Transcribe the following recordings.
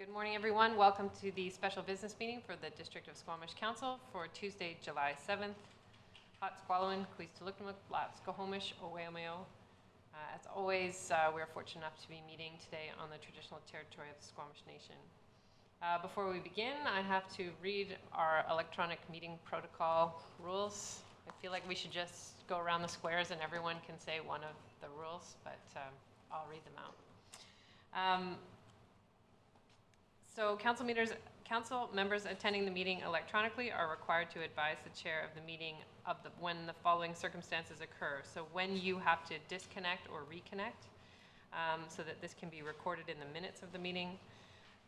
Good morning, everyone. Welcome to the special business meeting for the District of Squamish Council for Tuesday, July 7th. Hot Squalowin, Queestaluknamuk, Blat Squamish, Oweameo. As always, we're fortunate enough to be meeting today on the traditional territory of the Squamish Nation. Before we begin, I have to read our electronic meeting protocol rules. I feel like we should just go around the squares and everyone can say one of the rules, but I'll read them out. So council members attending the meeting electronically are required to advise the chair of the meeting when the following circumstances occur. So when you have to disconnect or reconnect, so that this can be recorded in the minutes of the meeting.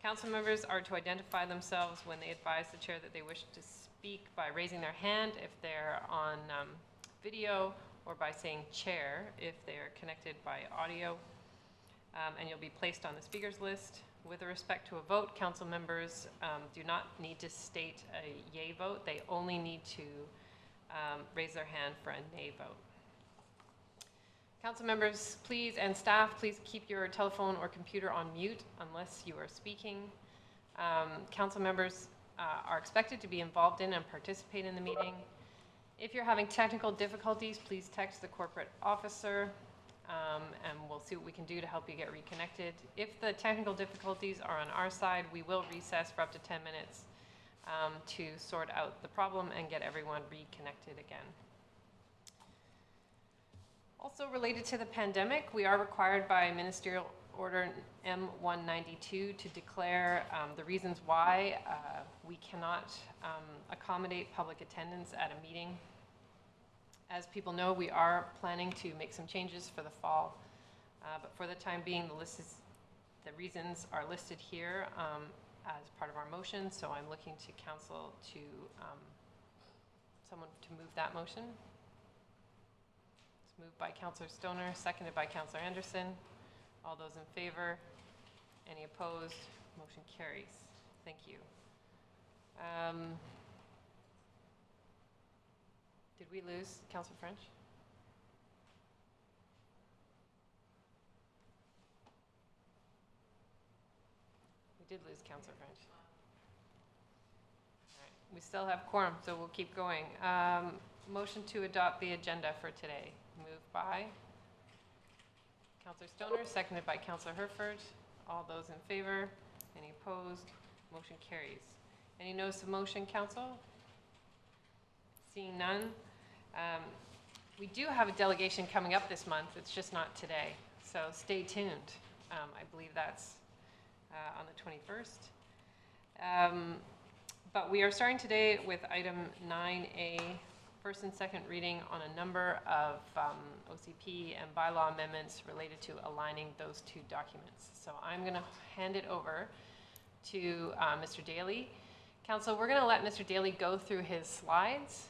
Council members are to identify themselves when they advise the chair that they wish to speak by raising their hand if they're on video, or by saying chair if they're connected by audio. And you'll be placed on the speakers list. With respect to a vote, council members do not need to state a yay vote. They only need to raise their hand for a nay vote. Council members, please, and staff, please keep your telephone or computer on mute unless you are speaking. Council members are expected to be involved in and participate in the meeting. If you're having technical difficulties, please text the corporate officer. And we'll see what we can do to help you get reconnected. If the technical difficulties are on our side, we will recess for up to 10 minutes to sort out the problem and get everyone reconnected again. Also related to the pandemic, we are required by Ministerial Order M192 to declare the reasons why we cannot accommodate public attendance at a meeting. As people know, we are planning to make some changes for the fall, but for the time being, the reasons are listed here as part of our motion, so I'm looking to council to someone to move that motion. It's moved by Councillor Stoner, seconded by Councillor Anderson. All those in favor? Any opposed? Motion carries. Thank you. Did we lose Councillor French? We did lose Councillor French. All right. We still have quorum, so we'll keep going. Motion to adopt the agenda for today. Moved by Councillor Stoner, seconded by Councillor Herford. All those in favor? Any opposed? Motion carries. Any notice of motion, Council? Seeing none. We do have a delegation coming up this month. It's just not today, so stay tuned. I believe that's on the 21st. But we are starting today with item 9A, first and second reading on a number of OCP and bylaw amendments related to aligning those two documents. So I'm going to hand it over to Mr. Daly. Council, we're going to let Mr. Daly go through his slides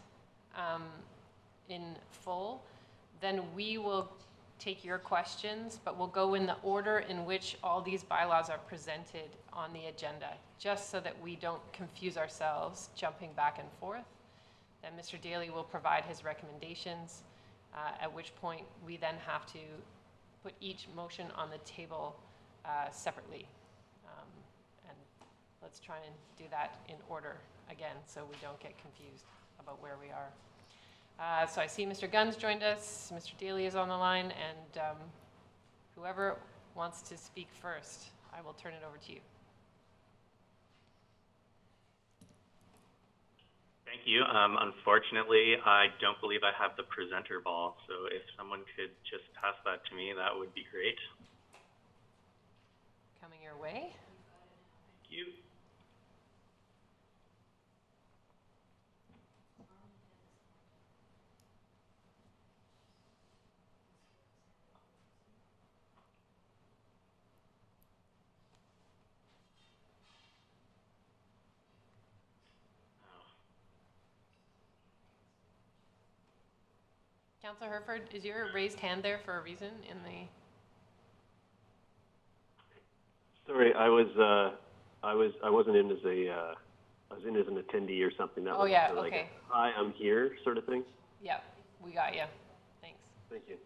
in full. Then we will take your questions, but we'll go in the order in which all these bylaws are presented on the agenda, just so that we don't confuse ourselves jumping back and forth. Then Mr. Daly will provide his recommendations, at which point we then have to put each motion on the table separately. And let's try and do that in order again, so we don't get confused about where we are. So I see Mr. Gunn's joined us, Mr. Daly is on the line, and whoever wants to speak first, I will turn it over to you. Thank you. Unfortunately, I don't believe I have the presenter ball, so if someone could just pass that to me, that would be great. Coming your way. Thank you. Councillor Herford, is your raised hand there for a reason in the? Sorry, I wasn't in as a, I was in as an attendee or something. That was yeah, like okay. A, hi, I'm here sort of thing. Yeah, we got you. Thanks. Thank you.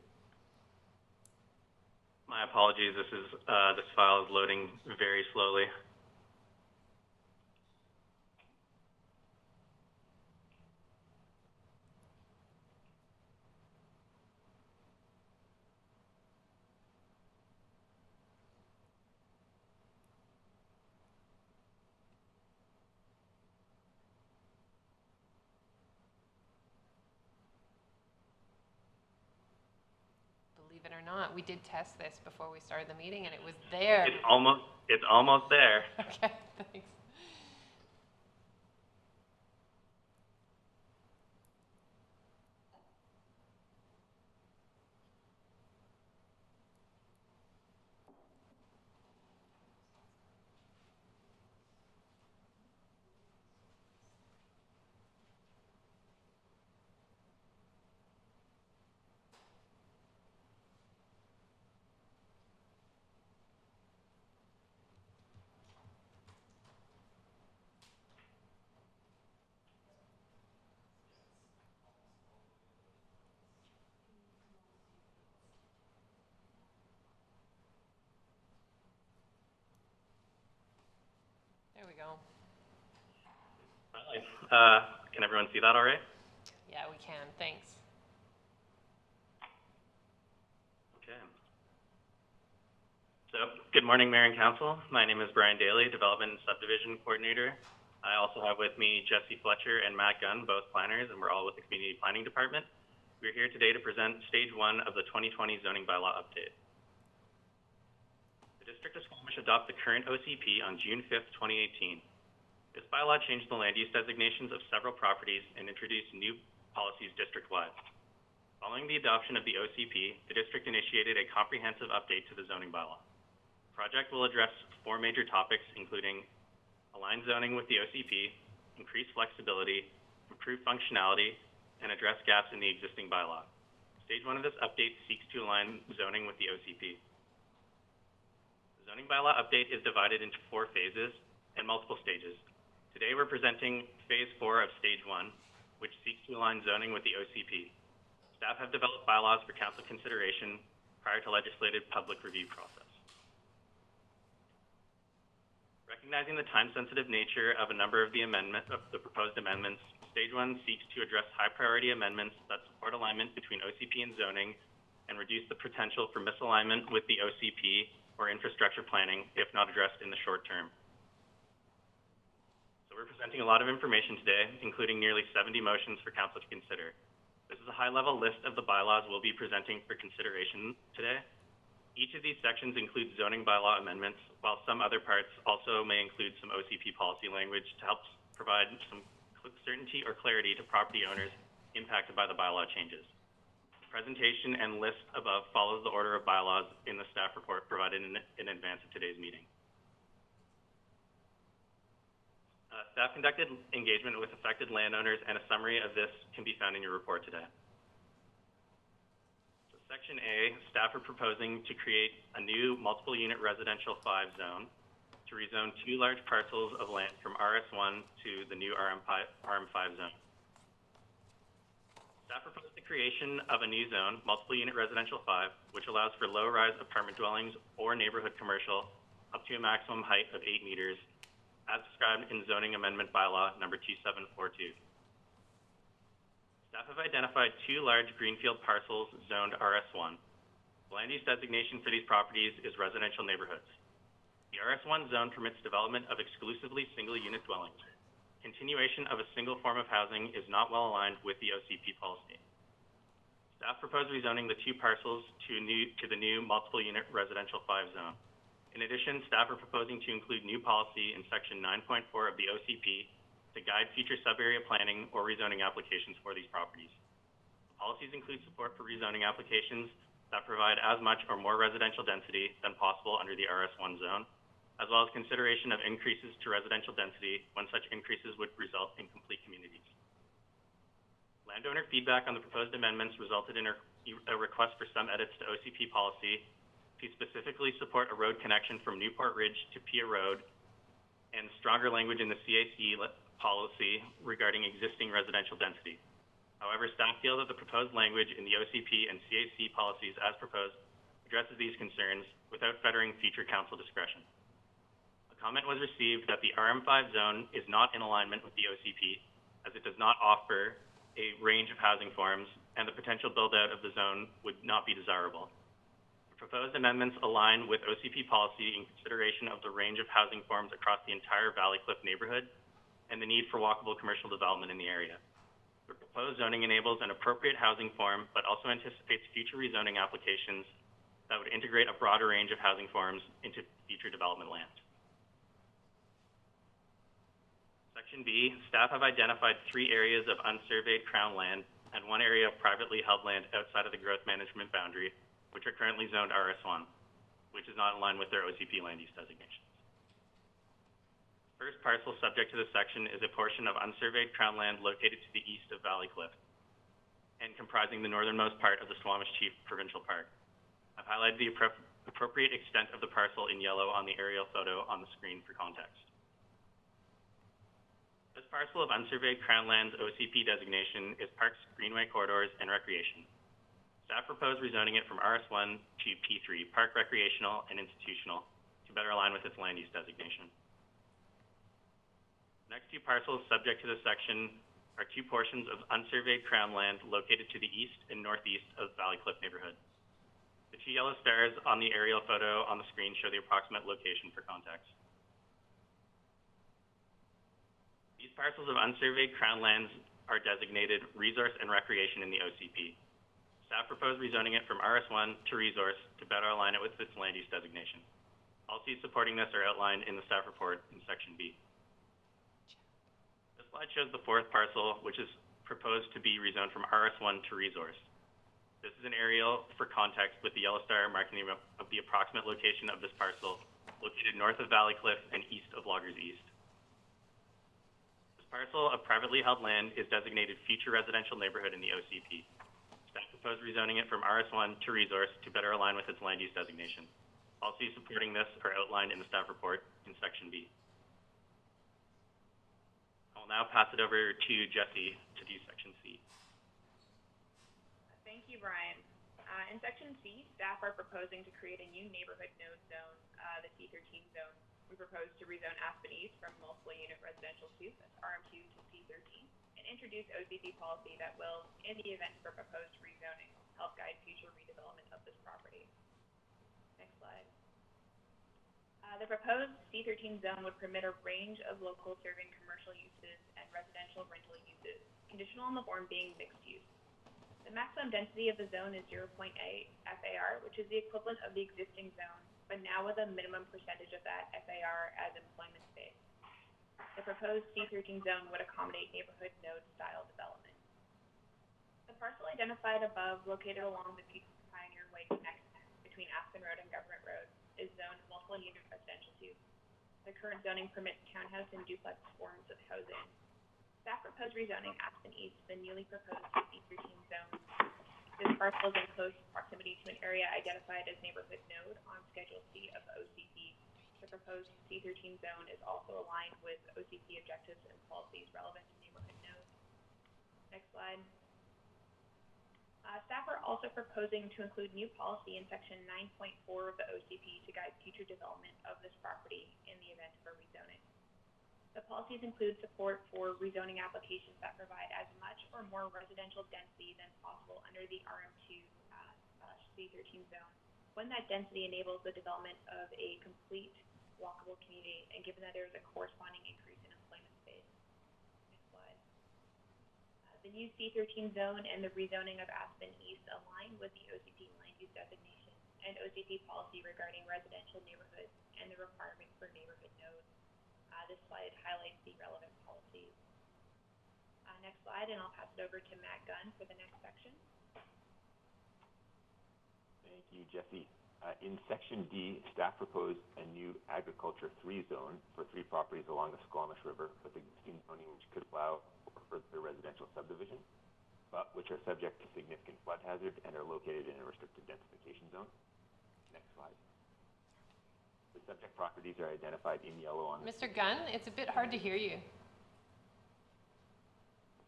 My apologies. This file is loading very slowly. believe it or not. We did test this before we started the meeting, and it was there. It's almost there. Okay, thanks. There we go. Can everyone see that all right? Yeah, we can. Thanks. Okay. So, good morning, Mayor and Council. My name is Brian Daly, Development and Subdivision Coordinator. I also have with me Jesse Fletcher and Matt Gunn, both planners, and we're all with the Community Planning Department. We're here today to present Stage 1 of the 2020 Zoning Bylaw Update. The District of Squamish adopted the current OCP on June 5th, 2018. This bylaw changed the land use designations of several properties and introduced new policies district-wide. Following the adoption of the OCP, the district initiated a comprehensive update to the zoning bylaw. The project will address 4 major topics, including align zoning with the OCP, increase flexibility, improve functionality, and address gaps in the existing bylaw. Stage 1 of this update seeks to align zoning with the OCP. The zoning bylaw update is divided into 4 phases and multiple stages. Today we're presenting Phase 4 of Stage 1, which seeks to align zoning with the OCP. Staff have developed bylaws for council consideration prior to legislative public review process. Recognizing the time-sensitive nature of a number of the proposed amendments, Stage 1 seeks to address high-priority amendments that support alignment between OCP and zoning and reduce the potential for misalignment with the OCP or infrastructure planning if not addressed in the short term. So we're presenting a lot of information today, including nearly 70 motions for council to consider. This is a high-level list of the bylaws we'll be presenting for consideration today. Each of these sections includes zoning bylaw amendments, while some other parts also may include some OCP policy language to help provide some certainty or clarity to property owners impacted by the bylaw changes. The presentation and list above follows the order of bylaws in the staff report provided in advance of today's meeting. Staff conducted engagement with affected landowners, and a summary of this can be found in your report today. So Section A, staff are proposing to create a new multiple unit residential 5 zone to rezone 2 large parcels of land from RS1 to the new RM5 zone. Staff proposed the creation of a new zone, multiple unit residential 5, which allows for low-rise apartment dwellings or neighborhood commercial up to a maximum height of 8 meters, as described in Zoning Amendment Bylaw number 2742. Staff have identified 2 large Greenfield parcels zoned RS1. The land use designation for these properties is residential neighborhoods. The RS1 zone permits development of exclusively single-unit dwellings. Continuation of a single form of housing is not well aligned with the OCP policy. Staff proposed rezoning the 2 parcels to the new multiple-unit residential 5 zone. In addition, staff are proposing to include new policy in Section 9.4 of the OCP to guide future sub-area planning or rezoning applications for these properties. The policies include support for rezoning applications that provide as much or more residential density than possible under the RS1 zone, as well as consideration of increases to residential density when such increases would result in complete communities. Landowner feedback on the proposed amendments resulted in a request for some edits to OCP policy to specifically support a road connection from Newport Ridge to Pia Road and stronger language in the CAC policy regarding existing residential density. However, staff feel that the proposed language in the OCP and CAC policies as proposed addresses these concerns without fettering future council discretion. A comment was received that the RM5 zone is not in alignment with the OCP as it does not offer a range of housing forms and the potential build-out of the zone would not be desirable. The proposed amendments align with OCP policy in consideration of the range of housing forms across the entire Valley Cliff neighborhood and the need for walkable commercial development in the area. The proposed zoning enables an appropriate housing form, but also anticipates future rezoning applications that would integrate a broader range of housing forms into future development land. Section B, staff have identified 3 areas of unsurveyed Crown land and 1 area of privately held land outside of the growth management boundary, which are currently zoned RS1, which is not in line with their OCP land use designations. First parcel subject to this section is a portion of unsurveyed Crown land located to the east of Valley Cliff and comprising the northernmost part of the Squamish Chief Provincial Park. I've highlighted the appropriate extent of the parcel in yellow on the aerial photo on the screen for context. This parcel of unsurveyed Crown land's OCP designation is Parks, Greenway Corridors, and Recreation. Staff proposed rezoning it from RS1 to P3, Park, Recreational, and Institutional, to better align with its land use designation. The next 2 parcels subject to this section are 2 portions of unsurveyed Crown land located to the east and northeast of Valley Cliff neighborhood. The 2 yellow stars on the aerial photo on the screen show the approximate location for context. These parcels of unsurveyed Crown lands are designated Resource and Recreation in the OCP. Staff proposed rezoning it from RS1 to Resource to better align it with its land use designation. Policies supporting this are outlined in the staff report in Section B. This slide shows the 4th parcel, which is proposed to be rezoned from RS1 to Resource. This is an aerial for context with the yellow star marking the approximate location of this parcel, located north of Valley Cliff and east of Loggers East. This parcel of privately held land is designated Future Residential Neighborhood in the OCP. Staff proposed rezoning it from RS1 to Resource to better align with its land use designation. Policies supporting this are outlined in the staff report in Section B. I will now pass it over to Jesse to do Section C. Thank you, Brian. In Section C, staff are proposing to create a new neighborhood node zone, the C13 zone. We propose to rezone Aspen East from multiple unit residential 2, that's RM2 to C13, and introduce OCP policy that will, in the event of a proposed rezoning, help guide future redevelopment of this property. Next slide. The proposed C13 zone would permit a range of local serving commercial uses and residential rental uses, conditional on the form being mixed use. The maximum density of the zone is 0.8 FAR, which is the equivalent of the existing zone, but now with a minimum percentage of that FAR as employment space. The proposed C13 zone would accommodate neighborhood node style development. The parcel identified above, located along the Future Pioneer Way connection between Aspen Road and Government Road, is zoned multiple unit residential 2. The current zoning permits townhouse and duplex forms of housing. Staff proposed rezoning Aspen East, the newly proposed C13 zone. This parcel is in close proximity to an area identified as neighborhood node on Schedule C of OCP. The proposed C13 zone is also aligned with OCP objectives and policies relevant to neighborhood nodes. Next slide. Staff are also proposing to include new policy in Section 9.4 of the OCP to guide future development of this property in the event of a rezoning. The policies include support for rezoning applications that provide as much or more residential density than possible under the RM2 C13 zone, when that density enables the development of a complete walkable community, and given that there is a corresponding increase in employment space. Next slide. The new C13 zone and the rezoning of Aspen East align with the OCP land use designation and OCP policy regarding residential neighborhoods and the requirement for neighborhood nodes. This slide highlights the relevant policies. Next slide, and I'll pass it over to Matt Gunn for the next section. Thank you, Jesse. In Section D, staff proposed a new Agriculture 3 zone for 3 properties along the Squamish River with existing zoning which could allow for further residential subdivision, but which are subject to significant flood hazard and are located in a restricted densification zone. Next slide. The subject properties are identified in yellow on the Mr. Gunn, it's a bit hard to hear you.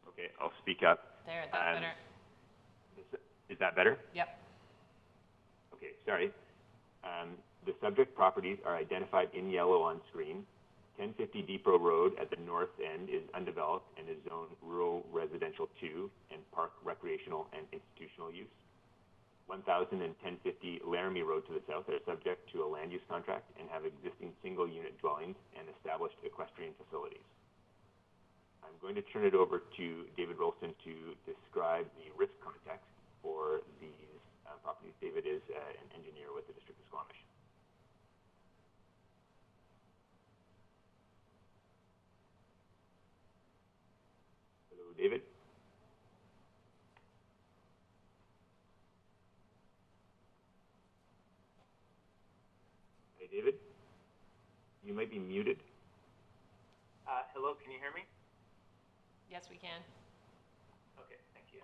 Okay, I'll speak up. There, that's better. Is that better? Yep. Okay, sorry. The subject properties are identified in yellow on screen. 1050 Depot Road at the north end is undeveloped and is zoned rural residential 2 and park, recreational, and institutional use. 1000 and 1050 Laramie Road to the south are subject to a land use contract and have existing single unit dwellings and established equestrian facilities. I'm going to turn it over to David Rolston to describe the risk context for these properties. David is an engineer with the District of Squamish. Hello, David. Hey, David. You might be muted. Hello, can you hear me? Yes, we can. Okay, thank you.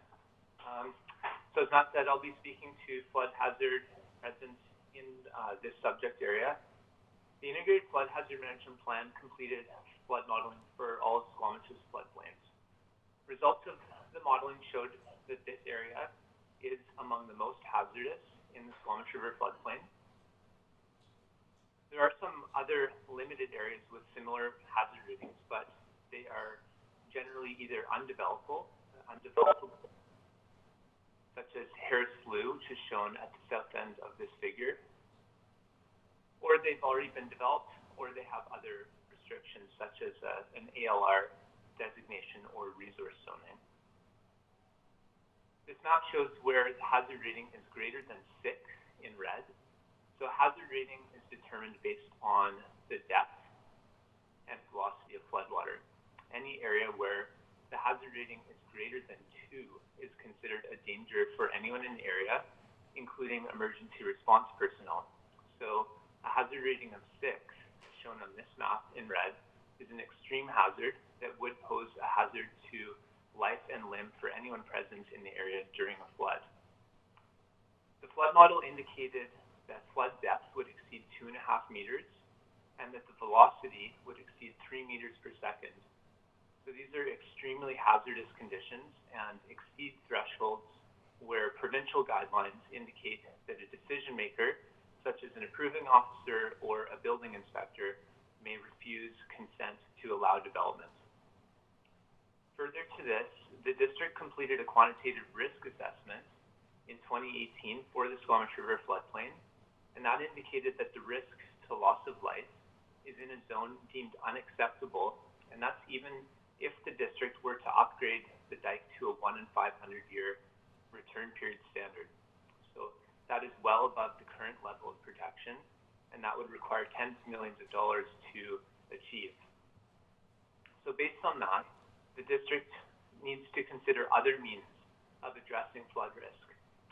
So as Matt said, I'll be speaking to flood hazard residents in this subject area. The Integrated Flood Hazard Management Plan completed flood modeling for all of Squamish's floodplains. Results of the modeling showed that this area is among the most hazardous in the Squamish River floodplain. There are some other limited areas with similar hazard ratings, but they are generally either undevelopable, such as Harris Slough, which is shown at the south end of this figure, or they've already been developed, or they have other restrictions, such as an ALR designation or resource zoning. This map shows where the hazard rating is greater than 6 in red. So hazard rating is determined based on the depth and velocity of floodwater. Any area where the hazard rating is greater than 2 is considered a danger for anyone in the area, including emergency response personnel. So a hazard rating of 6, shown on this map in red, is an extreme hazard that would pose a hazard to life and limb for anyone present in the area during a flood. The flood model indicated that flood depth would exceed 2.5 meters and that the velocity would exceed 3 meters per second. So these are extremely hazardous conditions and exceed thresholds where provincial guidelines indicate that a decision maker, such as an approving officer or a building inspector, may refuse consent to allow development. Further to this, the district completed a quantitative risk assessment in 2018 for the Squamish River floodplain, and that indicated that the risk to loss of life is in a zone deemed unacceptable, and that's even if the district were to upgrade the dike to a 1 in 500 year return period standard. So that is well above the current level of protection, and that would require tens of millions of dollars to achieve. So based on that, the district needs to consider other means of addressing flood risk.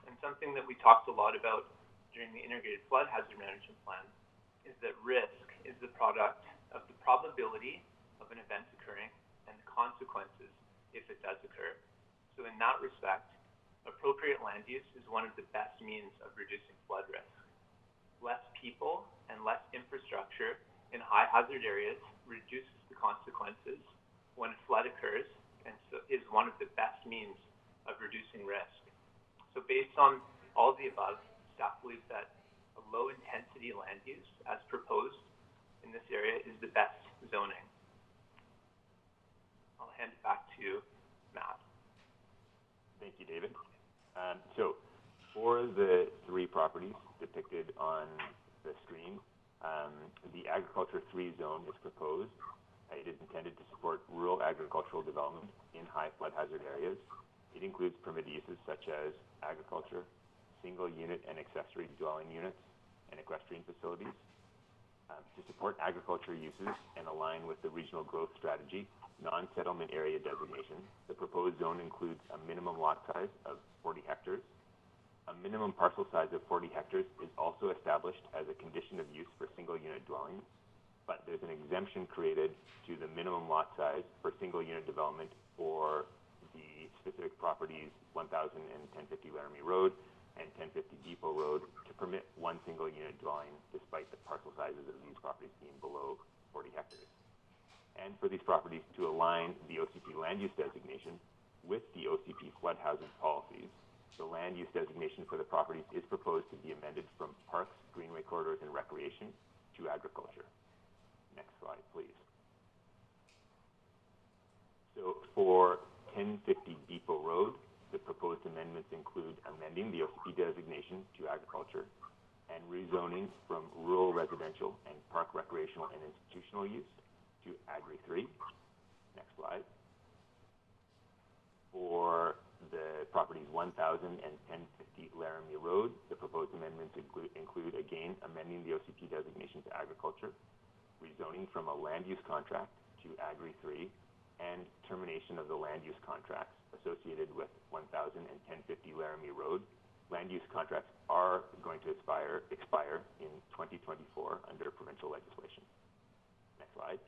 And something that we talked a lot about during the Integrated Flood Hazard Management Plan is that risk is the product of the probability of an event occurring and the consequences if it does occur. So in that respect, appropriate land use is one of the best means of reducing flood risk. Less people and less infrastructure in high hazard areas reduces the consequences when a flood occurs, and so is one of the best means of reducing risk. So based on all of the above, staff believes that a low intensity land use as proposed in this area is the best zoning. I'll hand it back to Matt. Thank you, David. So for the 3 properties depicted on the screen, the Agriculture 3 zone is proposed. It is intended to support rural agricultural development in high flood hazard areas. It includes permitted uses such as agriculture, single unit and accessory dwelling units, and equestrian facilities. To support agriculture uses and align with the regional growth strategy non-settlement area designation, the proposed zone includes a minimum lot size of 40 hectares. A minimum parcel size of 40 hectares is also established as a condition of use for single unit dwellings, but there's an exemption created to the minimum lot size for single unit development for the specific properties 1000 and 1050 Laramie Road and 1050 Depot Road to permit 1 single unit dwelling despite the parcel sizes of these properties being below 40 hectares. And for these properties to align the OCP land use designation with the OCP flood hazard policies, the land use designation for the properties is proposed to be amended from parks, greenway corridors, and recreation to agriculture. Next slide, please. So for 1050 Depot Road, the proposed amendments include amending the OCP designation to agriculture and rezoning from rural residential and park recreational and institutional use to Agri 3. Next slide. For the the properties 1,000 and 1050 Laramie Road. The proposed amendments include again, amending the OCP designation to agriculture, rezoning from a land use contract to Agri 3, and termination of the land use contracts associated with 1,000 and 1050 Laramie Road. Land use contracts are going to expire in 2024 under provincial legislation. Next slide.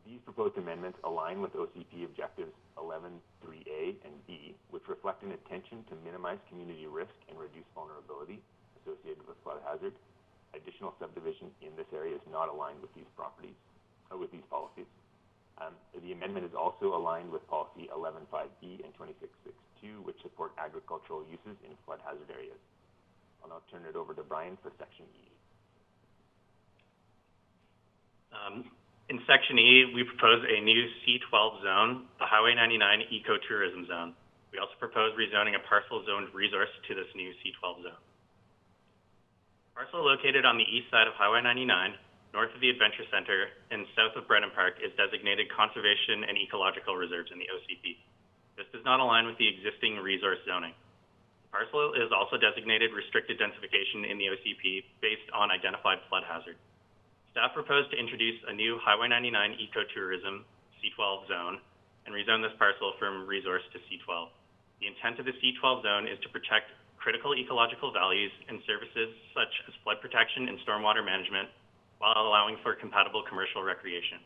These proposed amendments align with OCP objectives 11.3A and B, which reflect an intention to minimize community risk and reduce vulnerability associated with flood hazard. Additional subdivision in this area is not aligned with these policies. The amendment is also aligned with policy 11.5B and 26.6.2, which support agricultural uses in flood hazard areas. I'll now turn it over to Brian for section E. In Section E, we propose a new C12 zone, the Highway 99 Ecotourism Zone. We also propose rezoning a parcel zoned resource to this new C12 zone. Parcel located on the east side of Highway 99, north of the Adventure Center, and south of Brennan Park is designated Conservation and Ecological Reserves in the OCP. This does not align with the existing resource zoning. The parcel is also designated Restricted Densification in the OCP based on identified flood hazard. Staff proposed to introduce a new Highway 99 Ecotourism C12 zone and rezone this parcel from resource to C12. The intent of the C12 zone is to protect critical ecological values and services such as flood protection and stormwater management while allowing for compatible commercial recreation.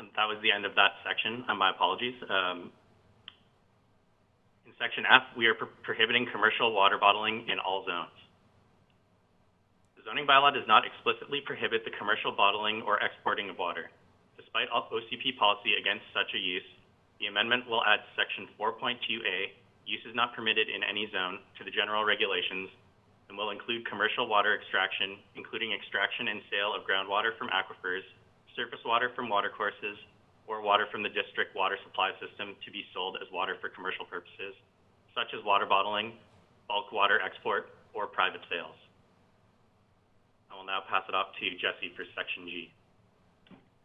And that was the end of that section. My apologies. In Section F, we are prohibiting commercial water bottling in all zones. The zoning bylaw does not explicitly prohibit the commercial bottling or exporting of water. Despite OCP policy against such a use, the amendment will add Section 4.2A, uses not permitted in any zone, to the general regulations, and will include commercial water extraction, including extraction and sale of groundwater from aquifers, surface water from watercourses, or water from the district water supply system to be sold as water for commercial purposes, such as water bottling, bulk water export, or private sales. I will now pass it off to Jessie for Section G.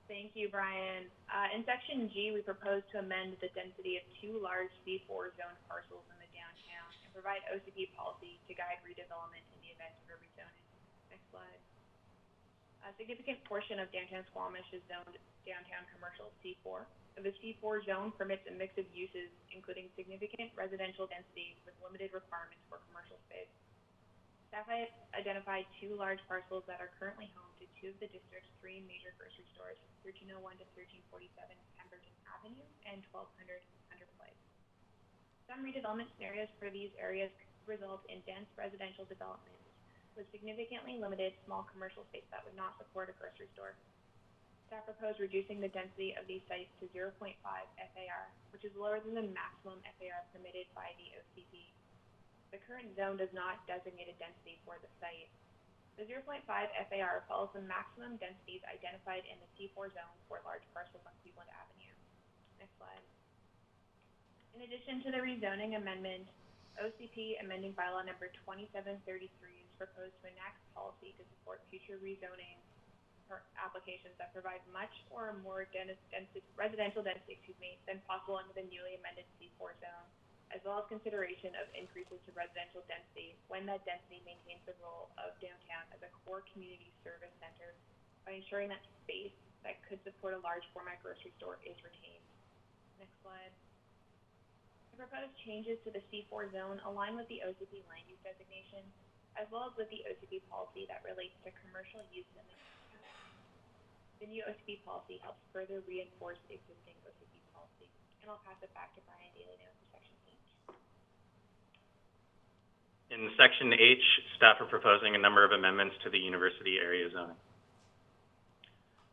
Thank you, Brian. In Section G, we propose to amend the density of 2 large C4 zoned parcels in the downtown and provide OCP policy to guide redevelopment in the event of a rezoning. Next slide. A significant portion of downtown Squamish is zoned downtown commercial C4. The C4 zone permits a mix of uses, including significant residential density with limited requirements for commercial space. Staff has identified 2 large parcels that are currently home to 2 of the district's 3 major grocery stores, 1301 to 1347 Pemberton Avenue and 1200 Hunter Place. Some redevelopment scenarios for these areas could result in dense residential development with significantly limited small commercial space that would not support a grocery store. Staff proposed reducing the density of these sites to 0.5 FAR, which is lower than the maximum FAR permitted by the OCP. The current zone does not designate a density for the site. The 0.5 FAR follows the maximum densities identified in the C4 zone for large parcels on Cleveland Avenue. Next slide. In addition to the rezoning amendment, OCP amending bylaw number 2733 is proposed to enact policy to support future rezoning applications that provide much or more residential density than possible under the newly amended C4 zone, as well as consideration of increases to residential density when that density maintains the role of downtown as a core community service center by ensuring that space that could support a large format grocery store is retained. Next slide. The proposed changes to the C4 zone align with the OCP land use designation, as well as with the OCP policy that relates to commercial use in the The new OCP policy helps further reinforce the existing OCP policy. And I'll pass it back to Brian Daly now for Section H. In Section H, staff are proposing a number of amendments to the university area zoning.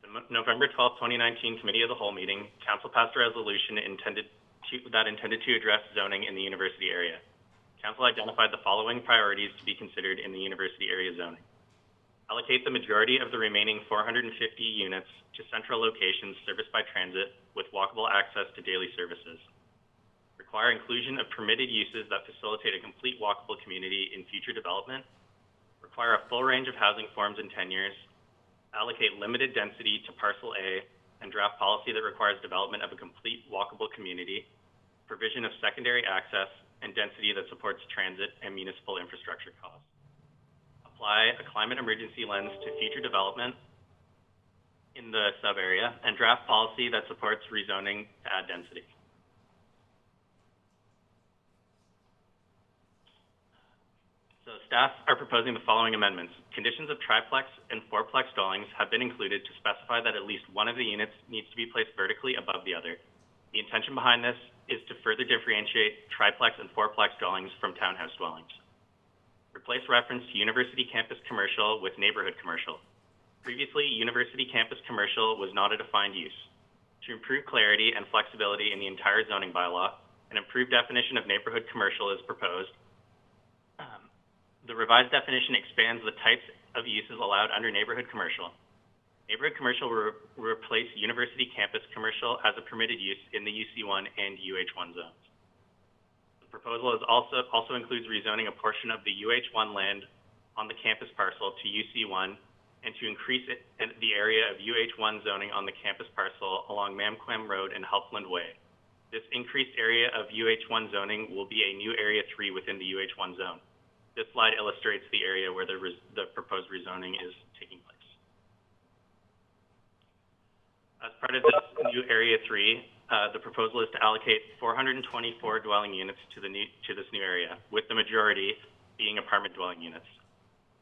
The November 12, 2019 Committee of the Whole meeting, Council passed a resolution intended to address zoning in the university area. Council identified the following priorities to be considered in the university area zoning. Allocate the majority of the remaining 450 units to central locations serviced by transit with walkable access to daily services. Require inclusion of permitted uses that facilitate a complete walkable community in future development. Require a full range of housing forms and tenures. Allocate limited density to Parcel A and draft policy that requires development of a complete walkable community, provision of secondary access, and density that supports transit and municipal infrastructure costs. Apply a climate emergency lens to future development in the sub-area, and draft policy that supports rezoning to add density. So staff are proposing the following amendments. Conditions of triplex and fourplex dwellings have been included to specify that at least one of the units needs to be placed vertically above the other. The intention behind this is to further differentiate triplex and fourplex dwellings from townhouse dwellings. Replace reference to university campus commercial with neighborhood commercial. Previously, university campus commercial was not a defined use. To improve clarity and flexibility in the entire zoning bylaw, an improved definition of neighborhood commercial is proposed. The revised definition expands the types of uses allowed under neighborhood commercial. Neighborhood commercial will replace university campus commercial as a permitted use in the UC1 and UH1 zones. The proposal also includes rezoning a portion of the UH1 land on the campus parcel to UC1 and to increase the area of UH1 zoning on the campus parcel along Mamquam Road and Helpland Way. This increased area of UH1 zoning will be a new Area 3 within the UH1 zone. This slide illustrates the area where the proposed rezoning is taking place. As part of this new Area 3, the proposal is to allocate 424 dwelling units to this new area, with the majority being apartment dwelling units.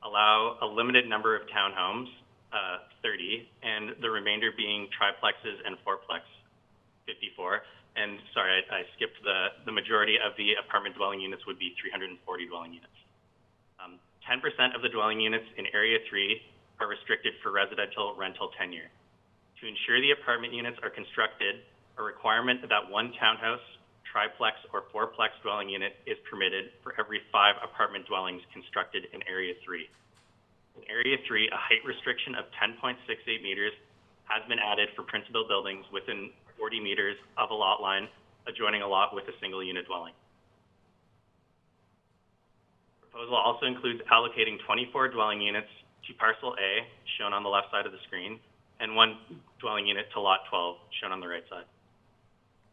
Allow a limited number of townhomes, 30, and the remainder being triplexes and fourplex, 54. And sorry, I skipped the majority of the apartment dwelling units would be 340 dwelling units. 10% of the dwelling units in Area 3 are restricted for residential rental tenure. To ensure the apartment units are constructed, a requirement that one townhouse, triplex, or fourplex dwelling unit is permitted for every 5 apartment dwellings constructed in Area 3. In Area 3, a height restriction of 10.68 meters has been added for principal buildings within 40 meters of a lot line adjoining a lot with a single unit dwelling. Proposal also includes allocating 24 dwelling units to Parcel A, shown on the left side of the screen, and 1 dwelling unit to Lot 12, shown on the right side.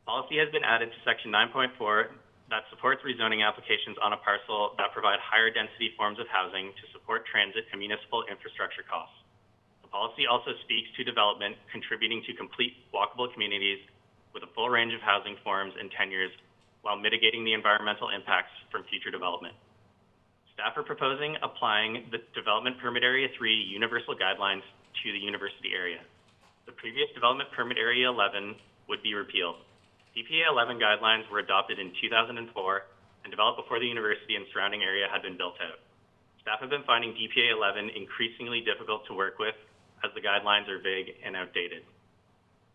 Policy has been added to Section 9.4 that supports rezoning applications on a parcel that provide higher density forms of housing to support transit and municipal infrastructure costs. The policy also speaks to development contributing to complete walkable communities with a full range of housing forms and tenures while mitigating the environmental impacts from future development. Staff are proposing applying the Development Permit Area 3 Universal Guidelines to the university area. The previous Development Permit Area 11 would be repealed. DPA 11 guidelines were adopted in 2004 and developed before the university and surrounding area had been built out. Staff have been finding DPA 11 increasingly difficult to work with as the guidelines are vague and outdated.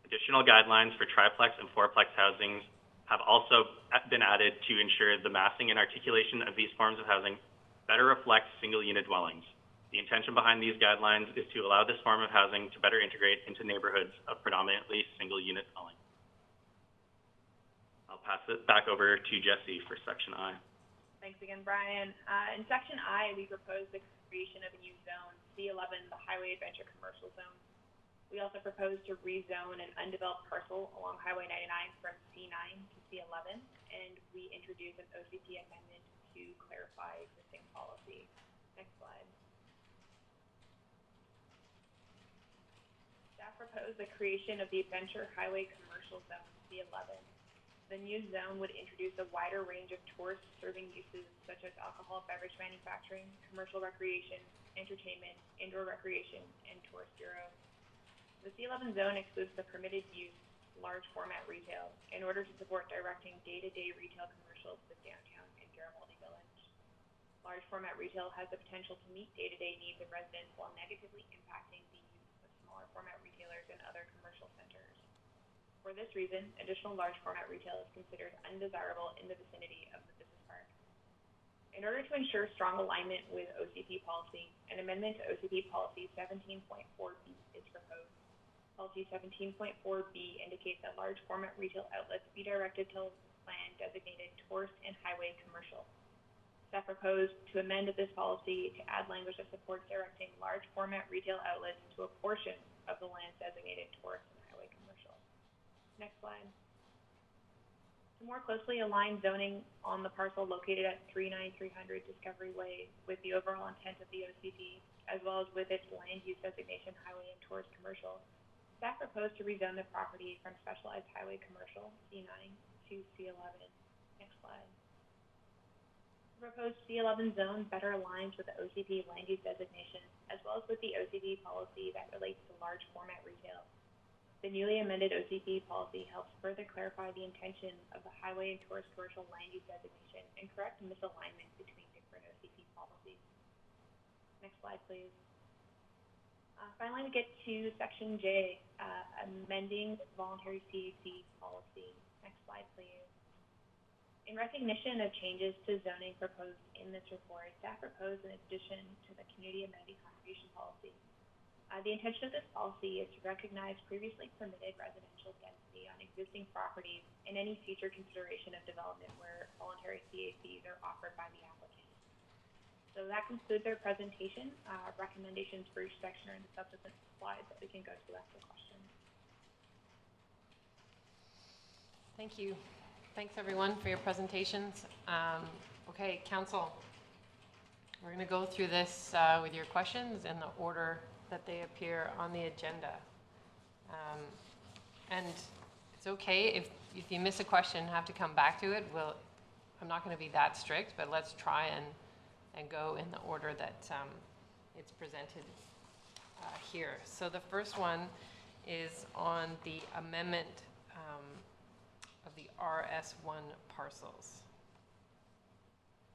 Additional guidelines for triplex and fourplex housings have also been added to ensure the massing and articulation of these forms of housing better reflect single unit dwellings. The intention behind these guidelines is to allow this form of housing to better integrate into neighborhoods of predominantly single unit dwelling. I'll pass it back over to Jesse for Section I. Thanks again, Brian. In Section I, we propose the creation of a new zone, C11, the Highway Adventure Commercial Zone. We also propose to rezone an undeveloped parcel along Highway 99 from C9 to C11, and we introduce an OCP amendment to clarify existing policy. Next slide. Staff proposed the creation of the Adventure Highway Commercial Zone, C11. The new zone would introduce a wider range of tourist-serving uses such as alcohol beverage manufacturing, commercial recreation, entertainment, indoor recreation, and tourist bureaus. The C11 zone excludes the permitted use large format retail in order to support directing day-to-day retail commercials to downtown and Garibaldi Village. Large format retail has the potential to meet day-to-day needs of residents while negatively impacting the use of smaller format retailers and other commercial centers. For this reason, additional large format retail is considered undesirable in the vicinity of the business park. In order to ensure strong alignment with OCP policy, an amendment to OCP policy 17.4B is proposed. Policy 17.4B indicates that large format retail outlets be directed to land designated tourist and highway commercial. Staff proposed to amend this policy to add language that supports directing large format retail outlets to a portion of the land designated tourist and highway commercial. Next slide. To more closely align zoning on the parcel located at 39300 Discovery Way with the overall intent of the OCP, as well as with its land use designation highway and towards commercial, staff proposed to rezone the property from specialized highway commercial, C9, to C11. Next slide. The proposed C11 zone better aligns with the OCP land use designation, as well as with the OCP policy that relates to large format retail. The newly amended OCP policy helps further clarify the intention of the highway and tourist commercial land use designation and correct misalignment between different OCP policies. Next slide, please. Finally, we get to Section J, amending voluntary CAC policy. Next slide, please. In recognition of changes to zoning proposed in this report, staff proposed an addition to the community amenity contribution policy. The intention of this policy is to recognize previously permitted residential density on existing properties and any future consideration of development where voluntary CACs are offered by the applicant. So that concludes our presentation. Recommendations for each section are in the subsequent slides that we can go to after questions. Thank you. Thanks, everyone, for your presentations. Okay, Council, we're going to go through this with your questions in the order that they appear on the agenda. And it's okay if you miss a question and have to come back to it. I'm not going to be that strict, but let's try and go in the order that it's presented here. So the first one is on the amendment of the RS1 parcels.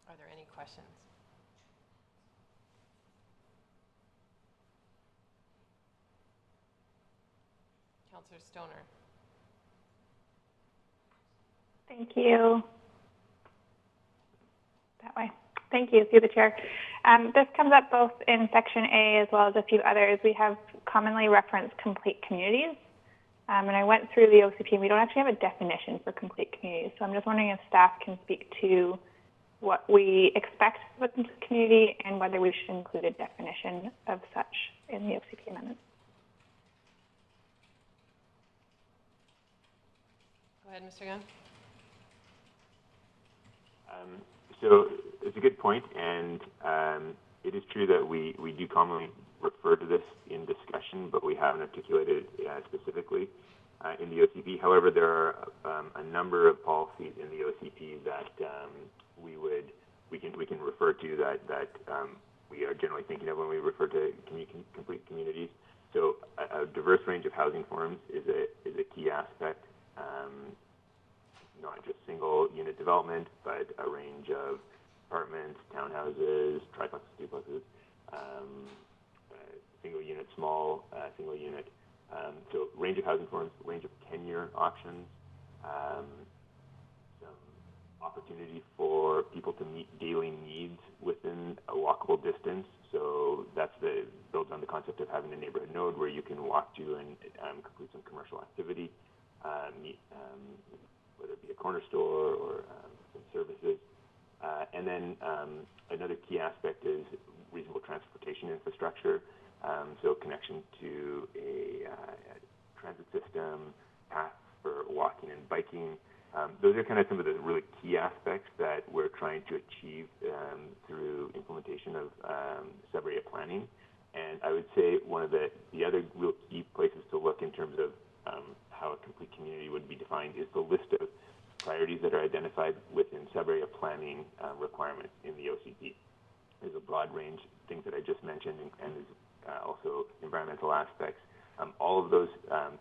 Are there any questions? Councillor Stoner. Thank you. That way. Thank you, through the chair. This comes up both in Section A as well as a few others. We have commonly referenced complete communities. And I went through the OCP, and we don't actually have a definition for complete communities. So I'm just wondering if staff can speak to what we expect of a complete community and whether we should include a definition of such in the OCP amendment. Go ahead, Mr. Gunn. So it's a good point, and it is true that we do commonly refer to this in discussion, but we haven't articulated it specifically in the OCP. However, there are a number of policies in the OCP that we can refer to that we are generally thinking of when we refer to complete communities. So a diverse range of housing forms is a key aspect. Not just single unit development, but a range of apartments, townhouses, triplexes, duplexes, single unit, small, single unit. So range of housing forms, range of tenure options, some opportunity for people to meet daily needs within a walkable distance. So that's builds on the concept of having a neighborhood node where you can walk to and complete some commercial activity, whether it be a corner store or some services. And then another key aspect is reasonable transportation infrastructure. So connection to a transit system, paths for walking and biking. Those are kind of some of the really key aspects that we're trying to achieve through implementation of sub-area planning. And I would say one of the other real key places to look in terms of how a complete community would be defined is the list of priorities that are identified within sub-area planning requirements in the OCP. There's a broad range of things that I just mentioned, and there's also environmental aspects. All of those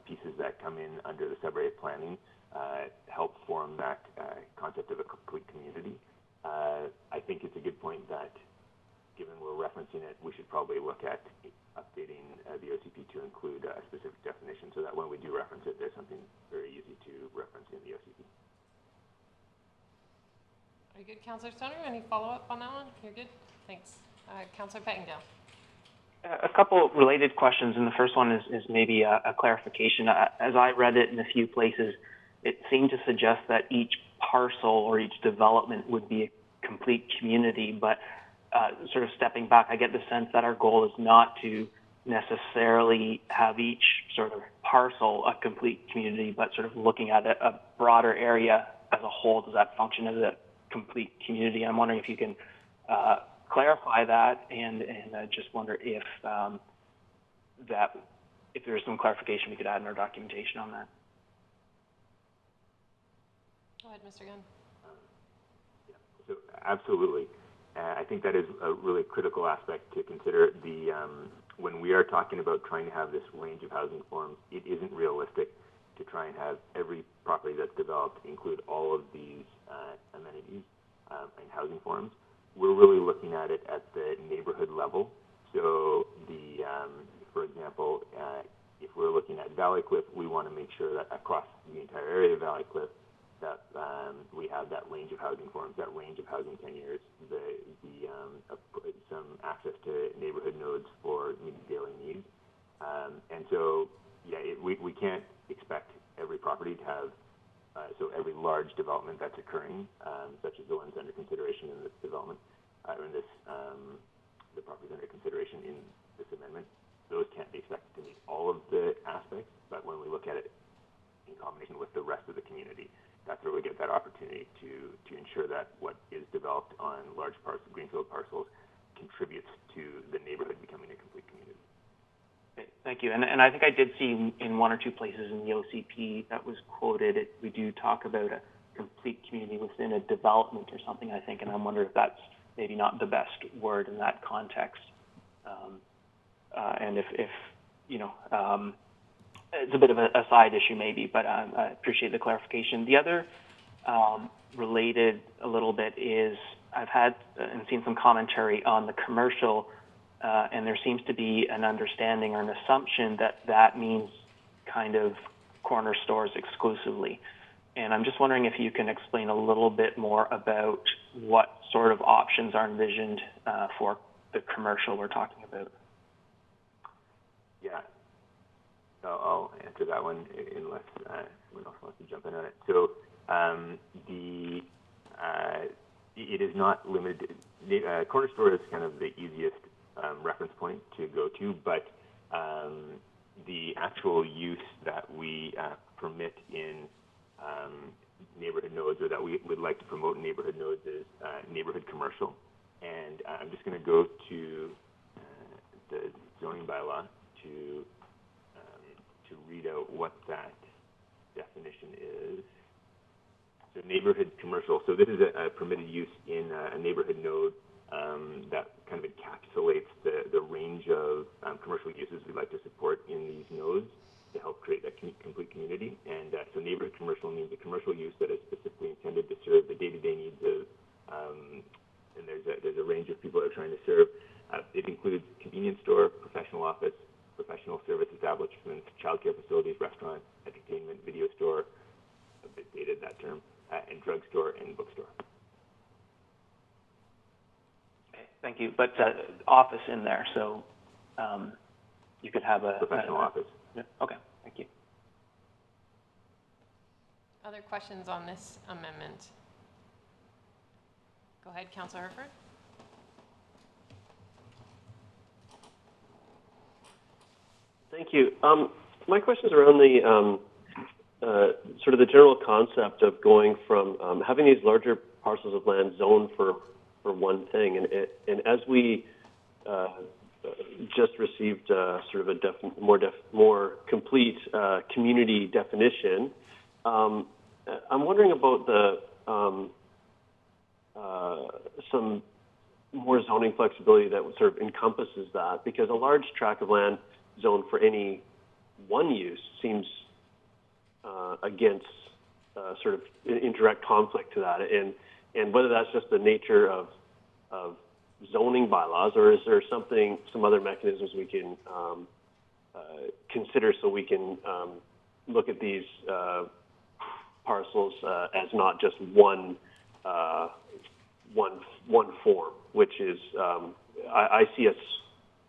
pieces that come in under the sub-area planning help form that concept of a complete community. I think it's a good point that, given we're referencing it, we should probably look at updating the OCP to include a specific definition so that when we do reference it, there's something very easy to reference in the OCP. Are you good, Councillor Stoner? Any follow-up on that one? You're good? Thanks. Councillor Pettingdale. A couple related questions, and the first one is maybe a clarification. As I read it in a few places, it seemed to suggest that each parcel or each development would be a complete community, but sort of stepping back, I get the sense that our goal is not to necessarily have each sort of parcel a complete community, but sort of looking at a broader area as a whole, does that function as a complete community? I'm wondering if you can clarify that, and just wonder if if there's some clarification we could add in our documentation on that. Go ahead, Mr. Gunn. So absolutely. I think that is a really critical aspect to consider. When we are talking about trying to have this range of housing forms, it isn't realistic to try and have every property that's developed include all of these amenities and housing forms. We're really looking at it at the neighborhood level. So for example, if we're looking at Valley Cliff, we want to make sure that across the entire area of Valley Cliff, that we have that range of housing forms, that range of housing tenures, some access to neighborhood nodes for daily needs. And so, yeah, we can't expect every property to have, so every large development that's occurring, such as the ones under consideration in this development, in this, the properties under consideration in this amendment, those can't be expected to meet all of the aspects, but when we look at it in combination with the rest of the community, that's where we get that opportunity to ensure that what is developed on large Greenfield parcels contributes to the neighborhood becoming a complete community. Okay, thank you. And I think I did see in one or two places in the OCP that was quoted, we do talk about a complete community within a development or something, I think, and I wonder if that's maybe not the best word in that context. And if you know, it's a bit of a side issue maybe, but I appreciate the clarification. The other related a little bit is I've had and seen some commentary on the commercial, and there seems to be an understanding or an assumption that that means kind of corner stores exclusively. And I'm just wondering if you can explain a little bit more about what sort of options are envisioned for the commercial we're talking about. Yeah. I'll answer that one unless someone else wants to jump in on it. So it is not limited. Corner store is kind of the easiest reference point to go to, but the actual use that we permit in neighborhood nodes, or that we would like to promote in neighborhood nodes, is neighborhood commercial. And I'm just going to go to the zoning bylaw to read out what that definition is. So neighborhood commercial. So this is a permitted use in a neighborhood node that kind of encapsulates the range of commercial uses we'd like to support in these nodes to help create that complete community. And so neighborhood commercial means a commercial use that is specifically intended to serve the day-to-day needs of, and there's a range of people that are trying to serve. It includes convenience store, professional office, professional service establishments, childcare facilities, restaurant, entertainment, video store, a bit dated that term, and drugstore and bookstore. Okay, thank you. But office in there, so you could have a professional office. Yeah, okay, thank you. Other questions on this amendment? Go ahead, Councillor Herford. Thank you. My question is around the sort of the general concept of going from having these larger parcels of land zoned for one thing, and as we just received sort of a more complete community definition, I'm wondering about the some more zoning flexibility that sort of encompasses that, because a large tract of land zoned for any one use seems against sort of in direct conflict to that, and whether that's just the nature of zoning bylaws, or is there some other mechanisms we can consider so we can look at these parcels as not just one form, which is I see us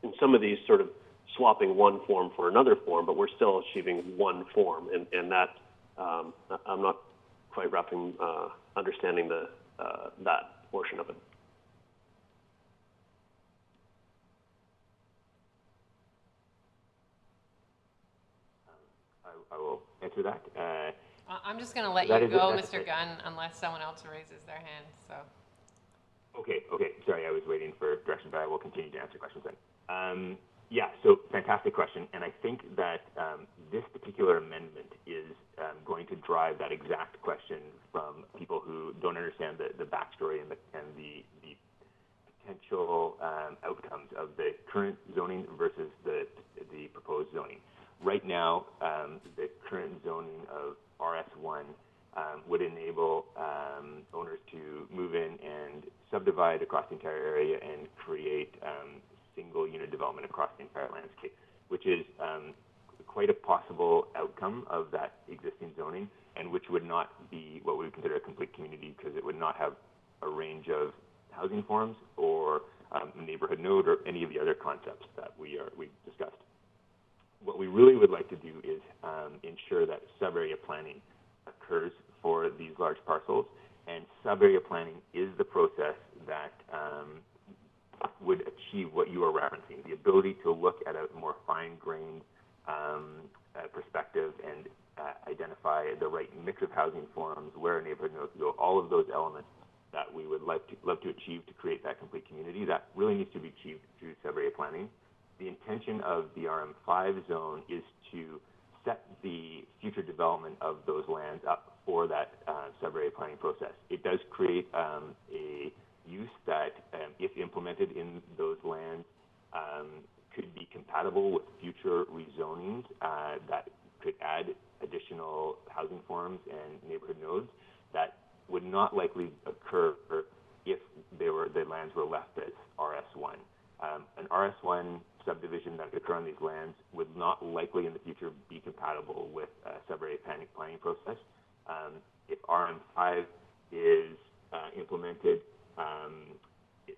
in some of these sort of swapping one form for another form, but we're still achieving one form, and that I'm not quite understanding that portion of it. . I will answer that. I'm just going to let That you is- go, that's Mr. it. Gunn, unless someone else raises their hand. So, Okay. Sorry, I was waiting for direction, but I will continue to answer questions then. Yeah, so fantastic question, and I think that this particular amendment is going to drive that exact question from people who don't understand the backstory and the potential outcomes of the current zoning versus the proposed zoning. Right now, the current zoning of RS1 would enable owners to move in and subdivide across the entire area and create single unit development across the entire landscape, which is quite a possible outcome of that existing zoning, and which would not be what we would consider a complete community, because it would not have a range of housing forms or neighborhood node or any of the other concepts that we discussed. What we really would like to do is ensure that sub-area planning occurs for these large parcels, and sub-area planning is the process that would achieve what you are referencing, the ability to look at a more fine-grained perspective and identify the right mix of housing forms, where a neighborhood nodes go, all of those elements that we would love to achieve to create that complete community. That really needs to be achieved through sub-area planning. The intention of the RM5 zone is to set the future development of those lands up for that sub-area planning process. It does create a use that, if implemented in those lands, could be compatible with future rezonings that could add additional housing forms and neighborhood nodes that would not likely occur if the lands were left as RS1. An RS1 subdivision that could occur on these lands would not likely in the future be compatible with a sub-area planning process. If RM5 is implemented,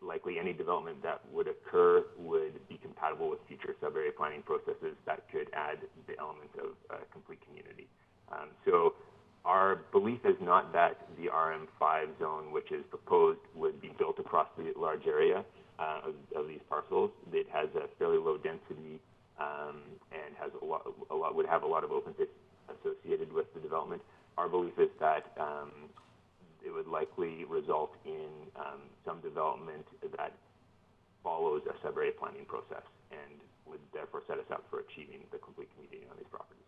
likely any development that would occur would be compatible with future sub-area planning processes that could add the element of a complete community. So our belief is not that the RM5 zone, which is proposed, would be built across the large area of these parcels. It has a fairly low density and has would have a lot of open space associated with the development. Our belief is that it would likely result in some development that follows a sub-area planning process and would therefore set us up for achieving the complete community on these properties.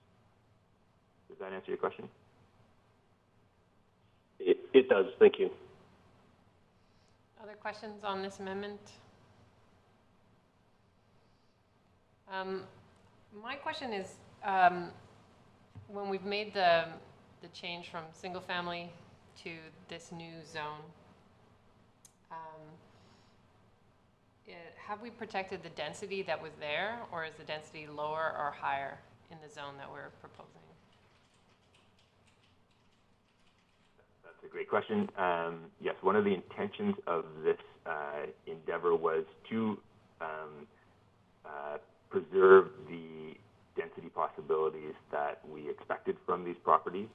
Does that answer your question? It does. Thank you. other questions on this amendment? My question is, when we've made the change from single family to this new zone, have we protected the density that was there, or is the density lower or higher in the zone that we're proposing? That's a great question. Yes, one of the intentions of this endeavor was to preserve the density possibilities that we expected from these properties.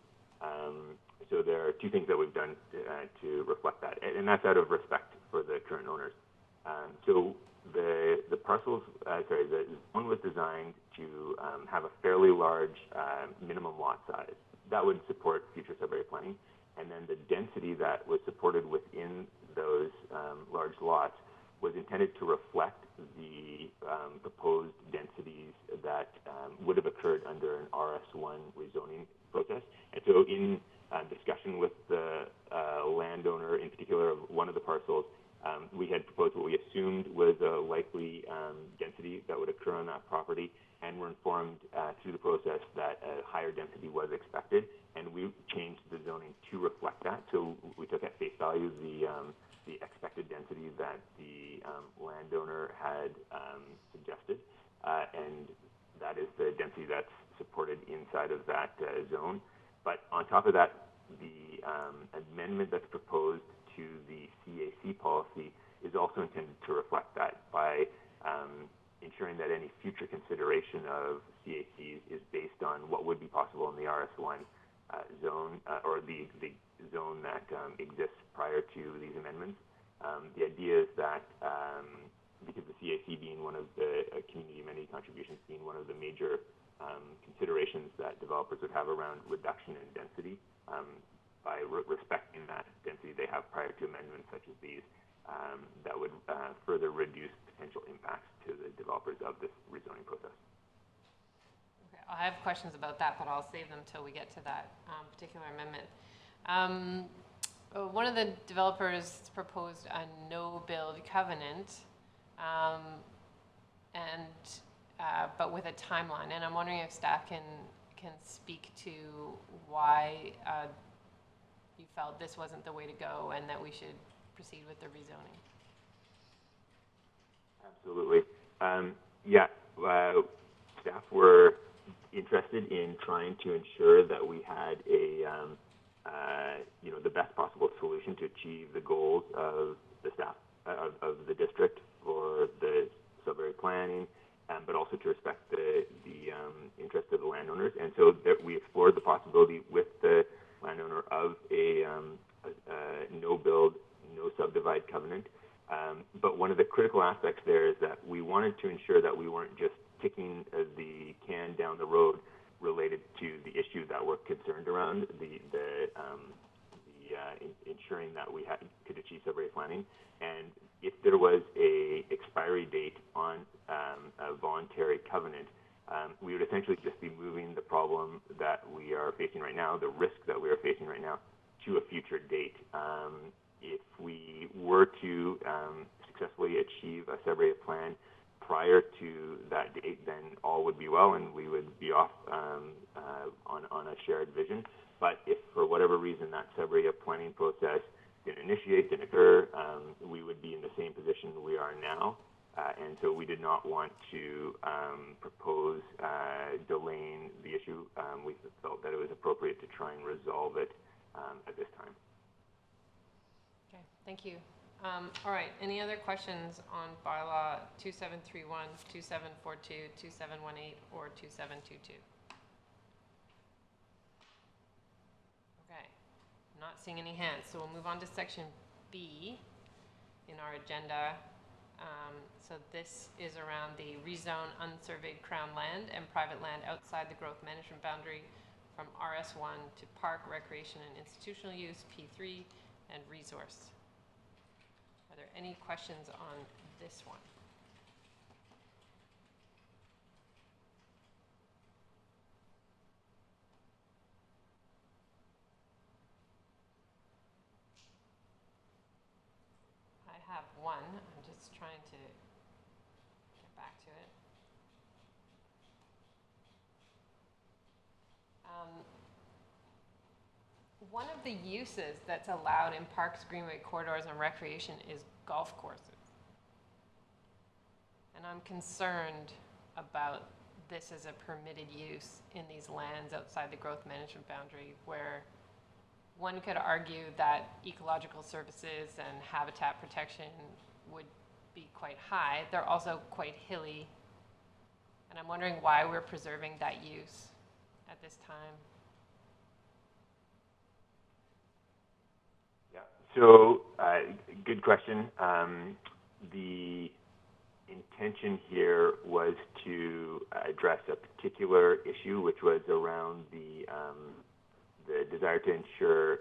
So there are two things that we've done to reflect that, and that's out of respect for the current owners. So the parcels, the zone was designed to have a fairly large minimum lot size that would support future sub-area planning, and then the density that was supported within those large lots was intended to reflect the proposed densities that would have occurred under an RS1 rezoning process. And so in discussion with the landowner, in particular of one of the parcels, we had proposed what we assumed was a likely density that would occur on that property, and were informed through the process that a higher density was expected, and we changed the zoning to reflect that. So we took at face value the expected density that the landowner had suggested, and that is the density that's supported inside of that zone. But on top of that, the amendment that's proposed to the CAC policy is also intended to reflect that by ensuring that any future consideration of CACs is based on what would be possible in the RS1 zone, or the zone that exists prior to these amendments. The idea is that because the CAC being one of the community amenity contributions being one of the major considerations that developers would have around reduction in density, by respecting that density they have prior to amendments such as these, that would further reduce potential impacts to the developers of this rezoning process. Okay, I have questions about that, but I'll save them till we get to that particular amendment. One of the developers proposed a no-build covenant, but with a timeline, and I'm wondering if staff can speak to why you felt this wasn't the way to go and that we should proceed with the rezoning. Absolutely. Staff were interested in trying to ensure that we had the best possible solution to achieve the goals of the staff of the district for the sub-area planning, but also to respect the interest of the landowners. And so that we explored the possibility with the landowner of a no-build, no-subdivide covenant. But one of the critical aspects there is that we wanted to ensure that we weren't just kicking the can down the road related to the issue that we're concerned around, ensuring that we could achieve sub-area planning. And if there was a expiry date on a voluntary covenant, we would essentially just be moving the problem that we are facing right now, the risk that we are facing right now, to a future date. If we were to successfully achieve a sub-area plan prior to that date, then all would be well and we would be off on a shared vision. But if for whatever reason that sub-area planning process didn't initiate, didn't occur, we would be in the same position we are now. And so we did not want to propose delaying the issue. We felt that it was appropriate to try and resolve it at this time. Okay, thank you. All right, any other questions on bylaw 2731, 2742, 2718, or 2722? Okay, I'm not seeing any hands, so we'll move on to section B in our agenda. So this is around the rezone unsurveyed crown land and private land outside the growth management boundary from RS1 to park, recreation, and institutional use, P3, and resource. Are there any questions on this one? I have one. I'm just trying to get back to it. One of the uses that's allowed in parks, greenway corridors, and recreation is golf courses. And I'm concerned about this as a permitted use in these lands outside the growth management boundary, where one could argue that ecological services and habitat protection would be quite high. They're also quite hilly. And I'm wondering why we're preserving that use at this time. So, good question. The intention here was to address a particular issue, which was around the desire to ensure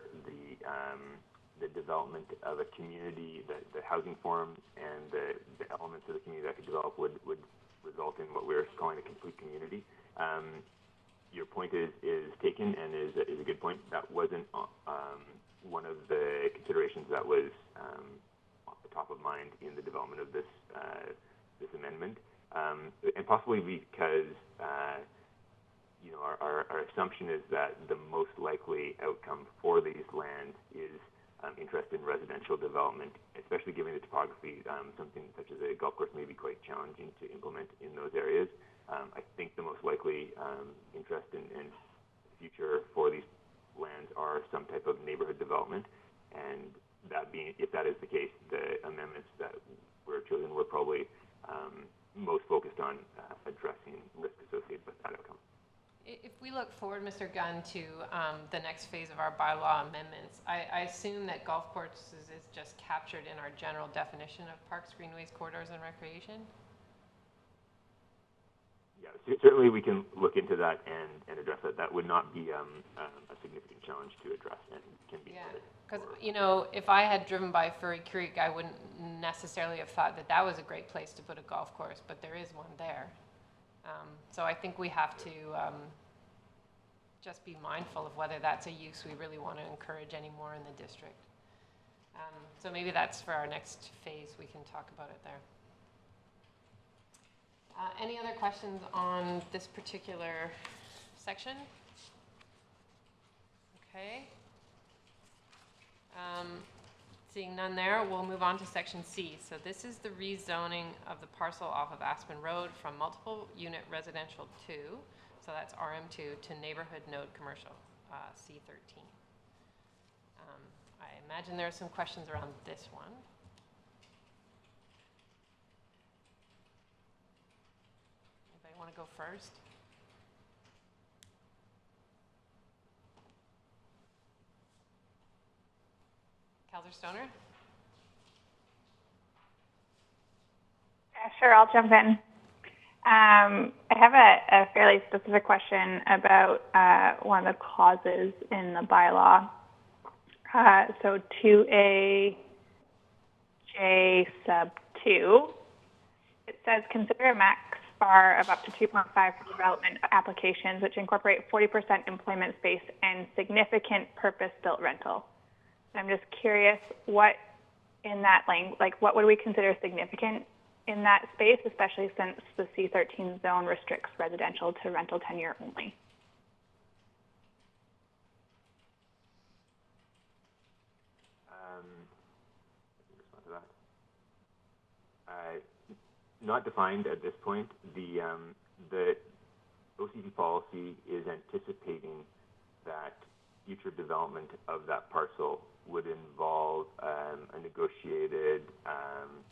the development of a community, the housing forms and the elements of the community that could develop would result in what we're calling a complete community. Your point is taken and is a good point. That wasn't one of the considerations that was off the top of mind in the development of this amendment, and possibly because our assumption is that the most likely outcome for these lands is interest in residential development, especially given the topography. Something such as a golf course may be quite challenging to implement in those areas. I think the most likely interest in future for these lands are some type of neighborhood development, and that being, if that is the case, the amendments that were chosen were probably most focused on addressing risk associated with that outcome. If we look forward, Mr. Gunn, to the next phase of our bylaw amendments, I assume that golf courses is just captured in our general definition of parks, greenways, corridors, and recreation? Yeah, certainly we can look into that and address that. That would not be a significant challenge to address and can be noted. Because, you know, if I had driven by Furry Creek, I wouldn't necessarily have thought that that was a great place to put a golf course, but there is one there. So I think we have to just be mindful of whether that's a use we really want to encourage anymore in the district. So maybe that's for our next phase. We can talk about it there. Any other questions on this particular section? Okay. Seeing none there, we'll move on to section C. So this is the rezoning of the parcel off of Aspen Road from multiple unit residential 2, so that's RM2, to neighborhood node commercial, C13. I imagine there are some questions around this one. Anybody want to go first? Counselor Stoner? Sure, I'll jump in. I have a fairly specific question about one of the clauses in the bylaw. So 2A J sub 2, it says consider a max FAR of up to 2.5 for development applications which incorporate 40% employment space and significant purpose-built rental. I'm just curious what in that language, like what would we consider significant in that space, especially since the C13 zone restricts residential to rental tenure only? Respond to that. Not defined at this point. The OCP policy is anticipating that future development of that parcel would involve a negotiated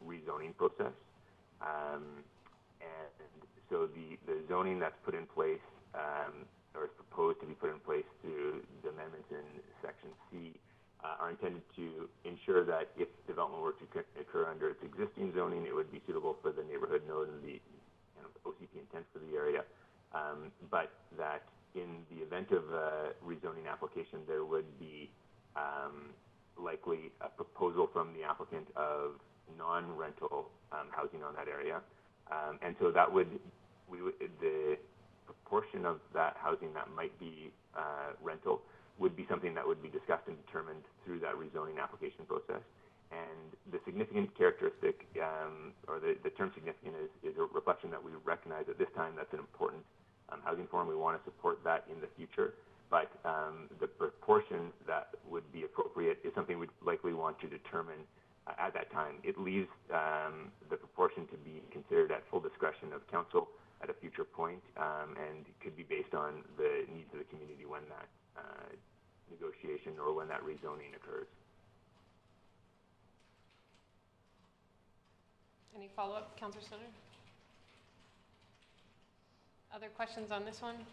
rezoning process. And so the zoning that's put in place, or is proposed to be put in place through the amendments in Section C, are intended to ensure that if development were to occur under its existing zoning, it would be suitable for the neighborhood node and the OCP intent for the area, but that in the event of a rezoning application, there would be likely a proposal from the applicant of non-rental housing on that area, and so that the proportion of that housing that might be rental would be something that would be discussed and determined through that rezoning application process. And the significant characteristic, or the term significant, is a reflection that we recognize at this time that's an important housing form. We want to support that in the future, but the proportion that would be appropriate is something we'd likely want to determine at that time. It leaves the proportion to be considered at full discretion of council at a future point, and could be based on the needs of the community when that negotiation or when that rezoning occurs. Any follow-up, Councillor Stoner? Other questions on this one?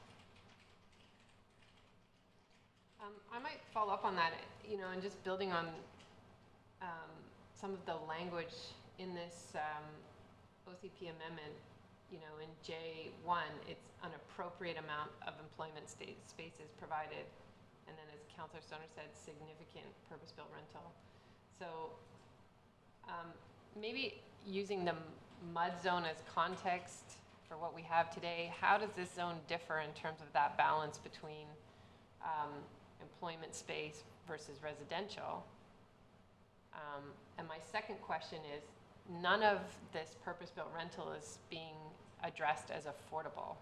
I might follow up on that, and just building on some of the language in this OCP amendment. In J1, it's an appropriate amount of employment spaces provided, and then as Councillor Stoner said, significant purpose-built rental. So maybe using the mud zone as context for what we have today, how does this zone differ in terms of that balance between employment space versus residential? And my second question is, none of this purpose-built rental is being addressed as affordable.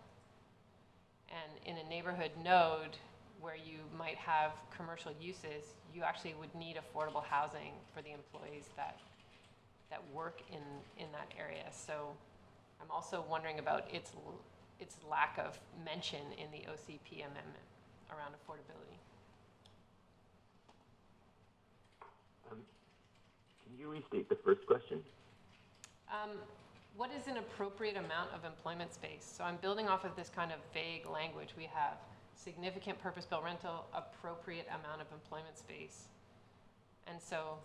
And in a neighborhood node where you might have commercial uses, you actually would need affordable housing for the employees that work in that area. So I'm also wondering about its lack of mention in the OCP amendment around affordability. Can you restate the first question? What is an appropriate amount of employment space? So I'm building off of this kind of vague language we have. significant purpose-built rental, appropriate amount of employment space. And so,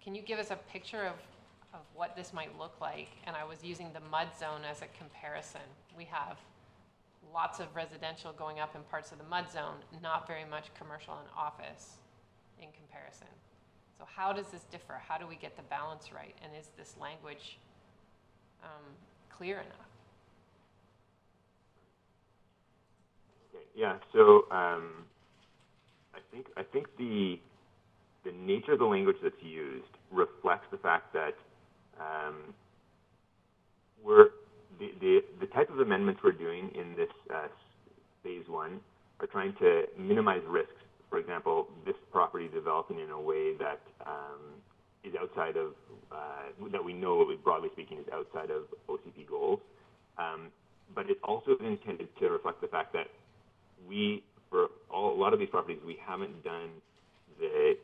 can you give us a picture of what this might look like? And I was using the mud zone as a comparison. We have lots of residential going up in parts of the mud zone, not very much commercial and office in comparison. So how does this differ? How do we get the balance right? And is this language clear enough? Okay. Yeah. So I think the nature of the language that's used reflects the fact that the type of amendments we're doing in this phase one are trying to minimize risks. For example, this property developing in a way that is outside of, that we know, broadly speaking, is outside of OCP goals. But it also is intended to reflect the fact that for a lot of these properties, we haven't done the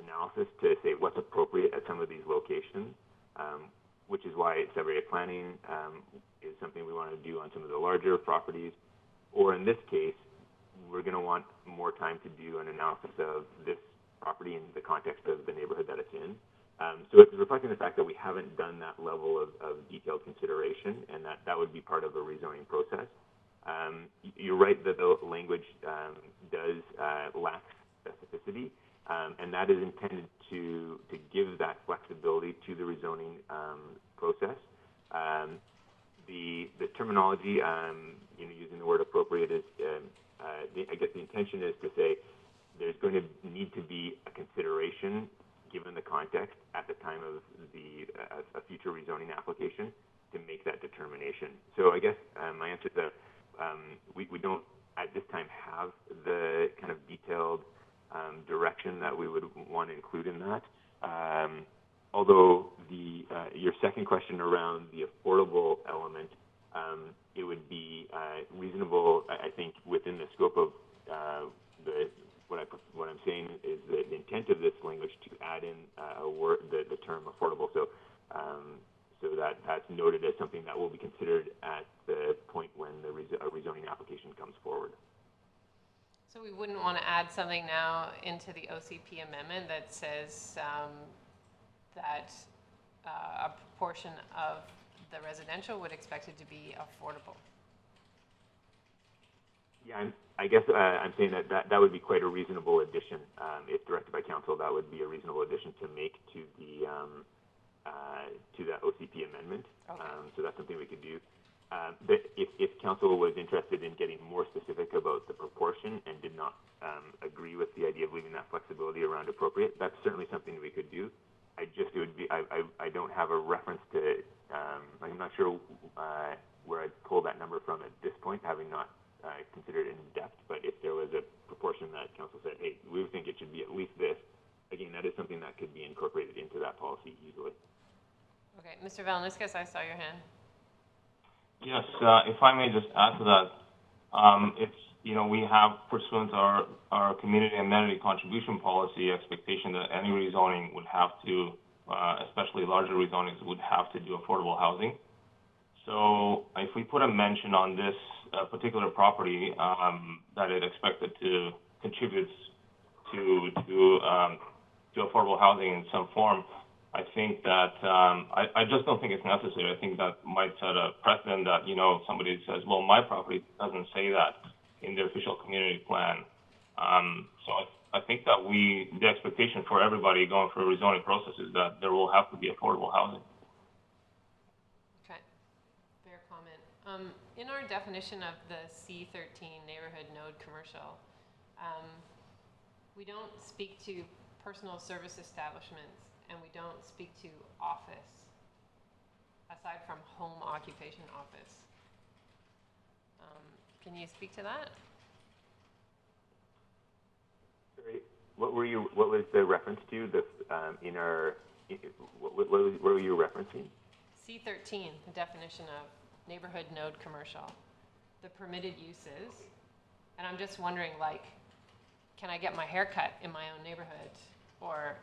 analysis to say what's appropriate at some of these locations, which is why subrate planning is something we want to do on some of the larger properties. Or in this case, we're going to want more time to do an analysis of this property in the context of the neighborhood that it's in. So it's reflecting the fact that we haven't done that level of detailed consideration, and that would be part of a rezoning process. You're right that the language does lack specificity, and that is intended to give that flexibility to the rezoning process. The terminology, using the word appropriate is, I guess the intention is to say there's going to need to be a consideration given the context at the time of a future rezoning application to make that determination. So I guess my answer is that we don't at this time have the kind of detailed direction that we would want to include in that. Although your second question around the affordable element, it would be reasonable, I think, within the scope of what I'm saying is the intent of this language to add in a word, the term affordable. So that's noted as something that will be considered at the point when a rezoning application comes forward. So we wouldn't want to add something now into the OCP amendment that says that a proportion of the residential would expect it to be affordable. Yeah, I guess I'm saying that would be quite a reasonable addition. If directed by council, that would be a reasonable addition to make to that OCP amendment. Okay. So that's something we could do. But if council was interested in getting more specific about the proportion and did not agree with the idea of leaving that flexibility around appropriate, that's certainly something we could do. I don't have a reference to, I'm not sure where I'd pull that number from at this point, having not considered it in depth, but if there was a proportion that council said, hey, we think it should be at least this, again, that is something that could be incorporated into that policy easily. Okay, Mr. Valaniskas, I saw your hand. Yes, if I may just add to that, we have pursuant to our community amenity contribution policy expectation that any rezoning would have to, especially larger rezonings, would have to do affordable housing. So if we put a mention on this particular property that it expected to contribute to affordable housing in some form, I think that I just don't think it's necessary. I think that might set a precedent that, somebody says, well, my property doesn't say that in the official community plan. So I think that the expectation for everybody going through a rezoning process is that there will have to be affordable housing. Okay, fair comment. In our definition of the C13 neighborhood node commercial, we don't speak to personal service establishments, and we don't speak to office, aside from home occupation office. Can you speak to that? Sorry, what was the reference to? What were you referencing? C13, the definition of neighborhood node commercial, the permitted uses, and I'm just wondering, can I get my hair cut in my own neighborhood, or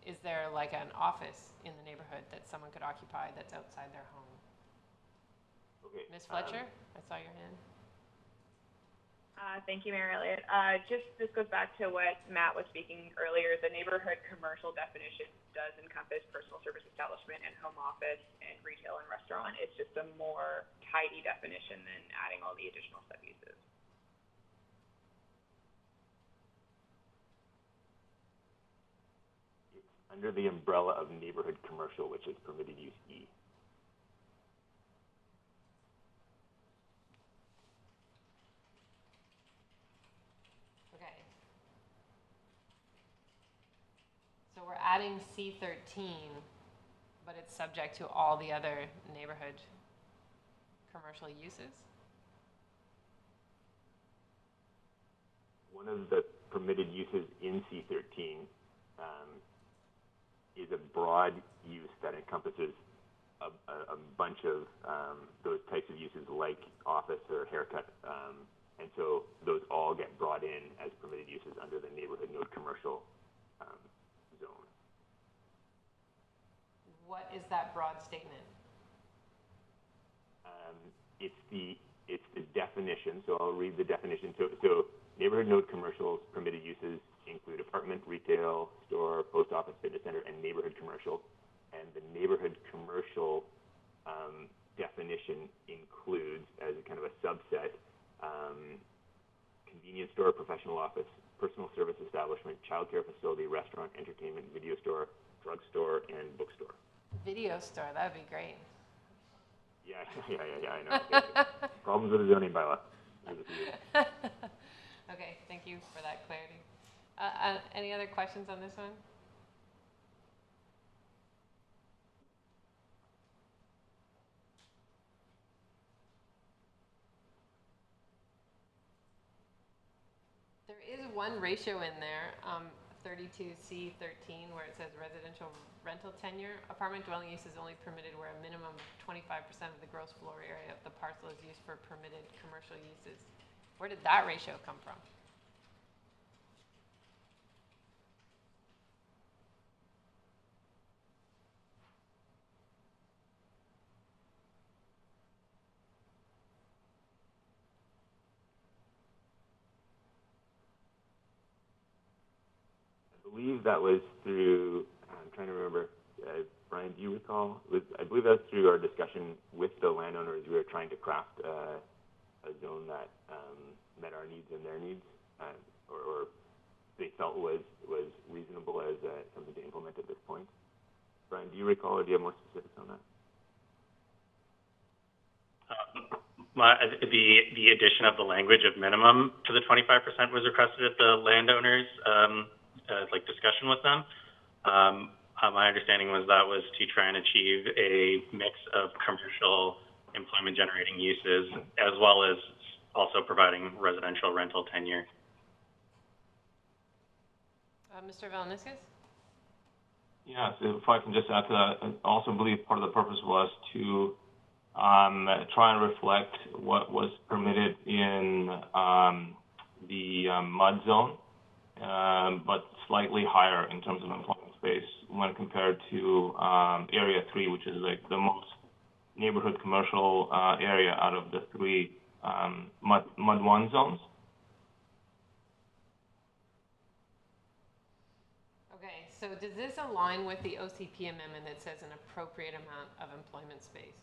is there an office in the neighborhood that someone could occupy that's outside their home? Okay. Ms. Fletcher, I saw your hand. Thank you, Mayor Elliott. This goes back to what Matt was speaking earlier. The neighborhood commercial definition does encompass personal service establishment and home office and retail and restaurant. It's just a more tidy definition than adding all the additional sub-uses. It's under the umbrella of neighborhood commercial, which is permitted use E. So we're adding C13, but it's subject to all the other neighborhood commercial uses? One of the permitted uses in C13 is a broad use that encompasses a bunch of those types of uses like office or haircut. And so those all get brought in as permitted uses under the neighborhood node commercial zone. What is that broad statement? It's the definition. So I'll read the definition. So neighborhood node commercials permitted uses include apartment, retail, store, post office, fitness center, and neighborhood commercial. And the neighborhood commercial definition includes, as a kind of a subset, convenience store, professional office, personal service establishment, childcare facility, restaurant, entertainment, video store, drugstore, and bookstore. Video store, that'd be great. Yeah, I know. Problems with the zoning bylaw. Okay, thank you for that clarity. Any other questions on this one? There is one ratio in there, 32C13, where it says residential rental tenure. Apartment dwelling use is only permitted where a minimum of 25% of the gross floor area of the parcel is used for permitted commercial uses. Where did that ratio come from? I believe that was through, I'm trying to remember, Brian, do you recall? I believe that was through our discussion with the landowners. We were trying to craft a zone that met our needs and their needs, or they felt was reasonable as something to implement at this point. Brian, do you recall, or do you have more specifics on that? The addition of the language of minimum to the 25% was requested at the landowners, discussion with them. My understanding was that was to try and achieve a mix of commercial employment generating uses as well as also providing residential rental tenure. Mr. Valniscus? Yeah, so if I can just add to that, I also believe part of the purpose was to try and reflect what was permitted in the mud zone, but slightly higher in terms of employment space when compared to Area 3, which is like the most neighborhood commercial area out of the three mud 1 zones. Okay, so does this align with the OCP amendment that says an appropriate amount of employment space?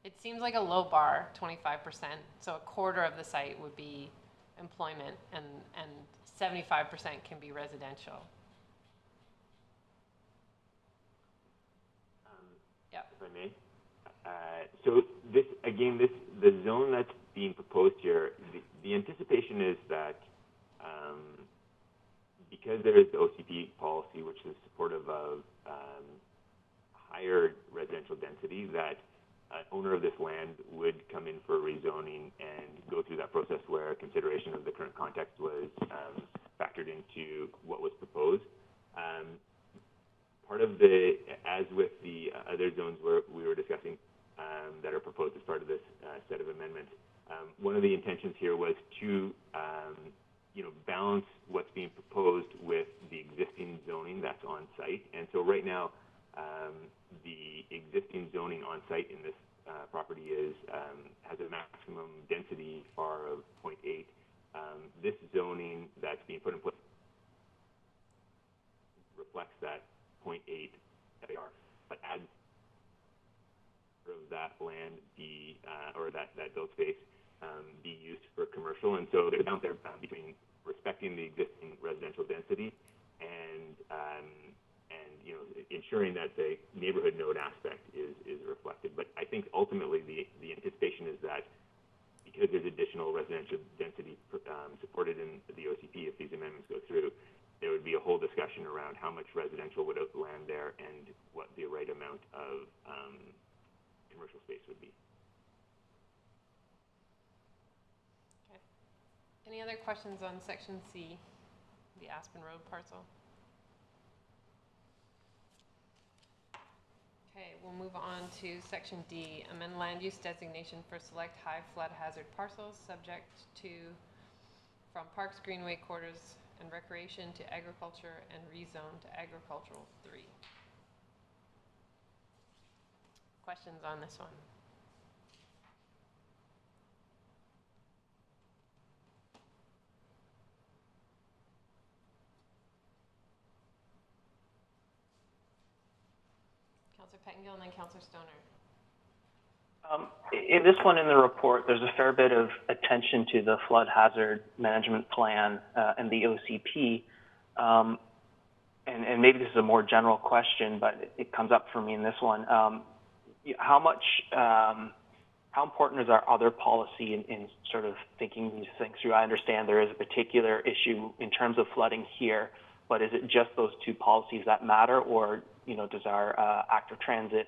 It seems like a low bar, 25%, so a quarter of the site would be employment and 75% can be residential. If I may. So this, again, the zone that's being proposed here, the anticipation is that because there is the OCP policy, which is supportive of higher residential density, that an owner of this land would come in for rezoning and go through that process where consideration of the current context was factored into what was proposed. Part of as with the other zones where we were discussing that are proposed as part of this set of amendments, one of the intentions here was to balance what's being proposed with the existing zoning that's on site. And so right now, the existing zoning on site in this property has a maximum density FAR of or that build space be used for commercial. And so there's out there between respecting the existing residential density and ensuring that the neighborhood node aspect is reflected. But I think ultimately the anticipation is that because there's additional residential density supported in the OCP, if these amendments go through, there would be a whole discussion around how much residential would land there and what the right amount of commercial space would be. Okay. Any other questions on Section C, the Aspen Road parcel? Okay, we'll move on to Section D, amend land use designation for select high flood hazard parcels subject to from Parks, Greenway, Quarters, and Recreation to Agriculture and rezone to Agricultural 3. Questions on this one? Councillor Pettengill and then Councillor Stoner. In this one in the report, there's a fair bit of attention to the flood hazard management plan and the OCP. And maybe this is a more general question, but it comes up for me in this one. How important is our other policy in sort of thinking these things through? I understand there is a particular issue in terms of flooding here, but is it just those two policies that matter, or does our active transit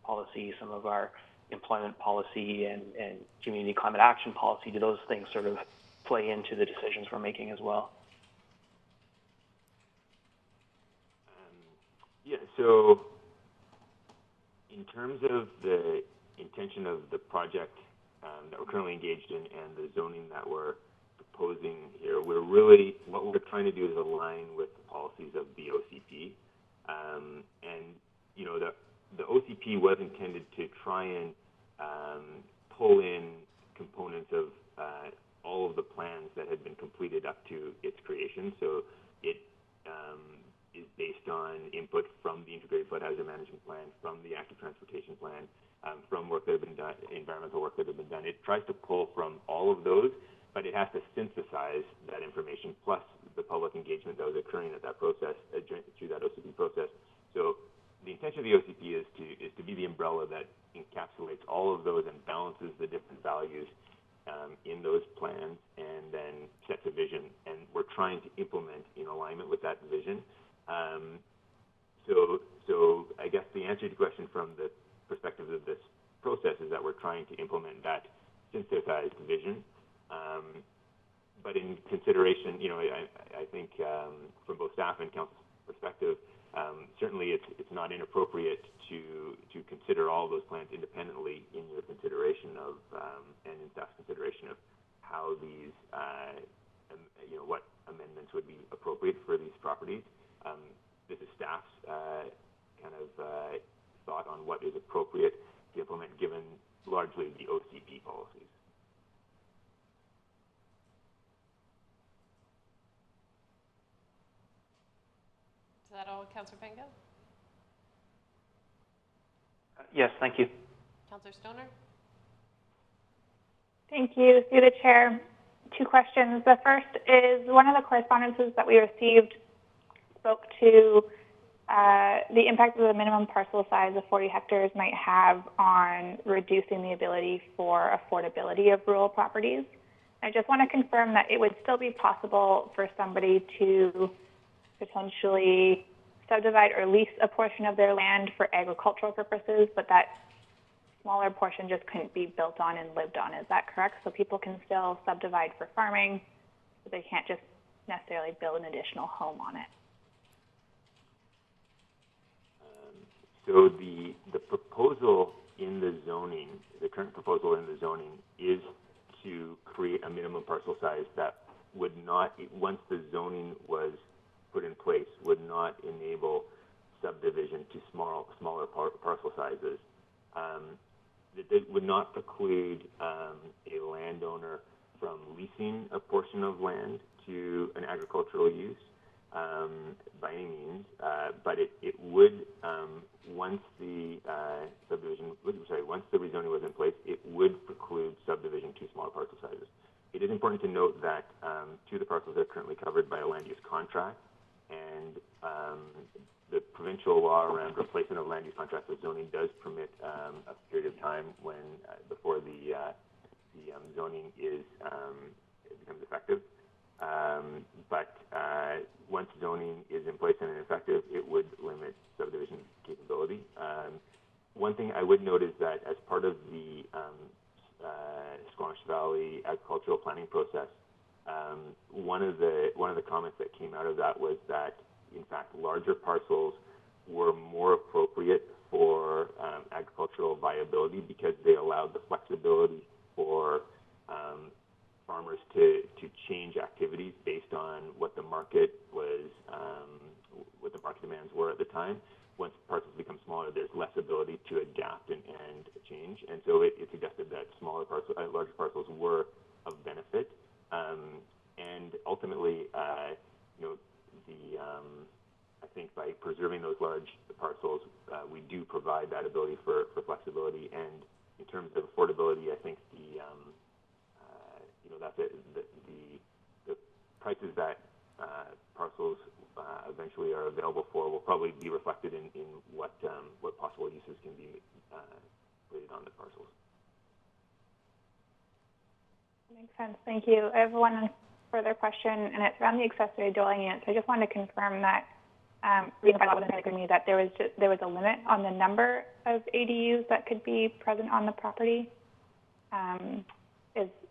policy, some of our employment policy and community climate action policy, do those things sort of play into the decisions we're making as well? Yeah, so in terms of the intention of the project that we're currently engaged in and the zoning that we're proposing here, what we're trying to do is align with the policies of the OCP. The OCP was intended to try and pull in components of all of the plans that had been completed up to its creation. So it is based on input from the Integrated Flood Hazard Management Plan, from the Active Transportation Plan, from work that had been done, environmental work that had been done. It tries to pull from all of those, but it has to synthesize that information plus the public engagement that was occurring at that process, through that OCP process. So the intention of the OCP is to be the umbrella that encapsulates all of those and balances the different values in those plans, and then sets a vision. And we're trying to implement in alignment with that vision. So I guess the answer to the question from the perspective of this process is that we're trying to implement that synthesized vision. But in consideration, I think from both staff and council's perspective, certainly it's not inappropriate to consider all of those plans independently in your consideration of and in staff's consideration of how these what amendments would be appropriate for these properties. This is staff's thought on what is appropriate to implement given largely the OCP policies. Is that all, Councillor Pettengill? Yes, thank you. Councillor Stoner? Thank you. Through the chair, 2 questions. The first is one of the correspondences that we received spoke to the impact of the minimum parcel size of 40 hectares might have on reducing the ability for affordability of rural properties. I just want to confirm that it would still be possible for somebody to potentially subdivide or lease a portion of their land for agricultural purposes, but that smaller portion just couldn't be built on and lived on. Is that correct? So people can still subdivide for farming, but they can't just necessarily build an additional home on it. So the proposal in the zoning, the current proposal in the zoning is to create a minimum parcel size that would not, once the zoning was put in place, would not enable subdivision to smaller parcel sizes. It would not preclude a landowner from leasing a portion of land to an agricultural use. by any means, but it would, once the once the rezoning was in place, it would preclude subdivision to smaller parcel sizes. It is important to note that two of the parcels are currently covered by a land use contract, and the provincial law around replacement of land use contracts with zoning does permit a period of time when before the zoning is becomes effective. But once zoning is in place and effective, it would limit subdivision capability. One thing I would note is that as part of the Squamish Valley agricultural planning process, one of the comments that came out of that was that, in fact, larger parcels were more appropriate for agricultural viability because they allowed the flexibility for farmers to change activities based on what the market was, what the market demands were at the time. Once parcels become smaller, there's less ability to adapt and change, and so it suggested that larger parcels were of benefit, and ultimately, I think by preserving those large parcels, we do provide that ability for flexibility, and in terms of affordability, I think the prices that parcels eventually are available for will probably be reflected in what possible uses can be created on the parcels. Makes sense. Thank you. I have one further question, and it's around the accessory dwelling units. I just wanted to confirm that reading the bylaw wasn't agree with me that there was a limit on the number of ADUs that could be present on the property.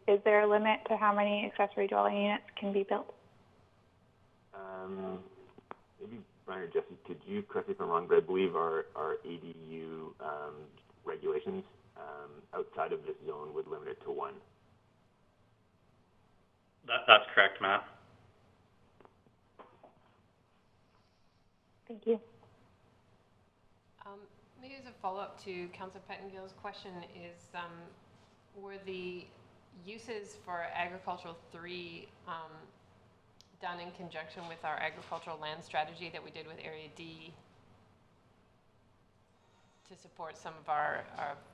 Is there a limit to how many accessory dwelling units can be built? Maybe Brian or Jesse, could you correct me if I'm wrong, but I believe our ADU regulations outside of this zone would limit it to one. That's correct, Matt. Thank you. Maybe as a follow-up to Councillor Pettingill's question is, were the uses for agricultural 3 done in conjunction with our agricultural land strategy that we did with Area D to support some of our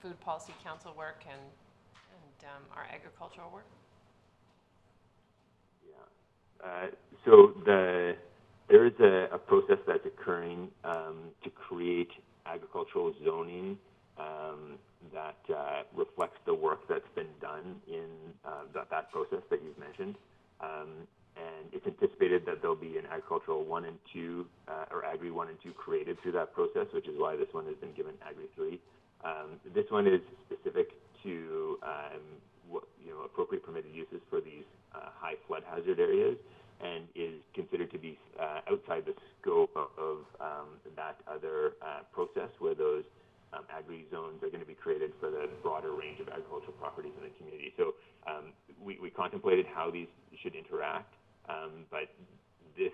food policy council work and our agricultural work? Yeah. So there is a process that's occurring to create agricultural zoning that reflects the work that's been done in that process that you've mentioned. And it's anticipated that there'll be an agricultural 1 and 2, or Agri 1 and 2 created through that process, which is why this one has been given Agri 3. This one is specific to appropriate permitted uses for these high flood hazard areas, and is considered to be outside the scope of that other process where those agri zones are going to be created for the broader range of agricultural properties in the community. So we contemplated how these should interact, but the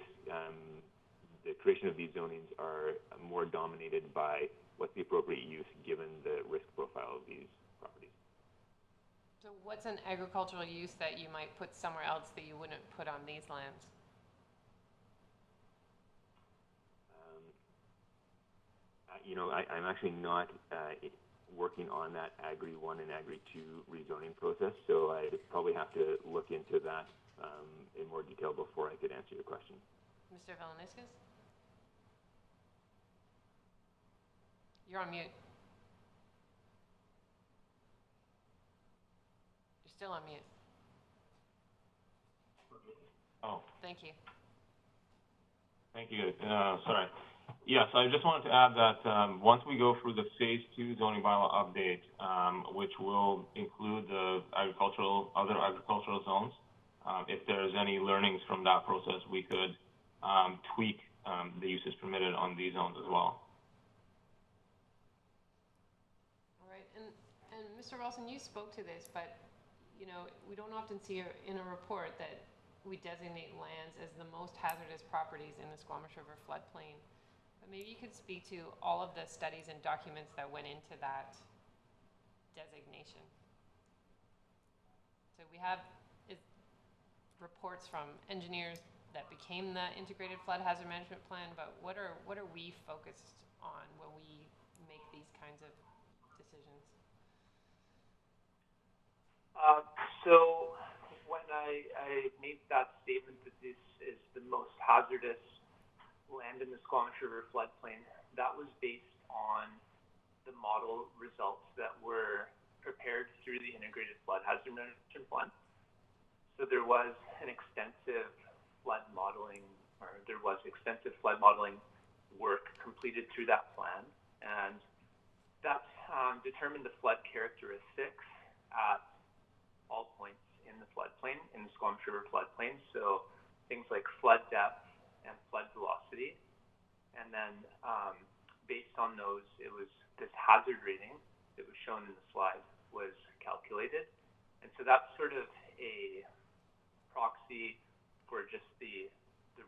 creation of these zonings are more dominated by what's the appropriate use given the risk profile of these properties. So what's an agricultural use that you might put somewhere else that you wouldn't put on these lands? I'm actually not working on that Agri 1 and Agri 2 rezoning process, so I'd probably have to look into that in more detail before I could answer your question. Mr. Valeniscus? You're on mute. You're still on mute. Oh. Thank you. Thank you. Sorry. Yes, I just wanted to add that once we go through the Phase 2 zoning bylaw update, which will include the other agricultural zones, if there's any learnings from that process, we could tweak the uses permitted on these zones as well. All right, and Mr. Ralston, you spoke to this, but we don't often see in a report that we designate lands as the most hazardous properties in the Squamish River floodplain. But maybe you could speak to all of the studies and documents that went into that designation. So we have reports from engineers, that became the integrated flood hazard management plan, but what are we focused on when we make these kinds of decisions? So when I made that statement that this is the most hazardous land in the Squamish River floodplain, that was based on the model results that were prepared through the integrated flood hazard management plan. So there was an extensive flood modeling, or there was extensive flood modeling work completed through that plan, and that determined the flood characteristics at all points in the floodplain, in the Squamish River floodplain. So things like flood depth and flood velocity. And then based on those, it was this hazard rating that was shown in the slide was calculated. And so that's sort of a proxy for just the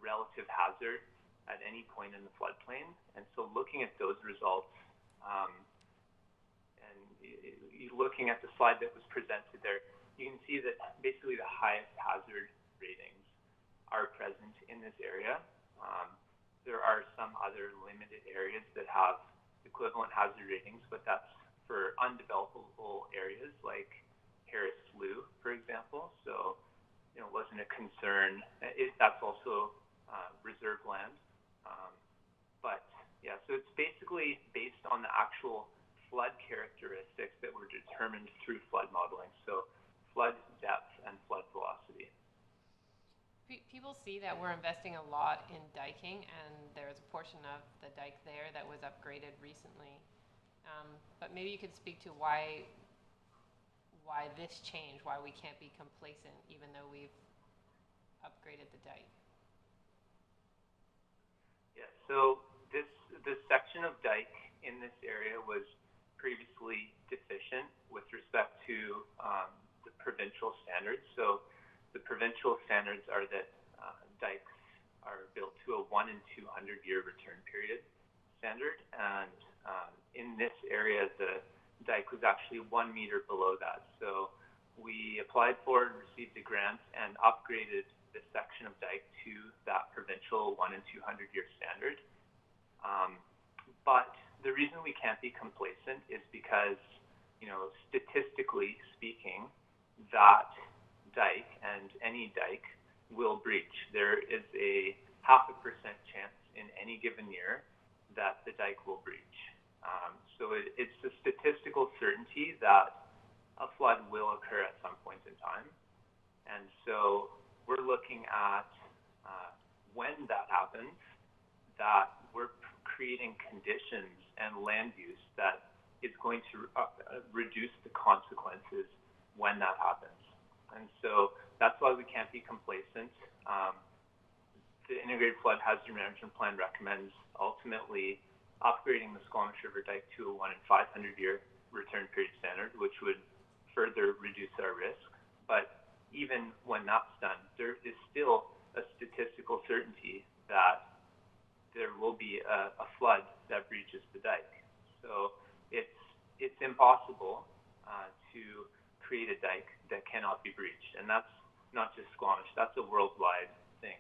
relative hazard at any point in the floodplain. And so looking at those results, and looking at the slide that was presented there, you can see that basically the highest hazard ratings are present in this area. There are some other limited areas that have equivalent hazard ratings, but that's for undevelopable areas like Harris Slough, for example. So, it wasn't a concern. That's also reserve land. But yeah, so it's basically based on the actual flood characteristics that were determined through flood modeling. So flood depth and flood velocity. People see that we're investing a lot in diking, and there's a portion of the dike there that was upgraded recently. But maybe you could speak to why this change, why we can't be complacent even though we've upgraded the dike. Yeah, so this section of dike in this area was previously deficient with respect to the provincial standards. So the provincial standards are that dikes are built to a 1 in 200 year return period standard, and in this area the dike was actually 1 meter below that. So we applied for and received a grant and upgraded this section of dike to that provincial 1 in 200 year standard. But the reason we can't be complacent is because, statistically speaking, that dike and any dike will breach. There is a 0.5% chance in any given year that the dike will breach. So it's a statistical certainty that a flood will occur at some point in time. And so we're looking at when that happens, that we're creating conditions and land use that is going to reduce the consequences when that happens. And so that's why we can't be complacent. The Integrated Flood Hazard Management Plan recommends ultimately upgrading the Squamish River dike to a 1 in 500 year return period standard, which would further reduce our risk. But even when that's done, there is still a statistical certainty that there will be a flood that breaches the dike. So it's impossible to create a dike that cannot be breached. And that's not just Squamish, that's a worldwide thing.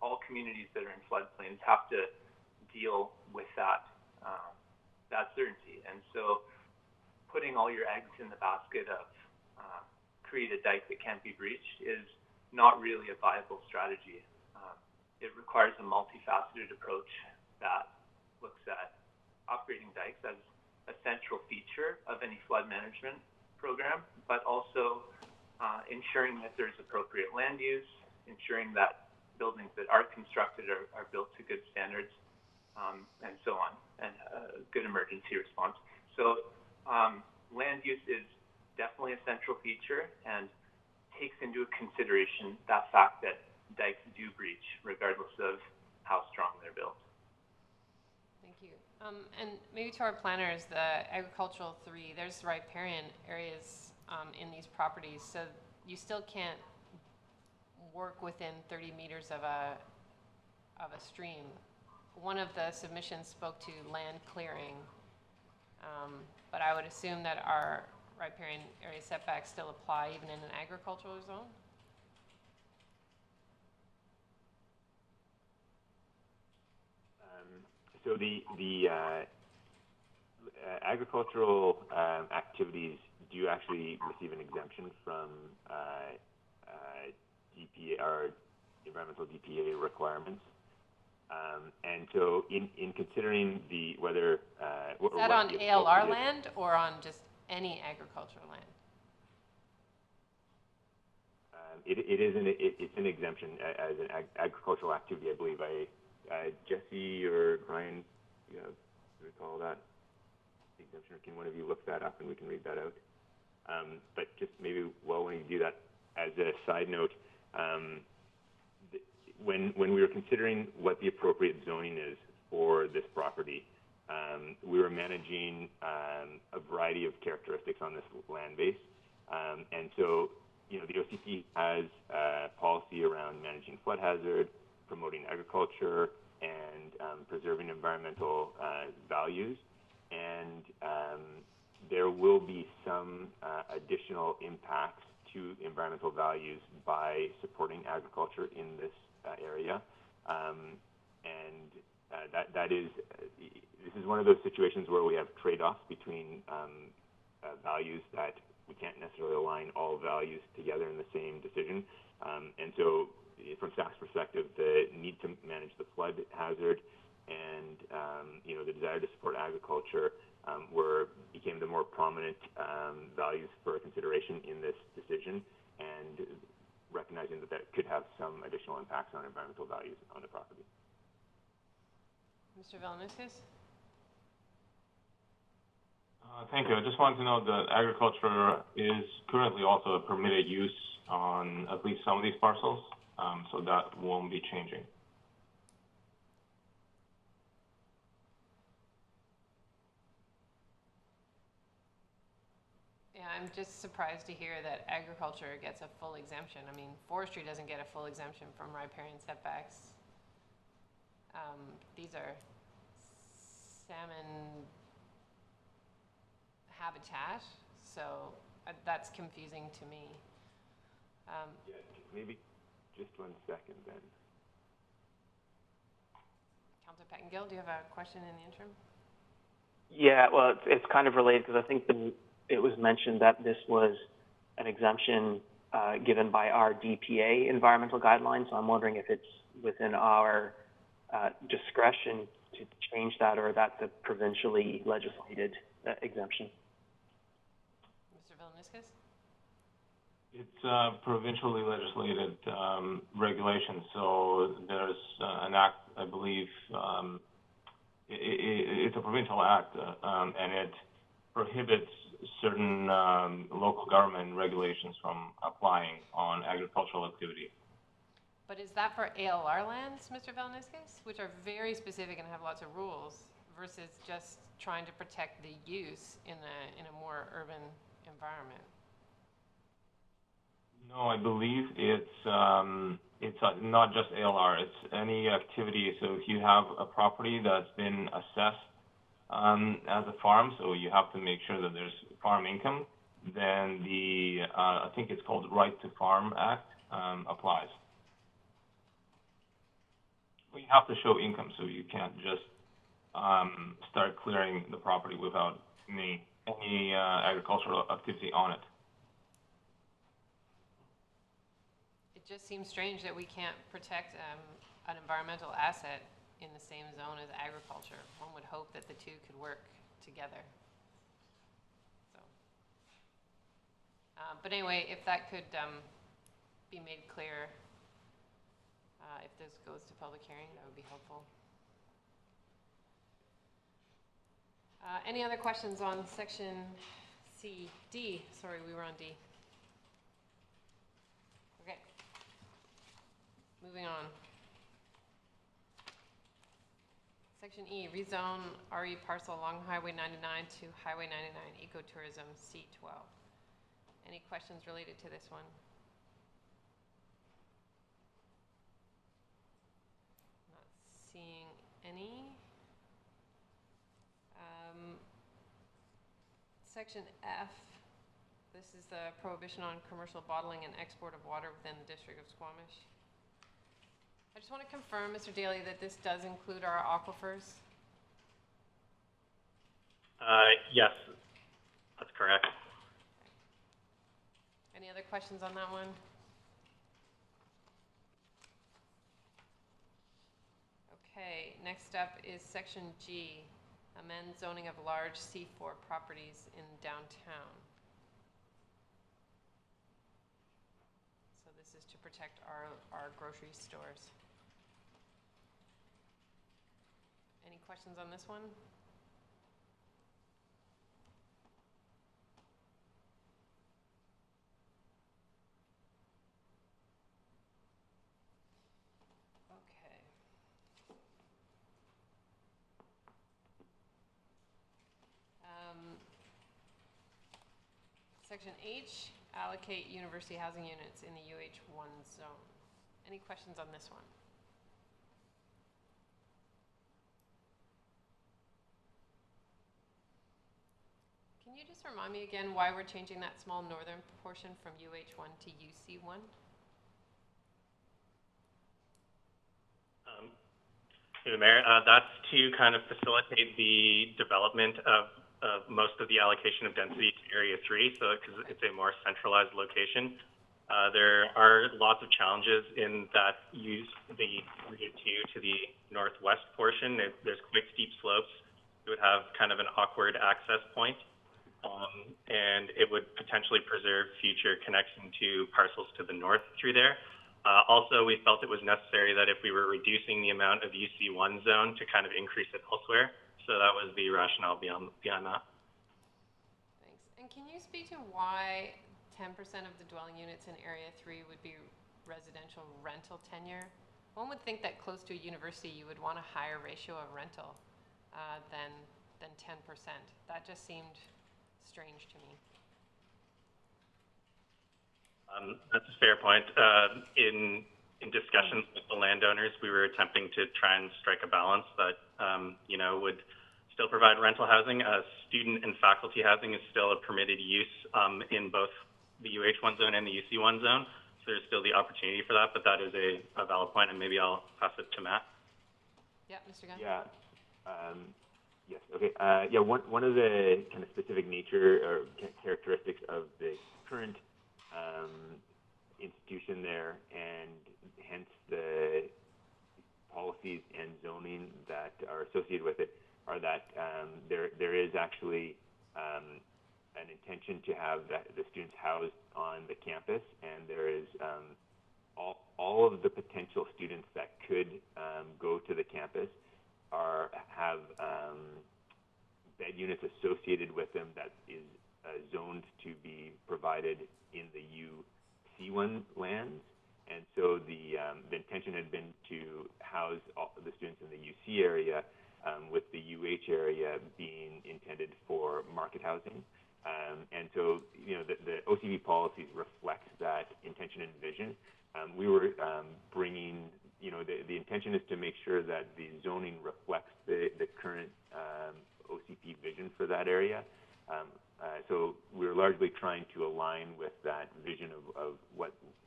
All communities that are in floodplains have to deal with that certainty. And so putting all your eggs in the basket of create a dike that can't be breached is not really a viable strategy. It requires a multifaceted approach that looks at upgrading dikes as a central feature of any flood management program, but also ensuring that there's appropriate land use, ensuring that buildings that are constructed are built to good standards, and so on, and good emergency response. So land use is definitely a central feature and takes into consideration that fact that dikes do breach regardless of how strong they're built. Thank you. And maybe to our planners, the agricultural 3, there's riparian areas in these properties, so you still can't work within 30 meters of a stream. One of the submissions spoke to land clearing, but I would assume that our riparian area setbacks still apply even in an agricultural zone? So the agricultural activities do actually receive an exemption from DPA or environmental DPA requirements. And so in considering whether Is that on the ALR appropriate- land or on just any agricultural land? It's an exemption as an agricultural activity, I believe. Jesse or Ryan, you recall that exemption, or can one of you look that up and we can read that out? But just maybe when you do that, as a side note, when we were considering what the appropriate zoning is for this property, we were managing a variety of characteristics on this land base, and so the OCP has a policy around managing flood hazard, promoting agriculture, and preserving environmental values. And there will be some additional impacts to environmental values by supporting agriculture in this area. This is one of those situations where we have trade-offs between values that we can't necessarily align all values together in the same decision. And so from staff's perspective, the need to manage the flood hazard and the desire to support agriculture became the more prominent values for consideration in this decision, and recognizing that could have some additional impacts on environmental values on the property. Mr. Villanuskis? Thank you. I just wanted to know that agriculture is currently also a permitted use on at least some of these parcels, so that won't be changing. Yeah, I'm just surprised to hear that agriculture gets a full exemption. I mean, forestry doesn't get a full exemption from riparian setbacks. These are salmon habitat, so that's confusing to me. Maybe just 1 second then. Councillor Pettengill, do you have a question in the interim? Yeah, well, it's kind of related because I think it was mentioned that this was an exemption given by our DPA environmental guidelines. So I'm wondering if it's within our discretion to change that, or that's a provincially legislated exemption. Mr. Villanuskis? It's provincially legislated regulation, so there's an act, I believe, it's a provincial act, and it prohibits certain local government regulations from applying on agricultural activity. But is that for ALR lands, Mr. Villanuskis, which are very specific and have lots of rules, versus just trying to protect the use in a more urban environment? No, I believe it's not just ALR. It's any activity. So if you have a property that's been assessed as a farm, so you have to make sure that there's farm income, then the I think it's called Right to Farm Act applies. Well, you have to show income, so you can't just start clearing the property without any agricultural activity on it. It just seems strange that we can't protect an environmental asset in the same zone as agriculture. One would hope that the two could work together. So, but anyway, if that could be made clear, if this goes to public hearing, that would be helpful. Any other questions on section D? Sorry, we were on D. Okay. Moving on. Section E, rezone RE parcel along Highway 99 to Highway 99 Ecotourism C12. Any questions related to this one? Not seeing any. Section F, this is the prohibition on commercial bottling and export of water within the district of Squamish. I just want to confirm, Mr. Daly, that this does include our aquifers. Yes, that's correct. Any other questions on that one? Okay, next up is section G, amend zoning of large C4 properties in downtown. So this is to protect our grocery stores. Any questions on this one? Okay. Section H, allocate university housing units in the UH1 zone. Any questions on this one? Can you just remind me again why we're changing that small northern portion from UH1 to UC1? Through the Mayor, that's to kind of facilitate the development of most of the allocation of density to Area 3, so because it's a more centralized location. There are lots of challenges in that use the Route 2 to the northwest portion. There's quite steep slopes. It would have kind of an awkward access point, and it would potentially preserve future connection to parcels to the north through there. Also, we felt it was necessary that if we were reducing the amount of UC1 zone to kind of increase it elsewhere. So that was the rationale beyond that. Thanks. And can you speak to why 10% of the dwelling units in Area 3 would be residential rental tenure? One would think that close to a university you would want a higher ratio of rental than 10%. That just seemed strange to me. That's a fair point. In discussions with the landowners, we were attempting to try and strike a balance that, would still provide rental housing. Student and faculty housing is still a permitted use in both the UH1 zone and the UC1 zone. So there's still the opportunity for that, but that is a valid point, and maybe I'll pass it to Matt. Yeah, Mr. Gunn? Yeah. Yes. Okay. Yeah. One of the kind of specific nature or characteristics of the current institution there, and hence the policies and zoning that are associated with it, are that there is actually an intention to have the students housed on the campus, and there is all of the potential students that could go to the campus have bed units associated with them that is zoned to be provided in the UC1 lands. And so the intention had been to house all the students in the UC area, with the UH area being intended for market housing. And so, the OCB policies reflect that intention and vision. We were bringing, the intention is to make sure that the zoning reflects the current OCP vision for that area. So we're largely trying to align with that vision of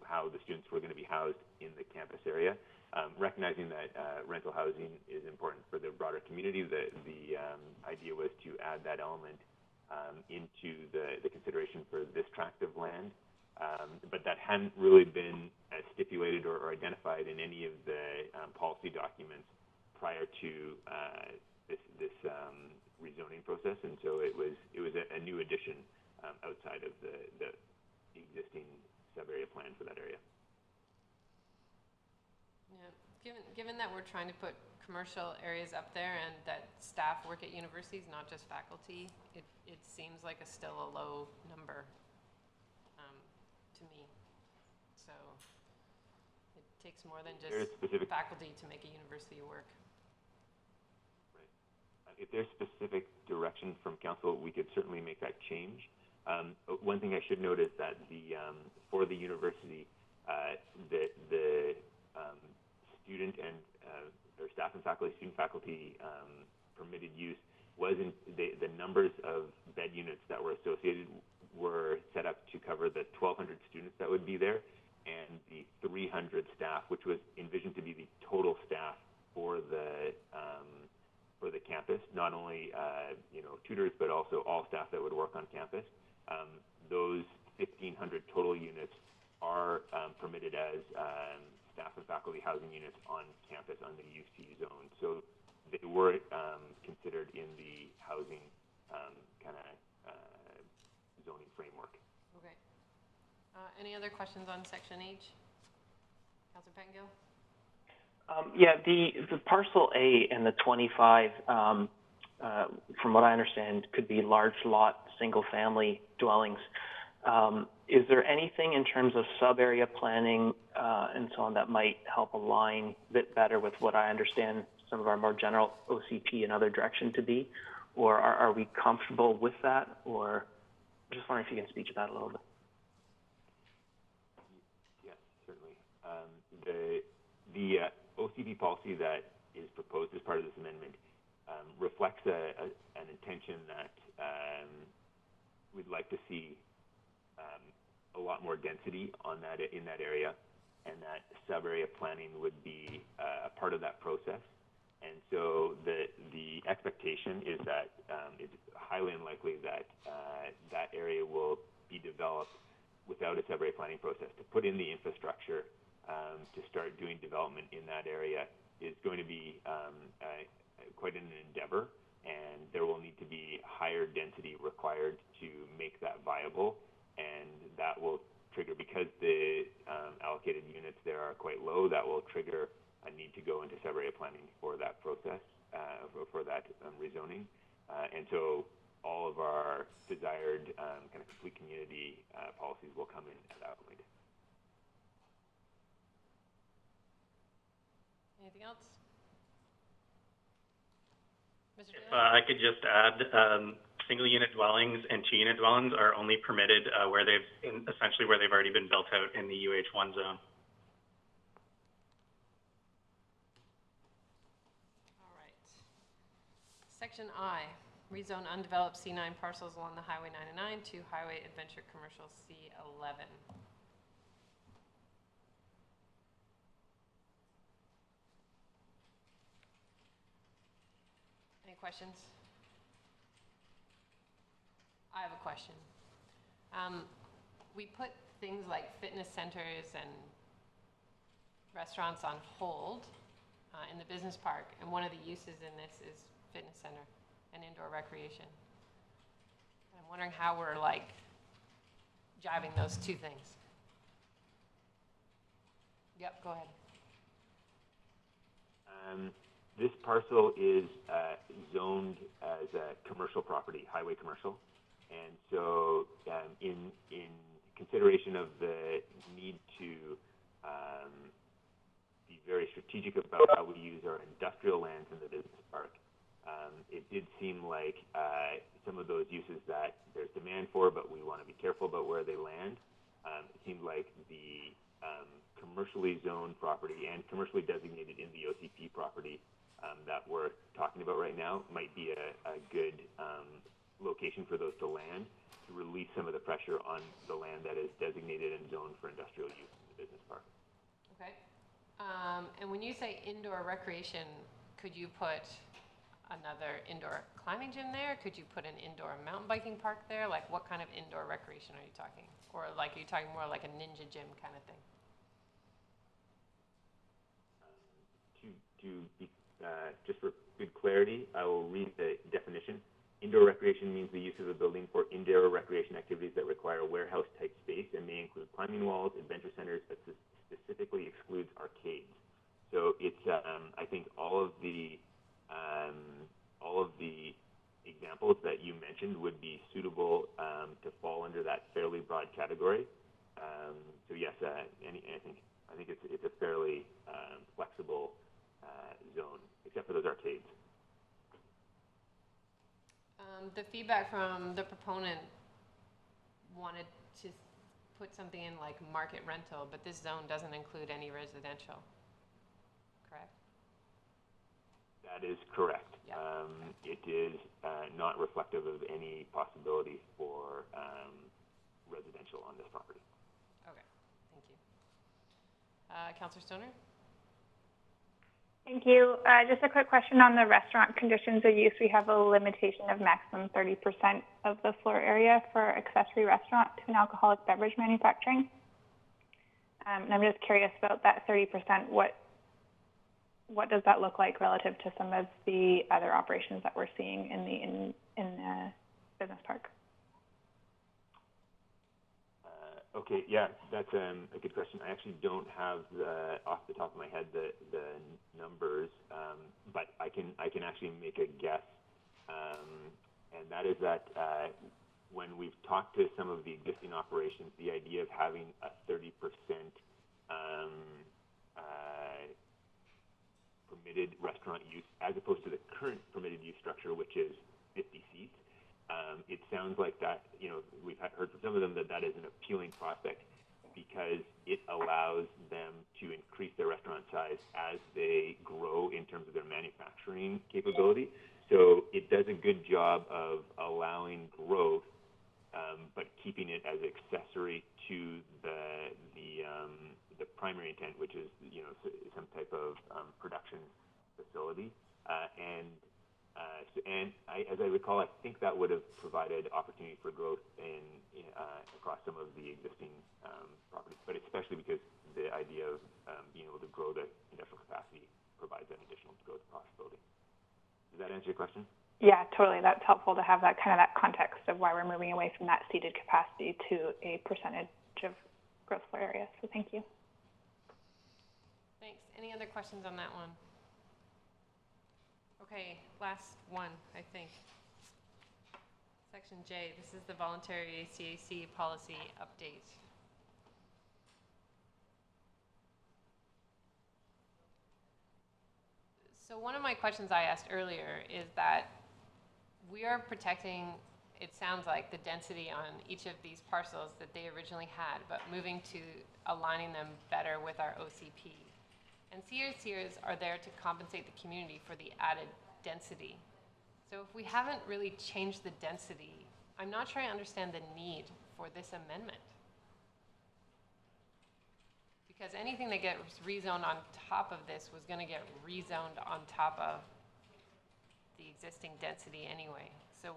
how the students were going to be housed in the campus area, recognizing that rental housing is important for the broader community. The idea was to add that element into the consideration for this tract of land, but that hadn't really been stipulated or identified in any of the policy documents prior to this rezoning process, and so it was a new addition outside of the existing sub-area plan for that area. Yeah, given that we're trying to put commercial areas up there and that staff work at universities, not just faculty, it seems like still a low number to me. So it takes more than just faculty to make a university work. If there's specific direction from council, we could certainly make that change. One thing I should note is that for the university, the student and or staff and faculty, student faculty permitted use was in the numbers of bed units that were associated were set up to cover the 1,200 students that would be there, and the 300 staff, which was envisioned to be the total staff for the for the campus, not only tutors, but also all staff that would work on campus. Those 1,500 total units are permitted as staff and faculty housing units on campus on the UC zone. So they were considered in the housing zoning framework. Okay. Any other questions on Section H? Councillor Pettengill? Yeah, the Parcel A and the 25, from what I understand, could be large lot, single-family dwellings. Is there anything in terms of sub-area planning and so on that might help align a bit better with what I understand some of our more general OCP and other direction to be? Or are we comfortable with that? Or I'm just wondering if you can speak to that a little bit. Yes, certainly. The OCP policy that is proposed as part of this amendment reflects an intention that we'd like to see a lot more density on that in that area, and that sub-area planning would be a part of that process. And so the expectation is that it's highly unlikely that that area will be developed without a sub-area planning process. To put in the infrastructure to start doing development in that area is going to be quite an endeavor, and there will need to be higher density required to make that viable, and that will trigger, because the allocated units there are quite low, that will trigger a need to go into sub-area planning for that process, for that rezoning. And so all of our desired kind of complete community policies will come in at that point. Anything else? Mr. If I could just add, single unit dwellings and 2 unit dwellings are only permitted where essentially where they've already been built out in the UH1 zone. All right. Section I, rezone undeveloped C9 parcels along the Highway 99 to Highway Adventure Commercial C11. Any questions? I have a question. We put things like fitness centers and restaurants on hold in the business park, and one of the uses in this is fitness center and indoor recreation. I'm wondering how we're jiving those two things. Yep, go ahead. This parcel is zoned as a commercial property, highway commercial, and so in consideration of the need to be very strategic about how we use our industrial lands in the business park, it did seem like some of those uses that there's demand for, but we want to be careful about where they land. It seemed like the commercially zoned property and commercially designated in the OCP property that we're talking about right now might be a good location for those to land, to release some of the pressure on the land that is designated and zoned for industrial use in the business park. Okay. And when you say indoor recreation, could you put another indoor climbing gym there? Could you put an indoor mountain biking park there? Like, what kind of indoor recreation are you talking? Or are you talking more like a ninja gym kind of thing? Just for good clarity, I will read the definition. Indoor recreation means the use of a building for indoor recreation activities that require warehouse-type space and may include climbing walls, adventure centers, but specifically excludes arcades. So it's, I think, all of the examples that you mentioned would be suitable to fall under that fairly broad category. So yes, I think it's a fairly flexible zone, except for those arcades. The feedback from the proponent wanted to put something in like market rental, but this zone doesn't include any residential, correct? That is correct. Yeah. It is not reflective of any possibility for residential on this property. Okay, thank you. Councillor Stoner? Thank you. Just a quick question on the restaurant conditions of use. We have a limitation of maximum 30% of the floor area for accessory restaurant to an alcoholic beverage manufacturing. And I'm just curious about that 30%. What does that look like relative to some of the other operations that we're seeing in the business park? Okay, yeah, that's a good question. I actually don't have off the top of my head the numbers, but I can actually make a guess, and that is that when we've talked to some of the existing operations, the idea of having a 30% permitted restaurant use, as opposed to the current permitted use structure, which is 50 seats. It sounds like that, we've heard from some of them that is an appealing prospect because it allows them to increase their restaurant size as they grow in terms of their manufacturing capability. So it does a good job of allowing growth, but keeping it as accessory to the primary intent, which is, some type of production facility. And as I recall, I think that would have provided opportunity for growth across some of the existing properties, but especially because the idea of being able to grow the industrial capacity provides that additional growth possibility. Does that answer your question? Yeah, totally. That's helpful to have that context of why we're moving away from that seated capacity to a percentage of gross floor area. So thank you. Thanks. Any other questions on that one? Okay, last one, I think. Section J, this is the voluntary CAC policy update. So one of my questions I asked earlier is that we are protecting, it sounds like, the density on each of these parcels that they originally had, but moving to aligning them better with our OCP. And CACers are there to compensate the community for the added density. So if we haven't really changed the density, I'm not sure I understand the need for this amendment. Because anything that gets rezoned on top of this was going to get rezoned on top of the existing density anyway. So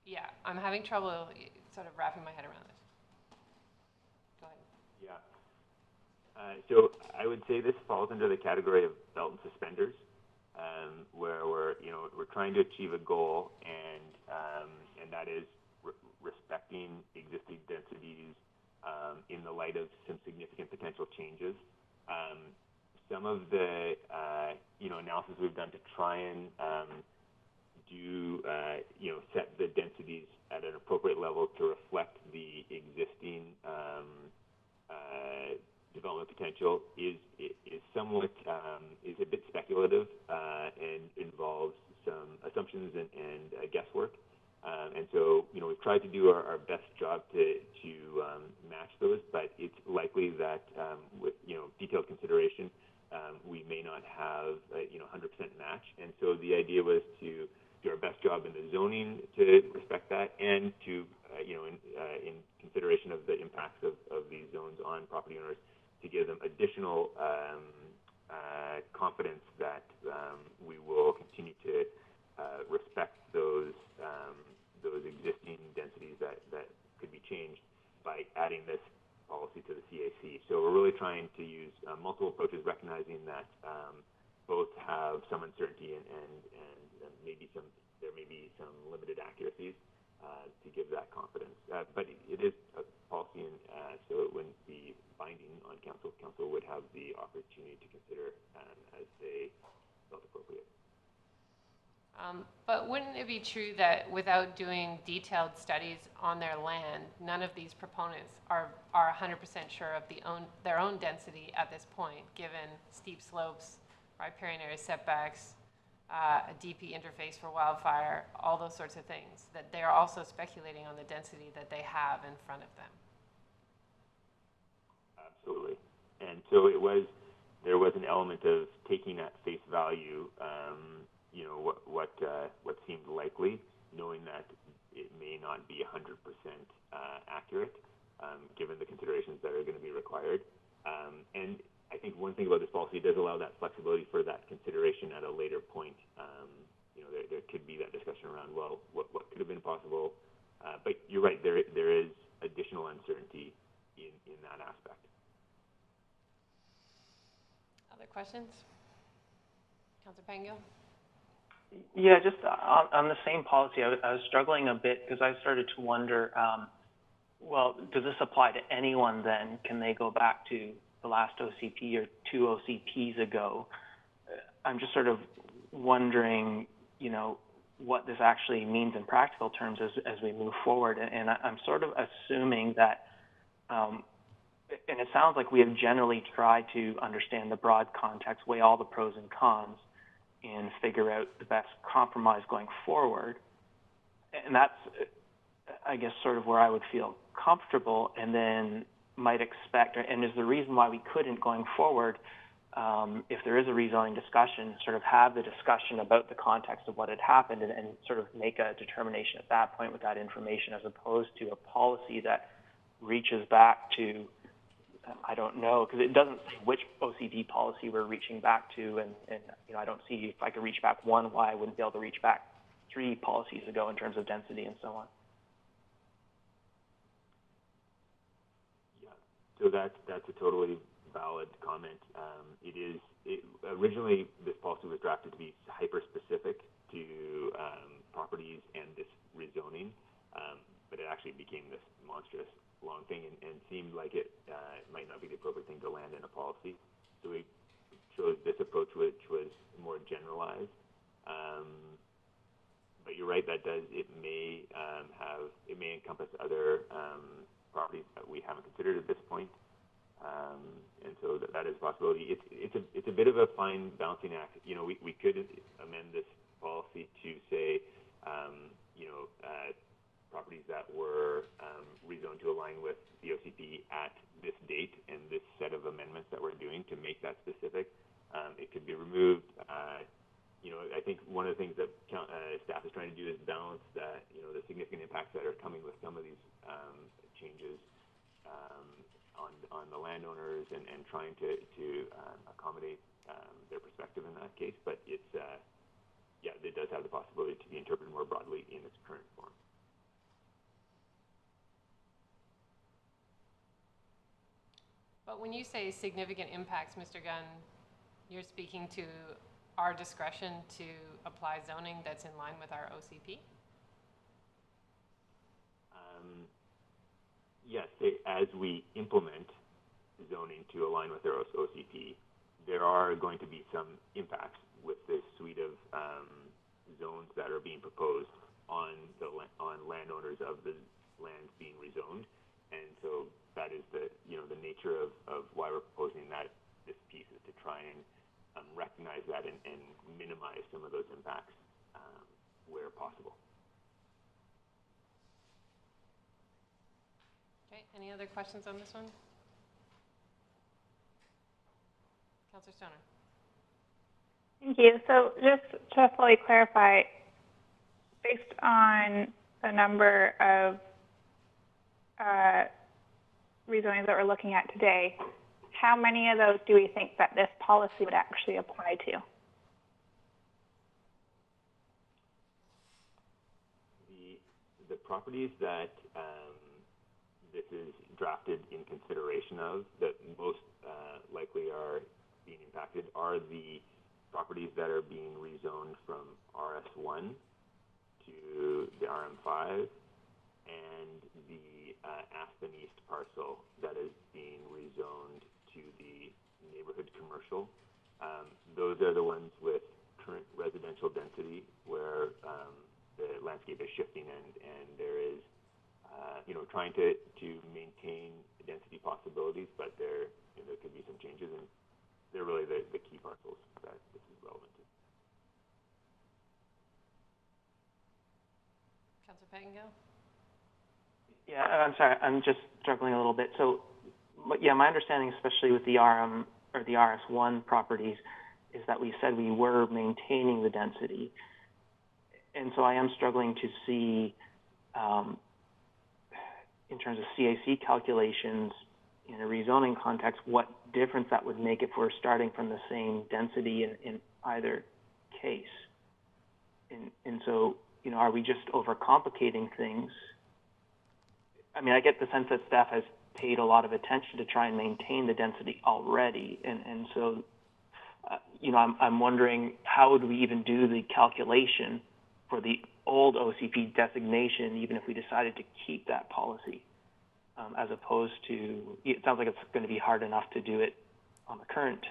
yeah, I'm having trouble sort of wrapping my head around it. Go ahead. Yeah. So I would say this falls under the category of belt and suspenders, where we're trying to achieve a goal, and that is respecting existing densities in the light of some significant potential changes. Some of the analysis we've done to try and set the densities at an appropriate level to reflect the existing development potential is somewhat is a bit speculative and involves some assumptions and guesswork. And so we've tried to do our best job to match those, but it's likely that with detailed consideration we may not have a 100% match. And so the idea was to do our best job in the zoning to respect that, and to in consideration of the impacts of these zones on property owners, to give them additional confidence that we will continue to respect those existing densities that could be changed by adding this policy to the CAC. So we're really trying to use multiple approaches, recognizing that both have some uncertainty and there may be some limited accuracies to give that confidence. But it is a policy, and so it wouldn't be binding on council. Council would have the opportunity to consider as they felt appropriate. But wouldn't it be true that without doing detailed studies on their land, none of these proponents are 100% sure of their own density at this point, given steep slopes, riparian area setbacks, a DP interface for wildfire, all those sorts of things, that they are also speculating on the density that they have in front of them? Absolutely. And so there was an element of taking at face value what seemed likely, knowing that it may not be 100% accurate, given the considerations that are going to be required. And I think one thing about this policy, it does allow that flexibility for that consideration at a later point. You know, there could be that discussion around, well, what could have been possible, but you're right, there is additional uncertainty in that aspect. Other questions? Councillor Pangill? Yeah, just on the same policy, I was struggling a bit because I started to wonder, well, does this apply to anyone then? Can they go back to the last OCP or 2 OCPs ago? I'm just sort of wondering, you know, what this actually means in practical terms as we move forward. And I'm sort of assuming that, and it sounds like we have generally tried to understand the broad context, weigh all the pros and cons, and figure out the best compromise going forward. And that's, I guess, sort of where I would feel comfortable, and then might expect, and is the reason why we couldn't going forward, if there is a rezoning discussion, sort of have the discussion about the context of what had happened and sort of make a determination at that point with that information, as opposed to a policy that reaches back to, I don't know, because it doesn't say which OCP policy we're reaching back to, and you know, I don't see if I could reach back one, why I wouldn't be able to reach back 3 policies ago in terms of density and so on. So that's a totally valid comment. Originally this policy was drafted to be hyper-specific to properties and this rezoning, but it actually became this monstrous long thing and seemed like it might not be the appropriate thing to land in a policy. So we chose this approach, which was more generalized. But you're right, it may encompass other properties that we haven't considered at this point, and so that is a possibility. It's a bit of a fine balancing act. You know, we could amend this policy to say, you know, properties that were rezoned to align with the OCP at this date and this set of amendments that we're doing to make that specific. It could be removed. You know, I think one of the things that staff is trying to do is balance that, you know, the significant impacts that are coming with some of these changes on the landowners and trying to accommodate their perspective in that case. But it's, yeah, it does have the possibility to be interpreted more broadly in its current form. But when you say significant impacts, Mr. Gunn, you're speaking to our discretion to apply zoning that's in line with our OCP? Yes, as we implement zoning to align with our OCP, there are going to be some impacts with this suite of zones that are being proposed on landowners of the lands being rezoned, and so that is the nature of why we're proposing this piece, is to try and recognize that and minimize some of those impacts where possible. Okay, any other questions on this one? Councillor Stoner. Thank you. So just to fully clarify, based on the number of rezonings that we're looking at today, how many of those do we think that this policy would actually apply to? The properties that this is drafted in consideration of, that most likely are being impacted, are the properties that are being rezoned from RS1 to the RM5, and the Aspen East parcel that is being rezoned to the neighborhood commercial. Those are the ones with current residential density where the landscape is shifting and there is, you know, trying to maintain density possibilities, but there could be some changes, and they're really the key parcels that this is relevant to. Councillor Pettingill? Yeah, I'm sorry, I'm just struggling a little bit. So, yeah, my understanding, especially with the RM or the RS1 properties, is that we said we were maintaining the density. And so I am struggling to see, in terms of CAC calculations, in a rezoning context, what difference that would make if we're starting from the same density in either case. And so, you know, are we just overcomplicating things? I mean, I get the sense that staff has paid a lot of attention to try and maintain the density already, and so, you know, I'm wondering how would we even do the calculation for the old OCP designation, even if we decided to keep that policy, as opposed to, it sounds like it's going to be hard enough to do it on the current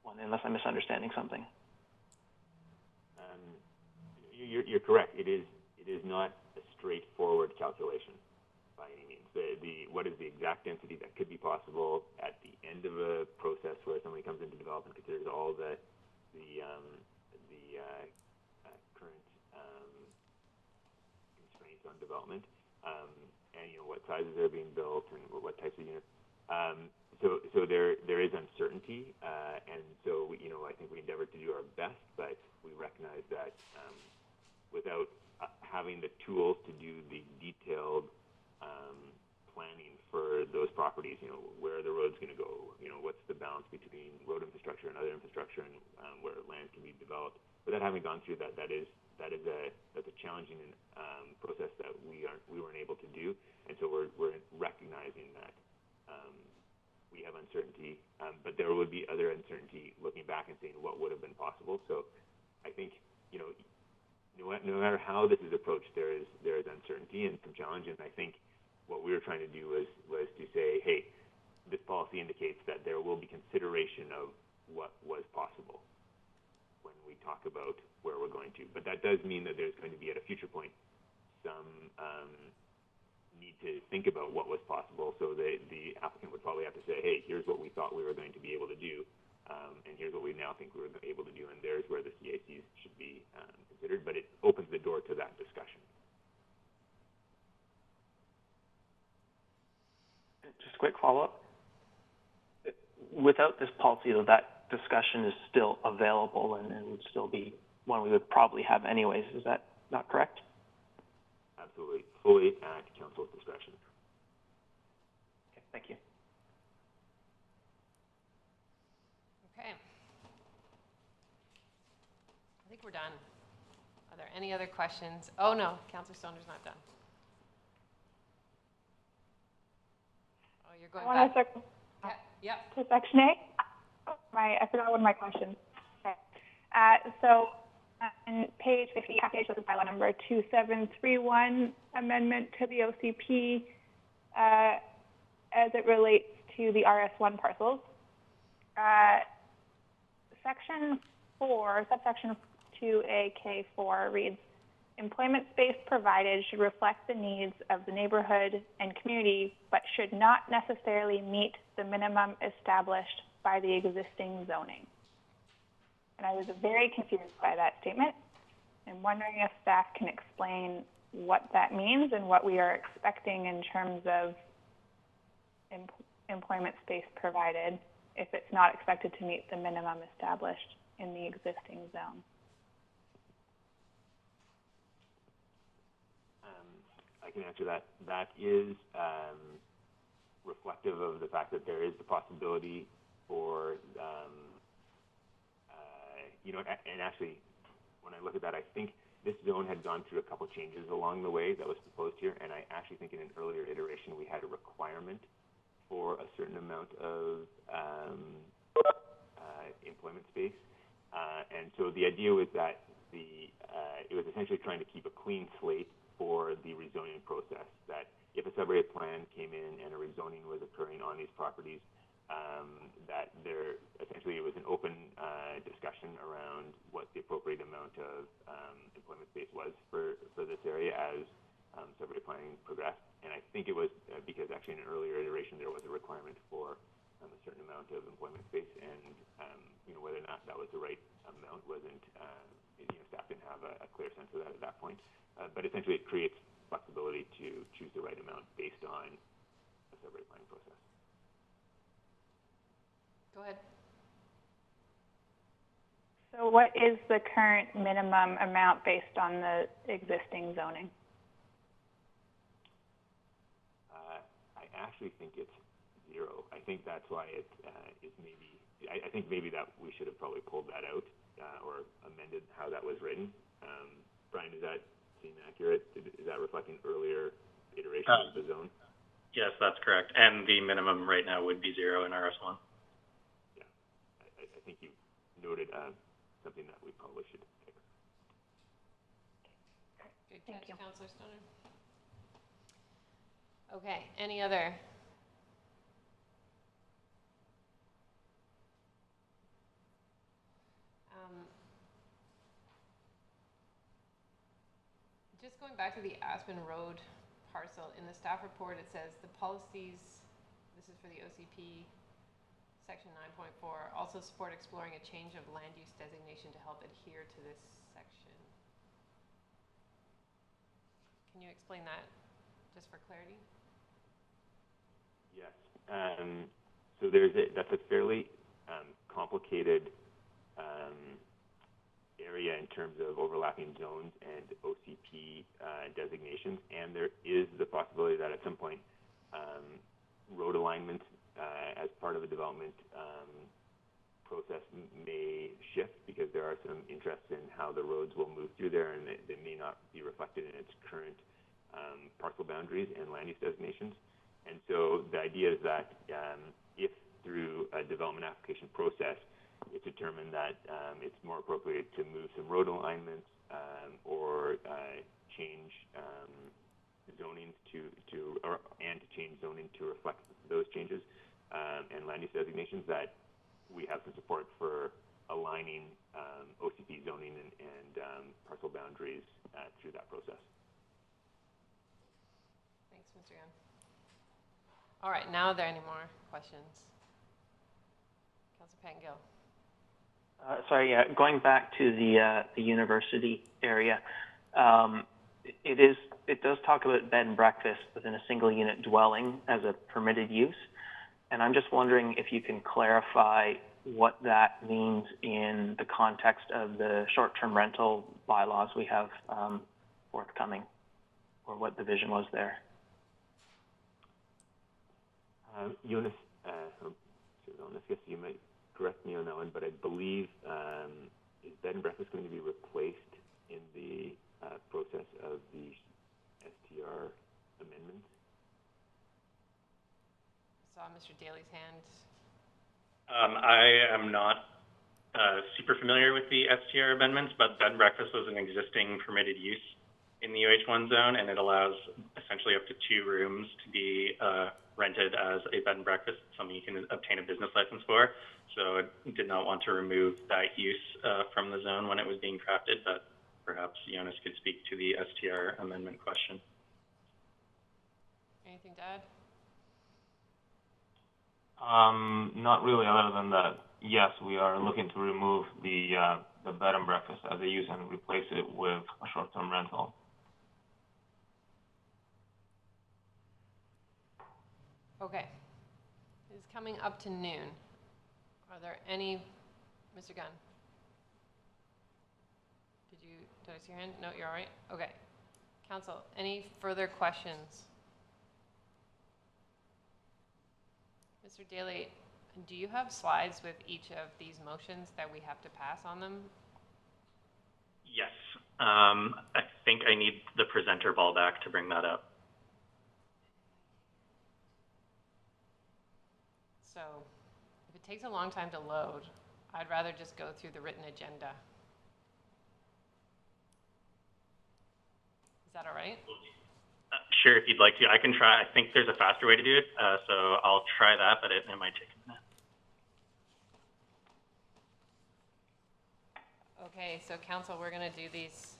one, unless I'm misunderstanding something. You're correct. It is not a straightforward calculation by any means. What is the exact density that could be possible at the end of a process where somebody comes into development, considers all the current constraints on development, and you know what sizes are being built and what types of units. So there is uncertainty, and so you know I think we endeavor to do our best, but we recognize that without having the tools to do the detailed planning for those properties, you know, where are the roads going to go, you know, what's the balance between road infrastructure and other infrastructure, and where land can be developed. Without having gone through that, that's a challenging process that we weren't able to do, and so we're recognizing that we have uncertainty, but there would be other uncertainty looking back and saying what would have been possible. So I think, you know, no matter how this is approached, there is uncertainty and some challenge, and I think what we were trying to do was to say, hey, this policy indicates that there will be consideration of what was possible when we talk about where we're going to. But that does mean that there's going to be at a future point some need to think about what was possible. So the applicant would probably have to say, hey, here's what we thought we were going to be able to do, and here's what we now think we're able to do, and there's where the CACs should be considered. But it opens the door to that discussion. Just a quick follow-up. Without this policy, though, that discussion is still available and would still be one we would probably have anyways. Is that not correct? Absolutely. Fully at council's discretion. Okay, thank you. Okay. I think we're done. Are there any other questions? Oh, no, Councillor Stoner's not done. Oh, you're going I want back. to Yep. to section A. I forgot one of my questions. Okay. So on page 50, half-page with bylaw number 2731, amendment to the OCP as it relates to the RS1 parcels. Section 4, subsection 2AK4 reads, employment space provided should reflect the needs of the neighborhood and community, but should not necessarily meet the minimum established by the existing zoning. And I was very confused by that statement. I'm wondering if staff can explain what that means and what we are expecting in terms of employment space provided if it's not expected to meet the minimum established in the existing zone. I can answer that. That is reflective of the fact that there is the possibility for, you know, and actually, when I look at that, I think this zone had gone through a couple changes along the way that was proposed here, and I actually think in an earlier iteration we had a requirement for a certain amount of employment space, and so the idea was that it was essentially trying to keep a clean slate for the rezoning process, that if a subarea plan came in and a rezoning was occurring on these properties, that there essentially it was an open discussion around what the appropriate amount of employment space was for this area as subarea planning progressed. And I think it was because actually in an earlier iteration there was a requirement for a certain amount of employment space, and you know, whether or not that was the right amount wasn't, you know, staff didn't have a clear sense of that at that point. But essentially it creates flexibility to choose the right amount based on a subarea planning process. Go ahead. So what is the current minimum amount based on the existing zoning? I actually think it's 0. I think that's why it is maybe. I think maybe that we should have probably pulled that out or amended how that was written. Brian, does that seem accurate? Is that reflecting earlier iterations of the zone? Yes, that's correct. And the minimum right now would be 0 in RS1. Yeah, I think you noted something that we probably should fix. Good Thank catch, you. Councillor Stoner. Okay, any other? Just going back to the Aspen Road parcel, in the staff report it says the policies, this is for the OCP, section 9.4, also support exploring a change of land use designation to help adhere to this section. Can you explain that, just for clarity? Yes. So that's a fairly complicated area in terms of overlapping zones and OCP designations, and there is the possibility that at some point road alignment as part of a development process may shift, because there are some interests in how the roads will move through there, and they may not be reflected in its current parcel boundaries and land use designations. And so the idea is that if through a development application process it's determined that it's more appropriate to move some road alignments or change zoning to change zoning to reflect those changes and land use designations, that we have some support for aligning OCP zoning and parcel boundaries through that process. Thanks, Mr. Gunn. All right, now are there any more questions? Councillor Pangill. Sorry, going back to the university area, it does talk about bed and breakfast within a single unit dwelling as a permitted use, and I'm just wondering if you can clarify what that means in the context of the short-term rental bylaws we have forthcoming, or what the vision was there. Jonas, I guess you might correct me on that one, but I believe is bed and breakfast going to be replaced in the process of the STR amendments? I saw Mr. Daly's hand. I am not super familiar with the STR amendments, but bed and breakfast was an existing permitted use in the UH1 zone, and it allows essentially up to 2 rooms to be rented as a bed and breakfast, something you can obtain a business license for. So I did not want to remove that use from the zone when it was being crafted, but perhaps Jonas could speak to the STR amendment question. Anything to add? Not really, other than that, yes, we are looking to remove the bed and breakfast as a use and replace it with a short-term rental. Okay. It is coming up to noon. Are there any, Mr. Gunn? Did I see your hand? No, you're all right? Okay. Council, any further questions? Mr. Daly, do you have slides with each of these motions that we have to pass on them? Yes. I think I need the presenter ball back to bring that up. So if it takes a long time to load, I'd rather just go through the written agenda. Is that all right? Sure, if you'd like to. I can try. I think there's a faster way to do it, so I'll try that, but it might take a minute. Okay, so council, we're going to do these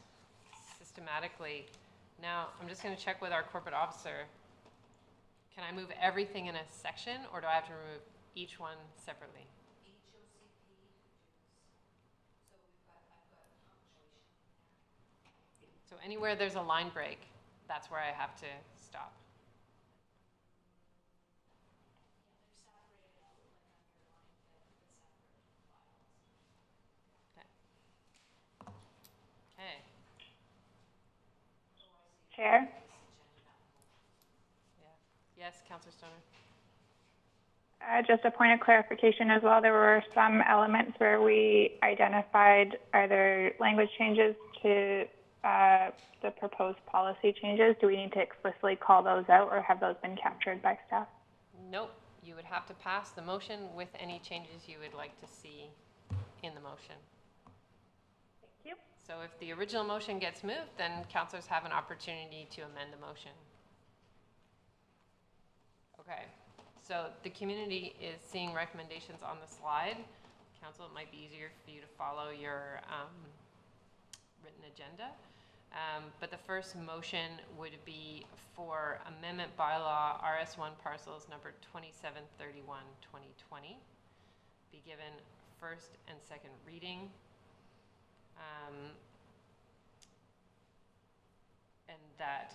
systematically. Now, I'm just going to check with our corporate officer. Can I move everything in a section, or do I have to remove each one separately? Each OCP so I've got punctuation there. So anywhere there's a line break, that's where I have to stop. Yeah, they're separated out like underlined, but separate from bylaws. Okay. Chair? Yeah. Yes, Councillor Stoner. Just a point of clarification as well. There were some elements where we identified either language changes to the proposed policy changes. Do we need to explicitly call those out, or have those been captured by staff? Nope. You would have to pass the motion with any changes you would like to see in the motion. Thank you. So if the original motion gets moved, then councillors have an opportunity to amend the motion. Okay. So the community is seeing recommendations on the slide. Council, it might be easier for you to follow your written agenda. But the first motion would be for amendment bylaw RS1 parcels number 2731-2020 be given first and second reading. And that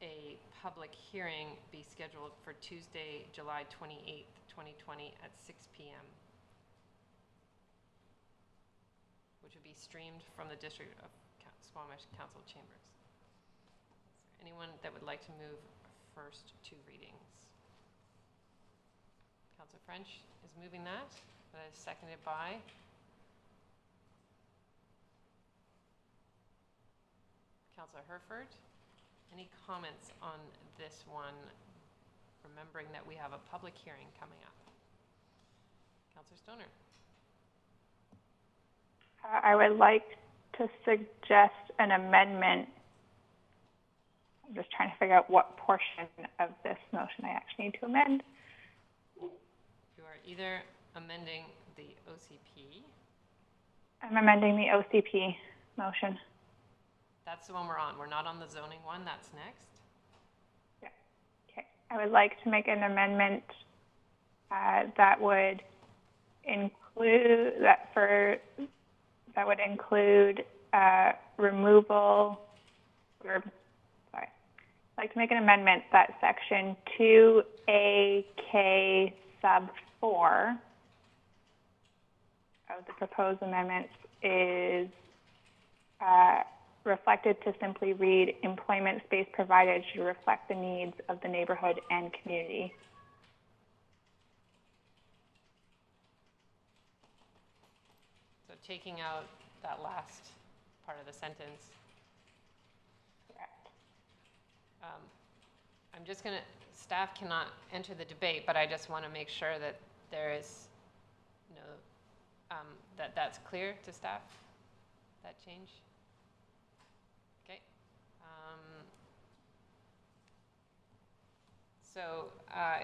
a public hearing be scheduled for Tuesday, July 28th, 2020 at 6 p.m. which would be streamed from the District of Squamish Council Chambers. Is there anyone that would like to move first two readings? Councillor French is moving that. That is seconded by Councillor Herford. Any comments on this one, remembering that we have a public hearing coming up? Councillor Stoner. I would like to suggest an amendment. I'm just trying to figure out what portion of this motion I actually need to amend. You are either amending the OCP. I'm amending the OCP motion. That's the one we're on. We're not on the zoning one. That's next. Yeah. Okay. I would like to make an amendment that would include removal, or sorry, I'd like to make an amendment that section 2AK sub 4 of the proposed amendments is reflected to simply read, employment space provided should reflect the needs of the neighborhood and community. So taking out that last part of the sentence. Correct. I'm just going to, staff cannot enter the debate, but I just want to make sure that there is no, that's clear to staff, that change. Okay. So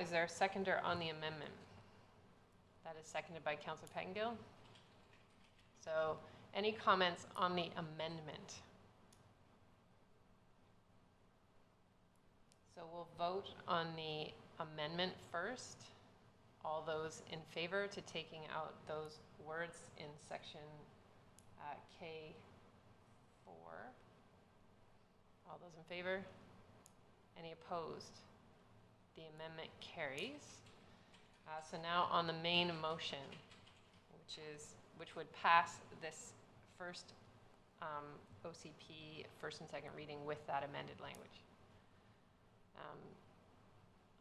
is there a seconder on the amendment? That is seconded by Councillor Pettengill. So any comments on the amendment? So we'll vote on the amendment first. All those in favor to taking out those words in section K4? All those in favor? Any opposed? The amendment carries. So now on the main motion, which would pass this first OCP first and second reading with that amended language.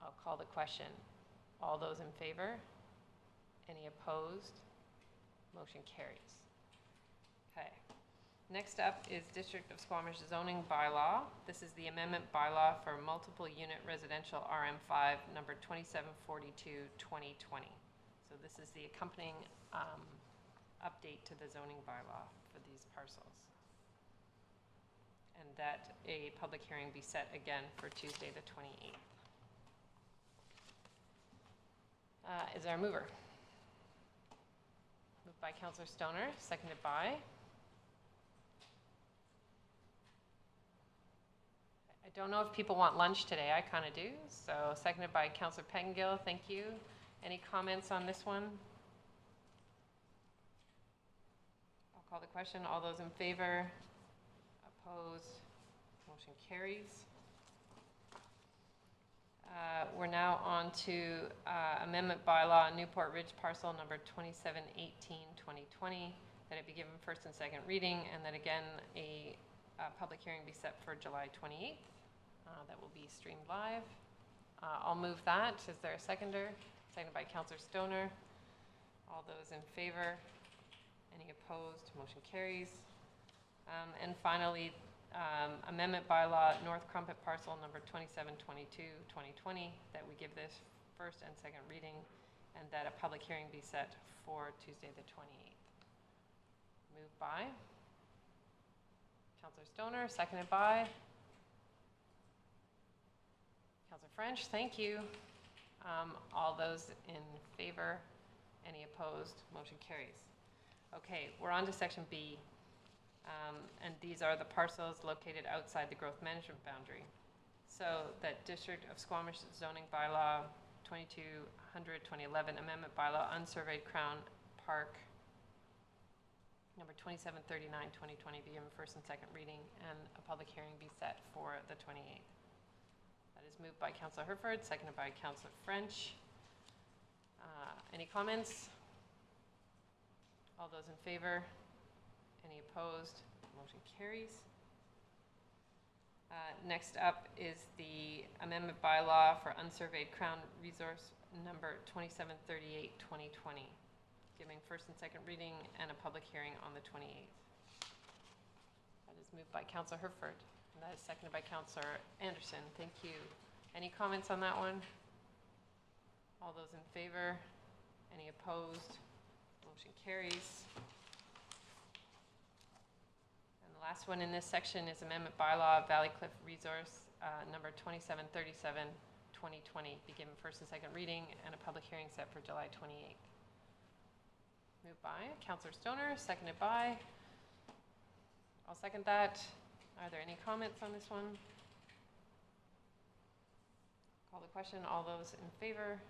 I'll call the question. All those in favor? Any opposed? Motion carries. Okay. Next up is District of Squamish zoning bylaw. This is the amendment bylaw for multiple unit residential RM5 number 2742-2020. So this is the accompanying update to the zoning bylaw for these parcels. And that a public hearing be set again for Tuesday the 28th. Is there a mover? Moved by Councillor Stoner, seconded by? I don't know if people want lunch today. I kind of do. So seconded by Councillor Pettengill. Thank you. Any comments on this one? I'll call the question. All those in favor? Opposed? Motion carries. We're now on to amendment bylaw Newport Ridge parcel number 2718-2020, that it be given first and second reading, and that again a public hearing be set for July 28th. That will be streamed live. I'll move that. Is there a seconder? Seconded by Councillor Stoner. All those in favor? Any opposed? Motion carries. And finally, amendment bylaw, North Crumpet parcel number 2722-2020, that we give this first and second reading, and that a public hearing be set for Tuesday the 28th. Moved by Councillor Stoner, seconded by Councillor French. Thank you. All those in favor? Any opposed? Motion carries. Okay, we're on to section B. And these are the parcels located outside the growth management boundary. So that District of Squamish zoning bylaw 2200-2011 amendment bylaw unsurveyed Crown Park number 2739-2020 be given first and second reading, and a public hearing be set for the 28th. That is moved by Councillor Herford, seconded by Councillor French. Any comments? All those in favor? Any opposed? Motion carries. Next up is the amendment bylaw for unsurveyed Crown Resource number 2738-2020, giving first and second reading and a public hearing on the 28th. That is moved by Councillor Herford, and that is seconded by Councillor Anderson. Thank you. Any comments on that one? All those in favor? Any opposed? Motion carries. Last one in this section is amendment bylaw Valley Cliff Resource number 2737-2020 be given first and second reading and a public hearing set for July 28th. Moved by Councillor Stoner, seconded by, I'll second that. Are there any comments on this one? Call the question. All those in favor?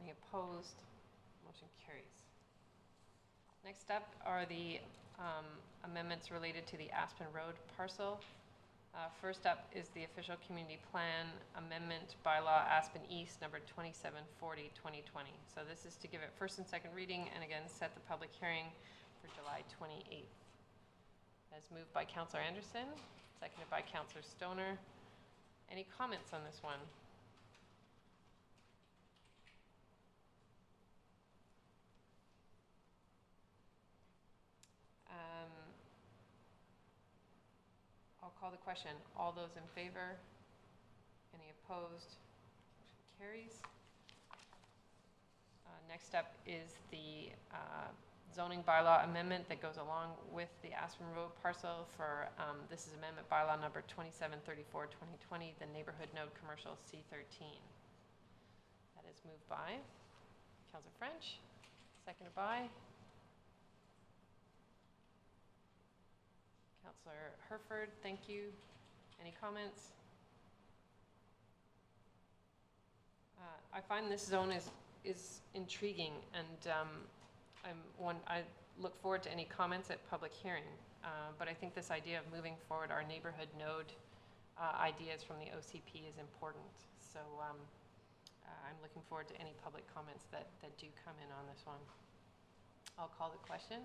Any opposed? Motion carries. Next up are the amendments related to the Aspen Road parcel. First up is the official community plan amendment bylaw Aspen East number 2740-2020. So this is to give it first and second reading and again set the public hearing for July 28th. As moved by Councillor Anderson, seconded by Councillor Stoner. Any comments on this one? I'll call the question. All those in favor? Any opposed? Motion carries. Next up is the zoning bylaw amendment that goes along with the Aspen Road parcel for, this is amendment bylaw number 2734-2020, the neighborhood node commercial C13. That is moved by Councillor French, seconded by Councillor Herford. Thank you. Any comments? I find this zone is intriguing, and I look forward to any comments at public hearing. But I think this idea of moving forward our neighborhood node ideas from the OCP is important. So I'm looking forward to any public comments that do come in on this one. I'll call the question.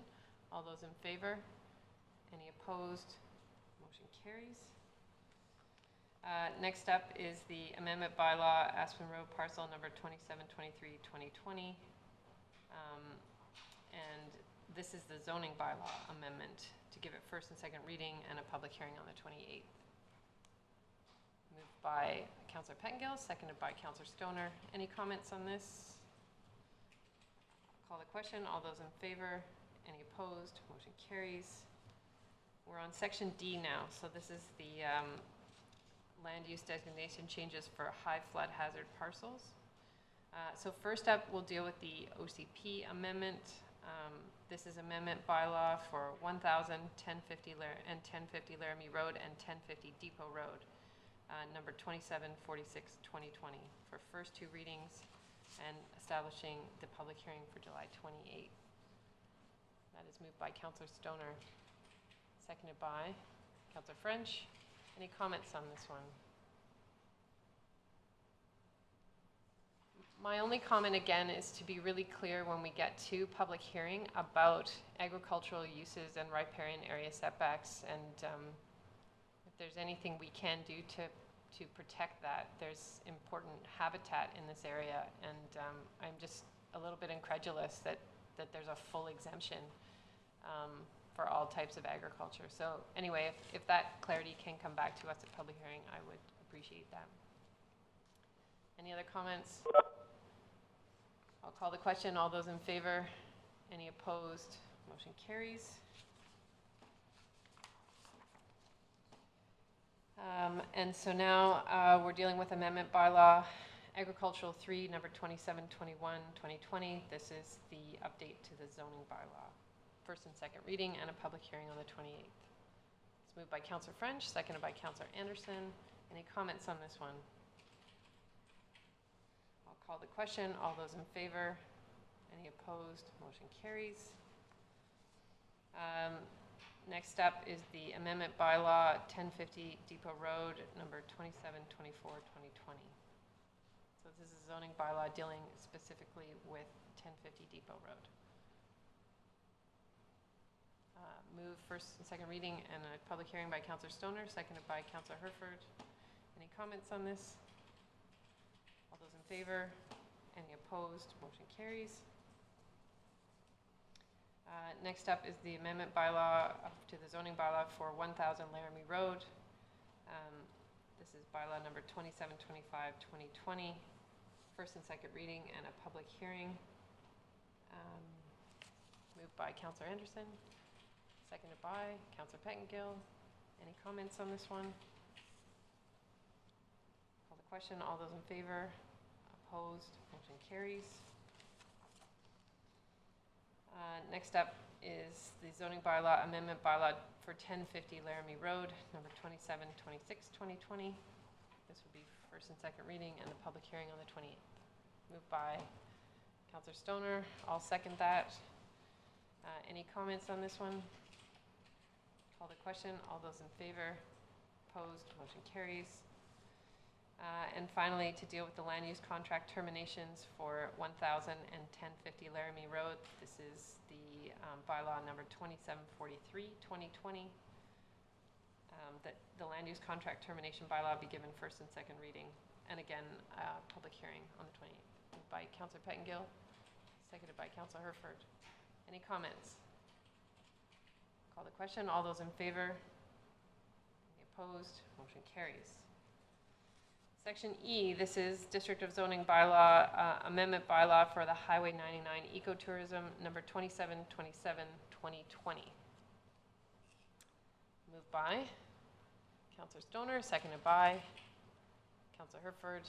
All those in favor? Any opposed? Motion carries. Next up is the amendment bylaw Aspen Road parcel number 2723-2020. And this is the zoning bylaw amendment to give it first and second reading and a public hearing on the 28th. Moved by Councillor Pettengill, seconded by Councillor Stoner. Any comments on this? Call the question. All those in favor? Any opposed? Motion carries. We're on section D now. So this is the land use designation changes for high flood hazard parcels. So first up, we'll deal with the OCP amendment. This is amendment bylaw for 1000, 1050 and 1050 Laramie Road and 1050 Depot Road, number 2746-2020 for first two readings and establishing the public hearing for July 28th. That is moved by Councillor Stoner, seconded by Councillor French. Any comments on this one? My only comment again is to be really clear when we get to public hearing about agricultural uses and riparian area setbacks, and if there's anything we can do to to protect that. There's important habitat in this area, and I'm just a little bit incredulous that there's a full exemption for all types of agriculture. So anyway, if that clarity can come back to us at public hearing, I would appreciate that. Any other comments? I'll call the question. All those in favor? Any opposed? Motion carries. And so now we're dealing with amendment bylaw agricultural 3, number 2721, 2020. This is the update to the zoning bylaw. First and second reading and a public hearing on the 28th. It's moved by Councillor French, seconded by Councillor Anderson. Any comments on this one? I'll call the question. All those in favor? Any opposed? Motion carries. Next up is the amendment bylaw 1050 Depot Road, number 2724, 2020. So this is a zoning bylaw dealing specifically with 1050 Depot Road. Move first and second reading and a public hearing by Councillor Stoner, seconded by Councillor Herford. Any comments on this? All those in favor? Any opposed? Motion carries. Next up is the amendment bylaw to the zoning bylaw for 1000 Laramie Road. This is bylaw number 2725, 2020. First and second reading and a public hearing. Moved by Councillor Anderson, seconded by Councillor Pettengill. Any comments on this one? Call the question. All those in favor? Opposed? Motion carries. Next up is the zoning bylaw amendment bylaw for 1050 Laramie Road, number 2726, 2020. This would be first and second reading and the public hearing on the 28th. Moved by Councillor Stoner. I'll second that. Any comments on this one? Call the question. All those in favor? Opposed? Motion carries. And finally, to deal with the land use contract terminations for 1000 and 1050 Laramie Road. This is the bylaw number 2743, 2020. That the land use contract termination bylaw be given first and second reading. And again, public hearing on the 28th. Moved by Councillor Pettengill, seconded by Councillor Herford. Any comments? Call the question. All those in favor? Any opposed? Motion carries. Section E, this is District of Zoning Bylaw, Amendment Bylaw for the Highway 99 Ecotourism, number 2727, 2020. Moved by Councillor Stoner, seconded by Councillor Herford.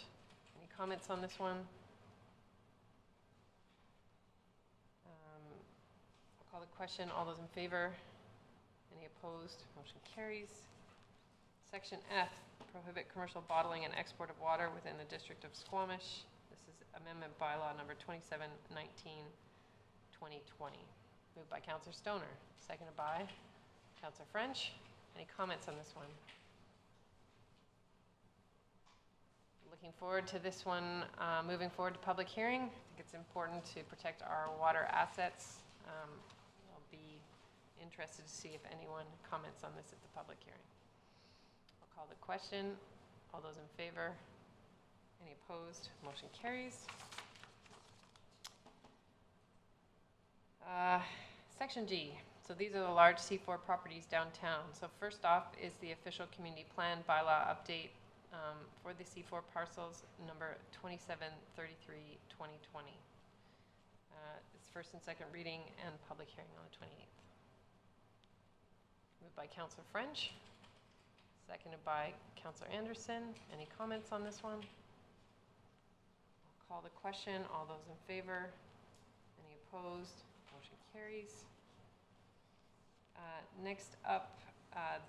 Any comments on this one? I'll call the question. All those in favor? Any opposed? Motion carries. Section F, prohibit commercial bottling and export of water within the District of Squamish. This is Amendment Bylaw number 2719, 2020. Moved by Councillor Stoner, seconded by Councillor French. Any comments on this one? Looking forward to this one, moving forward to public hearing. I think it's important to protect our water assets. I'll be interested to see if anyone comments on this at the public hearing. Call the question. All those in favor? Any opposed? Motion carries. Section G. So these are the large C4 properties downtown. So first off is the official community plan bylaw update for the C4 parcels, number 2733, 2020. It's first and second reading and public hearing on the 28th. Moved by Councillor French. Seconded by Councillor Anderson. Any comments on this one? I'll call the question. All those in favor? Any opposed? Motion carries. Next up,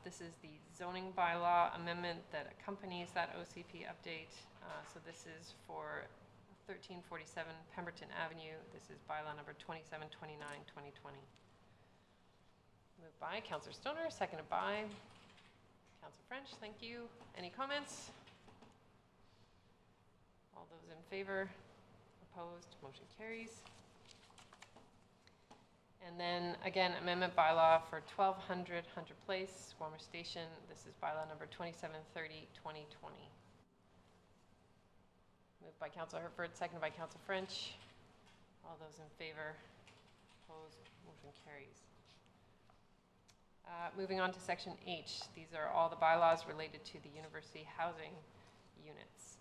this is the zoning bylaw amendment that accompanies that OCP update. So this is for 1347 Pemberton Avenue. This is bylaw number 2729, 2020. Moved by Councillor Stoner, seconded by Councillor French. Thank you. Any comments? All those in favor? Opposed? Motion carries. And then again, amendment bylaw for 1200 Hunter Place, Squamish Station. This is bylaw number 2730, 2020. Moved by Councillor Herford, seconded by Councillor French. All those in favor? Opposed? Motion carries. Moving on to section H. These are all the bylaws related to the university housing units.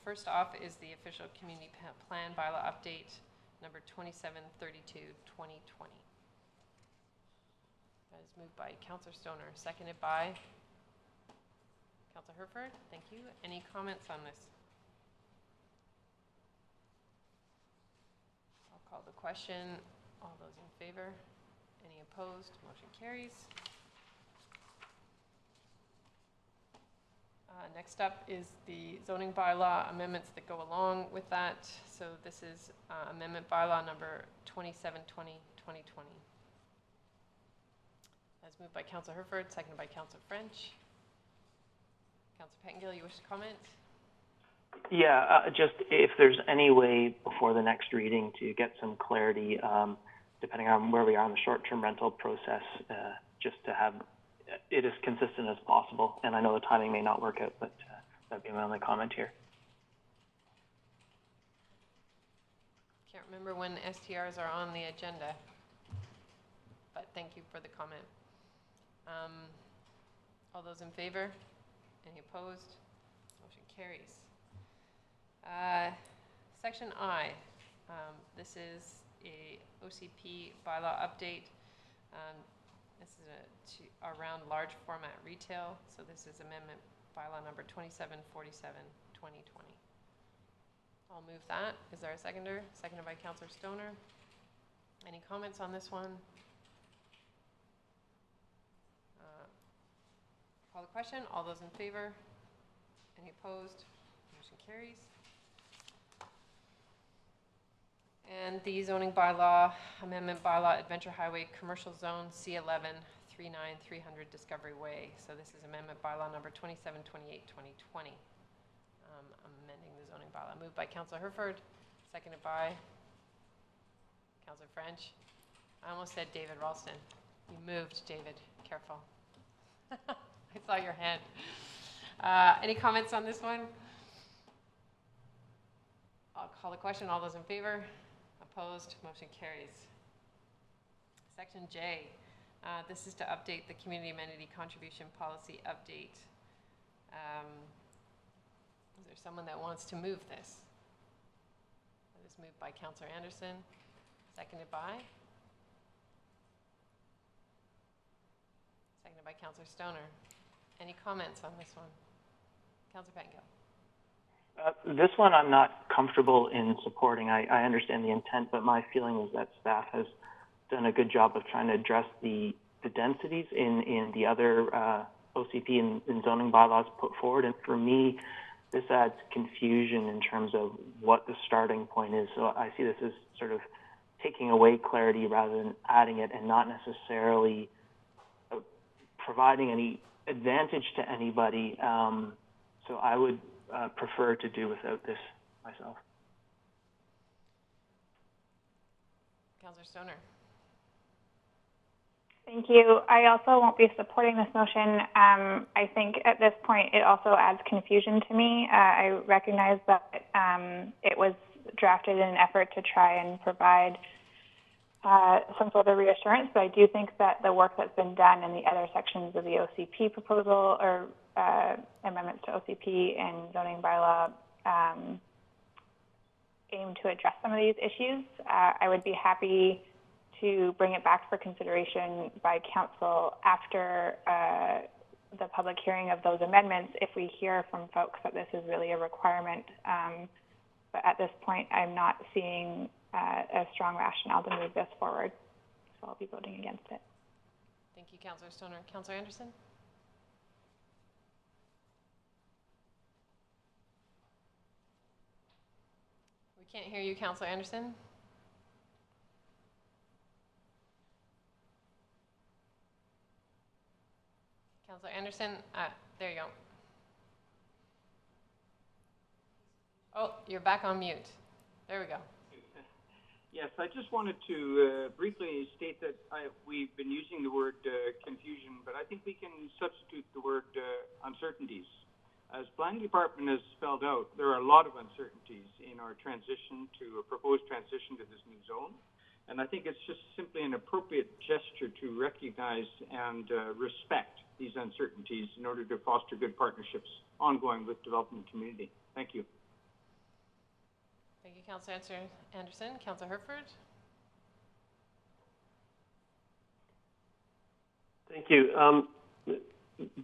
First off is the official community plan bylaw update number 2732, 2020. That is moved by Councillor Stoner, seconded by Councillor Herford. Thank you. Any comments on this? I'll call the question. All those in favor? Any opposed? Motion carries. Next up is the zoning bylaw amendments that go along with that. So this is amendment bylaw number 2720, 2020. As moved by Councillor Herford, seconded by Councillor French. Councillor Pettengill, you wish to comment? Yeah, just if there's any way before the next reading to get some clarity, depending on where we are in the short-term rental process, just to have it as consistent as possible. And I know the timing may not work out, but that'd be my only comment here. Can't remember when STRs are on the agenda, but thank you for the comment. All those in favor? Any opposed? Motion carries. Section I. This is a OCP bylaw update. This is around large format retail. So this is amendment bylaw number 2747, 2020. I'll move that. Is there a seconder? Seconded by Councillor Stoner. Any comments on this one? Call the question. All those in favor? Any opposed? Motion carries. And the zoning bylaw, amendment bylaw, Adventure Highway Commercial Zone C11 39300 Discovery Way. So this is amendment bylaw number 2728, 2020. Amending the zoning bylaw. Moved by Councillor Herford, seconded by Councillor French. I almost said David Ralston. You moved, David. Careful. I saw your hand. Any comments on this one? I'll call the question. All those in favor? Opposed? Motion carries. Section J. This is to update the community amenity contribution policy update. Is there someone that wants to move this? It is moved by Councillor Anderson, seconded by? Seconded by Councillor Stoner. Any comments on this one? Councillor Pettengill. This one I'm not comfortable in supporting. I understand the intent, but my feeling is that staff has done a good job of trying to address the densities in the other OCP and zoning bylaws put forward. And for me, this adds confusion in terms of what the starting point is. So I see this as sort of taking away clarity rather than adding it, and not necessarily providing any advantage to anybody. So I would prefer to do without this myself. Councillor Stoner. Thank you. I also won't be supporting this motion. I think at this point it also adds confusion to me. I recognize that it was drafted in an effort to try and provide some sort of reassurance, but I do think that the work that's been done in the other sections of the OCP proposal or amendments to OCP and zoning bylaw aim to address some of these issues. I would be happy to bring it back for consideration by council after the public hearing of those amendments if we hear from folks that this is really a requirement. But at this point, I'm not seeing a strong rationale to move this forward, so I'll be voting against it. Thank you, Councillor Stoner. Councillor Anderson? We can't hear you, Councillor Anderson. Councillor Anderson, there you go. Oh, you're back on mute. There we go. Yes, I just wanted to briefly state that we've been using the word confusion, but I think we can substitute the word uncertainties. as Planning Department has spelled out, there are a lot of uncertainties in our transition to a proposed transition to this new zone. And I think it's just simply an appropriate gesture to recognize and respect these uncertainties in order to foster good partnerships ongoing with development community. Thank you. Thank you, Councillor Anderson. Councillor Herford? Thank you.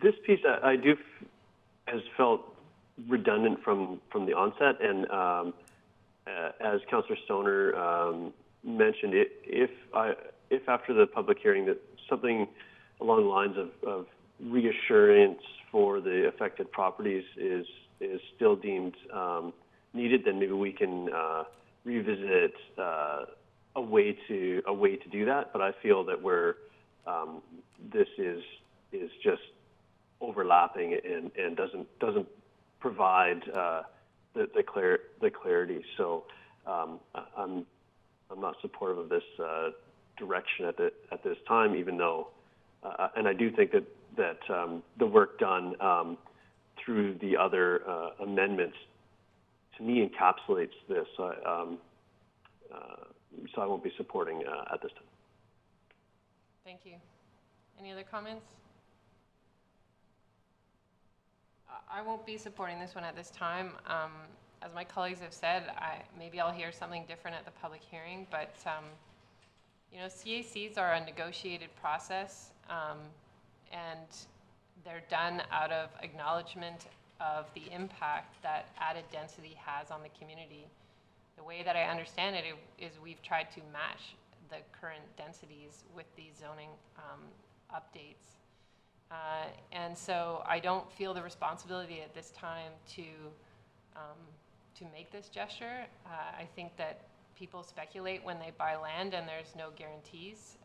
This piece I do has felt redundant from the onset, and as Councillor Stoner mentioned, if after the public hearing that something along the lines of reassurance for the affected properties is still deemed needed, then maybe we can revisit a way to do that. But I feel that this is just overlapping and doesn't provide the clarity. So I'm not supportive of this direction at this time, even though, and I do think that the work done through the other amendments, to me, encapsulates this. So I won't be supporting at this time. Thank you. Any other comments? I won't be supporting this one at this time. As my colleagues have said, maybe I'll hear something different at the public hearing, but you know, CACs are a negotiated process, and they're done out of acknowledgement of the impact that added density has on the community. The way that I understand it is we've tried to match the current densities with these zoning updates. And so I don't feel the responsibility at this time to make this gesture. I think that people speculate when they buy land and there's no guarantees.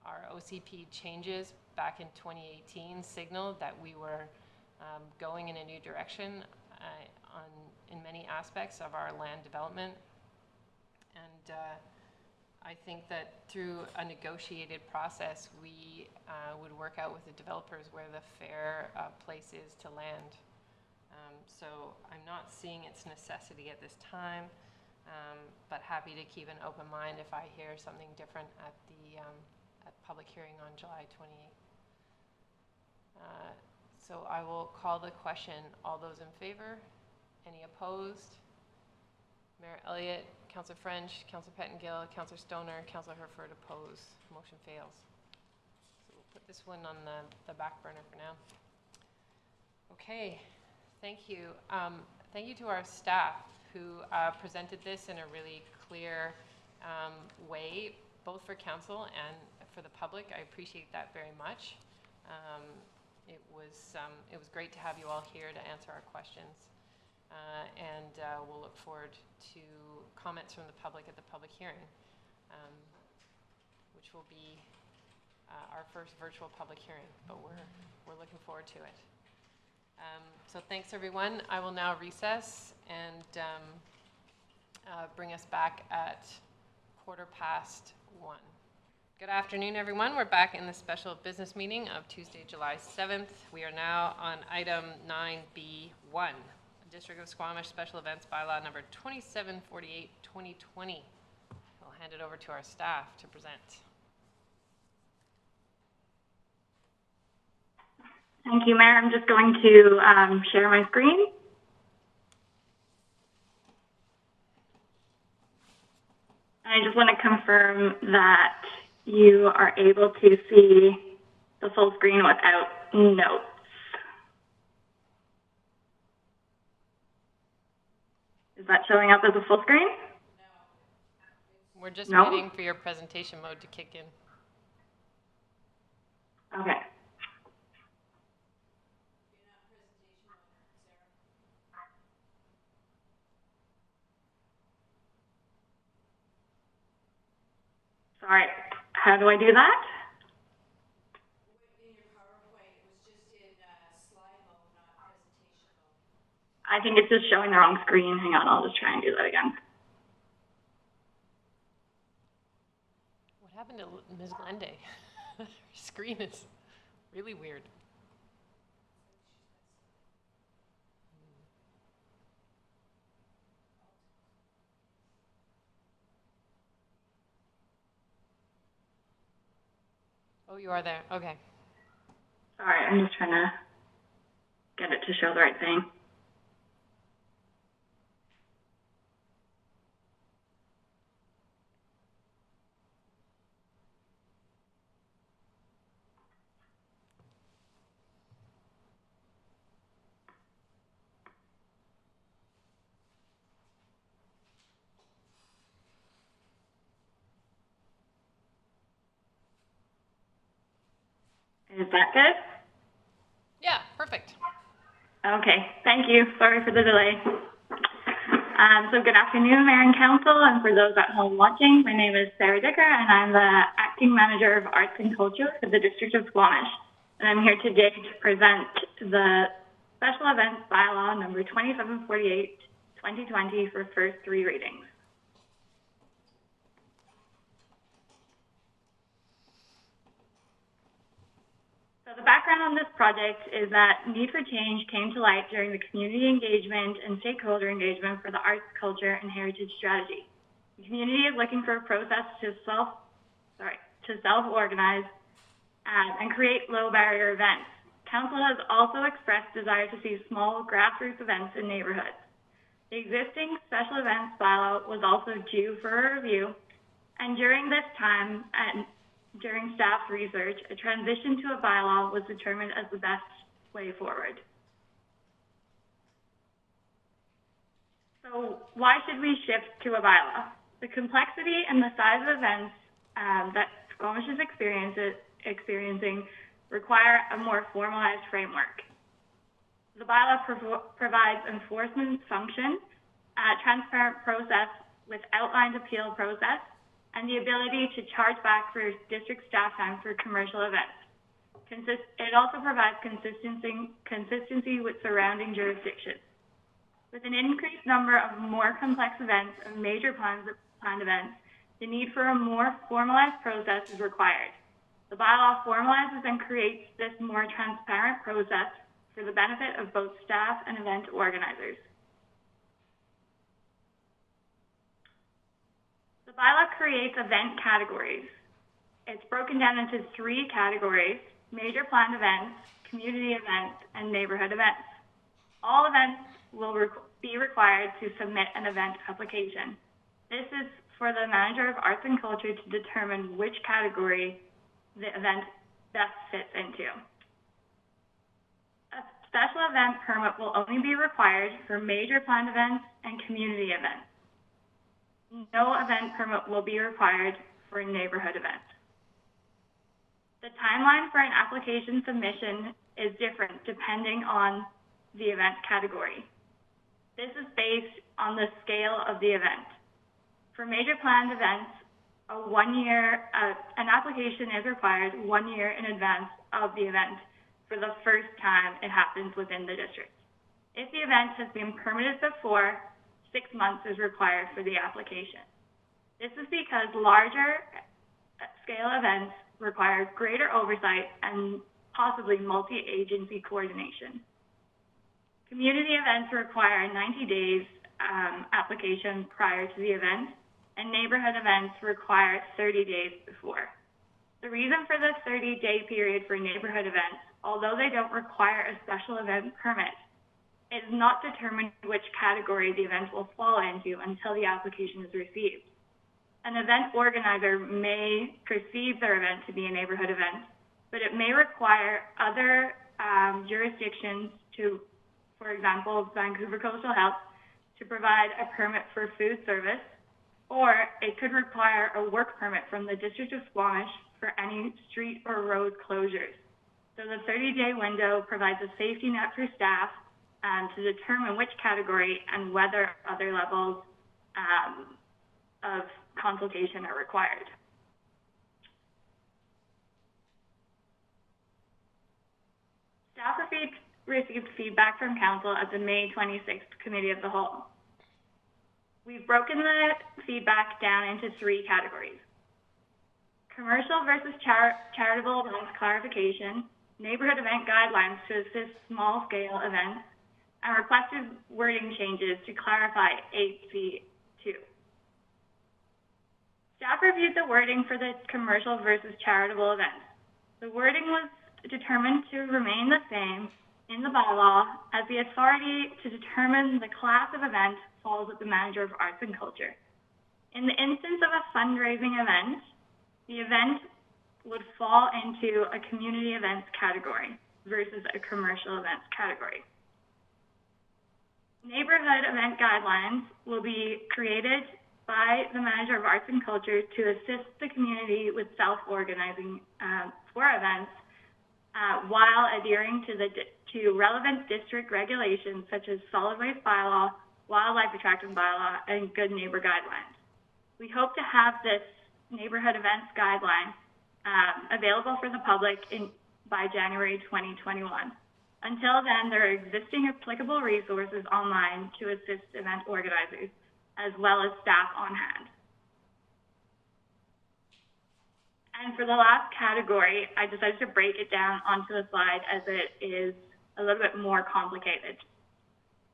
Our OCP changes back in 2018 signaled that we were going in a new direction in many aspects of our land development. And I think that through a negotiated process, we would work out with the developers where the fair place is to land. So I'm not seeing its necessity at this time, but happy to keep an open mind if I hear something different at the public hearing on July 28th. So I will call the question. All those in favor? Any opposed? Mayor Elliott, Councillor French, Councillor Pettengill, Councillor Stoner, Councillor Herford opposed. Motion fails. So we'll put this one on the back burner for now. Okay, thank you. Thank you to our staff who presented this in a really clear way, both for council and for the public. I appreciate that very much. It was great to have you all here to answer our questions. And we'll look forward to comments from the public at the public hearing, which will be our first virtual public hearing, but we're looking forward to it. So thanks, everyone. I will now recess and bring us back at 1:15. Good afternoon, everyone. We're back in the special business meeting of Tuesday, July 7th. We are now on item 9B1. District of Squamish Special Events Bylaw number 2748-2020. I'll hand it over to our staff to present. Thank you, Mayor. I'm just going to share my screen. I just want to confirm that you are able to see the full screen without notes. Is that showing up as a full screen? No. We're just waiting for your presentation mode to kick in. Okay. Sorry, how do I do that? In your PowerPoint, it was just in slide mode, not presentation mode. I think it's just showing the wrong screen. Hang on, I'll just try and do that again. What happened to Ms. Glende? Her screen is really weird. Oh, you are there, okay. Sorry, I'm just trying to get it to show the right thing. Is that good? Yeah, perfect. Okay, thank you. Sorry for the delay. So good afternoon, Mayor and Council, and for those at home watching, my name is Sarah Dicker, and I'm the Acting Manager of Arts and Culture for the District of Squamish. And I'm here today to present the Special Events Bylaw number 2748, 2020 for first 3 readings. So the background on this project is that need for change came to light during the community engagement and stakeholder engagement for the arts, culture, and heritage strategy. The community is looking for a process to self-organize and create low-barrier events. Council has also expressed desire to see small grassroots events in neighborhoods. The existing special events bylaw was also due for a review, and during this time, during staff research, a transition to a bylaw was determined as the best way forward. So why should we shift to a bylaw? The complexity and the size of events that Squamish is experiencing require a more formalized framework. The bylaw provides enforcement function, a transparent process with outlined appeal process, and the ability to charge back for district staff time for commercial events. It also provides consistency with surrounding jurisdictions. With an increased number of more complex events and major planned events, the need for a more formalized process is required. The bylaw formalizes and creates this more transparent process for the benefit of both staff and event organizers. The bylaw creates event categories. It's broken down into 3 categories: major planned events, community events, and neighborhood events. All events will be required to submit an event application. This is for the Manager of Arts and Culture to determine which category the event best fits into. A special event permit will only be required for major planned events and community events. No event permit will be required for a neighborhood event. The timeline for an application submission is different depending on the event category. This is based on the scale of the event. For major planned events, an application is required 1 year in advance of the event for the first time it happens within the district. If the event has been permitted before, 6 months is required for the application. This is because larger scale events require greater oversight and possibly multi-agency coordination. Community events require 90 days application prior to the event, and neighborhood events require 30 days before. The reason for the 30-day period for neighborhood events, although they don't require a special event permit, it is not determined which category the event will fall into until the application is received. An event organizer may perceive their event to be a neighborhood event, but it may require other jurisdictions to, for example, Vancouver Coastal Health, to provide a permit for food service, or it could require a work permit from the District of Squamish for any street or road closures. So the 30-day window provides a safety net for staff to determine which category and whether other levels of consultation are required. Staff received feedback from Council at the May 26th Committee of the Whole. We've broken the feedback down into 3 categories: commercial versus charitable events clarification, neighborhood event guidelines to assist small-scale events, and requested wording changes to clarify 8C2. Staff reviewed the wording for the commercial versus charitable events. The wording was determined to remain the same in the bylaw, as the authority to determine the class of event falls with the manager of arts and culture. In the instance of a fundraising event, the event would fall into a community events category versus a commercial events category. Neighborhood event guidelines will be created by the manager of arts and culture to assist the community with self-organizing for events while adhering to relevant district regulations such as solid waste bylaw, wildlife attraction bylaw, and good neighbor guidelines. We hope to have this neighborhood events guideline available for the public by January 2021. Until then, there are existing applicable resources online to assist event organizers, as well as staff on hand. And for the last category, I decided to break it down onto a slide as it is a little bit more complicated.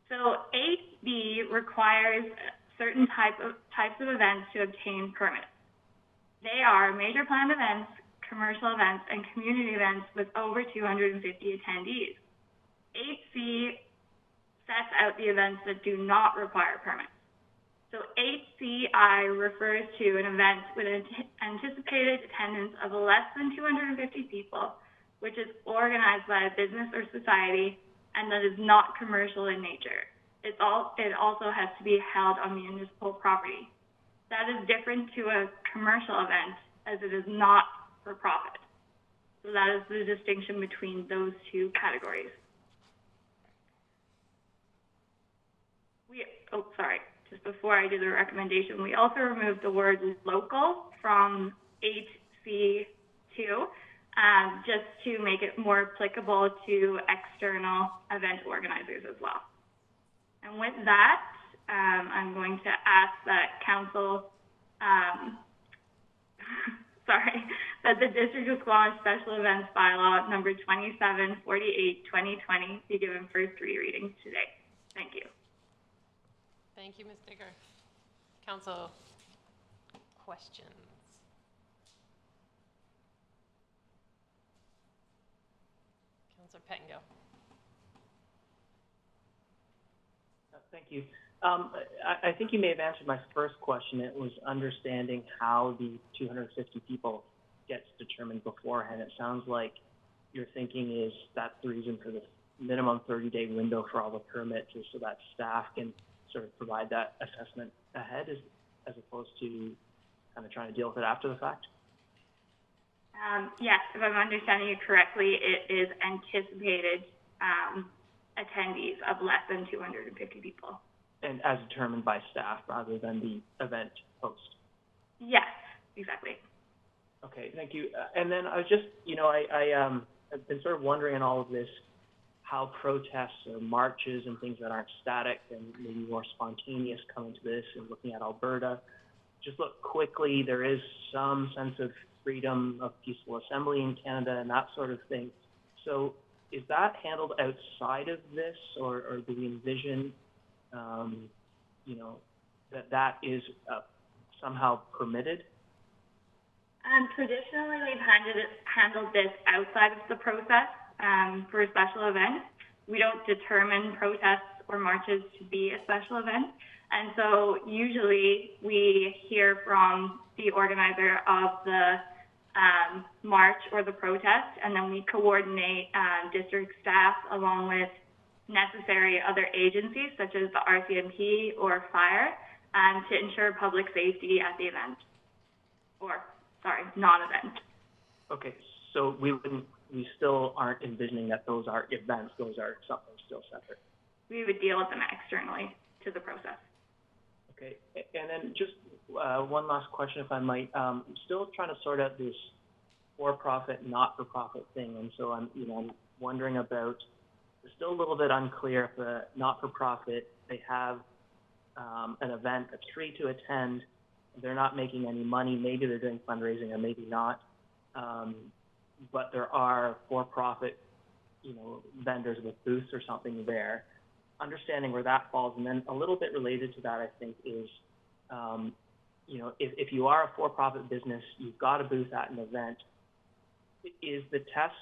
So 8B requires certain types of events to obtain permits. They are major planned events, commercial events, and community events with over 250 attendees. 8C sets out the events that do not require permits. So 8CI refers to an event with an anticipated attendance of less than 250 people, which is organized by a business or society and that is not commercial in nature. It also has to be held on municipal property. That is different to a commercial event as it is not for profit. So that is the distinction between those two categories. Just before I do the recommendation, we also removed the word local from 8C2, just to make it more applicable to external event organizers as well. And with that, I'm going to ask that council, that the District of Squamish Special Events Bylaw number 2748/2020 be given first three readings today. Thank you. Thank you, Ms. Digger. Council questions? Councilor Pettingill. Thank you. I think you may have answered my first question. It was understanding how the 250 people gets determined beforehand. It sounds like your thinking is that's the reason for the minimum 30-day window for all the permits, is so that staff can sort of provide that assessment ahead, as opposed to kind of trying to deal with it after the fact? Yes, if I'm understanding you correctly, it is anticipated attendees of less than 250 people. And as determined by staff rather than the event host? Yes, exactly. Okay, thank you. And then I was just, I've been sort of wondering in all of this, how protests or marches and things that aren't static and maybe more spontaneous come into this, and looking at Alberta. Just look quickly, there is some sense of freedom of peaceful assembly in Canada and that sort of thing. So is that handled outside of this, or do we envision, that is somehow permitted? Traditionally, we've handled this outside of the process. For a special event, we don't determine protests or marches to be a special event. And so usually we hear from the organizer of the march or the protest, and then we coordinate district staff along with necessary other agencies such as the RCMP or fire to ensure public safety at the event, non-event. Okay, so we still aren't envisioning that those are events, those are something still separate. We would deal with them externally to the process. Okay, and then just one last question, if I might. I'm still trying to sort out this for-profit, not-for-profit thing, and so I'm wondering about, it's still a little bit unclear if the not-for-profit, they have an event that's free to attend, they're not making any money, maybe they're doing fundraising or maybe not, but there are for-profit, vendors with booths or something there. Understanding where that falls, and then a little bit related to that, I think, is, if you are a for-profit business, you've got a booth at an event, is the test,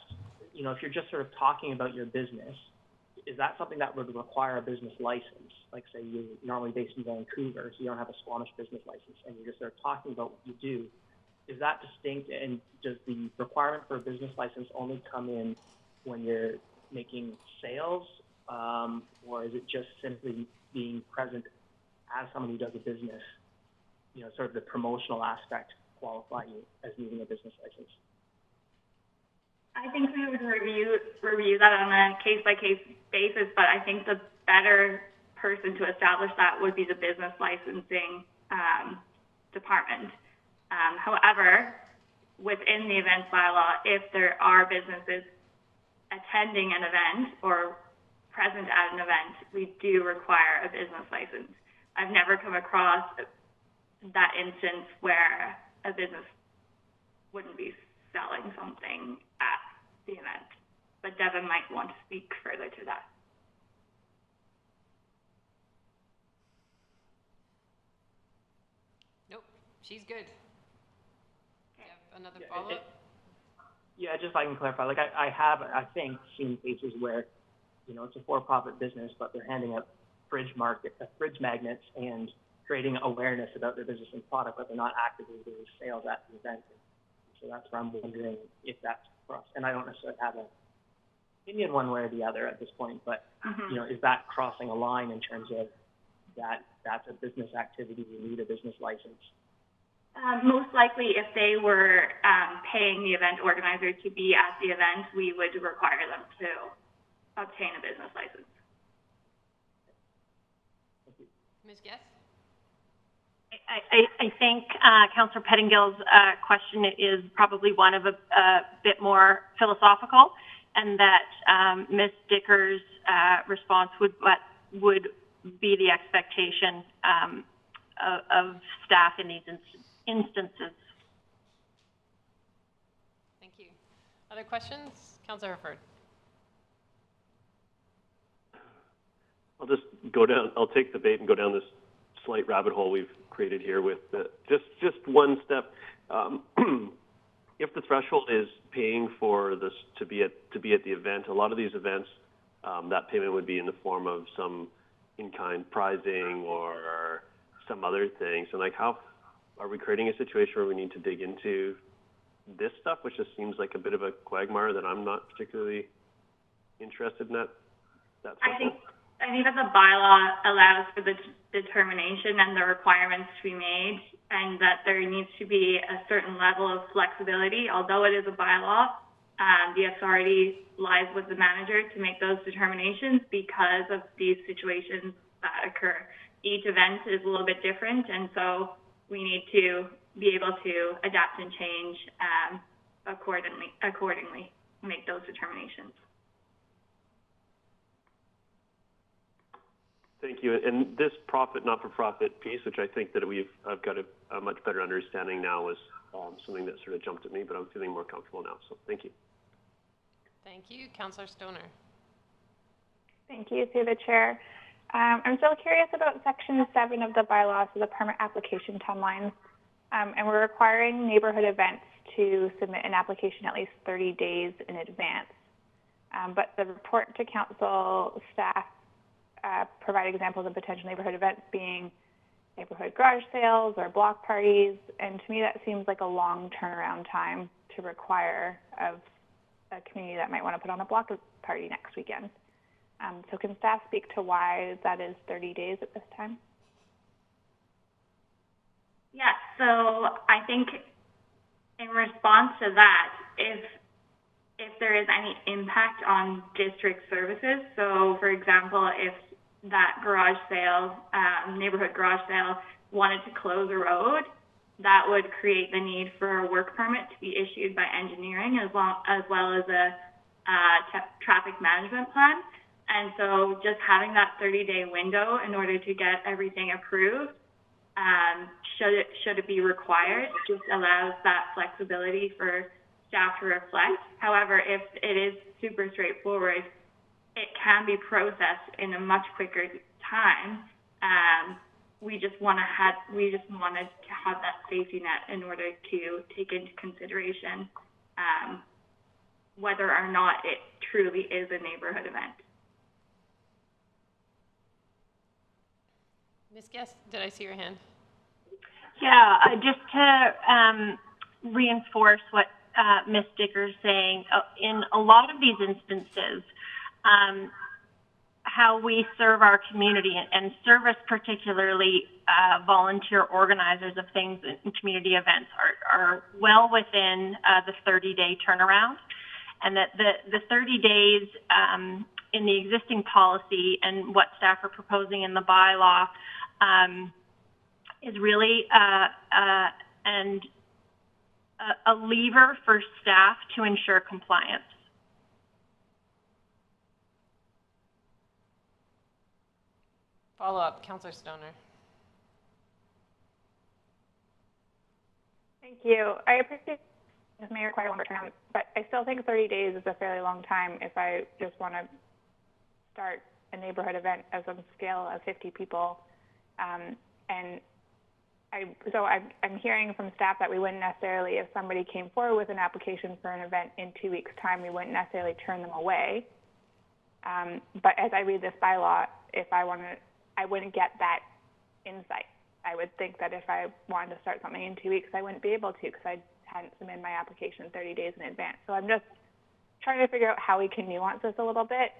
if you're just sort of talking about your business, is that something that would require a business license? Like, say you're normally based in Vancouver, so you don't have a Squamish business license, and you're just sort of talking about what you do. Is that distinct, and does the requirement for a business license only come in when you're making sales, or is it just simply being present as someone who does a business, sort of the promotional aspect qualify you as needing a business license? I think we would review that on a case-by-case basis, but I think the better person to establish that would be the business licensing department. However, within the events bylaw, if there are businesses attending an event or present at an event, we do require a business license. I've never come across that instance where a business wouldn't be selling something at the event, but Devin might want to speak further to that. Nope, she's good. You have another follow-up? Yeah, just so I can clarify, like I have, I think, seen cases where, it's a for-profit business, but they're handing out fridge magnets and creating awareness about their business and product, but they're not actively doing sales at the event. So that's where I'm wondering if that's cross. And I don't necessarily have an opinion one way or the other at this point, but is that crossing a line in terms of that's a business activity, you need a business license? Most likely, if they were paying the event organizer to be at the event, we would require them to obtain a business license. Ms. Guess? I think Councillor Pettingill's question is probably one of a bit more philosophical, and that Ms. Dicker's response would be the expectation of staff in these instances. Thank you. Other questions? Councillor Herford. I'll just go down, I'll take the bait and go down this slight rabbit hole we've created here with just one step. If the threshold is paying for this to be at the event, a lot of these events, that payment would be in the form of some in-kind prizing or some other things. And like, how are we creating a situation where we need to dig into this stuff, which just seems like a bit of a quagmire that I'm not particularly interested in that I think that the bylaw allows for the determination and the requirements to be made, and that there needs to be a certain level of flexibility. Although it is a bylaw, the authority lies with the manager to make those determinations because of these situations that occur. Each event is a little bit different, and so we need to be able to adapt and change accordingly, make those determinations. Thank you. And this profit, not-for-profit piece, which I think that I've got a much better understanding now, is something that sort of jumped at me, but I'm feeling more comfortable now. So thank you. Thank you. Councillor Stoner. Thank you, through the chair. I'm still curious about Section 7 of the bylaws, so the permit application timelines. And we're requiring neighborhood events to submit an application at least 30 days in advance. But the report to council staff provide examples of potential neighborhood events being neighborhood garage sales or block parties, and to me that seems like a long turnaround time to require of a community that might want to put on a block party next weekend. So can staff speak to why that is 30 days at this time? Yeah, so I think in response to that, if there is any impact on district services, so for example, if that garage sale, neighborhood garage sale, wanted to close a road, that would create the need for a work permit to be issued by engineering as well as a traffic management plan. And so just having that 30-day window in order to get everything approved, should it be required, just allows that flexibility for staff to reflect. However, if it is super straightforward, it can be processed in a much quicker time. We just wanted to have that safety net in order to take into consideration whether or not it truly is a neighborhood event. Ms. Guest, did I see your hand? Yeah, just to reinforce what Ms. Dicker's saying, in a lot of these instances, how we serve our community and service particularly volunteer organizers of things in community events are well within the 30-day turnaround, and that the 30 days in the existing policy and what staff are proposing in the bylaw is really a lever for staff to ensure compliance. Follow up, Councillor Stoner. Thank you. I appreciate this may require longer term, but I still think 30 days is a fairly long time if I just want to start a neighborhood event of some scale of 50 people. So I'm hearing from staff that we wouldn't necessarily, if somebody came forward with an application for an event in 2 weeks' time, we wouldn't necessarily turn them away. But as I read this bylaw, if I wouldn't get that insight. I would think that if I wanted to start something in 2 weeks, I wouldn't be able to because I hadn't submitted my application 30 days in advance. So I'm just trying to figure out how we can nuance this a little bit.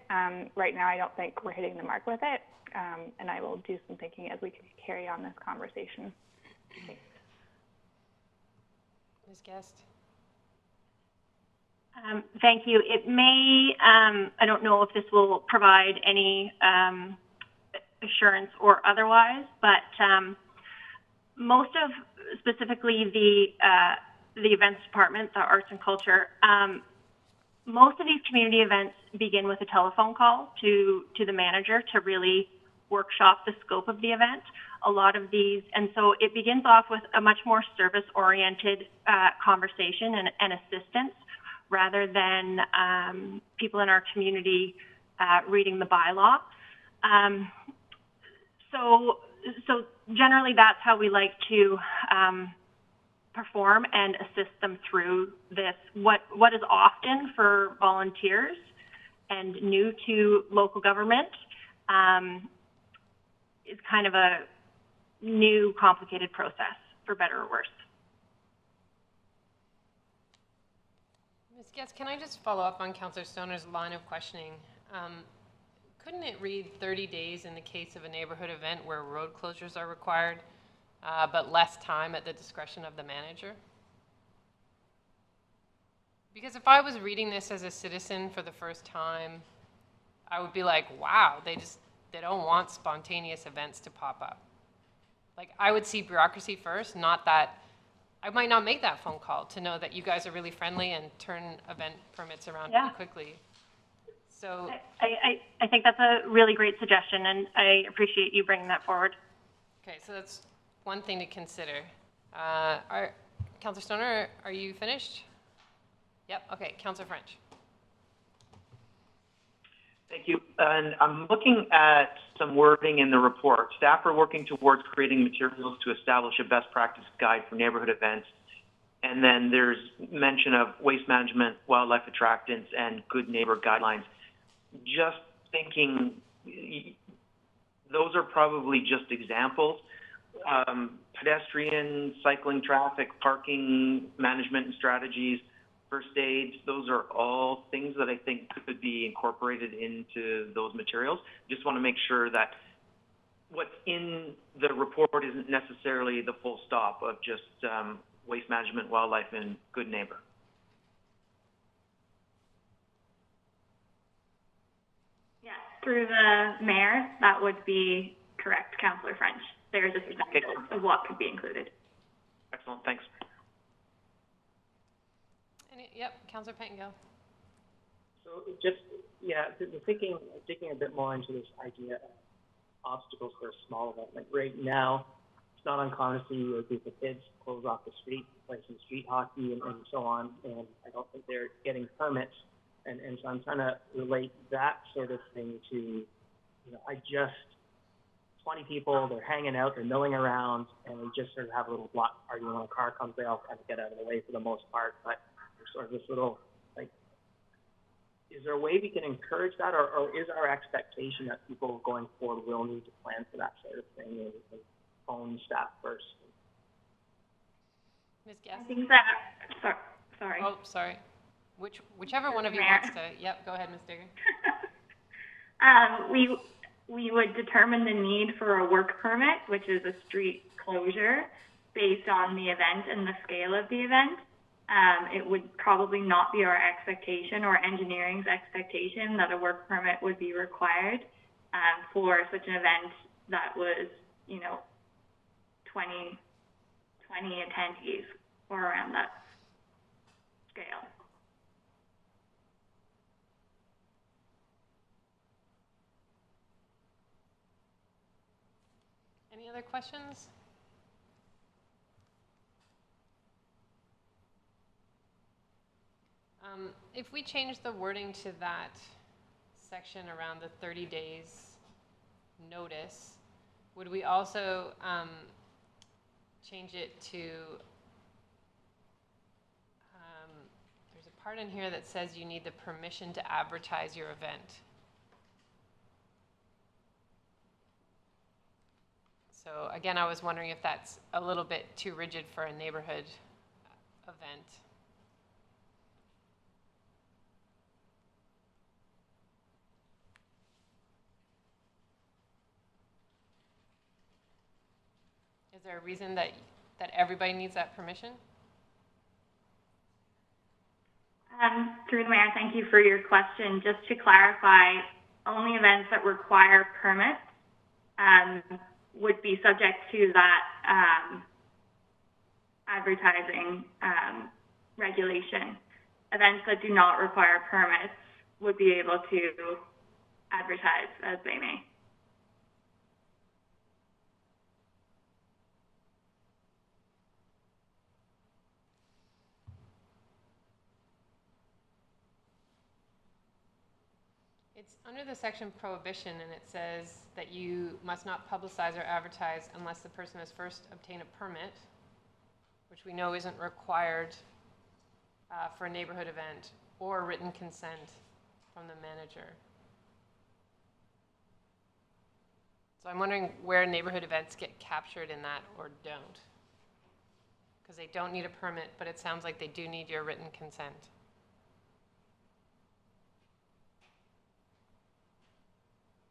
Right now, I don't think we're hitting the mark with it, and I will do some thinking as we carry on this conversation. Thanks. Ms. Guest? Thank you. It may, I don't know if this will provide any assurance or otherwise, but most of, specifically the events department, the arts and culture, most of these community events begin with a telephone call to the manager to really workshop the scope of the event. A lot of these, and so it begins off with a much more service-oriented conversation and assistance rather than people in our community reading the bylaw. So generally that's how we like to perform and assist them through this. What is often for volunteers and new to local government is kind of a new, complicated process, for better or worse. Ms. Guest, can I just follow up on Councillor Stoner's line of questioning? Couldn't it read 30 days in the case of a neighborhood event where road closures are required, but less time at the discretion of the manager? Because if I was reading this as a citizen for the first time, I would be like, wow, they don't want spontaneous events to pop up. Like, I would see bureaucracy first, not that I might not make that phone call to know that you guys are really friendly and turn event permits around really quickly. So I think that's a really great suggestion, and I appreciate you bringing that forward. Okay, so that's one thing to consider. Councillor Stoner, are you finished? Yep, okay, Councillor French. Thank you. And I'm looking at some wording in the report. Staff are working towards creating materials to establish a best practice guide for neighborhood events. And then there's mention of waste management, wildlife attractants, and good neighbor guidelines. Just thinking, those are probably just examples. Pedestrian, cycling traffic, parking management and strategies, first aids, those are all things that I think could be incorporated into those materials. Just want to make sure that what's in the report isn't necessarily the full stop of just waste management, wildlife, and good neighbor. Yes, through the mayor, that would be correct, Councillor French. There is a example of what could be included. Excellent, thanks. Yep, Councillor Pettengill. So just, digging a bit more into this idea of obstacles for a small event. Like right now, it's not uncommon to see a group of kids close off the street, play some street hockey and so on, and I don't think they're getting permits. And so I'm trying to relate that sort of thing to, 20 people, they're hanging out, they're milling around, and we just sort of have a little block party. When a car comes, they all kind of get out of the way for the most part, but there's sort of this little, is there a way we can encourage that, or is our expectation that people going forward will need to plan for that sort of thing and phone staff first? Ms. Guess? I think that, sorry. Oh, sorry. Whichever one of you Mayor. wants to, yep, go ahead, Ms. Digger. We would determine the need for a work permit, which is a street closure, based on the event and the scale of the event. It would probably not be our expectation or engineering's expectation that a work permit would be required for such an event that was, 20 attendees or around that scale. Any other questions? If we change the wording to that section around the 30 days notice, would we also change it to, there's a part in here that says you need the permission to advertise your event. So again, I was wondering if that's a little bit too rigid for a neighborhood event. Is there a reason that everybody needs that permission? Through the mayor, thank you for your question. Just to clarify, only events that require permits would be subject to that advertising regulation. Events that do not require permits would be able to advertise as they may. It's under the section prohibition, and it says that you must not publicize or advertise unless the person has first obtained a permit, which we know isn't required for a neighborhood event, or written consent from the manager. So I'm wondering where neighborhood events get captured in that or don't. Because they don't need a permit, but it sounds like they do need your written consent.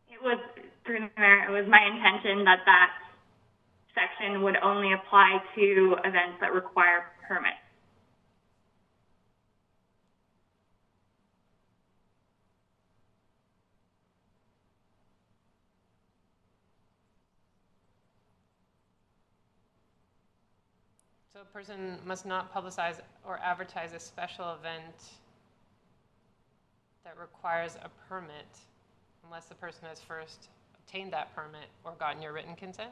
It was, through the mayor, it was my intention that that section would only apply to events that require permits. So a person must not publicize or advertise a special event that requires a permit unless the person has first obtained that permit or gotten your written consent?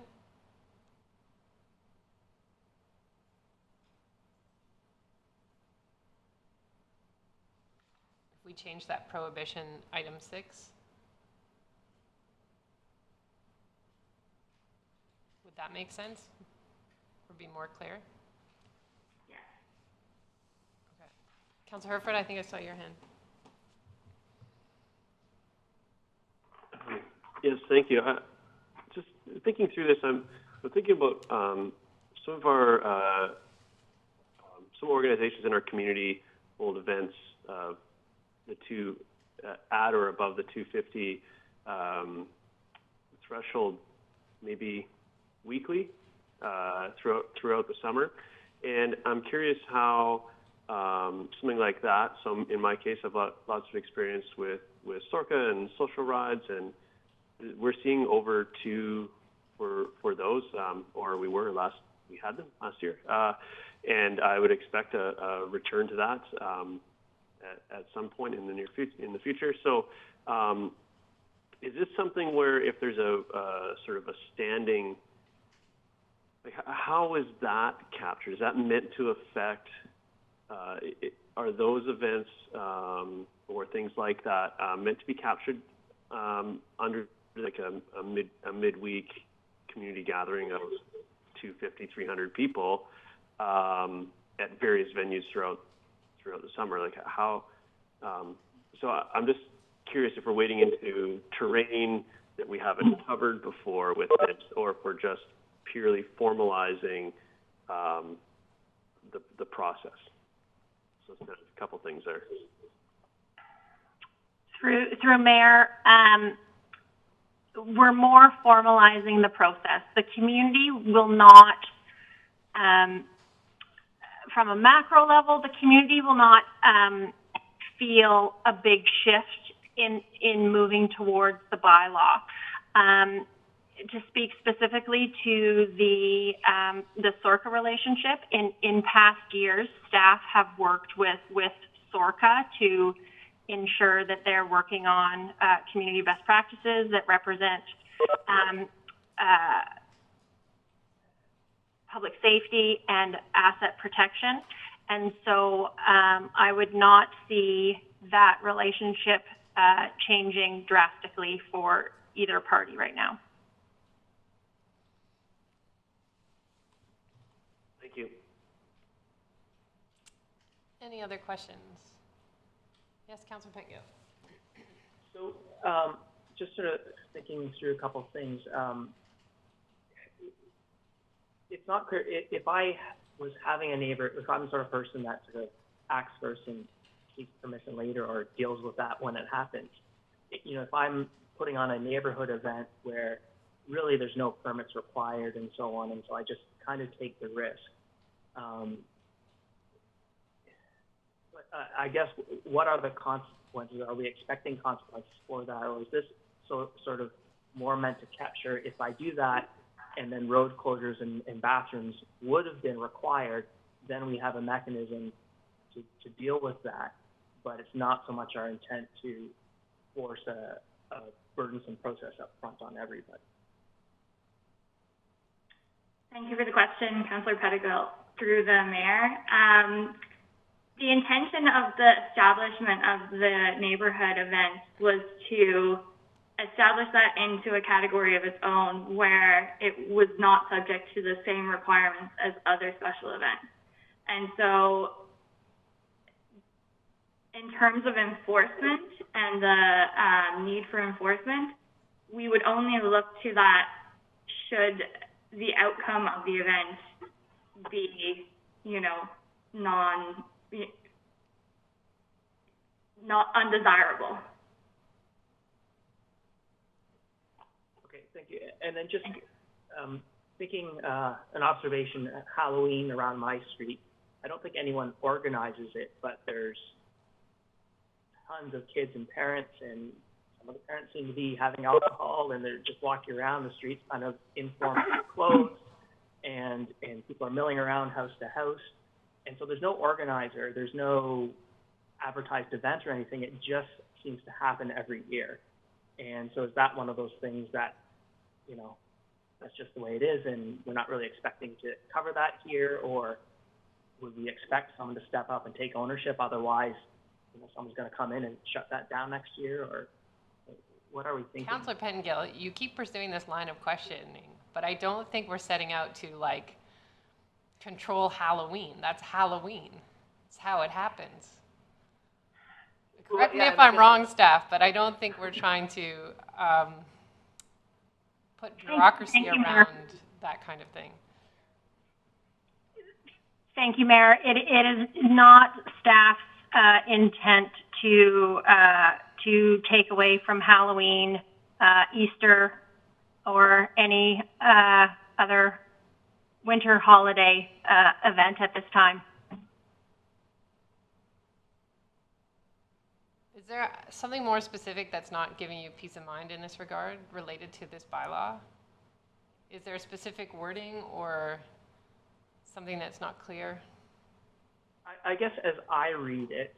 If we change that prohibition, item 6, would that make sense? Or be more clear? Yes. Okay. Councilor Herford, I think I saw your hand. Yes, thank you. Just thinking through this, I'm thinking about some of our some organizations in our community hold events, the two at or above the 250 threshold, maybe weekly throughout the summer, and I'm curious how something like that. So in my case, I've got lots of experience with Sorka and social rides, and we're seeing over 2 for those, or we had them last year, and I would expect a return to that at some point in the future. So, is this something where if there's a sort of a standing, like how is that captured? Is that meant to affect? Are those events or things like that meant to be captured under like a midweek community gathering of 250, 300 people at various venues throughout the summer? Like how, so I'm just curious if we're wading into terrain that we haven't covered before with this, or if we're just purely formalizing the process. So it's a couple things there. Through Mayor, we're more formalizing the process. The community will not, from a macro level, the community will not feel a big shift in moving towards the bylaw. To speak specifically to the SORCA relationship, in past years, staff have worked with SORCA to ensure that they're working on community best practices that represent public safety and asset protection. And so I would not see that relationship changing drastically for either party right now. Thank you. Any other questions? Yes, Councillor Petgill. So, just sort of thinking through a couple of things. It's not clear if I was having a neighbor, if I'm the sort of person that sort of acts first and seeks permission later or deals with that when it happens. You know, if I'm putting on a neighborhood event where really there's no permits required and so on, and so I just kind of take the risk. I guess, what are the consequences? Are we expecting consequences for that, or is this sort of more meant to capture if I do that and then road closures and bathrooms would have been required, then we have a mechanism to deal with that, but it's not so much our intent to force a burdensome process up front on everybody. Thank you for the question, Councillor Pettigill, through the Mayor. The intention of the establishment of the neighborhood event was to establish that into a category of its own where it was not subject to the same requirements as other special events. And so in terms of enforcement and the need for enforcement, we would only look to that should the outcome of the event be, you know, not undesirable. Okay, thank you. And then just thinking an observation at Halloween around my street, I don't think anyone organizes it, but there's tons of kids and parents, and some of the parents seem to be having alcohol, and they're just walking around the streets kind of informally clothed, and people are milling around house to house. And so there's no organizer, there's no advertised event or anything. It just seems to happen every year. And so is that one of those things that, you know, that's just the way it is, and we're not really expecting to cover that here, or would we expect someone to step up and take ownership? Otherwise, you know, someone's going to come in and shut that down next year, or what are we thinking? Councillor Pettigill, you keep pursuing this line of questioning, but I don't think we're setting out to, like, control Halloween. That's Halloween. It's how it happens. Correct me if I'm wrong, staff, but I don't think we're trying to put bureaucracy around that kind of thing. Thank you, Mayor. It is not staff's intent to take away from Halloween, Easter, or any other winter holiday event at this time. Is there something more specific that's not giving you peace of mind in this regard related to this bylaw? Is there a specific wording or something that's not clear? I guess as I read it,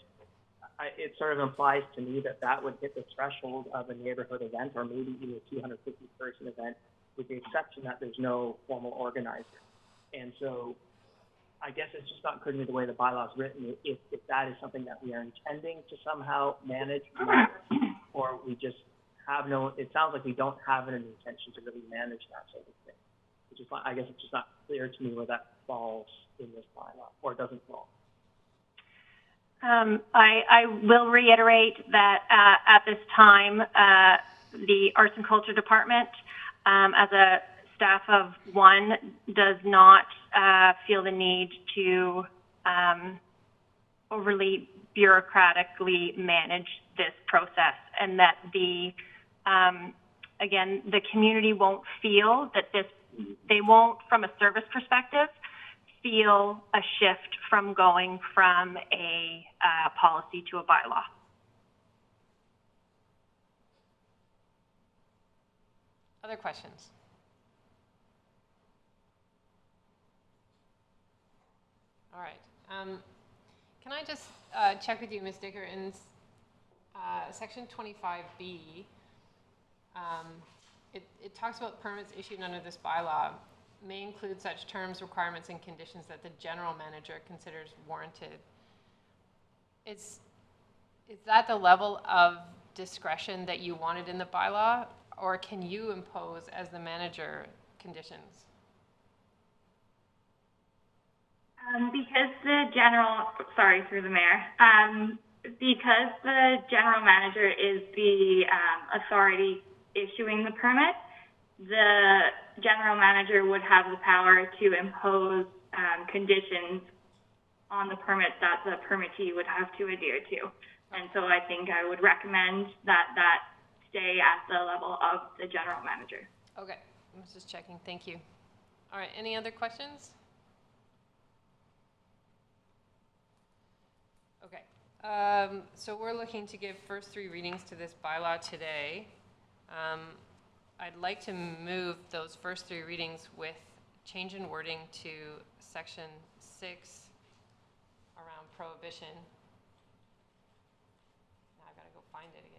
it sort of implies to me that that would hit the threshold of a neighborhood event, or maybe even a 250-person event, with the exception that there's no formal organizer. And so I guess it's just not clear to me the way the bylaw is written, if that is something that we are intending to somehow manage, or we just have no, it sounds like we don't have an intention to really manage that sort of thing. Which is, I guess it's just not clear to me where that falls in this bylaw, or doesn't fall. I will reiterate that at this time, the Arts and Culture Department, as a staff of one, does not feel the need to overly bureaucratically manage this process, and that again, the community won't feel that they won't, from a service perspective, feel a shift from going from a policy to a bylaw. Other questions? All right. Can I just check with you, Ms. Dicker, in section 25B, it talks about permits issued under this bylaw may include such terms, requirements, and conditions that the general manager considers warranted. Is that the level of discretion that you wanted in the bylaw, or can you impose, as the manager, conditions? Because the general, sorry, through the mayor, because the general manager is the authority issuing the permit, the general manager would have the power to impose conditions on the permit that the permittee would have to adhere to. And so I think I would recommend that stay at the level of the general manager. Okay, I was just checking. Thank you. All right, any other questions? Okay, so we're looking to give first 3 readings to this bylaw today. I'd like to move those first 3 readings with change in wording to section 6 around prohibition. Now I've got to go find it again.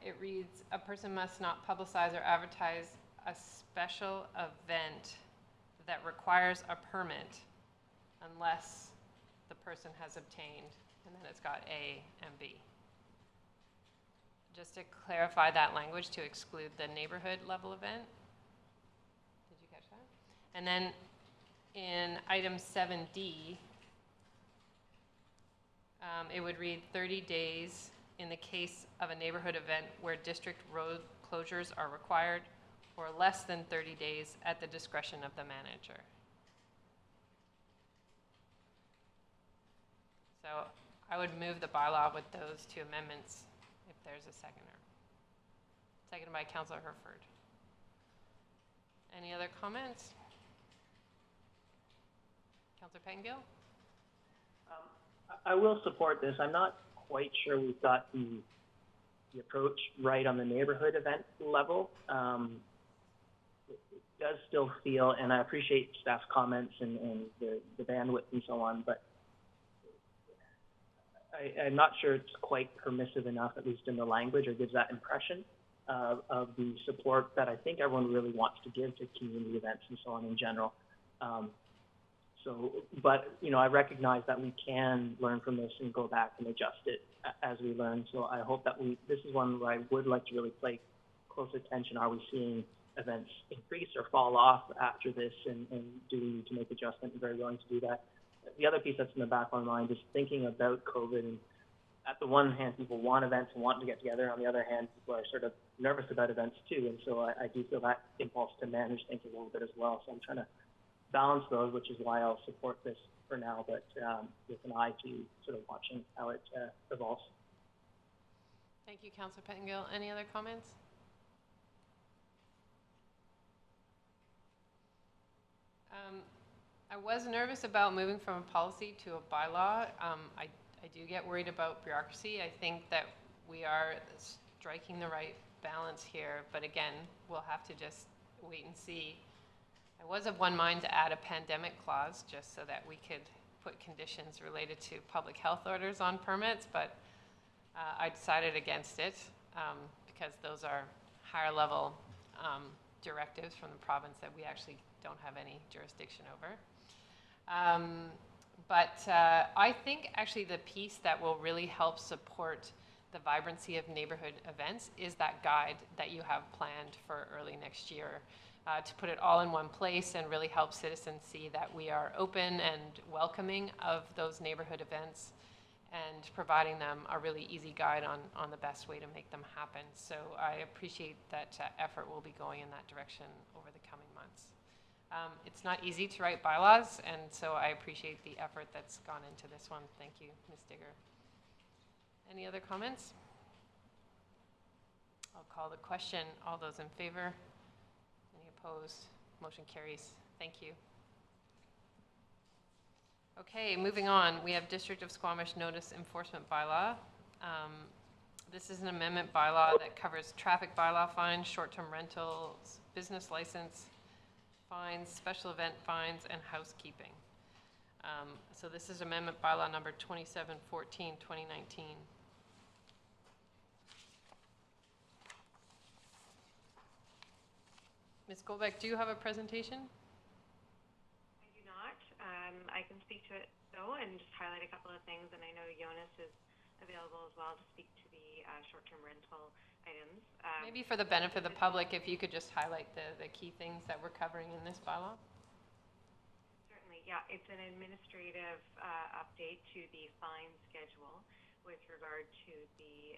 It reads, a person must not publicize or advertise a special event that requires a permit unless the person has obtained, and then it's got A and B. Just to clarify that language to exclude the neighborhood level event. Did you catch that? And then in item 7D, it would read 30 days in the case of a neighborhood event where district road closures are required, or less than 30 days at the discretion of the manager. So I would move the bylaw with those 2 amendments if there's a seconder. Seconded by Councillor Herford. Any other comments? Councillor Pettengill? I will support this. I'm not quite sure we've got the approach right on the neighborhood event level. It does still feel, and I appreciate staff's comments and the bandwidth and so on, but I'm not sure it's quite permissive enough, at least in the language, or gives that impression of the support that I think everyone really wants to give to community events and so on in general. But, you know, I recognize that we can learn from this and go back and adjust it as we learn. So I hope that this is one where I would like to really pay close attention. Are we seeing events increase or fall off after this, and do we need to make adjustments? I'm very willing to do that. The other piece that's in the back of my mind is thinking about COVID, and at the one hand, people want events and want to get together. On the other hand, people are sort of nervous about events too, and so I do feel that impulse to manage things a little bit as well. So I'm trying to balance those, which is why I'll support this for now, but with an eye to sort of watching how it evolves. Thank you, Councillor Pettengill. Any other comments? I was nervous about moving from a policy to a bylaw. I do get worried about bureaucracy. I think that we are striking the right balance here, but again, we'll have to just wait and see. I was of one mind to add a pandemic clause just so that we could put conditions related to public health orders on permits, but I decided against it because those are higher level directives from the province that we actually don't have any jurisdiction over. But I think actually the piece that will really help support the vibrancy of neighborhood events is that guide that you have planned for early next year. To put it all in one place and really help citizens see that we are open and welcoming of those neighborhood events, and providing them a really easy guide on the best way to make them happen. So I appreciate that effort will be going in that direction over the coming months. It's not easy to write bylaws, and so I appreciate the effort that's gone into this one. Thank you, Ms. Digger. Any other comments? I'll call the question. All those in favor? Any opposed? Motion carries. Thank you. Okay, moving on. We have District of Squamish Notice Enforcement Bylaw. This is an amendment bylaw that covers traffic bylaw fines, short-term rentals, business license fines, special event fines, and housekeeping. So this is amendment bylaw number 2714, 2019. Ms. Goldbeck, do you have a presentation? I do not. I can speak to it though and just highlight a couple of things, and I know Jonas is available as well to speak to the short-term rental items. Maybe for the benefit of the public, if you could just highlight the key things that we're covering in this bylaw. Certainly, yeah. It's an administrative update to the fine schedule with regard to the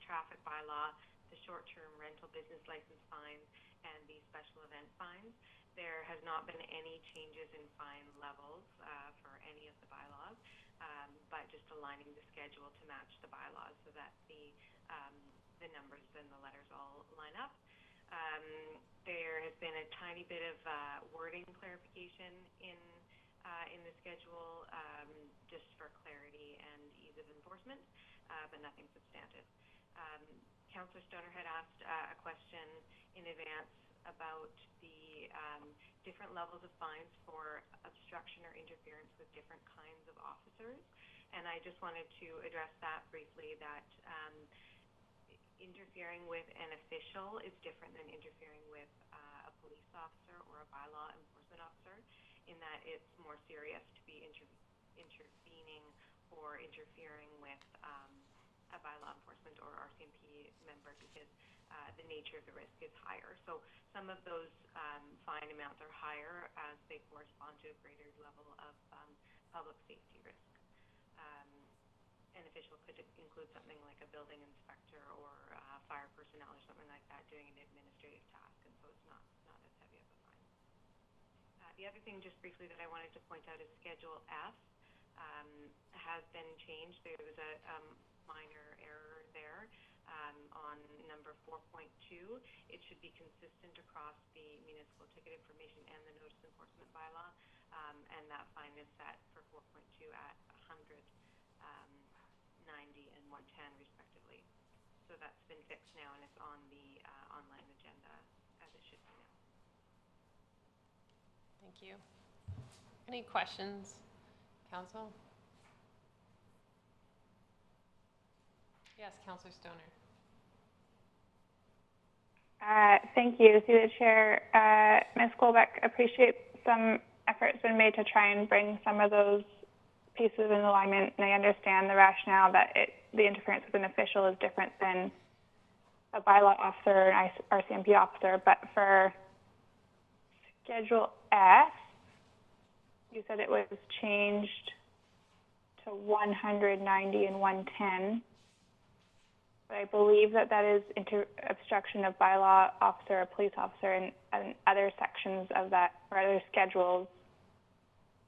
traffic bylaw, the short-term rental business license fines, and the special event fines. There has not been any changes in fine levels for any of the bylaws, but just aligning the schedule to match the bylaws so that the numbers and the letters all line up. There has been a tiny bit of wording clarification in the schedule, just for clarity and ease of enforcement, but nothing substantive. Councillor Stoner had asked a question in advance about the different levels of fines for obstruction or interference with different kinds of officers. And I just wanted to address that briefly, that interfering with an official is different than interfering with a police officer or a bylaw enforcement officer, in that it's more serious to be intervening or interfering with a bylaw enforcement or RCMP member, because the nature of the risk is higher. So some of those fine amounts are higher as they correspond to a greater level of public safety risk. An official could include something like a building inspector or fire personnel or something like that doing an administrative task, and so it's not as heavy of a fine. The other thing, just briefly, that I wanted to point out is Schedule F has been changed. There was a minor error there on number 4.2. It should be consistent across the municipal ticket information and the notice enforcement bylaw, and that fine is set for 4.2 at 100, 90, and 110 respectively. So that's been fixed now, and it's on the online agenda as it should be now. Thank you. Any questions, Council? Yes, Councillor Stoner. Thank you. Through the chair, Ms. Goldbeck, appreciate some efforts been made to try and bring some of those pieces in alignment, and I understand the rationale that the interference with an official is different than a bylaw officer, an RCMP officer, but for Schedule F, you said it was changed to 100, 90, and 110. But I believe that is obstruction of bylaw officer or police officer, and other sections of that, or other schedules,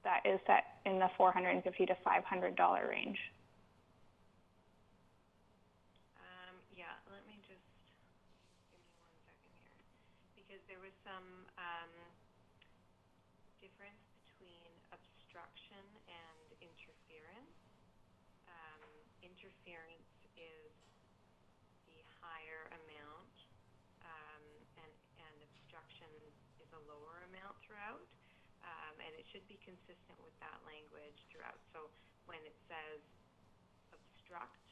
that is set in the $450 to $500 range. Yeah, let me just, give me 1 second here, because there was some difference between obstruction and interference. Interference is the higher amount, and obstruction is a lower amount throughout. And it should be consistent with that language throughout. So when it says obstruct,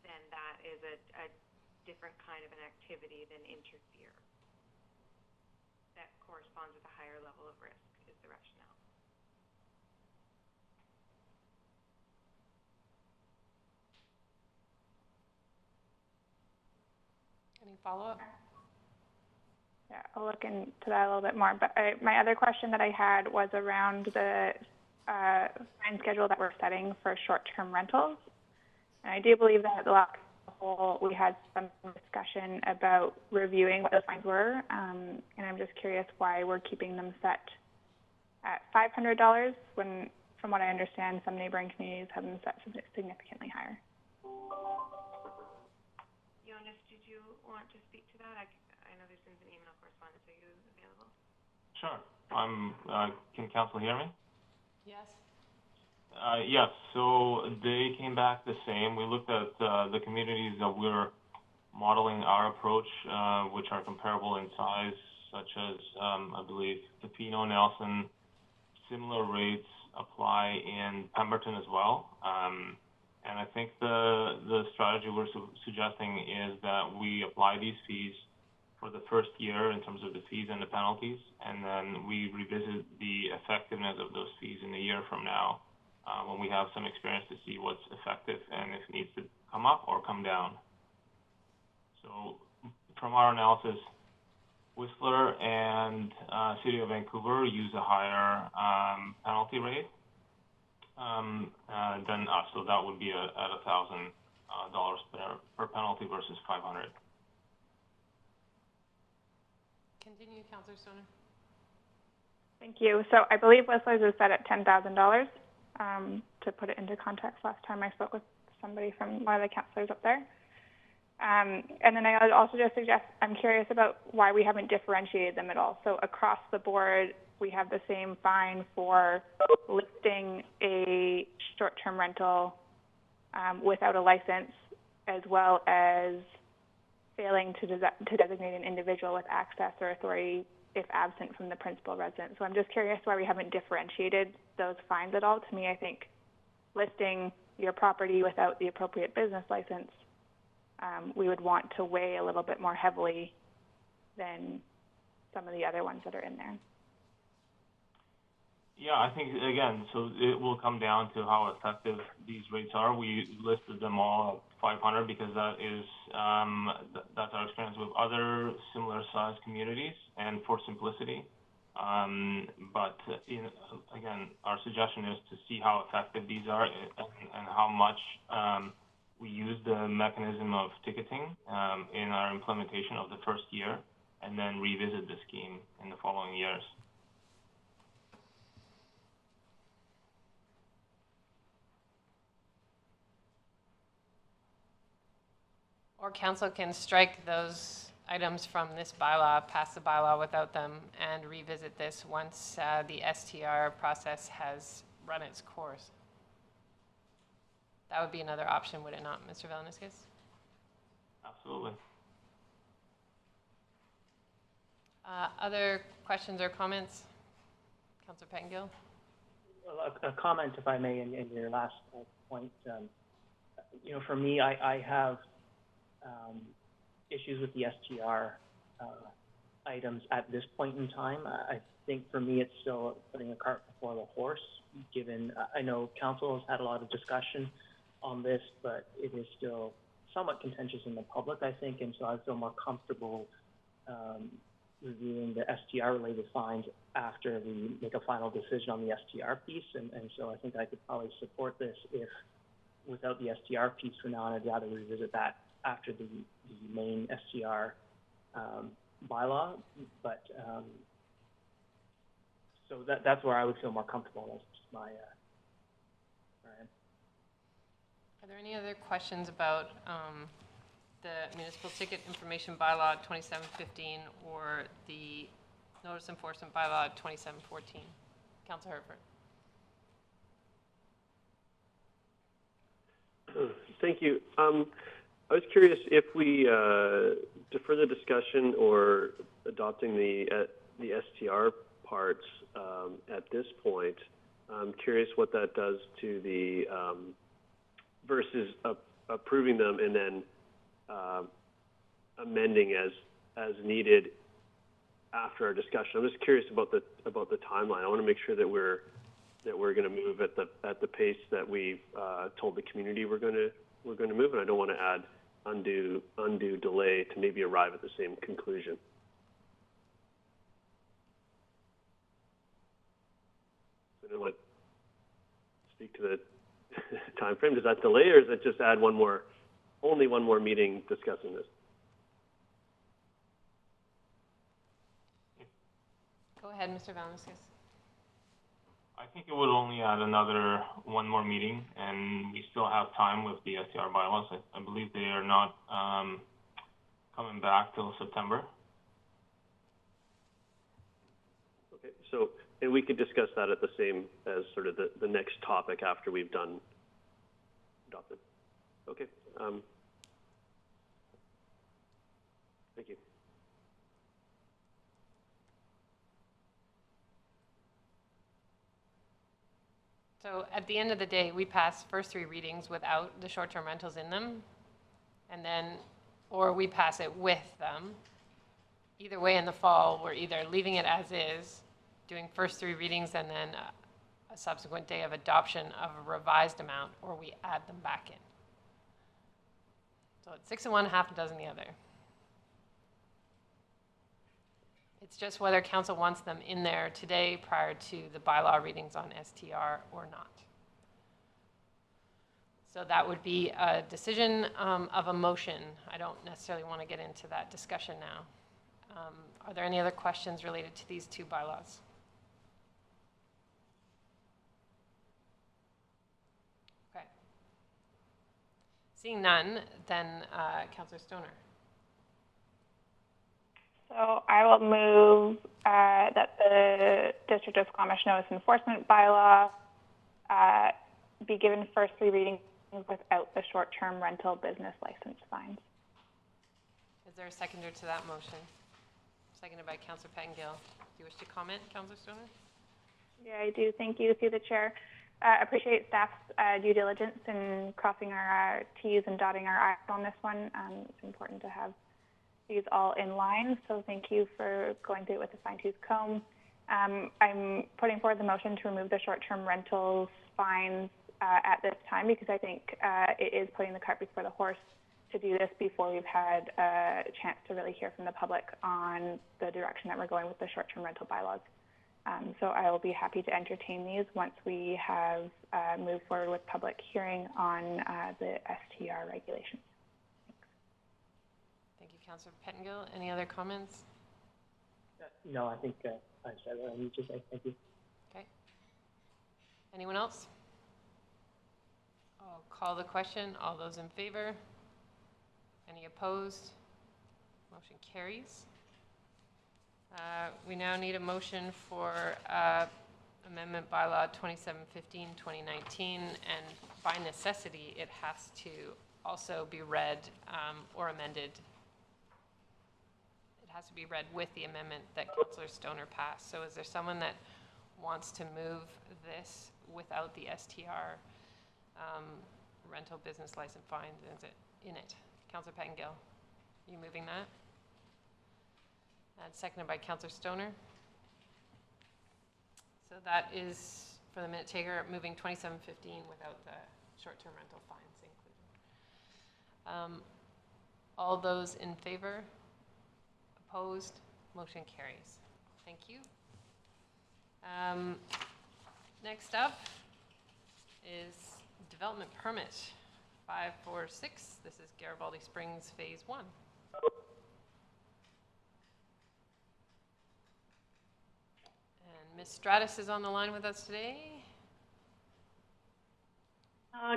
then that is a different kind of an activity than interfere. That corresponds with a higher level of risk, is the rationale. Any follow-up? Yeah, I'll look into that a little bit more. But my other question that I had was around the fine schedule that we're setting for short-term rentals. And I do believe that at the last whole, we had some discussion about reviewing what those fines were. And I'm just curious why we're keeping them set at $500 when, from what I understand, some neighboring communities have them set significantly higher. Jonas, did you want to speak to that? I know there's been some email correspondence. Are you available? Sure. Can council hear me? Yes. Yes, so they came back the same. We looked at the communities that we're modeling our approach, which are comparable in size, such as, I believe, Pepino, Nelson. Similar rates apply in Pemberton as well. And I think the strategy we're suggesting is that we apply these fees for the first year in terms of the fees and the penalties, and then we revisit the effectiveness of those fees in a year from now when we have some experience to see what's effective and if it needs to come up or come down. So from our analysis, Whistler and City of Vancouver use a higher penalty rate than us, so that would be at $1,000 per penalty versus $500. Continue, Councillor Stoner. Thank you. So I believe Whistler's is set at $10,000. To put it into context, last time I spoke with somebody from one of the councillors up there. And then I would also just suggest, I'm curious about why we haven't differentiated them at all. So across the board, we have the same fine for listing a short-term rental without a license, as well as failing to designate an individual with access or authority if absent from the principal residence. So I'm just curious why we haven't differentiated those fines at all. To me, I think listing your property without the appropriate business license, we would want to weigh a little bit more heavily than some of the other ones that are in there. Yeah, I think, again, so it will come down to how effective these rates are. We listed them all at 500 because that is, that's our experience with other similar sized communities and for simplicity. But again, our suggestion is to see how effective these are and how much we use the mechanism of ticketing in our implementation of the first year, and then revisit the scheme in the following years. Or council can strike those items from this bylaw, pass the bylaw without them, and revisit this once the STR process has run its course. That would be another option, would it not, Mr. Valeniscus? Absolutely. Other questions or comments? Councillor Pettengill? Well, a comment, if I may, in your last point. You know, for me, I have issues with the STR items at this point in time. I think for me it's still putting a cart before the horse, given I know council has had a lot of discussion on this, but it is still somewhat contentious in the public, I think, and so I feel more comfortable reviewing the STR-related fines after we make a final decision on the STR piece, and so I think I could probably support this if, without the STR piece for now, and I'd rather revisit that after the main STR bylaw, but so that's where I would feel more comfortable. That's just my Are there any other questions about the Municipal Ticket Information Bylaw 2715 or the Notice Enforcement Bylaw 2714? Councillor Herford. Thank you. I was curious if we defer the discussion or adopting the STR parts at this point. I'm curious what that does to the versus approving them and then amending as needed after our discussion. I'm just curious about the timeline. I want to make sure that we're going to move at the pace that we've told the community we're going to move, and I don't want to add undue delay to maybe arrive at the same conclusion. So then what, speak to the time frame? Does that delay, or does it just add only one more meeting discussing this? Go ahead, Mr. Valasquez. I think it would only add one more meeting, and we still have time with the STR bylaws. I believe they are not coming back till September. Okay, so, and we could discuss that at the same as sort of the next topic after we've adopted. Okay. Thank you. So at the end of the day, we pass first 3 readings without the short-term rentals in them, and then, or we pass it with them. Either way, in the fall, we're either leaving it as is, doing first 3 readings, and then a subsequent day of adoption of a revised amount, or we add them back in. So it's 6 in one, half a dozen the other. It's just whether council wants them in there today prior to the bylaw readings on STR or not. So that would be a decision of a motion. I don't necessarily want to get into that discussion now. Are there any other questions related to these 2 bylaws? Okay. Seeing none, then Councillor Stoner. So I will move that the District of Squamish Notice Enforcement Bylaw be given first 3 readings without the short-term rental business license fines. Is there a seconder to that motion? Seconded by Councillor Pettengill. Do you wish to comment, Councillor Stoner? Yeah, I do. Thank you, through the chair. Appreciate staff's due diligence in crossing our T's and dotting our I's on this one. It's important to have these all in line, so thank you for going through it with a fine-tooth comb. I'm putting forward the motion to remove the short-term rentals fines at this time, because I think it is putting the cart before the horse to do this before we've had a chance to really hear from the public on the direction that we're going with the short-term rental bylaws. So I will be happy to entertain these once we have moved forward with public hearing on the STR regulations. Councillor Pettengill, any other comments? No, I think I said what I need to say. Thank you. Okay. Anyone else? I'll call the question. All those in favor? Any opposed? Motion carries. We now need a motion for Amendment Bylaw 2715-2019, and by necessity, it has to also be read or amended. Has to be read with the amendment that Councillor Stoner passed. So is there someone that wants to move this without the STR rental business license fines in it? Councillor Pettengill, are you moving that? And seconded by Councillor Stoner. So that is, for the minute taker, moving 2715 without the short-term rental fines included. All those in favor? Opposed? Motion carries. Thank you. Next up is development permit 546. This is Garibaldi Springs Phase 1. And Ms. Stratus is on the line with us today.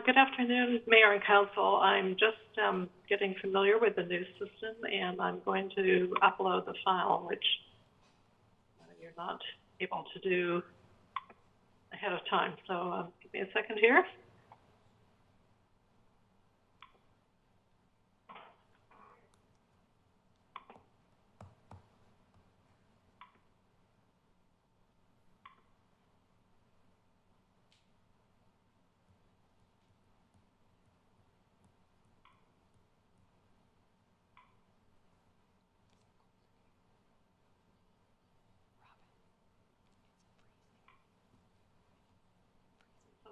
Good afternoon, Mayor and Council. I'm just getting familiar with the new system, and I'm going to upload the file, which you're not able to do ahead of time. So give me a second here.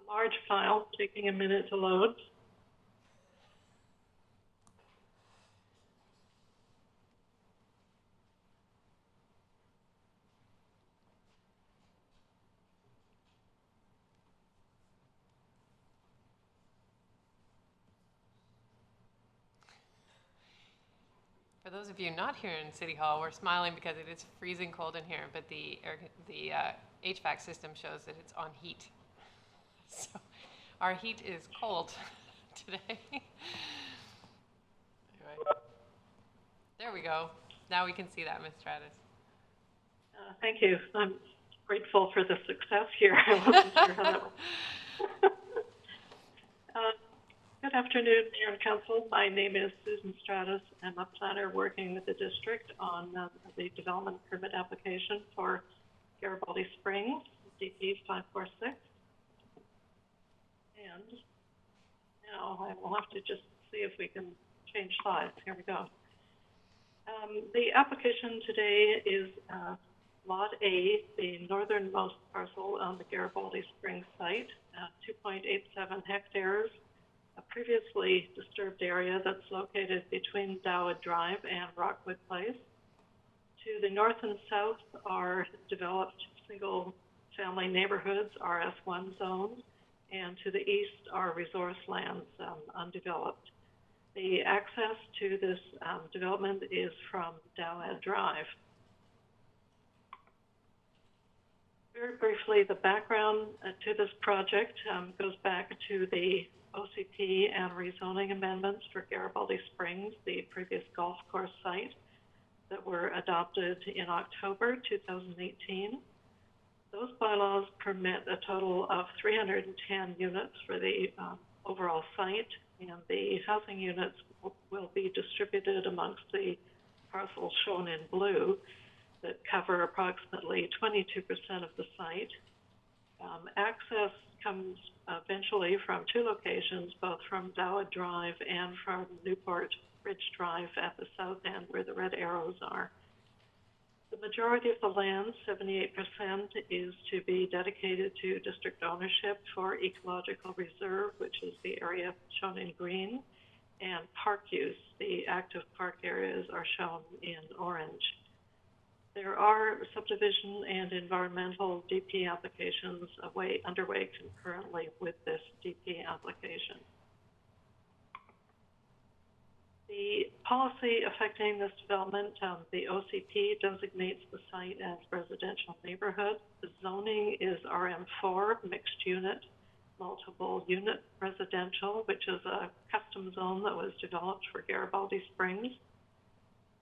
Large file, taking a minute to load. For those of you not here in City Hall, we're smiling because it is freezing cold in here, but the HVAC system shows that it's on heat. So our heat is cold today. Anyway. There we go. Now we can see that, Ms. Stratus. Thank you. I'm grateful for the success here. I wasn't sure how that was. Good afternoon, Mayor and Council. My name is Susan Stratus. I'm a planner working with the district on the development permit application for Garibaldi Springs, DP 546. And now I will have to just see if we can change slides. Here we go. The application today is Lot A, the northernmost parcel on the Garibaldi Springs site, 2.87 hectares, a previously disturbed area that's located between Dowwood Drive and Rockwood Place. To the north and south are developed single-family neighborhoods, RS1 zones, and to the east are resource lands, undeveloped. The access to this development is from Dowwood Drive. Very briefly, the background to this project goes back to the OCP and rezoning amendments for Garibaldi Springs, the previous golf course site, that were adopted in October 2018. Those bylaws permit a total of 310 units for the overall site, and the housing units will be distributed amongst the parcels shown in blue that cover approximately 22% of the site. Access comes eventually from two locations, both from Dowwood Drive and from Newport Ridge Drive at the south end where the red arrows are. The majority of the land, 78%, is to be dedicated to district ownership for ecological reserve, which is the area shown in green, and park use. The active park areas are shown in orange. There are subdivision and environmental DP applications underway concurrently with this DP application. The policy affecting this development, the OCP designates the site as residential neighborhood. The zoning is RM4, mixed unit, multiple unit residential, which is a custom zone that was developed for Garibaldi Springs.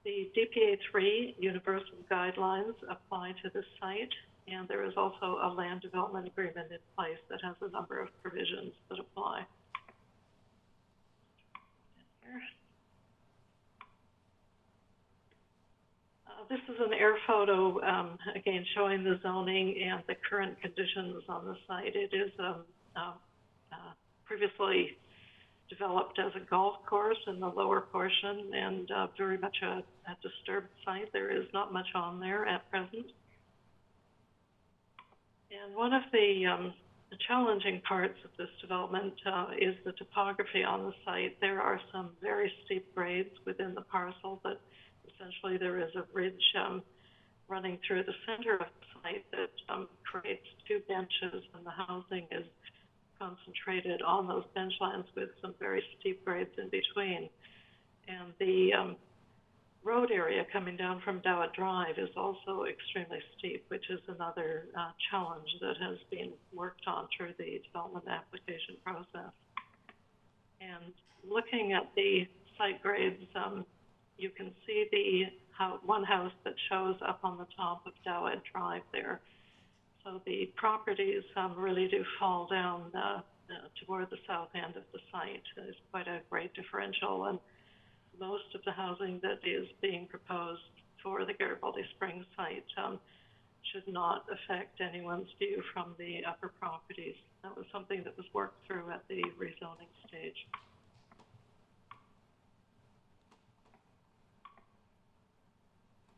The DPA3 universal guidelines apply to the site, and there is also a land development agreement in place that has a number of provisions that apply. This is an air photo, again, showing the zoning and the current conditions on the site. It is previously developed as a golf course in the lower portion and very much a disturbed site. There is not much on there at present. And one of the challenging parts of this development is the topography on the site. There are some very steep grades within the parcel, but essentially there is a ridge running through the center of the site that creates two benches, and the housing is concentrated on those benchlands with some very steep grades in between. And the road area coming down from Dowwood Drive is also extremely steep, which is another challenge that has been worked on through the development application process. And looking at the site grades, you can see the one house that shows up on the top of Dowwood Drive there. So the properties really do fall down toward the south end of the site. There's quite a great differential, and most of the housing that is being proposed for the Garibaldi Springs site should not affect anyone's view from the upper properties. That was something that was worked through at the rezoning stage.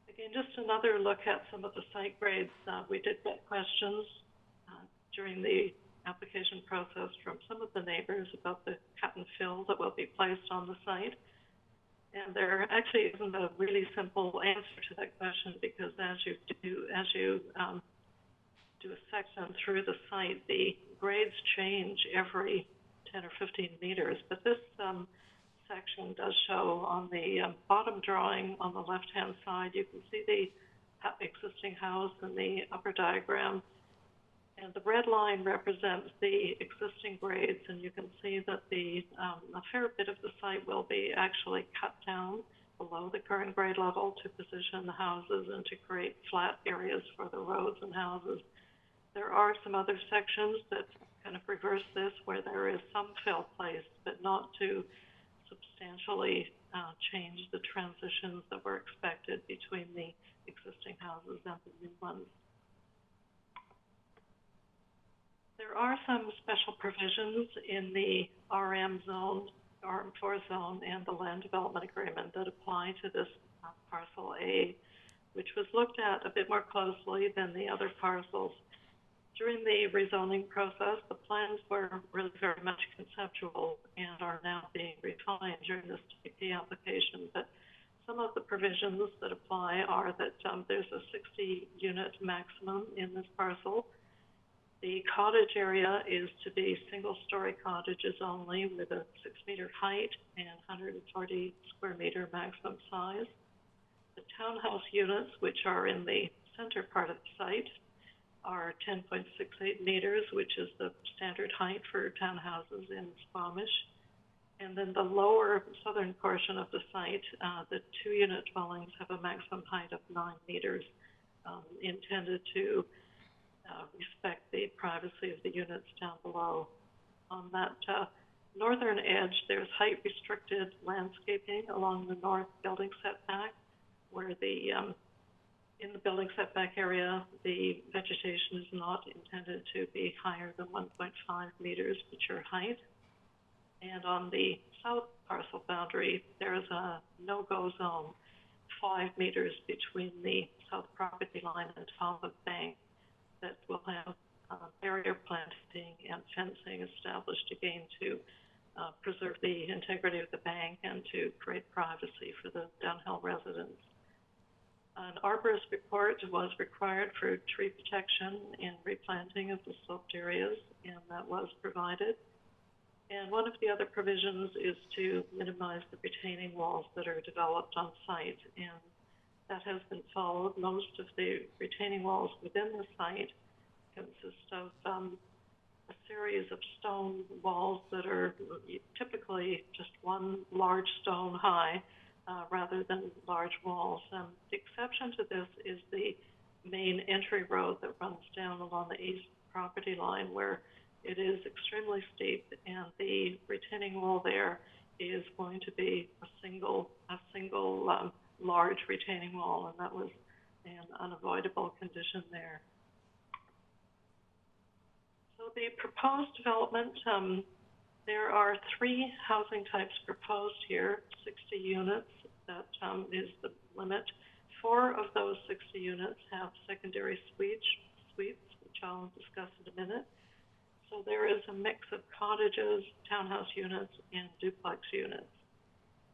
Again, just another look at some of the site grades. We did get questions during the application process from some of the neighbors about the cut and fill that will be placed on the site. And there actually isn't a really simple answer to that question, because as you do a section through the site, the grades change every 10 or 15 meters. But this section does show on the bottom drawing on the left-hand side. You can see the existing house in the upper diagram. And the red line represents the existing grades, and you can see that a fair bit of the site will be actually cut down below the current grade level to position the houses and to create flat areas for the roads and houses. There are some other sections that kind of reverse this, where there is some fill placed, but not to substantially change the transitions that were expected between the existing houses and the new ones. There are some special provisions in the RM zone, RM4 zone, and the land development agreement that apply to this parcel A, which was looked at a bit more closely than the other parcels. During the rezoning process, the plans were really very much conceptual and are now being refined during this TP application. But some of the provisions that apply are that there's a 60-unit maximum in this parcel. The cottage area is to be single-story cottages only with a 6-meter height and 140 square meter maximum size. The townhouse units, which are in the center part of the site, are 10.68 meters, which is the standard height for townhouses in Squamish. And then the lower southern portion of the site, the 2-unit dwellings have a maximum height of 9 meters, intended to respect the privacy of the units down below. On that northern edge, there's height-restricted landscaping along the north building setback, where in the building setback area, the vegetation is not intended to be higher than 1.5 meters mature height. And on the south parcel boundary, there is a no-go zone, 5 meters between the south property line and top of bank, that will have barrier planting and fencing established again to preserve the integrity of the bank and to create privacy for the downhill residents. An arborist report was required for tree protection and replanting of the sloped areas, and that was provided. And one of the other provisions is to minimize the retaining walls that are developed on site, and that has been followed. Most of the retaining walls within the site consist of a series of stone walls that are typically just one large stone high, rather than large walls. The exception to this is the main entry road that runs down along the east property line, where it is extremely steep, and the retaining wall there is going to be a single large retaining wall, and that was an unavoidable condition there. So the proposed development, there are 3 housing types proposed here, 60 units. That is the limit. 4 of those 60 units have secondary suites, which I'll discuss in a minute. So there is a mix of cottages, townhouse units, and duplex units.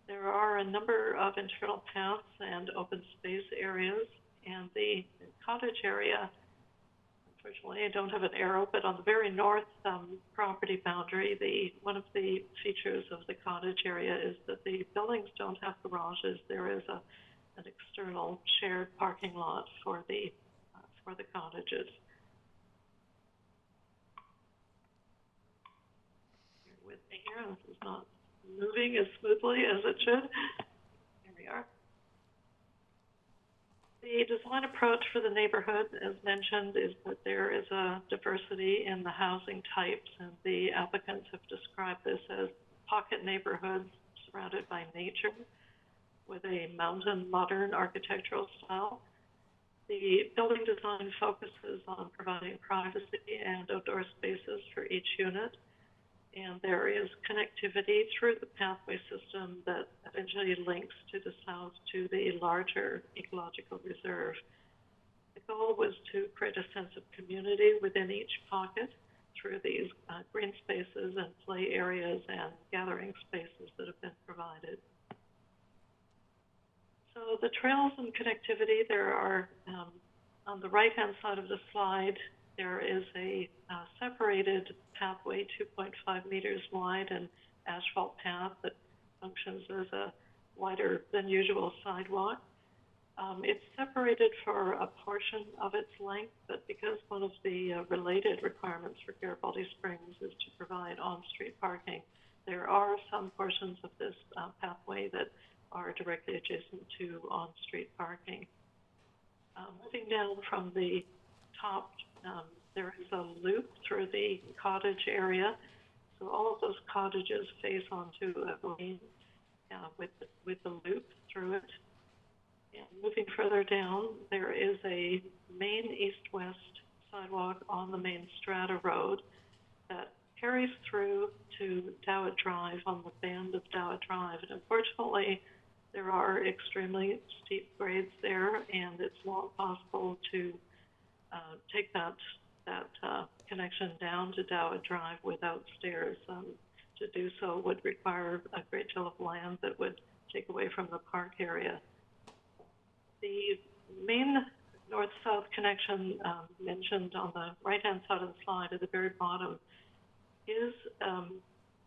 There are a number of internal paths and open space areas, and the cottage area, unfortunately I don't have an arrow, but on the very north property boundary, one of the features of the cottage area is that the buildings don't have garages. There is an external shared parking lot for the cottages. Bear with me here, this is not moving as smoothly as it should. Here we are. The design approach for the neighborhood, as mentioned, is that there is a diversity in the housing types, and the applicants have described this as pocket neighborhoods surrounded by nature with a mountain modern architectural style. The building design focuses on providing privacy and outdoor spaces for each unit, and there is connectivity through the pathway system that eventually links to the south to the larger ecological reserve. The goal was to create a sense of community within each pocket through these green spaces and play areas and gathering spaces that have been provided. So the trails and connectivity, there are, on the right-hand side of the slide, there is a separated pathway, 2.5 meters wide, and asphalt path that functions as a wider than usual sidewalk. It's separated for a portion of its length, but because one of the related requirements for Garibaldi Springs is to provide on-street parking, there are some portions of this pathway that are directly adjacent to on-street parking. Moving down from the top, there is a loop through the cottage area. So all of those cottages face onto a lane with the loop through it. And moving further down, there is a main east-west sidewalk on the main Strata Road that carries through to Dowett Drive on the bend of Dowett Drive. And unfortunately, there are extremely steep grades there, and it's not possible to take that connection down to Dowett Drive without stairs. To do so would require a great deal of land that would take away from the park area. The main north-south connection mentioned on the right-hand side of the slide at the very bottom is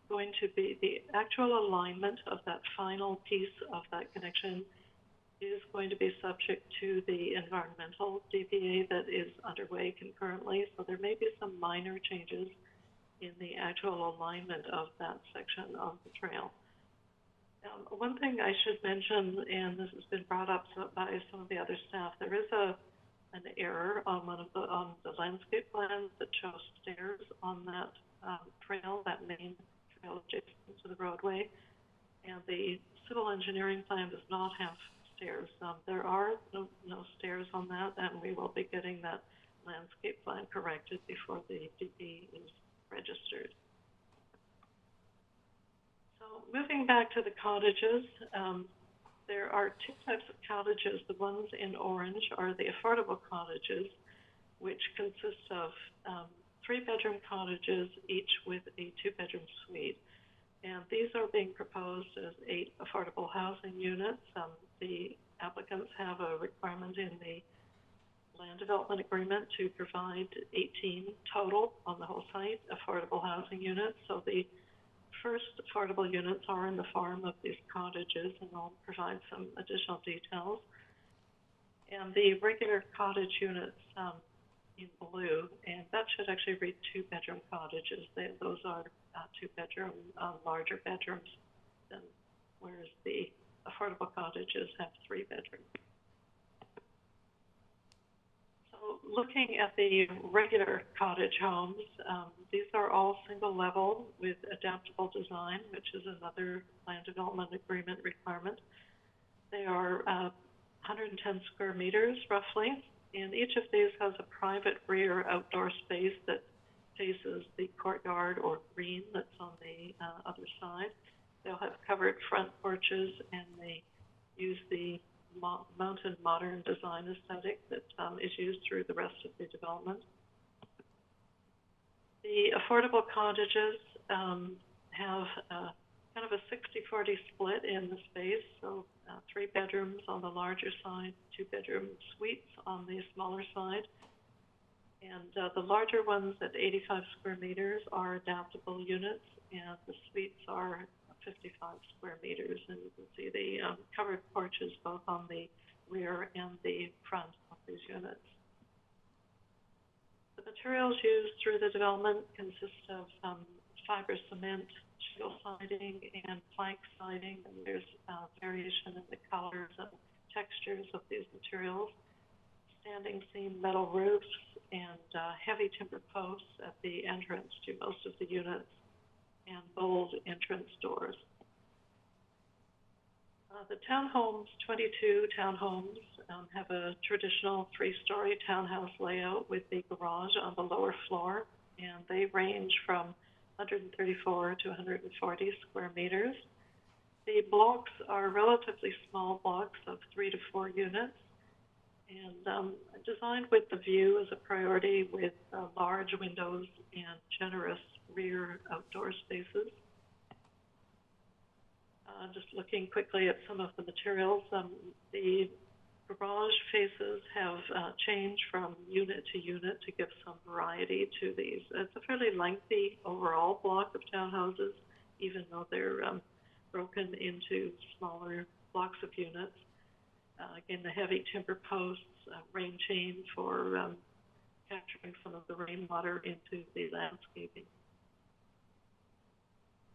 going to be the actual alignment of that final piece of that connection is going to be subject to the environmental DPA that is underway concurrently. So there may be some minor changes in the actual alignment of that section of the trail. One thing I should mention, and this has been brought up by some of the other staff, there is an error on on the landscape plans that shows stairs on that trail, that main trail adjacent to the roadway, and the civil engineering plan does not have stairs. There are no stairs on that, and we will be getting that landscape plan corrected before the DP is registered. So moving back to the cottages, there are two types of cottages. The ones in orange are the affordable cottages, which consist of 3-bedroom cottages, each with a 2-bedroom suite. And these are being proposed as 8 affordable housing units. The applicants have a requirement in the land development agreement to provide 18 total on the whole site affordable housing units. So the first affordable units are in the form of these cottages, and I'll provide some additional details. And the regular cottage units in blue, and that should actually read 2-bedroom cottages. Those are 2-bedroom, larger bedrooms, than, whereas the affordable cottages have 3 bedrooms. So looking at the regular cottage homes, these are all single level with adaptable design, which is another land development agreement requirement. They are 110 square meters roughly, and each of these has a private rear outdoor space that faces the courtyard or green that's on the other side. They'll have covered front porches, and they use the mountain modern design aesthetic that is used through the rest of the development. The affordable cottages have kind of a 60-40 split in the space, so 3 bedrooms on the larger side, 2-bedroom suites on the smaller side. And the larger ones at 85 square meters are adaptable units, and the suites are 55 square meters. And you can see the covered porches both on the rear and the front of these units. The materials used through the development consist of fiber cement, shingle siding, and plank siding, and there's variation in the colors and textures of these materials. Standing seam metal roofs and heavy timber posts at the entrance to most of the units, and bold entrance doors. The townhomes, 22 townhomes, have a traditional 3-story townhouse layout with the garage on the lower floor, and they range from 134 to 140 square meters. The blocks are relatively small blocks of 3 to 4 units, and designed with the view as a priority, with large windows and generous rear outdoor spaces. Just looking quickly at some of the materials, the garage faces have changed from unit to unit to give some variety to these. It's a fairly lengthy overall block of townhouses, even though they're broken into smaller blocks of units. Again, the heavy timber posts, rain chain for capturing some of the rainwater into the landscaping.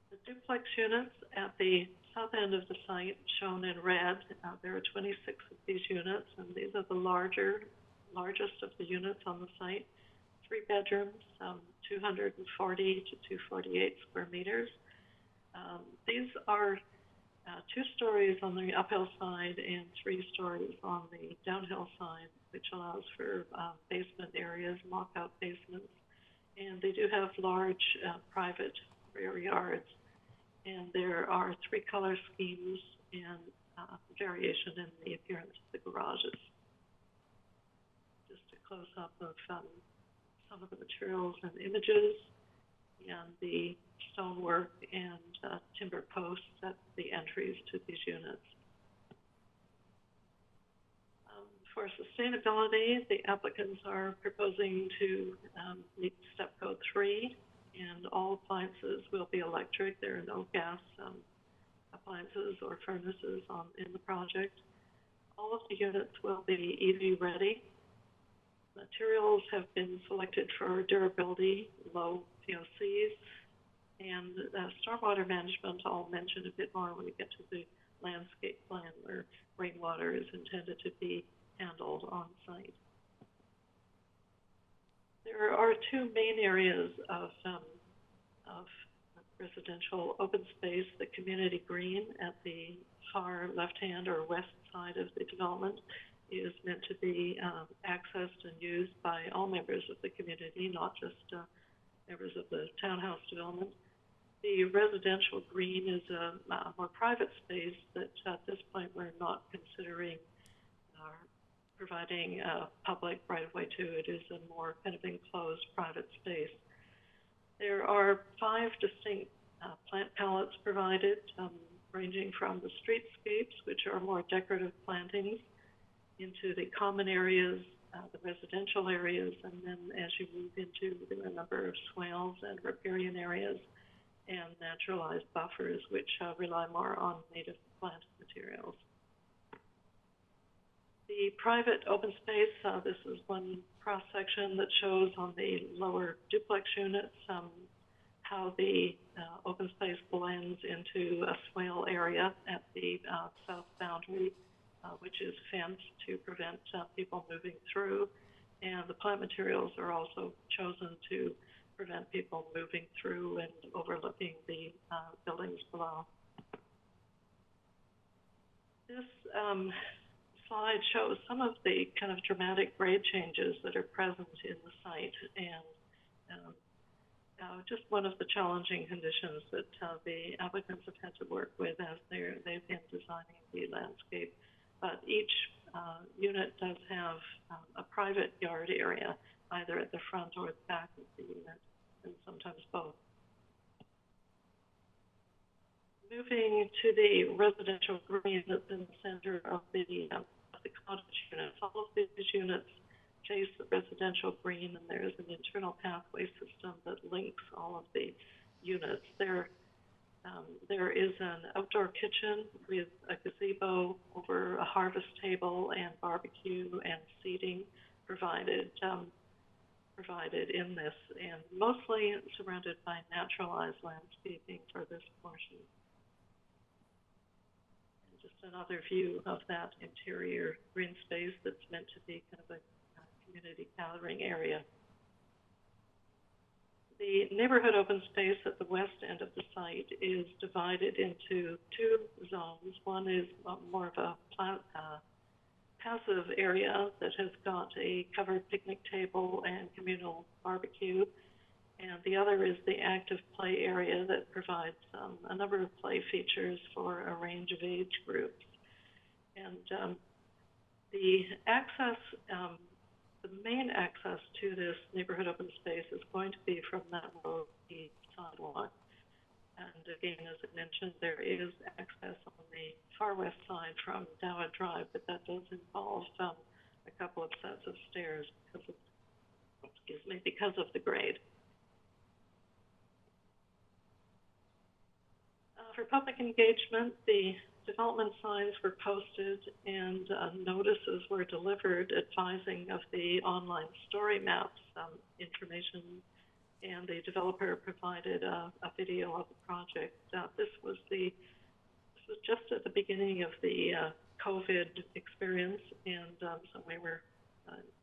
The duplex units at the south end of the site, shown in red, there are 26 of these units, and these are the largest of the units on the site. 3 bedrooms, 240 to 248 square meters. These are 2 stories on the uphill side and 3 stories on the downhill side, which allows for basement areas, lockout basements. And they do have large private rear yards. And there are 3 color schemes and variation in the appearance of the garages. Just a close-up of some of the materials and images, and the stonework and timber posts at the entries to these units. For sustainability, the applicants are proposing to meet step code 3, and all appliances will be electric. There are no gas appliances or furnaces in the project. All of the units will be EV ready. Materials have been selected for durability, low POCs, and stormwater management I'll mention a bit more when we get to the landscape plan, where rainwater is intended to be handled on site. There are 2 main areas of residential open space. The community green at the far left-hand or west side of the development is meant to be accessed and used by all members of the community, not just members of the townhouse development. The residential green is a more private space that at this point we're not considering providing a public right-of-way to. It is a more kind of enclosed private space. There are 5 distinct plant palettes provided, ranging from the streetscapes, which are more decorative plantings, into the common areas, the residential areas, and then as you move into a number of swales and riparian areas and naturalized buffers, which rely more on native plant materials. The private open space, this is one cross-section that shows on the lower duplex units how the open space blends into a swale area at the south boundary, which is fenced to prevent people moving through. And the plant materials are also chosen to prevent people moving through and overlooking the buildings below. This slide shows some of the kind of dramatic grade changes that are present in the site, and just one of the challenging conditions that the applicants have had to work with as they've been designing the landscape. But each unit does have a private yard area, either at the front or the back of the unit, and sometimes both. Moving to the residential green that's in the center of the cottage units. All of these units chase the residential green, and there is an internal pathway system that links all of the units. There is an outdoor kitchen with a gazebo over a harvest table and barbecue and seating provided in this, and mostly surrounded by naturalized landscaping for this portion. And just another view of that interior green space that's meant to be kind of a community gathering area. The neighborhood open space at the west end of the site is divided into 2 zones. One is more of a passive area that has got a covered picnic table and communal barbecue, and the other is the active play area that provides a number of play features for a range of age groups. And the access, the main access to this neighborhood open space is going to be from that road sidewalk. And again, as I mentioned, there is access on the far west side from Dowd Drive, but that does involve a couple of sets of stairs because of the grade. For public engagement, the development signs were posted and notices were delivered advising of the online story maps information, and the developer provided a video of the project. This was just at the beginning of the COVID experience, and so we were,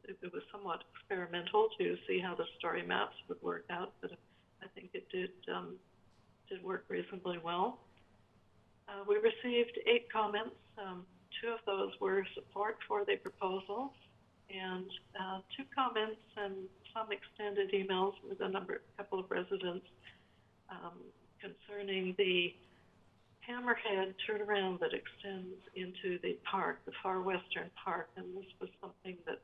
it was somewhat experimental to see how the story maps would work out, but I think it did work reasonably well. We received 8 comments. 2 of those were support for the proposal, and 2 comments and some extended emails with a couple of residents concerning the hammerhead turnaround that extends into the park, the far western park, and this was something that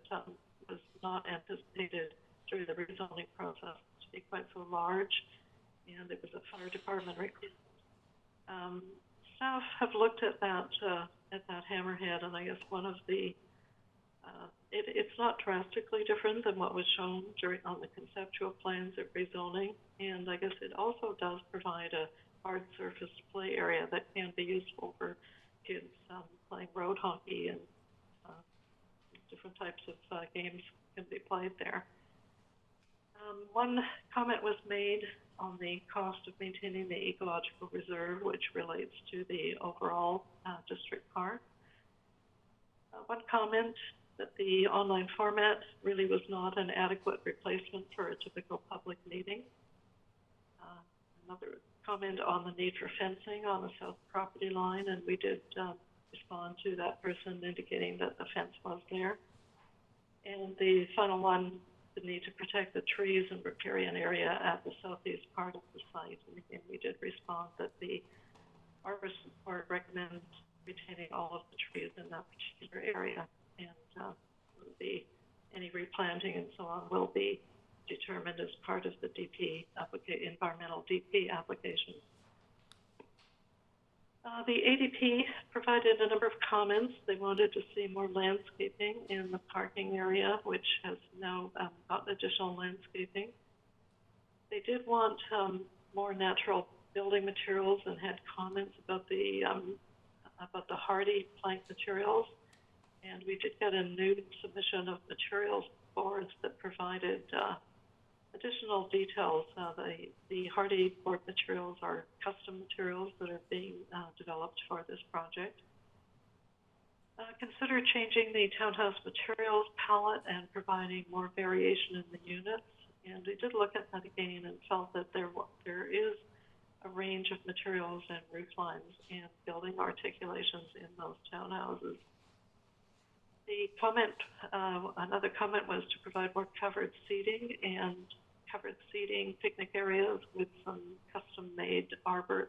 was not anticipated through the rezoning process to be quite so large, and it was a fire department request. Staff have looked at that hammerhead, and I guess one of the it's not drastically different than what was shown on the conceptual plans at rezoning, and I guess it also does provide a hard surface play area that can be useful for kids playing road hockey, and different types of games can be played there. One comment was made on the cost of maintaining the ecological reserve, which relates to the overall district park. One comment that the online format really was not an adequate replacement for a typical public meeting. Another comment on the need for fencing on the south property line, and we did respond to that person indicating that the fence was there. And the final one, the need to protect the trees and riparian area at the southeast part of the site. And again, we did respond that the arborist report recommends retaining all of the trees in that particular area, and any replanting and so on will be determined as part of the environmental DP application. The ADP provided a number of comments. They wanted to see more landscaping in the parking area, which has now got additional landscaping. They did want more natural building materials and had comments about the hardy plank materials. And we did get a new submission of materials boards that provided additional details. The hardy board materials are custom materials that are being developed for this project. Consider changing the townhouse materials palette and providing more variation in the units. And we did look at that again and felt that there is a range of materials and roof lines and building articulations in those townhouses. The comment, another comment was to provide more covered seating and covered seating, picnic areas with some custom-made arbor.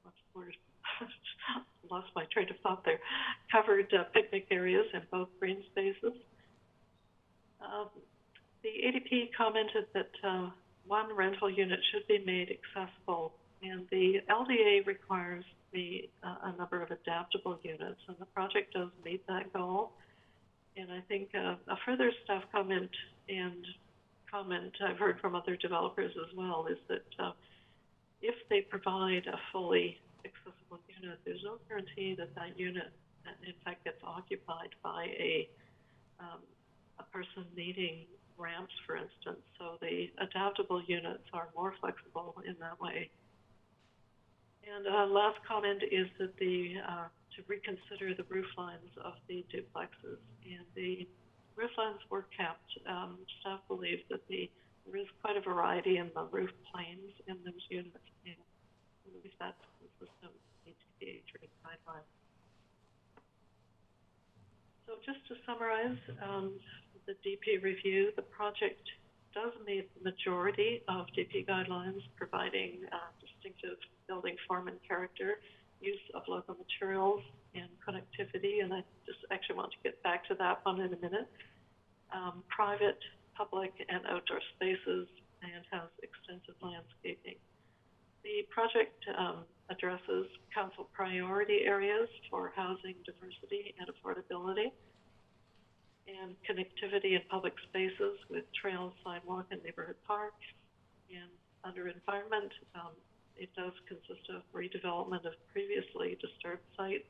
What's the word? Lost my train of thought there. Covered picnic areas in both green spaces. The ADP commented that one rental unit should be made accessible, and the LDA requires a number of adaptable units, and the project does meet that goal. And I think a further staff comment I've heard from other developers as well is that if they provide a fully accessible unit, there's no guarantee that that unit in fact gets occupied by a person needing ramps, for instance. So the adaptable units are more flexible in that way. And last comment is that to reconsider the roof lines of the duplexes, and the roof lines were kept. Staff believes that there is quite a variety in the roof planes in those units, and at least that's consistent with HDA guidelines. So just to summarize the DP review, the project does meet the majority of DP guidelines, providing distinctive building form and character, use of local materials, and connectivity. And I just actually want to get back to that one in a minute. Private, public, and outdoor spaces, and has extensive landscaping. The project addresses council priority areas for housing, diversity, and affordability, and connectivity in public spaces with trails, sidewalk, and neighborhood park. And under environment, it does consist of redevelopment of previously disturbed sites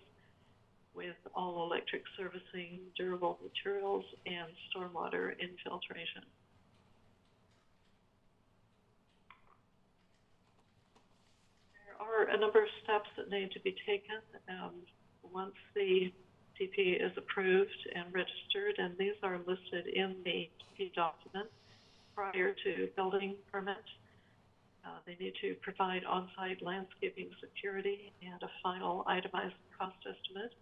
with all-electric servicing, durable materials, and stormwater infiltration. There are a number of steps that need to be taken once the DP is approved and registered, and these are listed in the DP document prior to building permit. They need to provide on-site landscaping security and a final itemized cost estimate.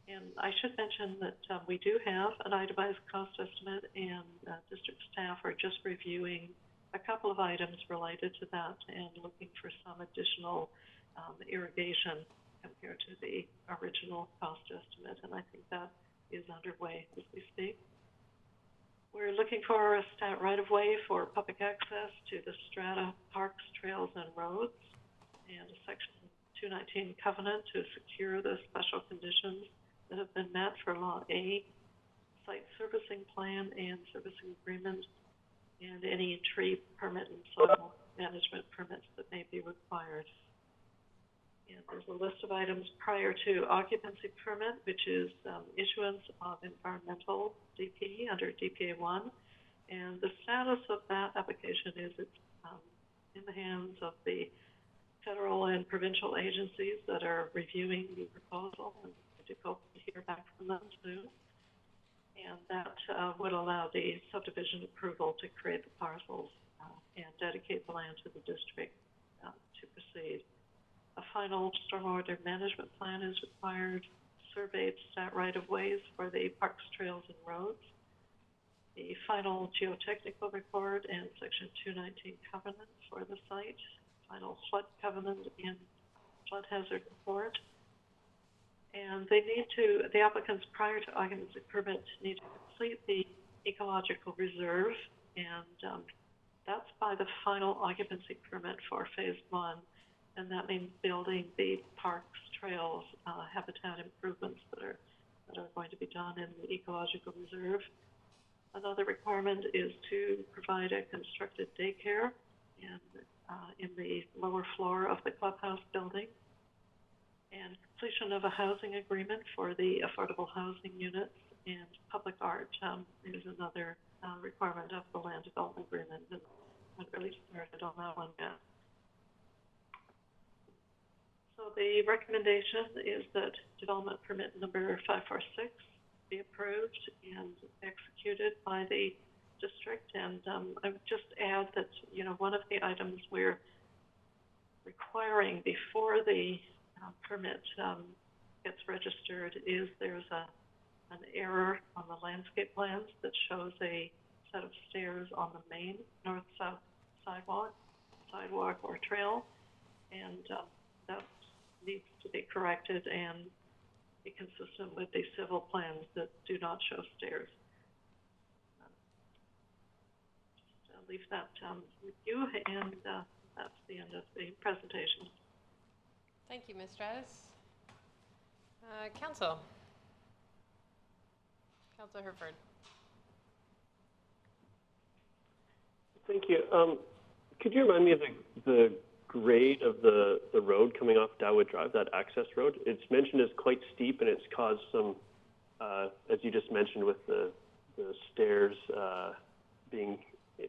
And I should mention that we do have an itemized cost estimate, and district staff are just reviewing a couple of items related to that and looking for some additional irrigation compared to the original cost estimate, and I think that is underway as we speak. We're looking for a stat right-of-way for public access to the strata, parks, trails, and roads, and a Section 219 covenant to secure the special conditions that have been met for Law A, site servicing plan and servicing agreement, and any tree permit and soil management permits that may be required. And there's a list of items prior to occupancy permit, which is issuance of environmental DP under DPA 1. And the status of that application is it's in the hands of the federal and provincial agencies that are reviewing the proposal, and we do hope to hear back from them soon. And that would allow the subdivision approval to create the parcels and dedicate the land to the district to proceed. A final stormwater management plan is required, surveyed stat right-of-ways for the parks, trails, and roads, the final geotechnical report and Section 219 covenant for the site, final flood covenant and flood hazard report. And they need to, the applicants prior to occupancy permit need to complete the ecological reserve, and that's by the final occupancy permit for phase 1. And that means building the parks, trails, habitat improvements that are going to be done in the ecological reserve. Another requirement is to provide a constructed daycare in the lower floor of the clubhouse building. And completion of a housing agreement for the affordable housing units, and public art is another requirement of the land development agreement. And I haven't really started on that one yet. So the recommendation is that development permit number 546 be approved and executed by the district. And I would just add that, you know, one of the items we're requiring before the permit gets registered is there's an error on the landscape plans that shows a set of stairs on the main north-south sidewalk or trail, and that needs to be corrected and be consistent with the civil plans that do not show stairs. Just leave that with you, and that's the end of the presentation. Thank you, Ms. Stratus. Council. Councilor Herford. Thank you. Could you remind me of the grade of the road coming off Dawood Drive, that access road? It's mentioned as quite steep, and it's caused some, as you just mentioned, with the stairs being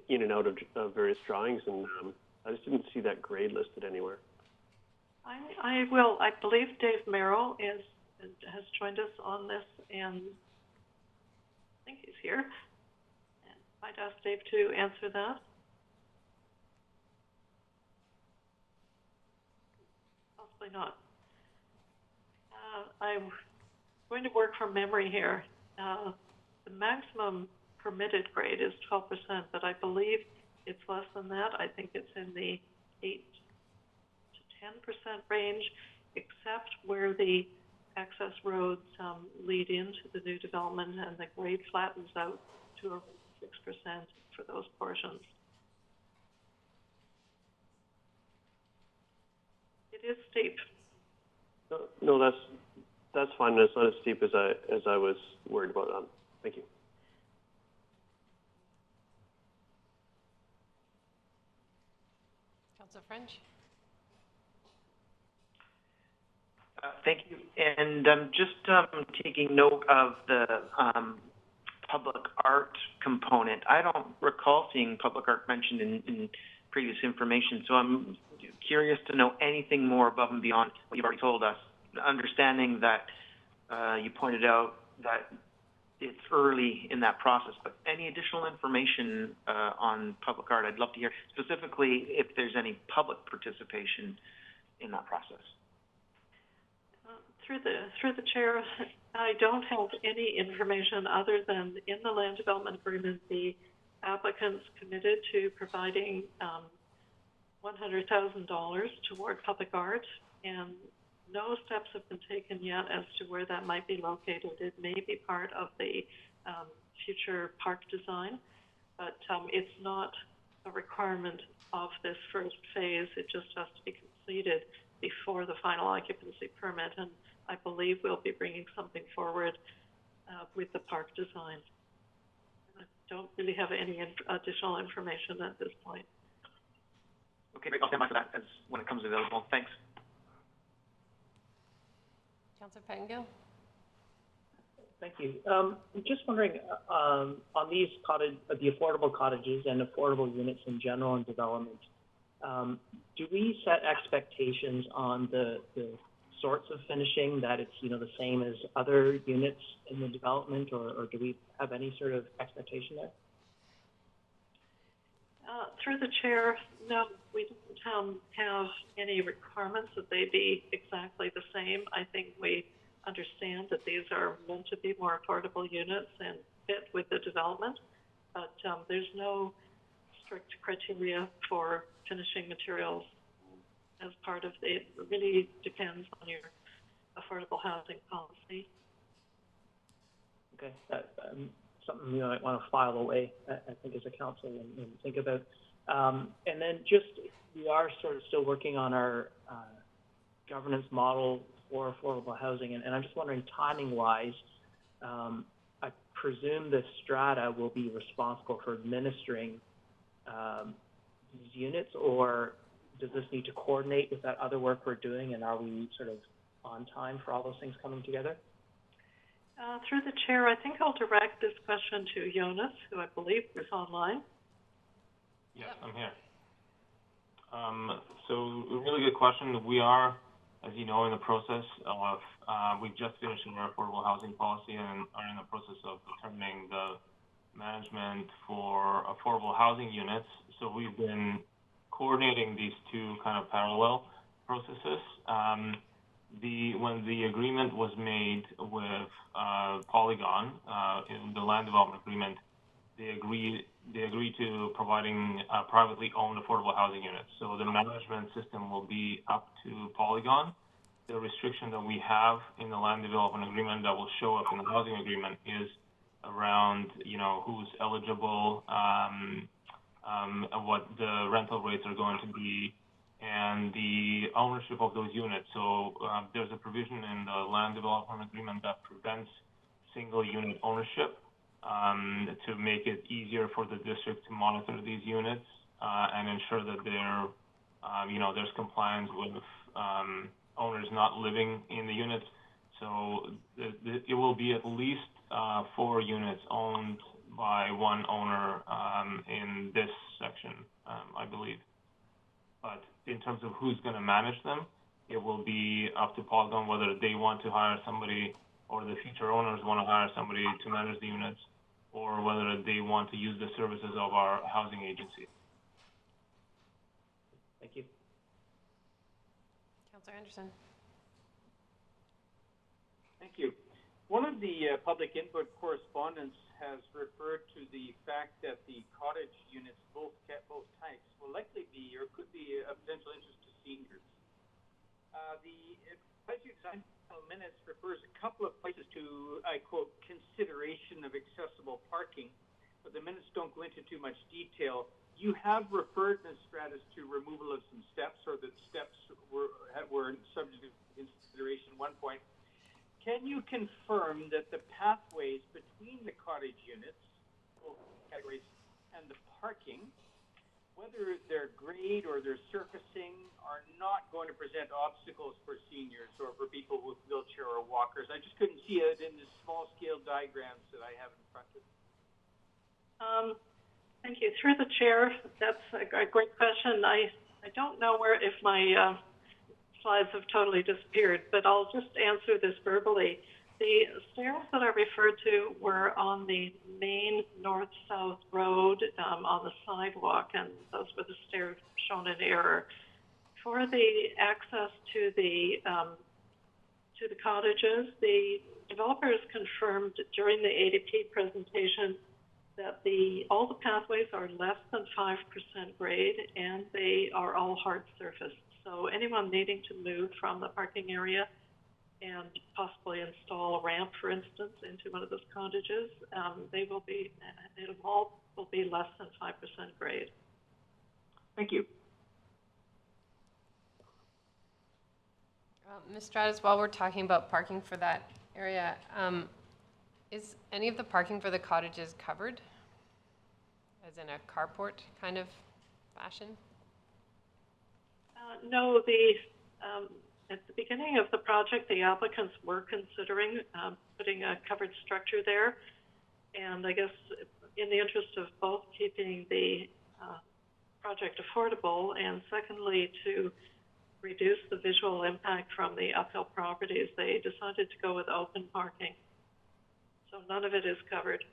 in and out of various drawings, and I just didn't see that grade listed anywhere. I believe Dave Merrill has joined us on this, and I think he's here. And I'd ask Dave to answer that. Possibly not. I'm going to work from memory here. The maximum permitted grade is 12%, but I believe it's less than that. I think it's in the 8 to 10% range, except where the access roads lead into the new development and the grade flattens out to 6% for those portions. It is steep. No, that's fine. It's not as steep as I was worried about. Thank you. Councilor French. Thank you. And just taking note of the public art component. I don't recall seeing public art mentioned in previous information, so I'm curious to know anything more above and beyond what you've already told us. Understanding that you pointed out that it's early in that process, but any additional information on public art, I'd love to hear, specifically if there's any public participation in that process. Through the chair, I don't have any information other than in the land development agreement, the applicants committed to providing $100,000 toward public art, and no steps have been taken yet as to where that might be located. It may be part of the future park design, but it's not a requirement of this first phase. It just has to be completed before the final occupancy permit, and I believe we'll be bringing something forward with the park design. I don't really have any additional information at this point. Okay, great. I'll stand by for that as when it comes available. Thanks. Councillor Pettengill? Thank you. I'm just wondering, on these the affordable cottages and affordable units in general in development, do we set expectations on the sorts of finishing, that it's, the same as other units in the development, or do we have any sort of expectation there? Through the chair, no, we don't have any requirements that they be exactly the same. I think we understand that these are meant to be more affordable units and fit with the development, but there's no strict criteria for finishing materials as part of it. It really depends on your affordable housing policy. Okay, something we might want to file away, I think, as a council and think about. And then we are sort of still working on our governance model for affordable housing, and I'm just wondering, timing-wise, I presume the strata will be responsible for administering these units, or does this need to coordinate with that other work we're doing, and are we sort of on time for all those things coming together? Through the chair, I think I'll direct this question to Jonas, who I believe is online. Yes, I'm here. So a really good question. We are, as you know, in the process of, we've just finished our affordable housing policy and are in the process of determining the management for affordable housing units. So we've been coordinating these two kind of parallel processes. When the agreement was made with Polygon, in the land development agreement, they agreed to providing privately owned affordable housing units. So the management system will be up to Polygon. The restriction that we have in the land development agreement that will show up in the housing agreement is around, who's eligible, what the rental rates are going to be, and the ownership of those units. So there's a provision in the land development agreement that prevents single unit ownership, to make it easier for the district to monitor these units and ensure that there's compliance with owners not living in the units. So it will be at least 4 units owned by one owner in this section, I believe. But in terms of who's going to manage them, it will be up to Polygon whether they want to hire somebody, or the future owners want to hire somebody to manage the units, or whether they want to use the services of our housing agency. Thank you. Councillor Anderson. Thank you. One of the public input correspondents has referred to the fact that the cottage units, both types, will likely be or could be of potential interest to seniors. The advisory design minutes refers a couple of places to, I quote, consideration of accessible parking, but the minutes don't go into too much detail. You have referred, Ms. Stratus, to removal of some steps, or that steps were subject to consideration at one point. Can you confirm that the pathways between the cottage units, both categories, and the parking whether their grade or their surfacing are not going to present obstacles for seniors or for people with wheelchair or walkers. I just couldn't see it in the small-scale diagrams that I have in front of me. Thank you. Through the chair, that's a great question. I don't know if my slides have totally disappeared, but I'll just answer this verbally. The stairs that I referred to were on the main north-south road on the sidewalk, and those were the stairs shown in error. For the access to the cottages, the developers confirmed during the ADP presentation that all the pathways are less than 5% grade, and they are all hard surfaced. So anyone needing to move from the parking area and possibly install a ramp, for instance, into one of those cottages, it'll all be less than 5% grade. Thank you. Ms. Stratus, while we're talking about parking for that area, is any of the parking for the cottages covered? As in a carport kind of fashion? No, at the beginning of the project, the applicants were considering putting a covered structure there. And I guess in the interest of both keeping the project affordable and secondly to reduce the visual impact from the uphill properties, they decided to go with open parking. So none of it is covered.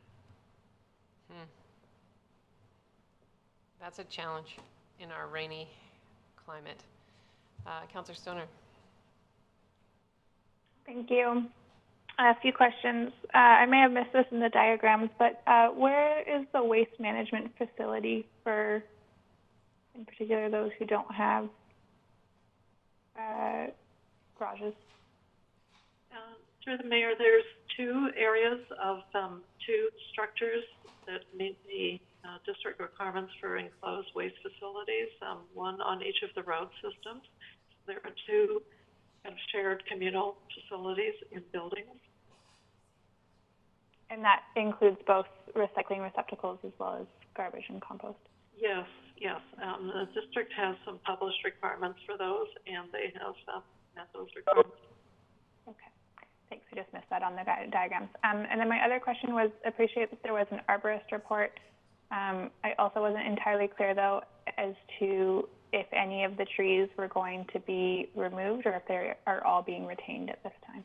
That's a challenge in our rainy climate. Councillor Stoner. Thank you. A few questions. I may have missed this in the diagrams, but where is the waste management facility for, in particular, those who don't have garages? Through the mayor, there's two areas of two structures that meet the district requirements for enclosed waste facilities, one on each of the road systems. There are two kind of shared communal facilities in buildings. And that includes both recycling receptacles as well as garbage and compost? Yes. The district has some published requirements for those, and they have met those requirements. Okay. Thanks. I just missed that on the diagrams. And then my other question was, appreciate that there was an arborist report. I also wasn't entirely clear, though, as to if any of the trees were going to be removed or if they are all being retained at this time.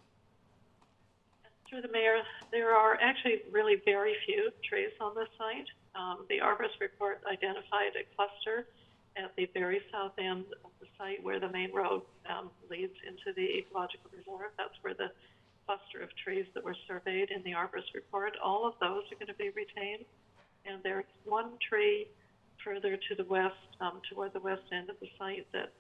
Through the mayor, there are actually really very few trees on this site. The arborist report identified a cluster at the very south end of the site where the main road leads into the ecological reserve. That's where the cluster of trees that were surveyed in the arborist report, all of those are going to be retained. And there's one tree further to the west, toward the west end of the site that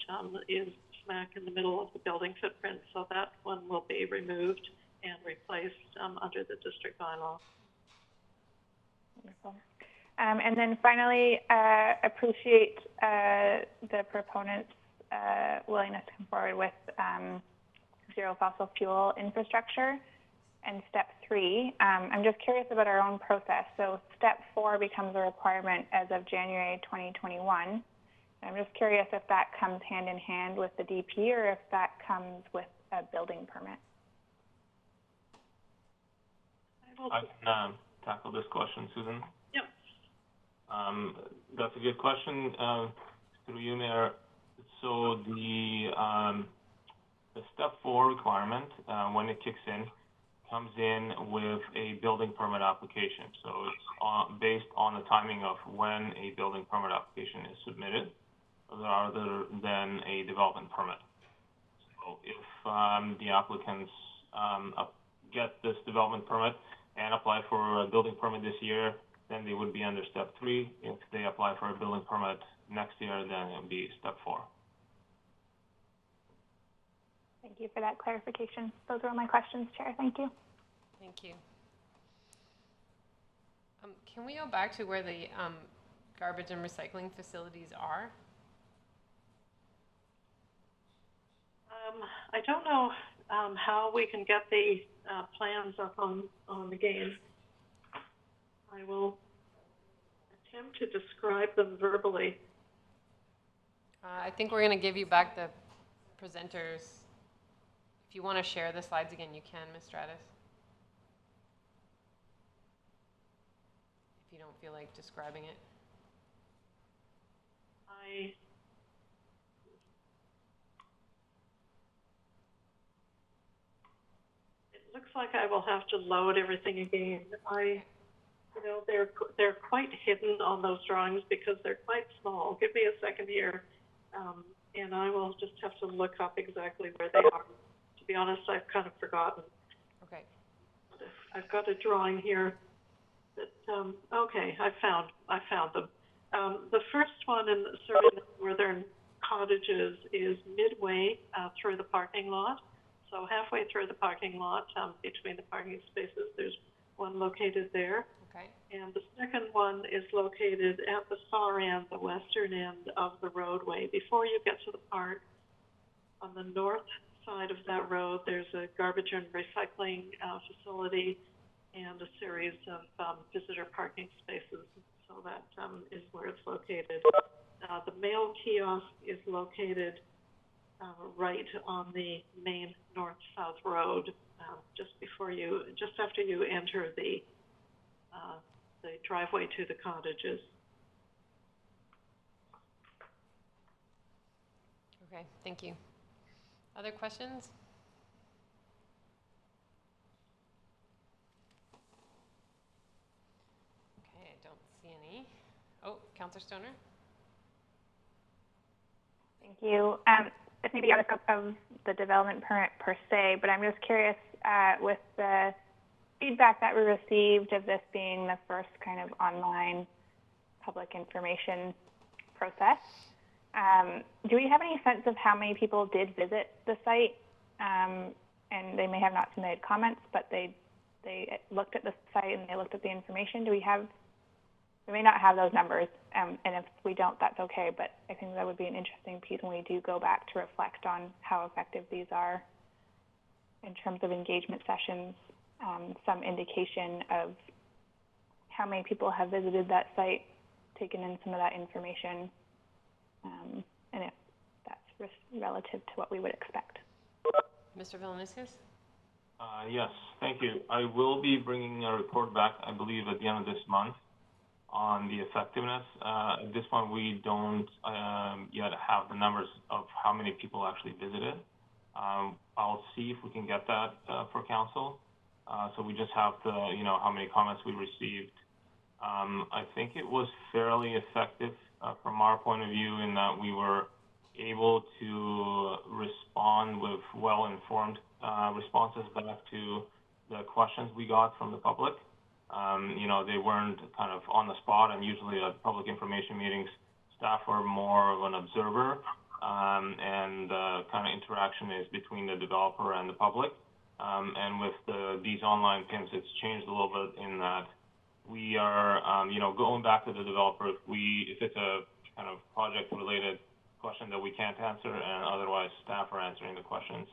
is smack in the middle of the building footprint. So that one will be removed and replaced under the district bylaw. Wonderful. And then finally, appreciate the proponents' willingness to come forward with zero fossil fuel infrastructure. And step 3, I'm just curious about our own process. So step 4 becomes a requirement as of January 2021. I'm just curious if that comes hand in hand with the DP or if that comes with a building permit. I can tackle this question, Susan. Yep. That's a good question. Through you, Mayor. So the step 4 requirement, when it kicks in, comes in with a building permit application. So it's based on the timing of when a building permit application is submitted, rather than a development permit. So if the applicants get this development permit and apply for a building permit this year, then they would be under step 3. If they apply for a building permit next year, then it would be step 4. Thank you for that clarification. Those are all my questions, Chair. Thank you. Thank you. Can we go back to where the garbage and recycling facilities are? I don't know how we can get the plans up on the game. I will attempt to describe them verbally. I think we're going to give you back the presenters. If you want to share the slides again, you can, Ms. Stratus. If you don't feel like describing it. It looks like I will have to load everything again. They're quite hidden on those drawings because they're quite small. Give me a second here, and I will just have to look up exactly where they are. To be honest, I've kind of forgotten. Okay. I've got a drawing here that, okay, I found them. The first one in the Survey Northern Cottages is midway through the parking lot. So halfway through the parking lot, between the parking spaces, there's one located there. Okay. And the second one is located at the far end, the western end of the roadway. Before you get to the park, on the north side of that road, there's a garbage and recycling facility and a series of visitor parking spaces. So that is where it's located. The mail kiosk is located right on the main north-south road, just after you enter the driveway to the cottages. Okay, thank you. Other questions? Okay, I don't see any. Oh, Councillor Stoner? Thank you. This may be out of scope of the development permit per se, but I'm just curious with the feedback that we received of this being the first kind of online public information process. Do we have any sense of how many people did visit the site? And they may have not submitted comments, but they looked at the site and they looked at the information. We may not have those numbers, and if we don't, that's okay, but I think that would be an interesting piece when we do go back to reflect on how effective these are in terms of engagement sessions, some indication of how many people have visited that site, taken in some of that information, and if that's relative to what we would expect. Mr. Villanisius? Yes, thank you. I will be bringing a report back, I believe, at the end of this month on the effectiveness. At this point, we don't yet have the numbers of how many people actually visited. I'll see if we can get that for council. So we just have to, how many comments we received. I think it was fairly effective from our point of view in that we were able to respond with well-informed responses back to the questions we got from the public. They weren't kind of on the spot, and usually at public information meetings, staff are more of an observer, and kind of interaction is between the developer and the public. And with these online PIMs, it's changed a little bit in that we are, going back to the developer if it's a kind of project-related question that we can't answer, and otherwise staff are answering the questions.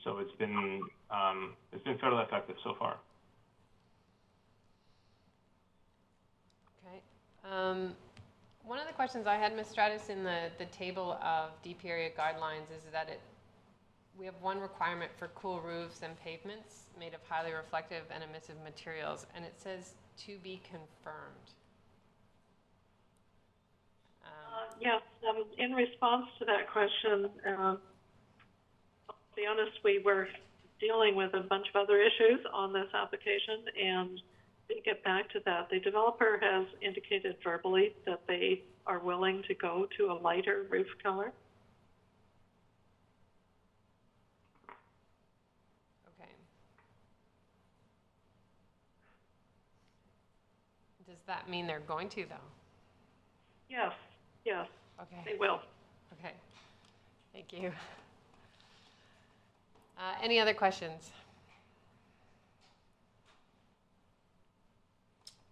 So it's been fairly effective so far. Okay. One of the questions I had, Ms. Stratus, in the table of DP area guidelines is that we have one requirement for cool roofs and pavements made of highly reflective and emissive materials, and it says to be confirmed. Yes, in response to that question, I'll be honest, we were dealing with a bunch of other issues on this application, and to get back to that, the developer has indicated verbally that they are willing to go to a lighter roof color. Okay. Does that mean they're going to, though? Yes, yes. Okay. They will. Okay. Thank you. Any other questions?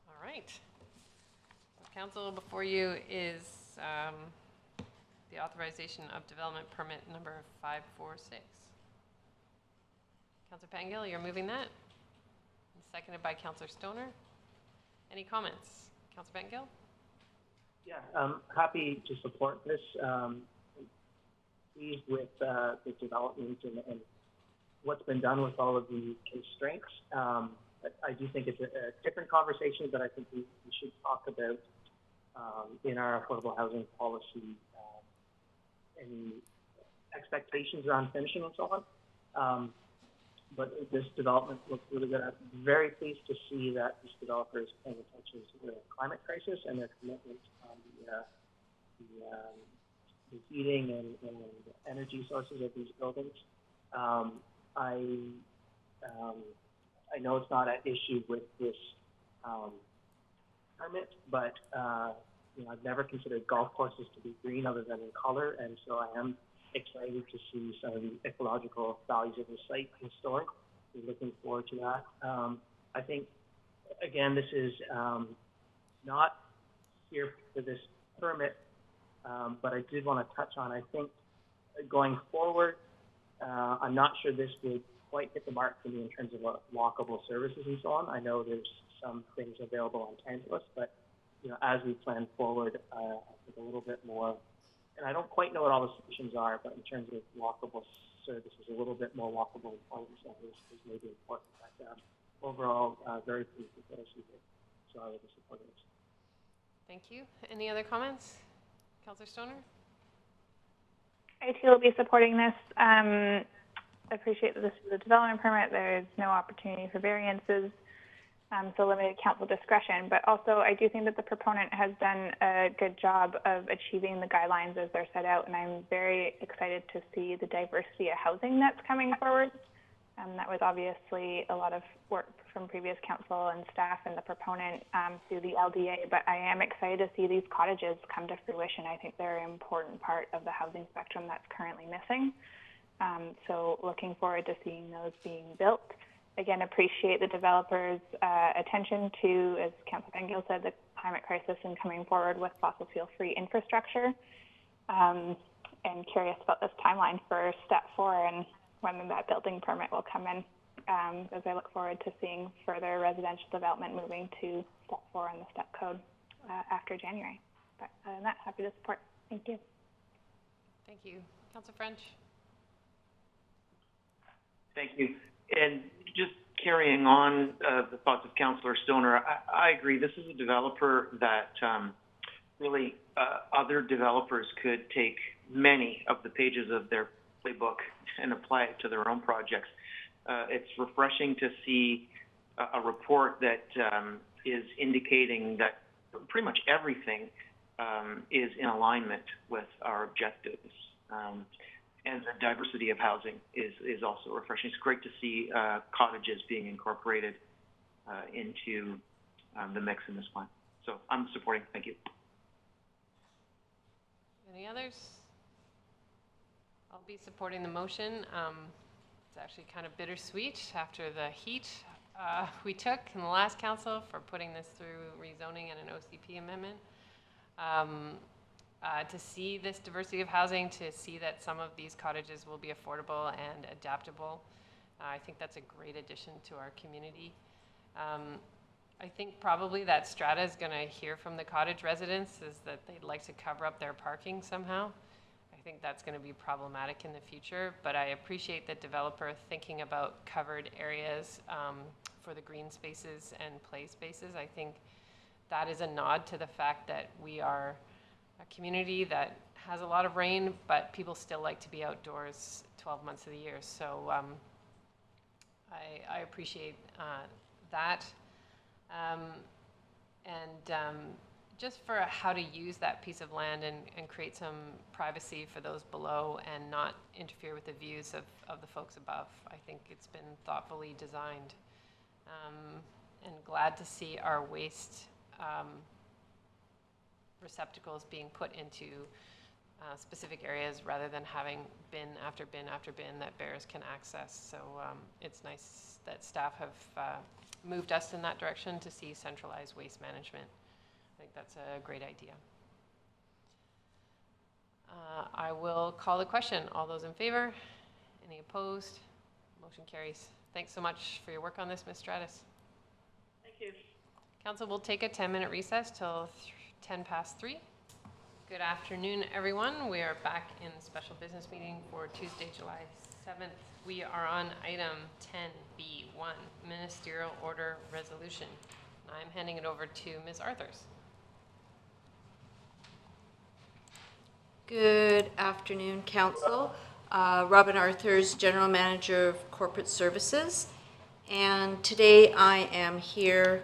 All right. So council, before you is the authorization of development permit number 546. Councillor Pangill, you're moving that. And seconded by Councillor Stoner. Any comments? Councillor Pangill? Yeah, I'm happy to support this. Pleased with the development and what's been done with all of the constraints. But I do think it's a different conversation that I think we should talk about in our affordable housing policy, any expectations around finishing and so on. But this development looks really good. I'm very pleased to see that this developer is paying attention to the climate crisis and their commitment on the heating and energy sources of these buildings. I know it's not an issue with this permit, but you know, I've never considered golf courses to be green other than in color, and so I am excited to see some of the ecological values of the site restored. We're looking forward to that. I think, again, this is not here for this permit, but I did want to touch on, I think, going forward, I'm not sure this would quite hit the mark for me in terms of walkable services and so on. I know there's some things available on Tantalus, but you know, as we plan forward, I think a little bit more, and I don't quite know what all the solutions are, but in terms of walkable services, a little bit more walkable employment centers is maybe important. But overall, very pleased with what I see here. So I will be supporting this. Thank you. Any other comments? Councillor Stoner? I too will be supporting this. Appreciate that this is a development permit. There is no opportunity for variances, so limited council discretion. But also, I do think that the proponent has done a good job of achieving the guidelines as they're set out, and I'm very excited to see the diversity of housing that's coming forward. That was obviously a lot of work from previous council and staff and the proponent through the LDA, but I am excited to see these cottages come to fruition. I think they're an important part of the housing spectrum that's currently missing. So looking forward to seeing those being built. Again, appreciate the developers' attention to, as Councillor Bengill said, the climate crisis and coming forward with fossil fuel-free infrastructure. And curious about this timeline for step 4 and when that building permit will come in, as I look forward to seeing further residential development moving to step 4 in the step code after January. But other than that, happy to support. Thank you. Thank you. Councillor French? Thank you. And just carrying on the thoughts of Councillor Stoner, I agree. This is a developer that really other developers could take many of the pages of their playbook and apply it to their own projects. It's refreshing to see a report that is indicating that pretty much everything is in alignment with our objectives. And the diversity of housing is also refreshing. It's great to see cottages being incorporated into the mix in this plan. So I'm supporting. Thank you. Any others? I'll be supporting the motion. It's actually kind of bittersweet after the heat we took in the last council for putting this through rezoning and an OCP amendment. To see this diversity of housing, to see that some of these cottages will be affordable and adaptable. I think that's a great addition to our community. I think probably that Strata is going to hear from the cottage residents is that they'd like to cover up their parking somehow. I think that's going to be problematic in the future, but I appreciate the developer thinking about covered areas for the green spaces and play spaces. I think that is a nod to the fact that we are a community that has a lot of rain, but people still like to be outdoors 12 months of the year. So I appreciate that. Just for how to use that piece of land and create some privacy for those below and not interfere with the views of the folks above. I think it's been thoughtfully designed. And glad to see our waste receptacles being put into specific areas rather than having bin after bin after bin that bears can access. So it's nice that staff have moved us in that direction to see centralized waste management. I think that's a great idea. I will call the question. All those in favor? Any opposed? Motion carries. Thanks so much for your work on this, Ms. Stratus. Thank you. Council will take a 10-minute recess till 3:10. Good afternoon, everyone. We are back in special business meeting for Tuesday, July 7th. We are on item 10B1, Ministerial Order Resolution. I'm handing it over to Ms. Arthurs. Good afternoon, Council. Robin Arthurs, General Manager of Corporate Services. And today I am here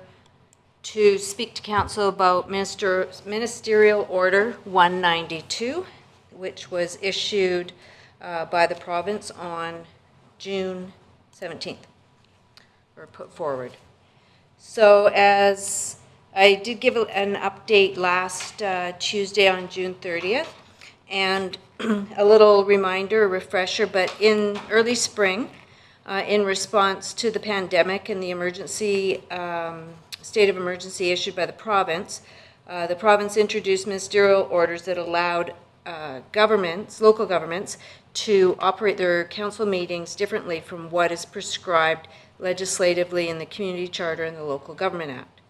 to speak to Council about Ministerial Order 192, which was issued by the province on June 17th, or put forward. So as I did give an update last Tuesday on June 30th, and a little reminder, a refresher, but in early spring, in response to the pandemic and the emergency state of emergency issued by the province introduced ministerial orders that allowed local governments, to operate their council meetings differently from what is prescribed legislatively in the Community Charter and the Local Government Act.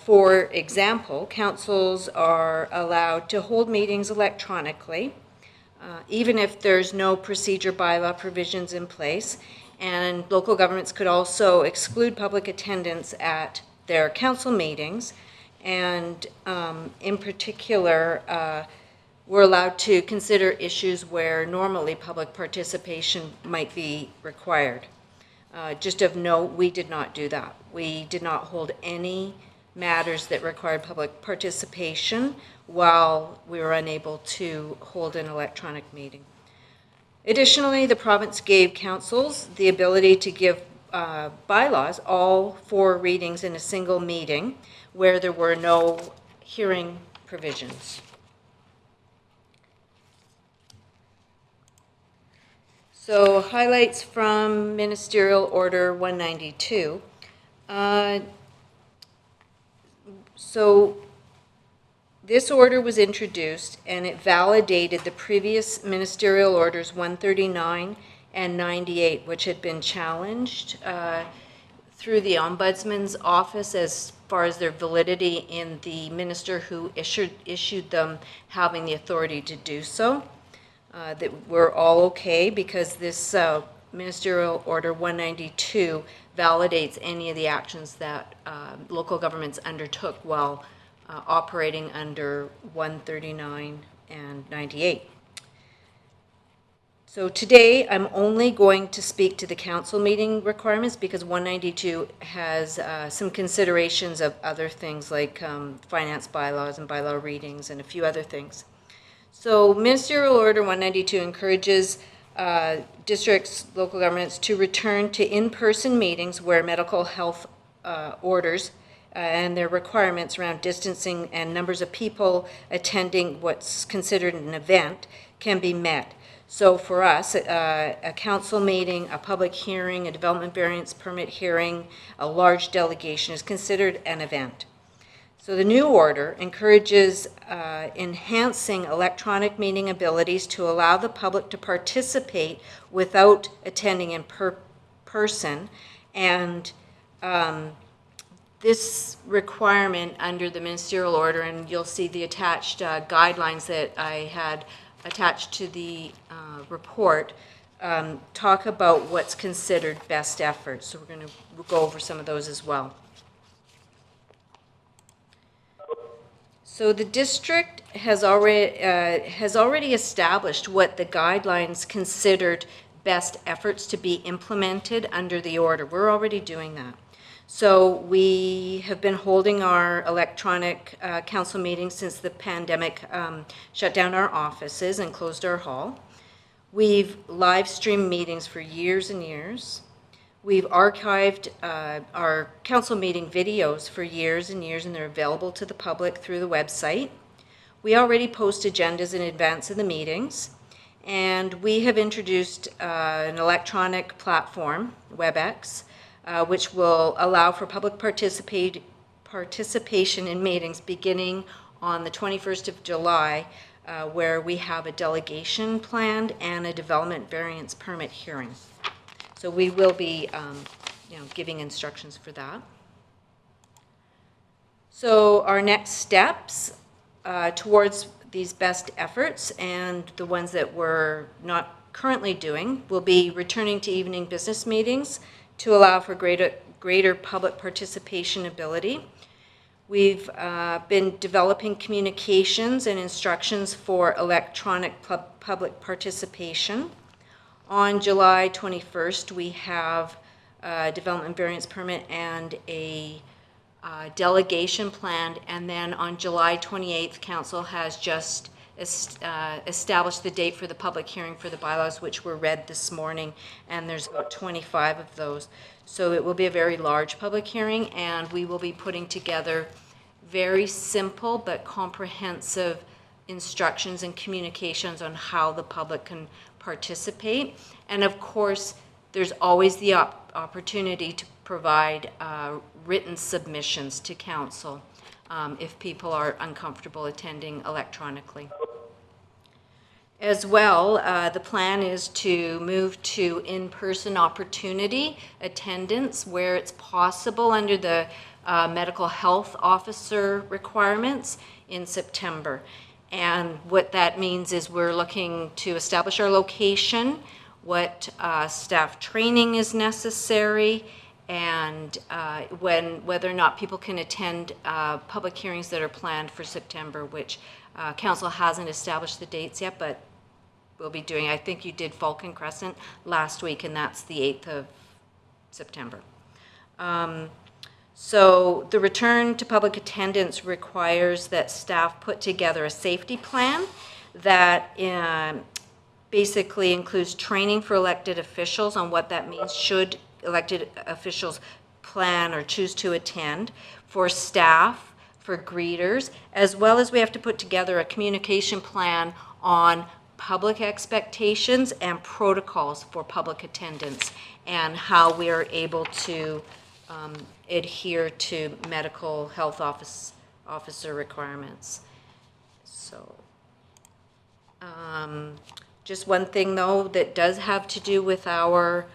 For example, councils are allowed to hold meetings electronically, even if there's no procedure bylaw provisions in place, and local governments could also exclude public attendance at their council meetings, and in particular, we're allowed to consider issues where normally public participation might be required. Just of note, we did not do that. We did not hold any matters that required public participation while we were unable to hold an electronic meeting. Additionally, the province gave councils the ability to give bylaws, all 4 readings in a single meeting, where there were no hearing provisions. So, highlights from Ministerial Order 192. So, this order was introduced and it validated the previous Ministerial Orders 139 and 98, which had been challenged through the Ombudsman's office as far as their validity in the minister who issued them having the authority to do so. That we're all okay because this Ministerial Order 192 validates any of the actions that local governments undertook while operating under 139 and 98. So today I'm only going to speak to the council meeting requirements because 192 has some considerations of other things like finance bylaws and bylaw readings and a few other things. So Ministerial Order 192 encourages districts, local governments to return to in-person meetings where medical health orders and their requirements around distancing and numbers of people attending what's considered an event can be met. So for us, a council meeting, a public hearing, a development variance permit hearing, a large delegation is considered an event. So the new order encourages enhancing electronic meeting abilities to allow the public to participate without attending in person, and this requirement under the ministerial order, and you'll see the attached guidelines that I had attached to the report, talk about what's considered best efforts. So we're going to go over some of those as well. So the district has already established what the guidelines considered best efforts to be implemented under the order. We're already doing that. So we have been holding our electronic council meetings since the pandemic shut down our offices and closed our hall. We've live streamed meetings for years and years. We've archived our council meeting videos for years and years, and they're available to the public through the website. We already post agendas in advance of the meetings, and we have introduced an electronic platform, WebEx, which will allow for public participation in meetings beginning on the 21st of July, where we have a delegation planned and a development variance permit hearing. So we will be giving instructions for that. So our next steps towards these best efforts, and the ones that we're not currently doing will be returning to evening business meetings to allow for greater public participation ability. We've been developing communications and instructions for electronic public participation. On July 21st, we have a development variance permit and a delegation planned, and then on July 28th, Council has just established the date for the public hearing for the bylaws, which were read this morning, and there's about 25 of those. So it will be a very large public hearing, and we will be putting together very simple but comprehensive instructions and communications on how the public can participate. And of course, there's always the opportunity to provide written submissions to council if people are uncomfortable attending electronically. As well, the plan is to move to in-person opportunity attendance where it's possible under the medical health officer requirements in September. And what that means is we're looking to establish our location, what staff training is necessary, and whether or not people can attend public hearings that are planned for September, which council hasn't established the dates yet, but we'll be doing. I think you did Falcon Crescent last week, and that's the 8th of September. So the return to public attendance requires that staff put together a safety plan that basically includes training for elected officials on what that means should elected officials plan or choose to attend, for staff, for greeters, as well as we have to put together a communication plan on public expectations and protocols for public attendance and how we are able to adhere to medical health officer requirements. So just one thing though that does have to do with our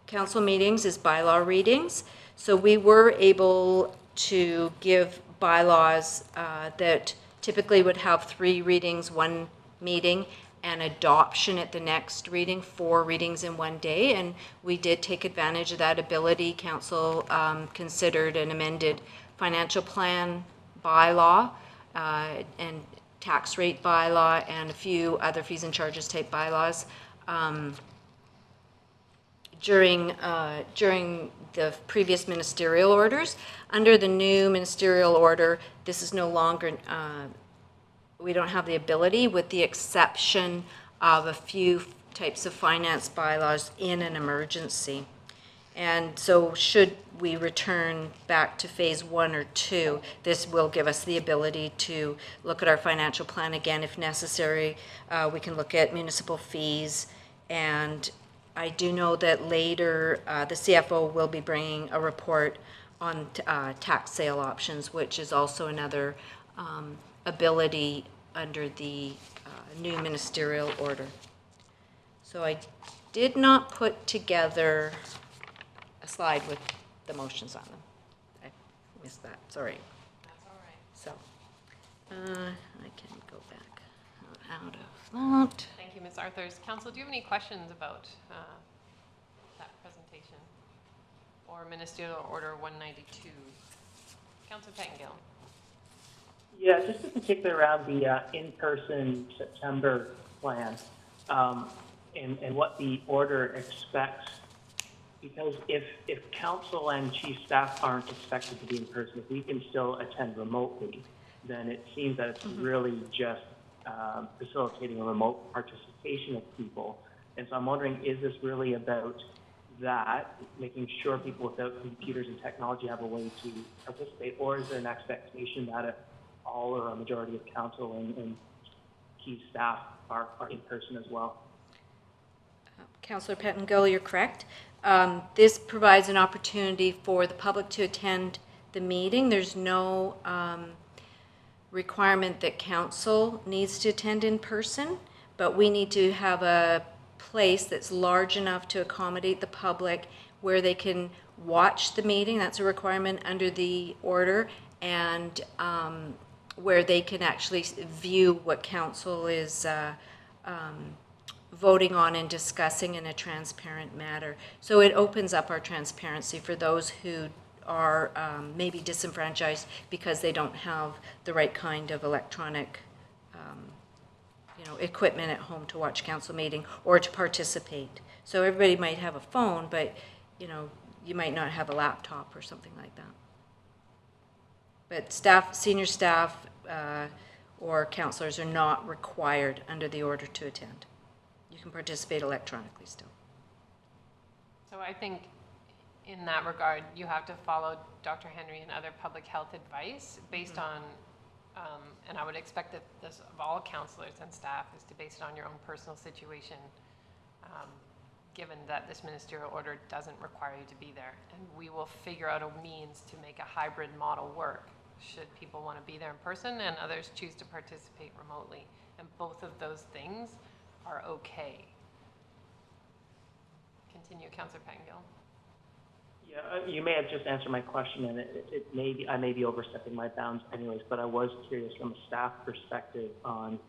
council meetings is bylaw readings. So we were able to give bylaws that typically would have 3 readings, 1 meeting, and adoption at the next reading, 4 readings in 1 day. And we did take advantage of that ability. Council considered an amended financial plan bylaw and tax rate bylaw and a few other fees and charges type bylaws. During the previous ministerial orders. Under the new ministerial order, this is no longer, we don't have the ability, with the exception of a few types of finance bylaws in an emergency. And so should we return back to phase 1 or 2, this will give us the ability to look at our financial plan again if necessary. We can look at municipal fees, and I do know that later the CFO will be bringing a report on tax sale options, which is also another ability under the new ministerial order. So I did not put together a slide with the motions on them. I missed that, sorry. That's all right. So I can go back out of that. Thank you, Ms. Arthurs. Council, do you have any questions about that presentation or Ministerial Order 192? Councillor Pettengill. Yeah, just in particular around the in-person September plan and what the order expects. Because if council and chief staff aren't expected to be in person, if we can still attend remotely, then it seems that it's really just facilitating a remote participation of people. And so I'm wondering, is this really about that, making sure people without computers and technology have a way to participate, or is there an expectation that all or a majority of council and key staff are in person as well? Councillor Pettengill, you're correct. This provides an opportunity for the public to attend the meeting. There's no requirement that council needs to attend in person, but we need to have a place that's large enough to accommodate the public where they can watch the meeting. That's a requirement under the order, and where they can actually view what council is voting on and discussing in a transparent manner. So it opens up our transparency for those who are maybe disenfranchised because they don't have the right kind of electronic equipment at home to watch council meeting or to participate. So everybody might have a phone, but you might not have a laptop or something like that. But staff, senior staff, or councillors are not required under the order to attend. You can participate electronically still. So I think in that regard, you have to follow Dr. Henry and other public health advice based on, and I would expect that this of all councillors and staff is to base it on your own personal situation, given that this ministerial order doesn't require you to be there. And we will figure out a means to make a hybrid model work should people want to be there in person and others choose to participate remotely. And both of those things are okay. Continue, Councillor Pettengill. Yeah, you may have just answered my question, and I may be overstepping my bounds anyways, but I was curious from a staff perspective on,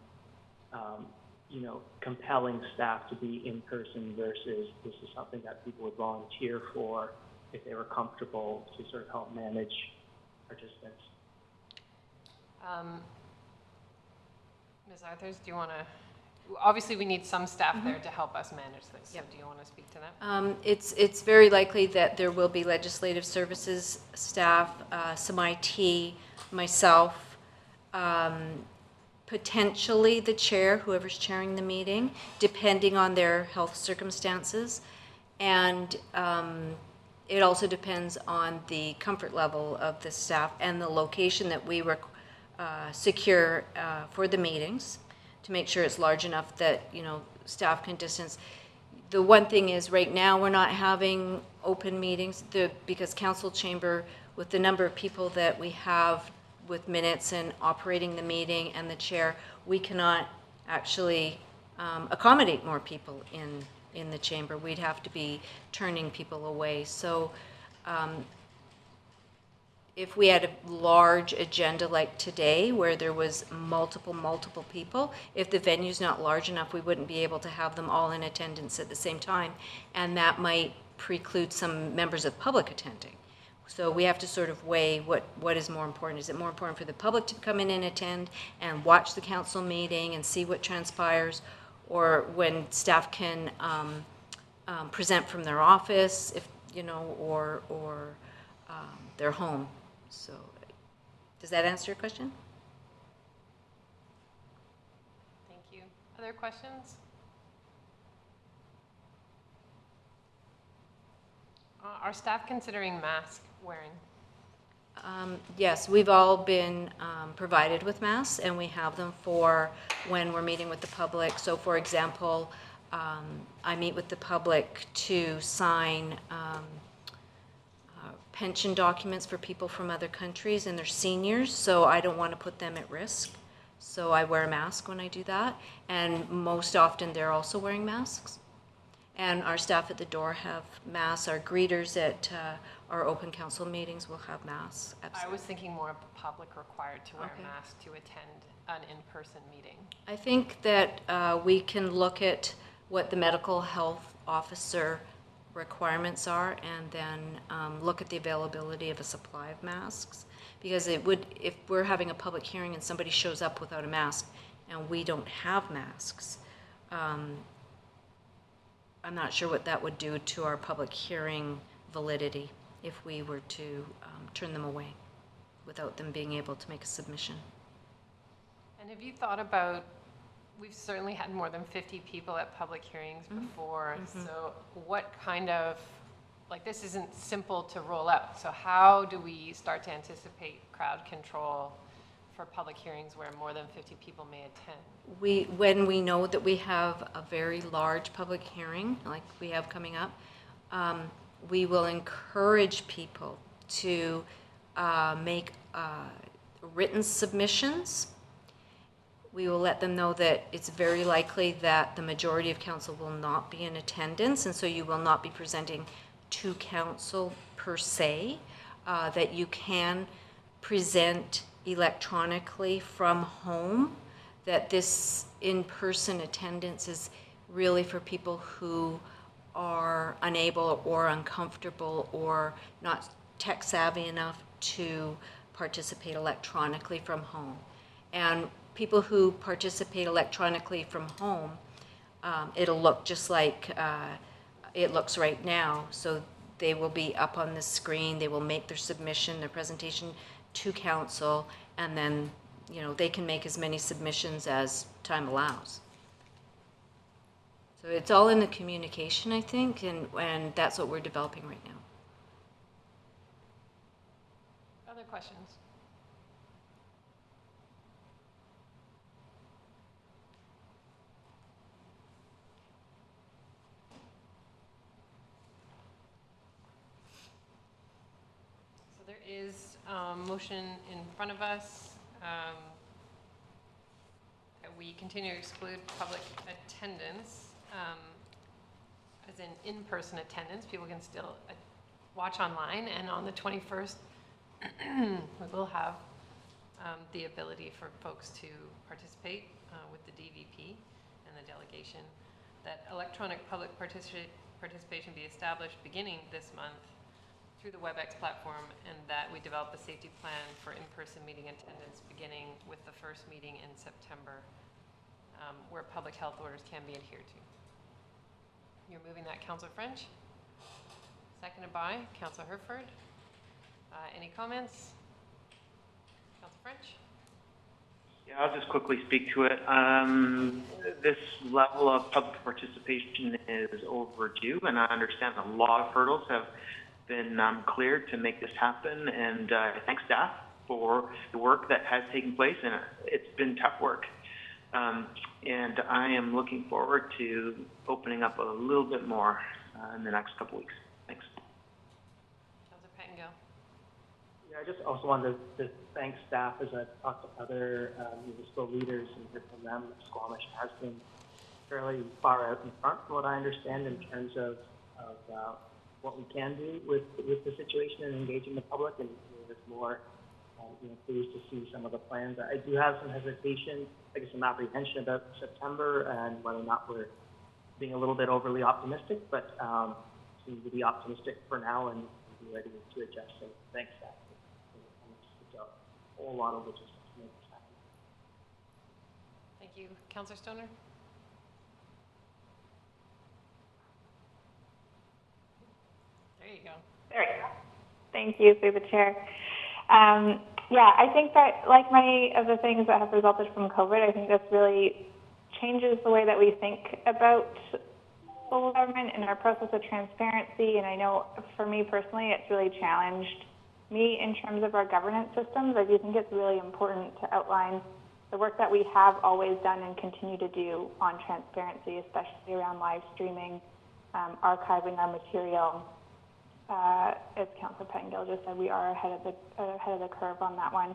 compelling staff to be in person versus this is something that people would volunteer for if they were comfortable to sort of help manage participants. Ms. Arthurs, do you want to? Obviously, we need some staff there to help us manage this. So do you want to speak to that? It's very likely that there will be legislative services staff, some IT, myself, potentially the chair, whoever's chairing the meeting, depending on their health circumstances. And it also depends on the comfort level of the staff and the location that we secure for the meetings, to make sure it's large enough that, staff can distance. The one thing is right now we're not having open meetings because council chamber, with the number of people that we have with minutes and operating the meeting and the chair, we cannot actually accommodate more people in the chamber. We'd have to be turning people away. So if we had a large agenda like today where there was multiple people, if the venue's not large enough, we wouldn't be able to have them all in attendance at the same time. And that might preclude some members of the public attending. So we have to sort of weigh what is more important. Is it more important for the public to come in and attend and watch the council meeting and see what transpires, or when staff can present from their office, if or their home? So, does that answer your question? Thank you. Other questions? Are staff considering mask wearing? Yes, we've all been provided with masks, and we have them for when we're meeting with the public. So, for example, I meet with the public to sign pension documents for people from other countries, and they're seniors, so I don't want to put them at risk. So I wear a mask when I do that, and most often they're also wearing masks. And our staff at the door have masks. Our greeters at our open council meetings will have masks. Absolutely. I was thinking more of the public required to wear a mask to attend an in-person meeting. I think that we can look at what the medical health officer requirements are, and then look at the availability of a supply of masks, because it would, if we're having a public hearing and somebody shows up without a mask and we don't have masks, I'm not sure what that would do to our public hearing validity if we were to turn them away without them being able to make a submission. And have you thought about, we've certainly had more than 50 people at public hearings before, so what kind of, this isn't simple to roll out, so how do we start to anticipate crowd control for public hearings where more than 50 people may attend? When we know that we have a very large public hearing, like we have coming up, we will encourage people to make written submissions. We will let them know that it's very likely that the majority of council will not be in attendance, and so you will not be presenting to council per se, that you can present electronically from home, that this in-person attendance is really for people who are unable or uncomfortable or not tech savvy enough to participate electronically from home. And people who participate electronically from home, it'll look just like it looks right now. So they will be up on the screen, they will make their submission, their presentation to council, and then, you know, they can make as many submissions as time allows. So it's all in the communication, I think, and that's what we're developing right now. Other questions? So there is motion in front of us. That we continue to exclude public attendance, as in-person attendance. People can still watch online, and on the 21st, we will have the ability for folks to participate with the DVP and the delegation. That electronic public participation be established beginning this month through the WebEx platform, and that we develop a safety plan for in-person meeting attendance beginning with the first meeting in September, where public health orders can be adhered to. You're moving that, Councillor French. Seconded by Councillor Herford. Any comments? Councillor French? Yeah, I'll just quickly speak to it. This level of public participation is overdue, and I understand a lot of hurdles have been cleared to make this happen, and I thank staff for the work that has taken place, and it's been tough work. And I am looking forward to opening up a little bit more in the next couple weeks. Thanks. Councillor Pettengill. Yeah, I just also wanted to thank staff as I've talked to other municipal leaders and heard from them. Squamish has been fairly far out in front from what I understand in terms of what we can do with the situation and engaging the public, and there's more pleased to see some of the plans. I do have some hesitation, I guess some apprehension about September and whether or not we're being a little bit overly optimistic, but seem to be optimistic for now and be ready to adjust. So thanks, staff. It's a whole lot of logistics to make this happen. Thank you. Councillor Stoner? There you go. There you go. Thank you, through the chair. Yeah, I think that, like many of the things that have resulted from COVID, I think this really changes the way that we think about local government and our process of transparency. And I know for me personally, it's really challenged me in terms of our governance systems. I do think it's really important to outline the work that we have always done and continue to do on transparency, especially around live streaming, archiving our material. As Councillor Pettengill just said, we are ahead of the curve on that one.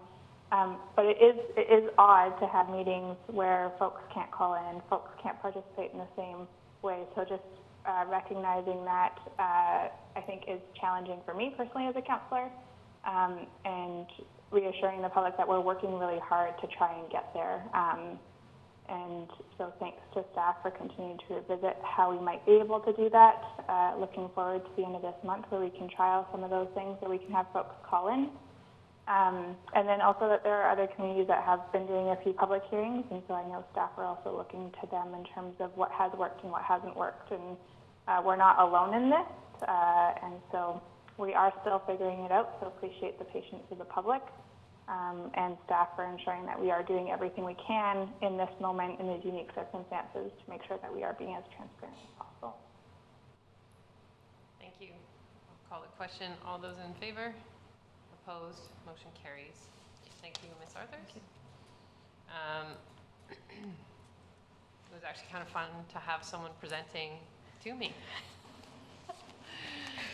But it is odd to have meetings where folks can't call in, folks can't participate in the same way. So just recognizing that, I think, is challenging for me personally as a councillor, and reassuring the public that we're working really hard to try and get there. And so thanks to staff for continuing to revisit how we might be able to do that. Looking forward to the end of this month where we can trial some of those things, where we can have folks call in. And then also that there are other communities that have been doing a few public hearings, and so I know staff are also looking to them in terms of what has worked and what hasn't worked. And we're not alone in this, and so we are still figuring it out, so appreciate the patience of the public. And staff for ensuring that we are doing everything we can in this moment, in these unique circumstances, to make sure that we are being as transparent as possible. Thank you. I'll call the question. All those in favor? Opposed? Motion carries. Thank you, Ms. Arthurs. It was actually kind of fun to have someone presenting to me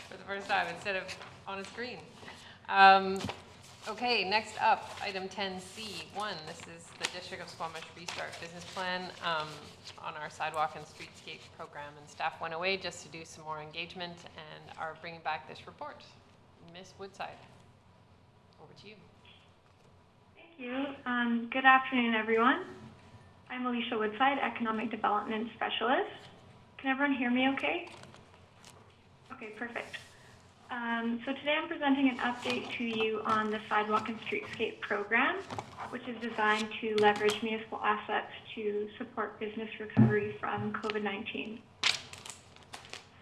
for the first time instead of on a screen. Okay, next up, item 10C1. This is the District of Squamish Restart Business Plan on our sidewalk and streetscape program. And staff went away just to do some more engagement and are bringing back this report. Ms. Woodside, over to you. you. Good afternoon, everyone. I'm Alicia Woodside, Economic Development Specialist. Can everyone hear me okay? Okay, perfect. So today I'm presenting an update to you on the Sidewalk and Streetscape program, which is designed to leverage municipal assets to support business recovery from COVID-19.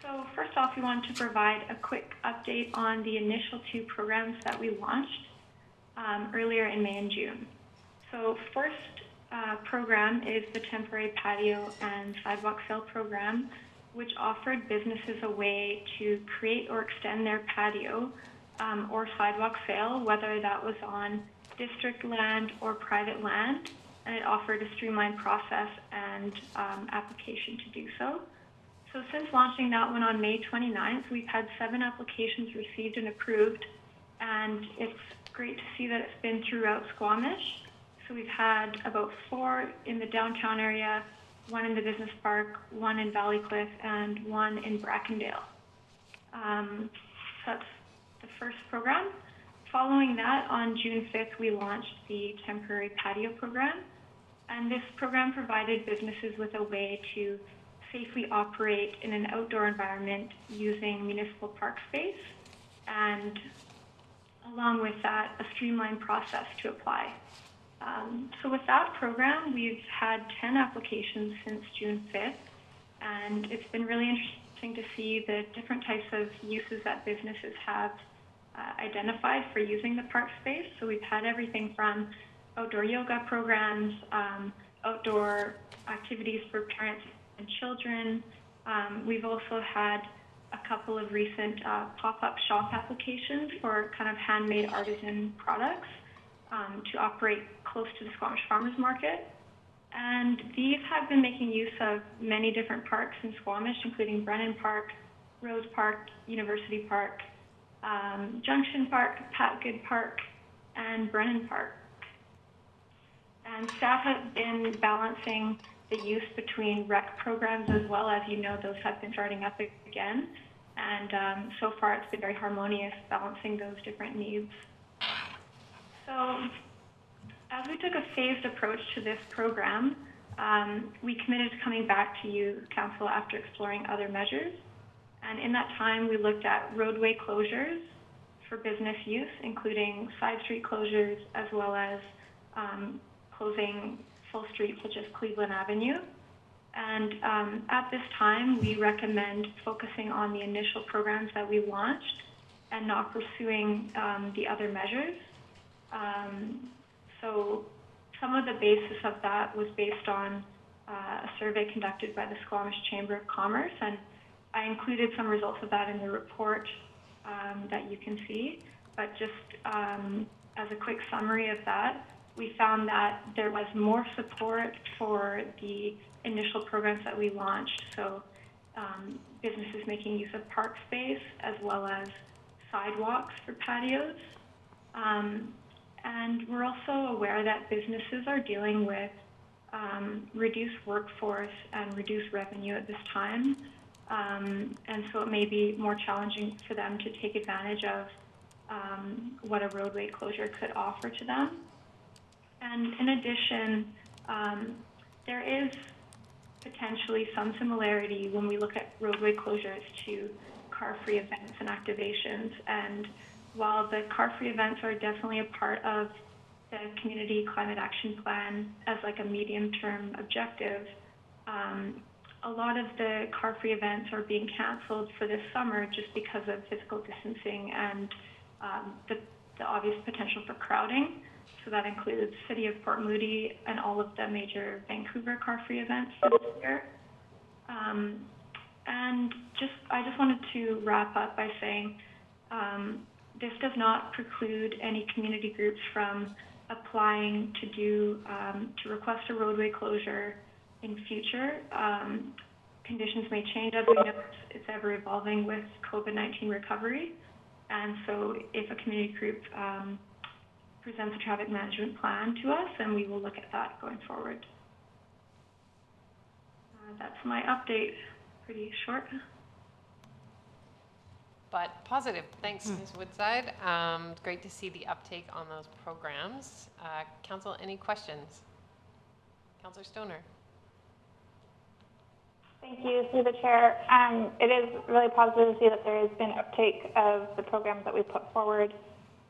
So first off, we wanted to provide a quick update on the initial two programs that we launched earlier in May and June. So first program is the temporary patio and sidewalk sale program, which offered businesses a way to create or extend their patio or sidewalk sale, whether that was on district land or private land, and it offered a streamlined process and application to do so. So since launching that one on May 29th, we've had 7 applications received and approved, and it's great to see that it's been throughout Squamish. So we've had about 4 in the downtown area, 1 in the business park, 1 in Valleycliff, and 1 in Brackendale. So that's the first program. Following that, on June 5th, we launched the temporary patio program. And this program provided businesses with a way to safely operate in an outdoor environment using municipal park space, and along with that, a streamlined process to apply. So with that program, we've had 10 applications since June 5th, and it's been really interesting to see the different types of uses that businesses have identified for using the park space. So we've had everything from outdoor yoga programs, outdoor activities for parents and children. We've also had a couple of recent pop-up shop applications for kind of handmade artisan products to operate close to the Squamish Farmers Market. And these have been making use of many different parks in Squamish, including Brennan Park, Rose Park, University Park, Junction Park, Pat Good Park, and Brennan Park. And staff have been balancing the use between rec programs as well. As you know, those have been starting up again. And so far it's been very harmonious balancing those different needs. So as we took a phased approach to this program, we committed to coming back to you, Council, after exploring other measures. And in that time, we looked at roadway closures for business use, including side street closures, as well as closing full streets such as Cleveland Avenue. And at this time, we recommend focusing on the initial programs that we launched and not pursuing the other measures. So some of the basis of that was based on a survey conducted by the Squamish Chamber of Commerce, and I included some results of that in the report that you can see. But just as a quick summary of that, we found that there was more support for the initial programs that we launched, so businesses making use of park space as well as sidewalks for patios. And we're also aware that businesses are dealing with reduced workforce and reduced revenue at this time. And so it may be more challenging for them to take advantage of what a roadway closure could offer to them. And in addition, there is potentially some similarity when we look at roadway closures to car-free events and activations. And while the car-free events are definitely a part of the Community Climate Action Plan as like a medium-term objective, a lot of the car-free events are being canceled for this summer just because of physical distancing and the obvious potential for crowding. So that includes City of Port Moody and all of the major Vancouver car-free events for this year. And I just wanted to wrap up by saying this does not preclude any community groups from applying to request a roadway closure in future. Conditions may change, as we know, it's ever evolving with COVID-19 recovery. And so if a community group presents a traffic management plan to us, then we will look at that going forward. That's my update. Pretty short. but positive. Thanks, Ms. Woodside. Great to see the uptake on those programs. Council, any questions? Councillor Stoner. Thank you, through the chair. It is really positive to see that there has been uptake of the programs that we put forward.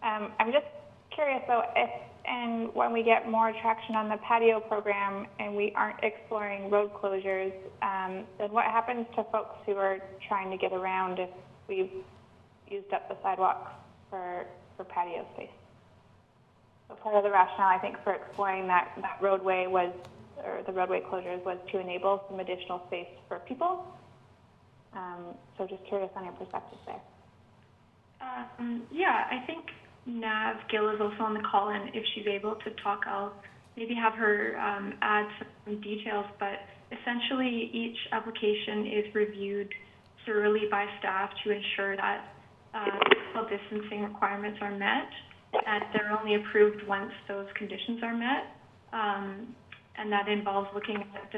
I'm just curious though, if and when we get more traction on the patio program and we aren't exploring road closures, then what happens to folks who are trying to get around if we've used up the sidewalks for patio space? So part of the rationale, I think, for exploring that roadway was, or the roadway closures, was to enable some additional space for people. So just curious on your perspective there. Yeah, I think Nav Gill is also on the call, and if she's able to talk, I'll maybe have her add some details. But essentially, each application is reviewed thoroughly by staff to ensure that physical distancing requirements are met, and they're only approved once those conditions are met. And that involves looking at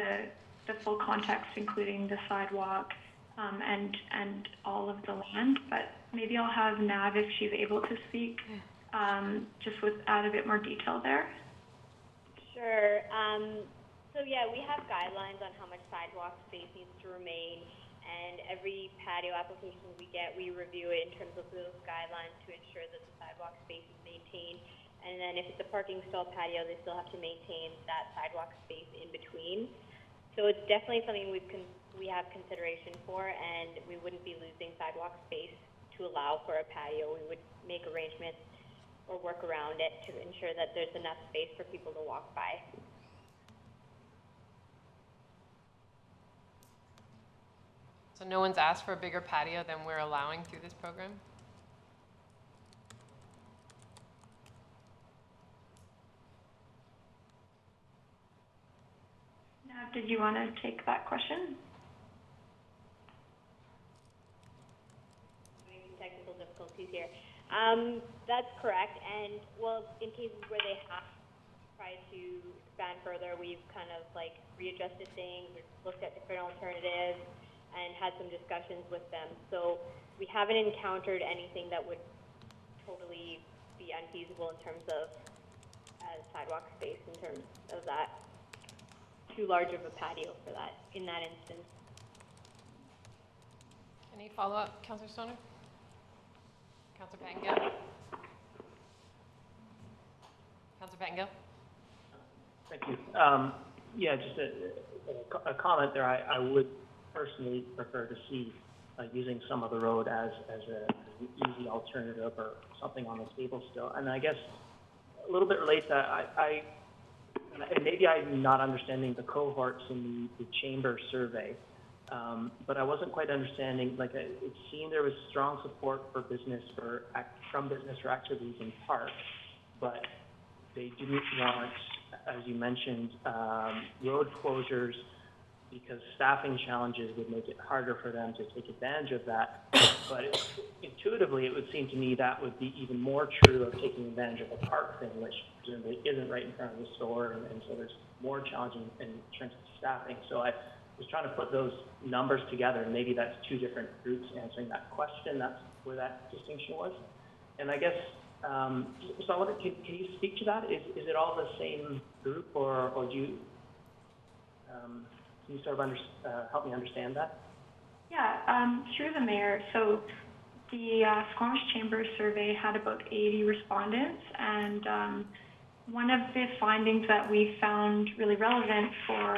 the full context, including the sidewalk and all of the land. But maybe I'll have Nav, if she's able to speak, just add a bit more detail there. Sure. So yeah, we have guidelines on how much sidewalk space needs to remain, and every patio application we get, we review it in terms of those guidelines to ensure that the sidewalk space is maintained. And then if it's a parking stall patio, they still have to maintain that sidewalk space in between. So it's definitely something we have consideration for, and we wouldn't be losing sidewalk space to allow for a patio. We would make arrangements or work around it to ensure that there's enough space for people to walk by. So no one's asked for a bigger patio than we're allowing through this program? Nav, did you want to take that question? Technical difficulties here. That's correct. And well, in cases where they have tried to expand further, we've kind of like readjusted things, looked at different alternatives, and had some discussions with them. So we haven't encountered anything that would totally be unfeasible in terms of sidewalk space, in terms of that too large of a patio for that, in that instance. Any follow-up, Councillor Stoner? Councillor Pettengill? Councillor Pettengill? Thank you. Yeah, just a comment there. I would personally prefer to see using some of the road as an easy alternative or something on the table still. And I guess a little bit related to that, and maybe I'm not understanding the cohorts in the chamber survey, but I wasn't quite understanding, like it seemed there was strong support for from business for activities in parks, but they didn't want, as you mentioned, road closures, because staffing challenges would make it harder for them to take advantage of that. But intuitively, it would seem to me that would be even more true of taking advantage of the park thing, which presumably isn't right in front of the store, and so there's more challenging in terms of staffing. So I was trying to put those numbers together, and maybe that's two different groups answering that question. That's where that distinction was. And I guess, so I wonder, can you speak to that? Is it all the same group, or do you, can you sort of help me understand that? Yeah, through the mayor. So the Squamish Chamber survey had about 80 respondents, and one of the findings that we found really relevant for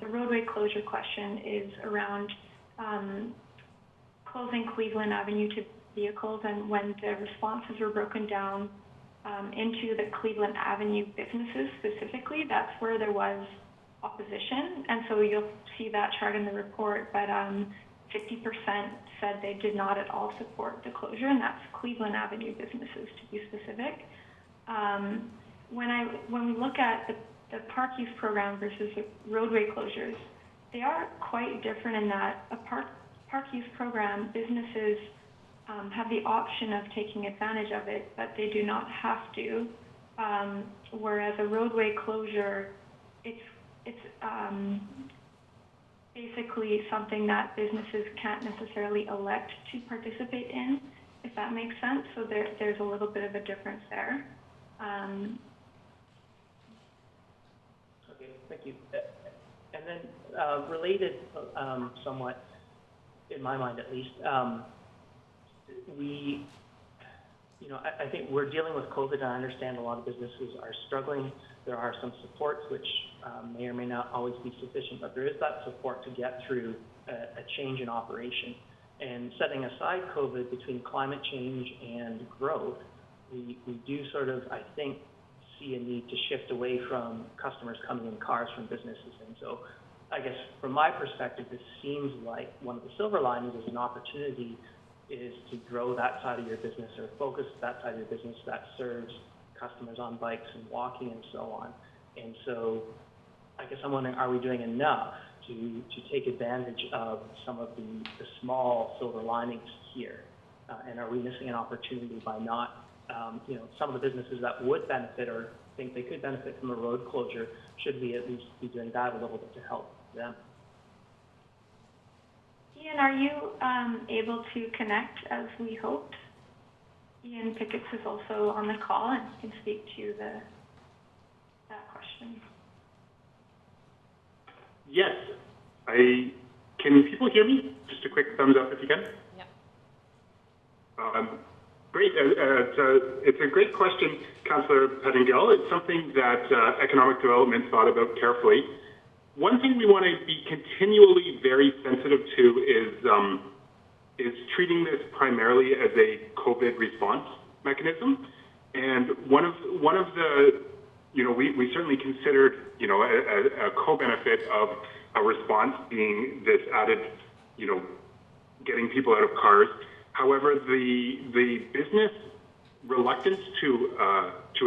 the roadway closure question is around closing Cleveland Avenue to vehicles, and when the responses were broken down into the Cleveland Avenue businesses specifically, that's where there was opposition. And so you'll see that chart in the report, but 50% said they did not at all support the closure, and that's Cleveland Avenue businesses, to be specific. When we look at the park use program versus the roadway closures, they are quite different in that a park use program, businesses have the option of taking advantage of it, but they do not have to. Whereas a roadway closure, basically something that businesses can't necessarily elect to participate in, if that makes sense. So there's a little bit of a difference there. Okay, thank you. And then related somewhat, in my mind at least, I think we're dealing with COVID, and I understand a lot of businesses are struggling. There are some supports which may or may not always be sufficient, but there is that support to get through a change in operation. And setting aside COVID, between climate change and growth, we do sort of, I think, see a need to shift away from customers coming in cars from businesses. And so I guess from my perspective, this seems like one of the silver linings is an opportunity is to grow that side of your business or focus that side of your business that serves customers on bikes and walking and so on. And so I guess I'm wondering, are we doing enough to take advantage of some of the small silver linings here? And are we missing an opportunity by not, some of the businesses that would benefit or think they could benefit from a road closure, should we at least be doing that a little bit to help them? Ian, are you able to connect as we hoped? Ian Picketts is also on the call and can speak to that question. Yes, can people hear me? Just a quick thumbs up if you can. Yeah. Great. It's a great question, Councillor Pettingill. It's something that economic development thought about carefully. One thing we want to be continually very sensitive to is treating this primarily as a COVID response mechanism. And one of the, we certainly considered, a co-benefit of a response being this added, getting people out of cars. However, the business reluctance to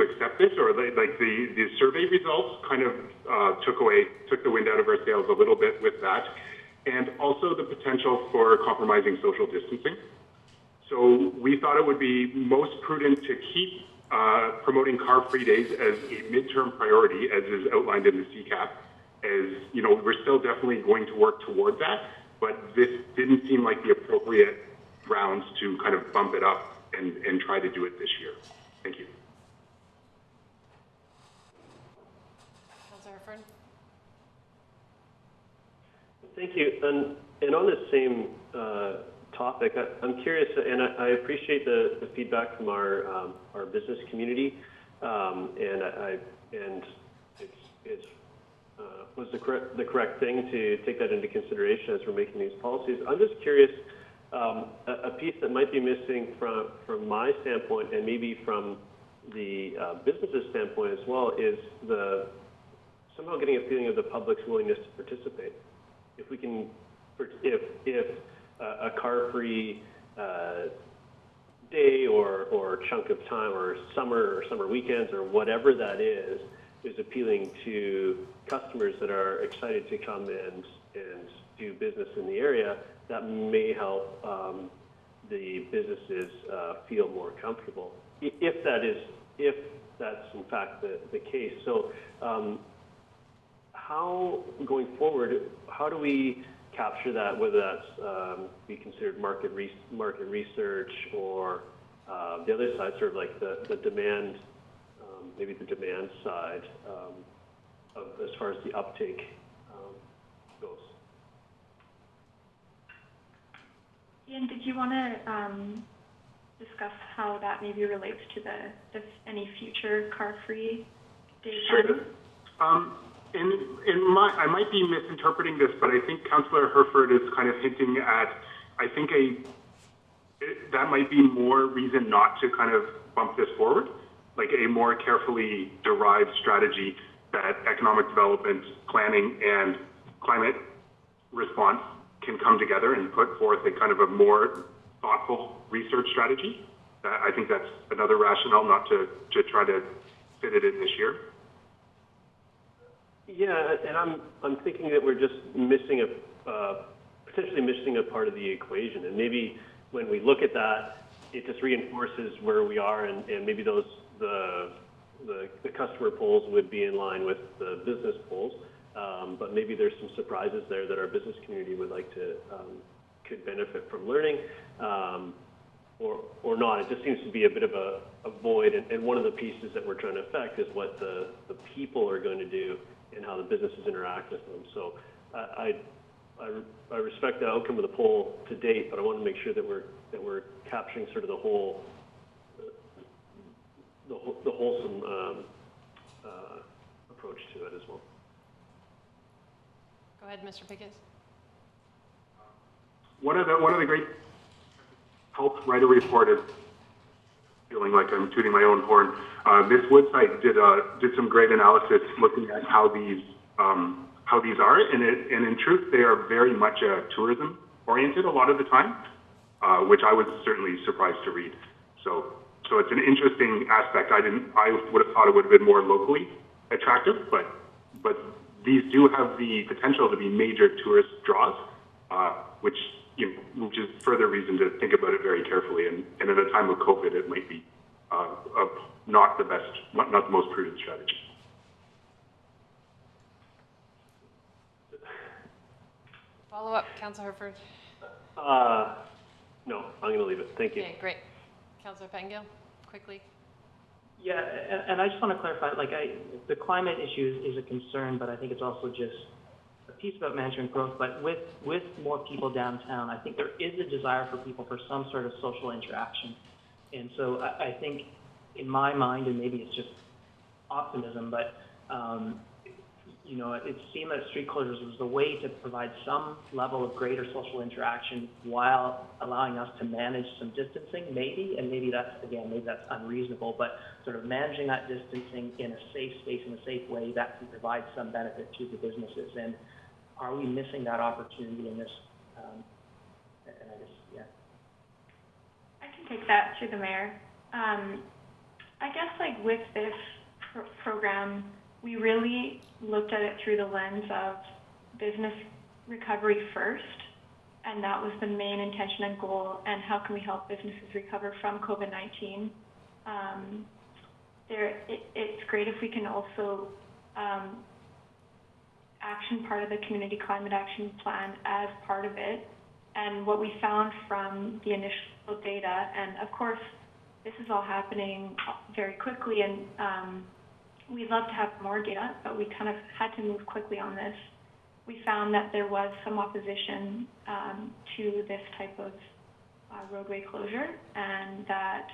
accept this, or the survey results kind of took the wind out of our sails a little bit with that, and also the potential for compromising social distancing. So we thought it would be most prudent to keep promoting car-free days as a midterm priority, as is outlined in the CCAP. As we're still definitely going to work toward that, but this didn't seem like the appropriate grounds to kind of bump it up and try to do it this year. Thank you. Councillor Herford? Thank you. And on the same topic, I'm curious, and I appreciate the feedback from our business community, and it's was the correct thing to take that into consideration as we're making these policies. I'm just curious. A piece that might be missing from my standpoint, and maybe from the business's standpoint as well, is somehow getting a feeling of the public's willingness to participate. If we can, if a car-free day or chunk of time or summer weekends or whatever that is appealing to customers that are excited to come and do business in the area, that may help the businesses feel more comfortable, if that's in fact the case. So how, going forward, how do we capture that, whether that's be considered market research or the other side, sort of like the demand, maybe the demand side as far as the uptake goes? Ian, did you want to discuss how that maybe relates to any future car-free day planning? Sure. I might be misinterpreting this, but I think Councillor Herford is kind of hinting at, I think that might be more reason not to kind of bump this forward, like a more carefully derived strategy that economic development, planning, and climate response can come together and put forth a kind of a more thoughtful research strategy. I think that's another rationale not to try to fit it in this year. Yeah, and I'm thinking that we're just missing potentially missing a part of the equation, and maybe when we look at that, it just reinforces where we are, and maybe the customer polls would be in line with the business polls. but maybe there's some surprises there that our business community would like to, could benefit from learning, or not. It just seems to be a bit of a void, and one of the pieces that we're trying to affect is what the people are going to do and how the businesses interact with them. So I respect the outcome of the poll to date, but I want to make sure that we're capturing sort of the wholesome approach to it as well. Go ahead, Mr. Pickett. One of the great help write a report is feeling like I'm tooting my own horn. This Woodside did some great analysis looking at how these are, and in truth they are very much tourism oriented a lot of the time, which I was certainly surprised to read. So it's an interesting aspect. I would have thought it would have been more locally attractive, but these do have the potential to be major tourist draws, which is further reason to think about it very carefully. And at a time of COVID, it might be not the best, not the most prudent strategy. Follow up, Councillor Herford. No, I'm going to leave it. Thank you. Okay, great. Councillor Pettengill, quickly. Yeah, and I just want to clarify, the climate issue is a concern, but I think it's also just a piece about management growth. But with more people downtown, I think there is a desire for people for some sort of social interaction. And so I think in my mind, and maybe it's just optimism, but it seemed that street closures was a way to provide some level of greater social interaction while allowing us to manage some distancing, maybe, and maybe that's unreasonable, but sort of managing that distancing in a safe space, in a safe way that can provide some benefit to the businesses. And are we missing that opportunity in this? I can take that through the mayor. I guess with this program, we really looked at it through the lens of business recovery first, and that was the main intention and goal, and how can we help businesses recover from COVID-19. It's great if we can also action part of the Community Climate Action Plan as part of it. And what we found from the initial data, and of course, this is all happening very quickly, and we'd love to have more data, but we kind of had to move quickly on this. We found that there was some opposition to this type of roadway closure, and that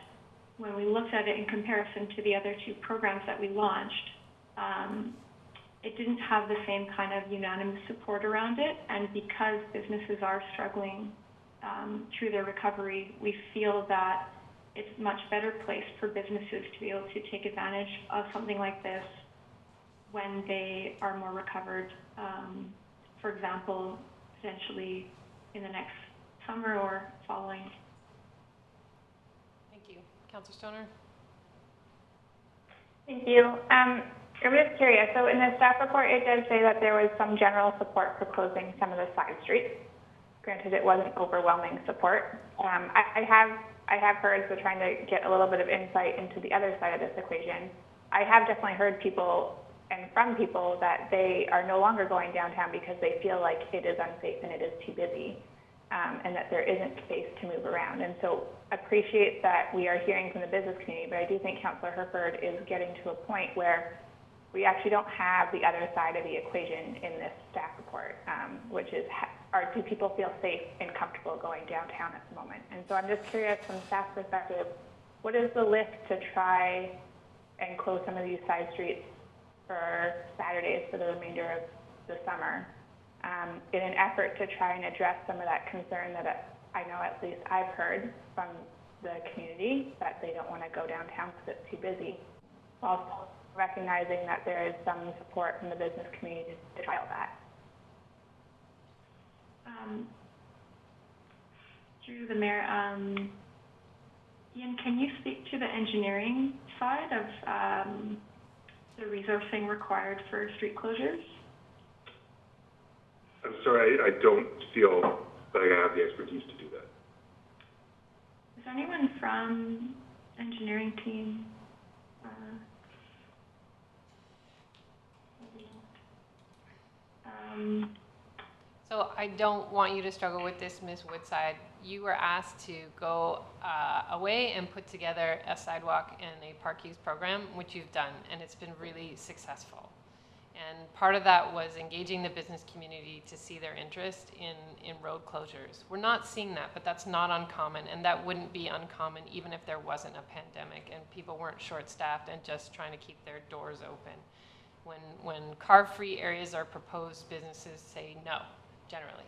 when we looked at it in comparison to the other two programs that we launched, it didn't have the same kind of unanimous support around it. And because businesses are struggling through their recovery, we feel that it's a much better place for businesses to be able to take advantage of something like this when they are more recovered. For example, potentially in the next summer or following. Thank you. Councillor Stoner? Thank you. I'm just curious. So in the staff report, it does say that there was some general support for closing some of the side streets. Granted, it wasn't overwhelming support. I have heard, so trying to get a little bit of insight into the other side of this equation, I have definitely heard people and from people that they are no longer going downtown because they feel like it is unsafe and it is too busy, and that there isn't space to move around. And so appreciate that we are hearing from the business community, but I do think Councillor Herford is getting to a point where we actually don't have the other side of the equation in this staff report, which is, do people feel safe and comfortable going downtown at the moment? And so I'm just curious from staff perspective, what is the lift to try and close some of these side streets for Saturdays for the remainder of the summer, in an effort to try and address some of that concern that I know at least I've heard from the community, that they don't want to go downtown because it's too busy, while recognizing that there is some support from the business community to trial that. Through the mayor, Ian, can you speak to the engineering side of the resourcing required for street closures? I'm sorry, I don't feel that I have the expertise to do that. Is there anyone from engineering team? So I don't want you to struggle with this, Ms. Woodside. You were asked to go away and put together a sidewalk and a park use program, which you've done, and it's been really successful. And part of that was engaging the business community to see their interest in road closures. We're not seeing that, but that's not uncommon, and that wouldn't be uncommon even if there wasn't a pandemic and people weren't short-staffed and just trying to keep their doors open. When car-free areas are proposed, businesses say no, generally.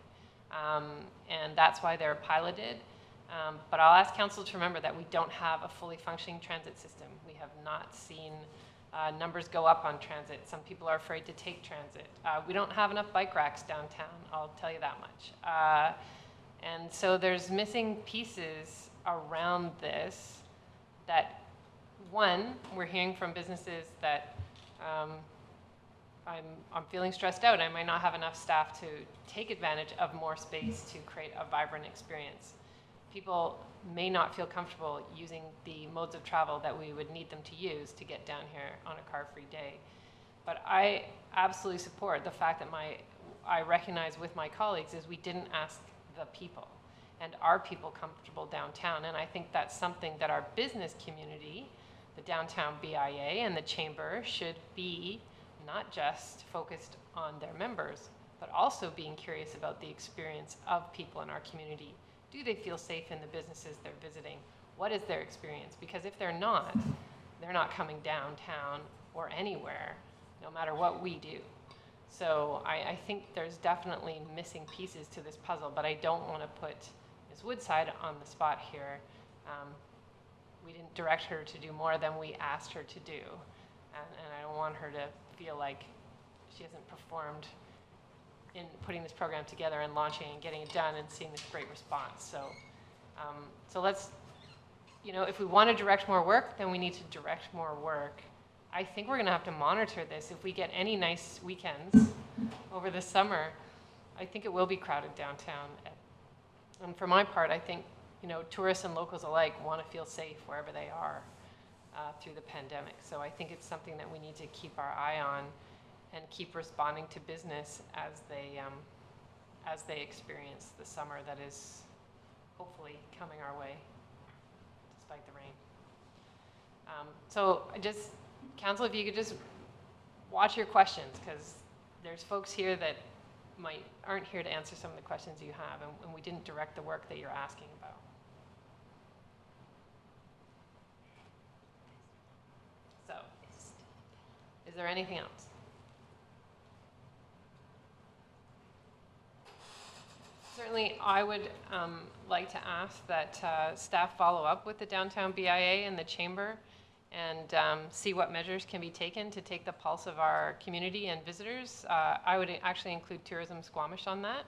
And that's why they're piloted. But I'll ask council to remember that we don't have a fully functioning transit system. We have not seen numbers go up on transit. Some people are afraid to take transit. We don't have enough bike racks downtown, I'll tell you that much. And so there's missing pieces around this that, one, we're hearing from businesses that I'm feeling stressed out. I might not have enough staff to take advantage of more space to create a vibrant experience. People may not feel comfortable using the modes of travel that we would need them to use to get down here on a car-free day. But I absolutely support the fact that I recognize with my colleagues is we didn't ask the people, and are people comfortable downtown? And I think that's something that our business community, the downtown BIA and the chamber, should be not just focused on their members, but also being curious about the experience of people in our community. Do they feel safe in the businesses they're visiting? What is their experience? Because if they're not coming downtown or anywhere, no matter what we do. So I think there's definitely missing pieces to this puzzle, but I don't want to put Ms. Woodside on the spot here. We didn't direct her to do more than we asked her to do. And I don't want her to feel like she hasn't performed in putting this program together and launching and getting it done and seeing this great response. So, so let's, if we want to direct more work, then we need to direct more work. I think we're going to have to monitor this. If we get any nice weekends over the summer, I think it will be crowded downtown. And for my part, I think, tourists and locals alike want to feel safe wherever they are through the pandemic. So I think it's something that we need to keep our eye on and keep responding to business as they experience the summer that is hopefully coming our way, despite the rain. So council, if you could just watch your questions, because there's folks here that aren't here to answer some of the questions you have, and we didn't direct the work that you're asking about. So, is there anything else? Certainly, I would like to ask that staff follow up with the Downtown BIA and the Chamber and see what measures can be taken to take the pulse of our community and visitors. I would actually include Tourism Squamish on that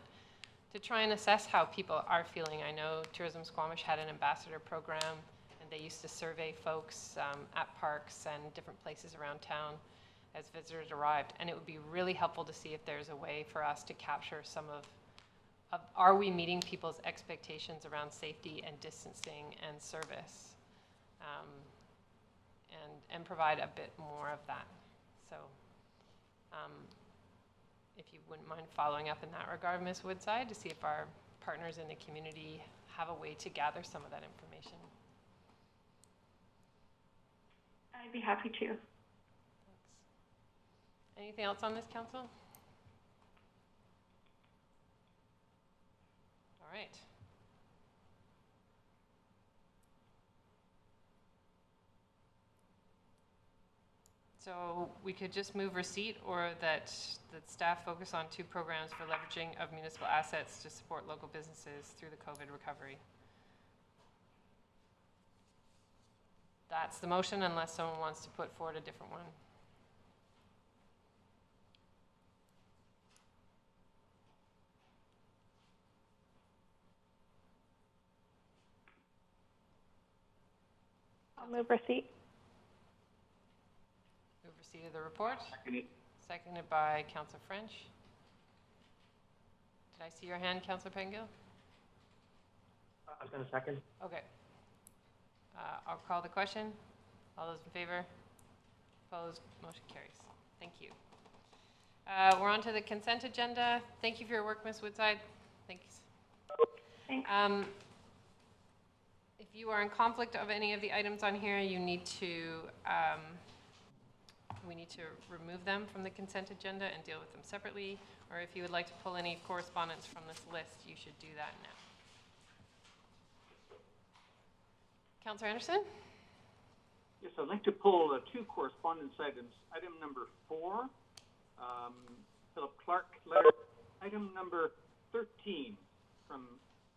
to try and assess how people are feeling. I know Tourism Squamish had an ambassador program, and they used to survey folks at parks and different places around town as visitors arrived. And it would be really helpful to see if there's a way for us to capture some of are we meeting people's expectations around safety and distancing and service, and provide a bit more of that. So if you wouldn't mind following up in that regard, Ms. Woodside, to see if our partners in the community have a way to gather some of that information. I'd be happy to. Thanks. Anything else on this, council? All right. So we could just move receipt, or that staff focus on 2 programs for leveraging of municipal assets to support local businesses through the COVID recovery. That's the motion, unless someone wants to put forward a different one. I'll move receipt. Move receipt of the report. Seconded. Seconded by Councillor French. Did I see your hand, Councillor Pengill? I was going to second. Okay. I'll call the question. All those in favor? Opposed? Motion carries. Thank you. We're on to the consent agenda. Thank you for your work, Ms. Woodside. Thanks. Thanks. If you are in conflict of any of the items on here, you need to, we need to remove them from the consent agenda and deal with them separately. Or if you would like to pull any correspondence from this list, you should do that now. Councillor Anderson? Yes, I'd like to pull two correspondence items. Item number 4, Philip Clark letter. Item number 13 from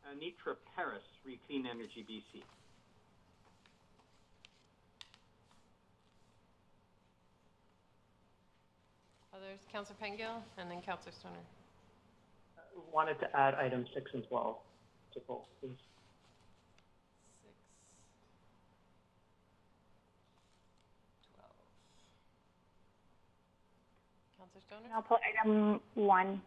Anitra Paris, Reclean Energy BC. Others, Councillor Pengill, and then Councillor Stoner. Wanted to add items 6 and 12 to pull, please. 6. 12. Councillor Stoner? I'll pull item 1.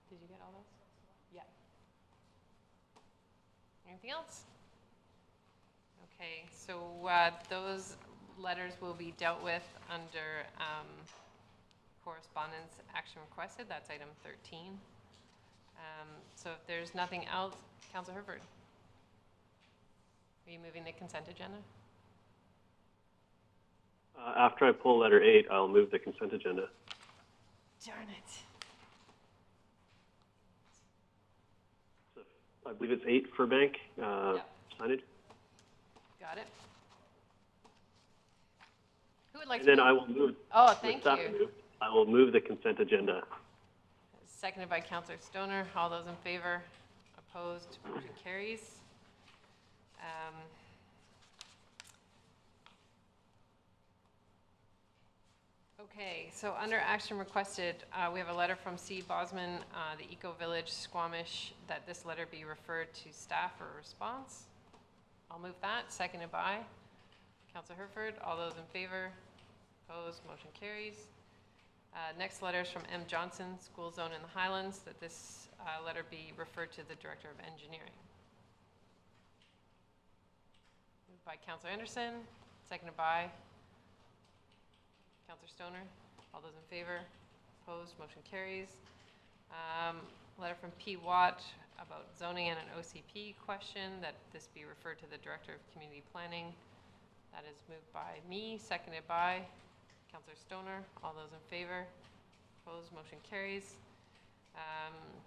Did you get all those? Yeah. Anything else? Okay, so those letters will be dealt with under correspondence action requested. That's item 13. So if there's nothing else, Councillor Herford, are you moving the consent agenda? After I pull letter 8, I'll move the consent agenda. Darn it. So I believe it's 8 for bank signage. Got it. Who would like And to then move? I will move. Oh, thank you. I will move the consent agenda. Seconded by Councillor Stoner. All those in favor? Opposed? Motion carries. Okay, so under action requested, we have a letter from C. Bosman, the Eco Village, Squamish, that this letter be referred to staff for a response. I'll move that. Seconded by Councillor Herford. All those in favor? Opposed? Motion carries. Next letter is from M. Johnson, School Zone in the Highlands, that this letter be referred to the Director of Engineering. Moved by Councillor Anderson, seconded by Councillor Stoner. All those in favor? Opposed? Motion carries. Letter from P. Watt about zoning and an OCP question, that this be referred to the Director of Community Planning. That is moved by me, seconded by Councillor Stoner. All those in favor? Opposed? Motion carries.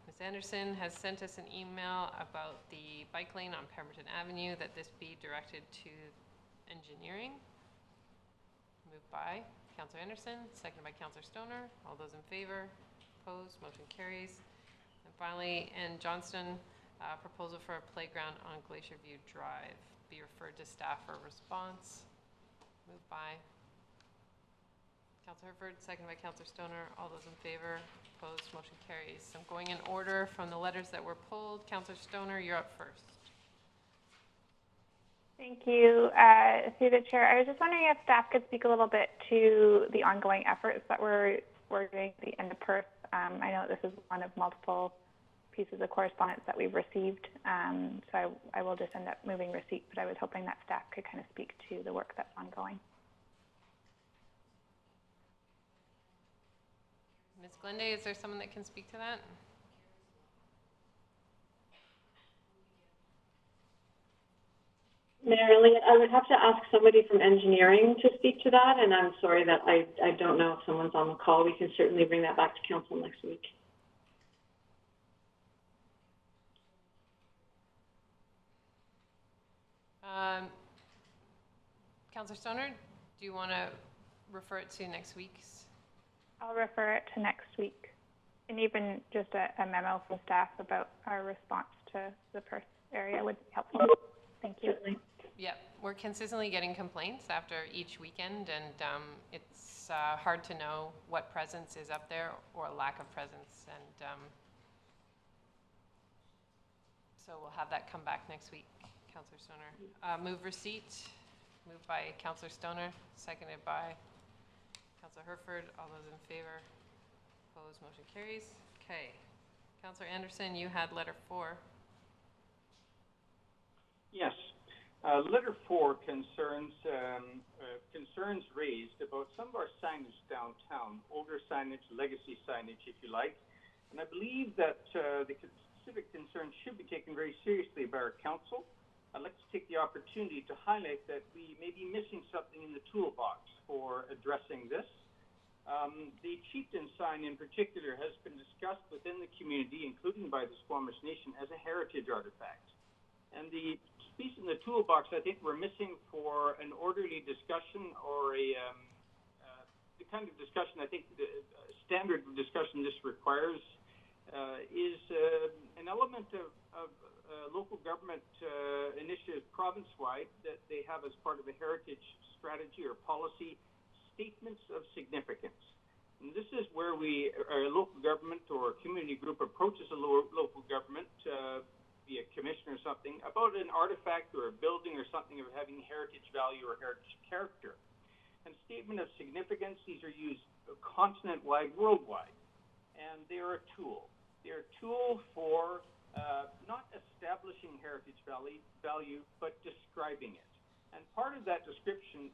Ms. Anderson has sent us an email about the bike lane on Pemberton Avenue, that this be directed to engineering. Moved by Councillor Anderson, seconded by Councillor Stoner. All those in favor? Opposed? Motion carries. And finally, in Johnston, proposal for a playground on Glacier View Drive be referred to staff for a response. Moved by Councillor Herford, seconded by Councillor Stoner. All those in favor? Opposed? Motion carries. I'm going in order from the letters that were pulled. Councillor Stoner, you're up first. Thank you. Through the chair, I was just wondering if staff could speak a little bit to the ongoing efforts that we're doing at the end of Perth. I know this is one of multiple pieces of correspondence that we've received, so I will just end up moving receipt, but I was hoping that staff could kind of speak to the work that's ongoing. Ms. Glende, is there someone that can speak to that? Mayor Elliott, I would have to ask somebody from engineering to speak to that, and I'm sorry that I don't know if someone's on the call. We can certainly bring that back to council next week. Councillor Stoner, do you want to refer it to next week's? I'll refer it to next week, and even just a memo from staff about our response to the Perth area would be helpful. Thank you. Yep, we're consistently getting complaints after each weekend, and it's hard to know what presence is up there or lack of presence, and so we'll have that come back next week, Councillor Stoner. Move receipt, moved by Councillor Stoner, seconded by Councillor Herford. All those in favor? Opposed? Motion carries. Okay. Councillor Anderson, you had letter 4. Yes. Letter 4 concerns concerns raised about some of our signage downtown, older signage, legacy signage, if you like. And I believe that the specific concerns should be taken very seriously by our council. I'd like to take the opportunity to highlight that we may be missing something in the toolbox for addressing this. The chieftain sign in particular has been discussed within the community, including by the Squamish Nation, as a heritage artifact. And the piece in the toolbox I think we're missing for an orderly discussion or the kind of discussion I think the standard discussion this requires is an element of local government initiative province-wide that they have as part of a heritage strategy or policy, statements of significance. And this is where a local government or a community group approaches a local government, be a commission or something, about an artifact or a building or something of having heritage value or heritage character. And statement of significance, these are used continent-wide, worldwide. And they're a tool. They're a tool for not establishing heritage value, but describing it. And part of that description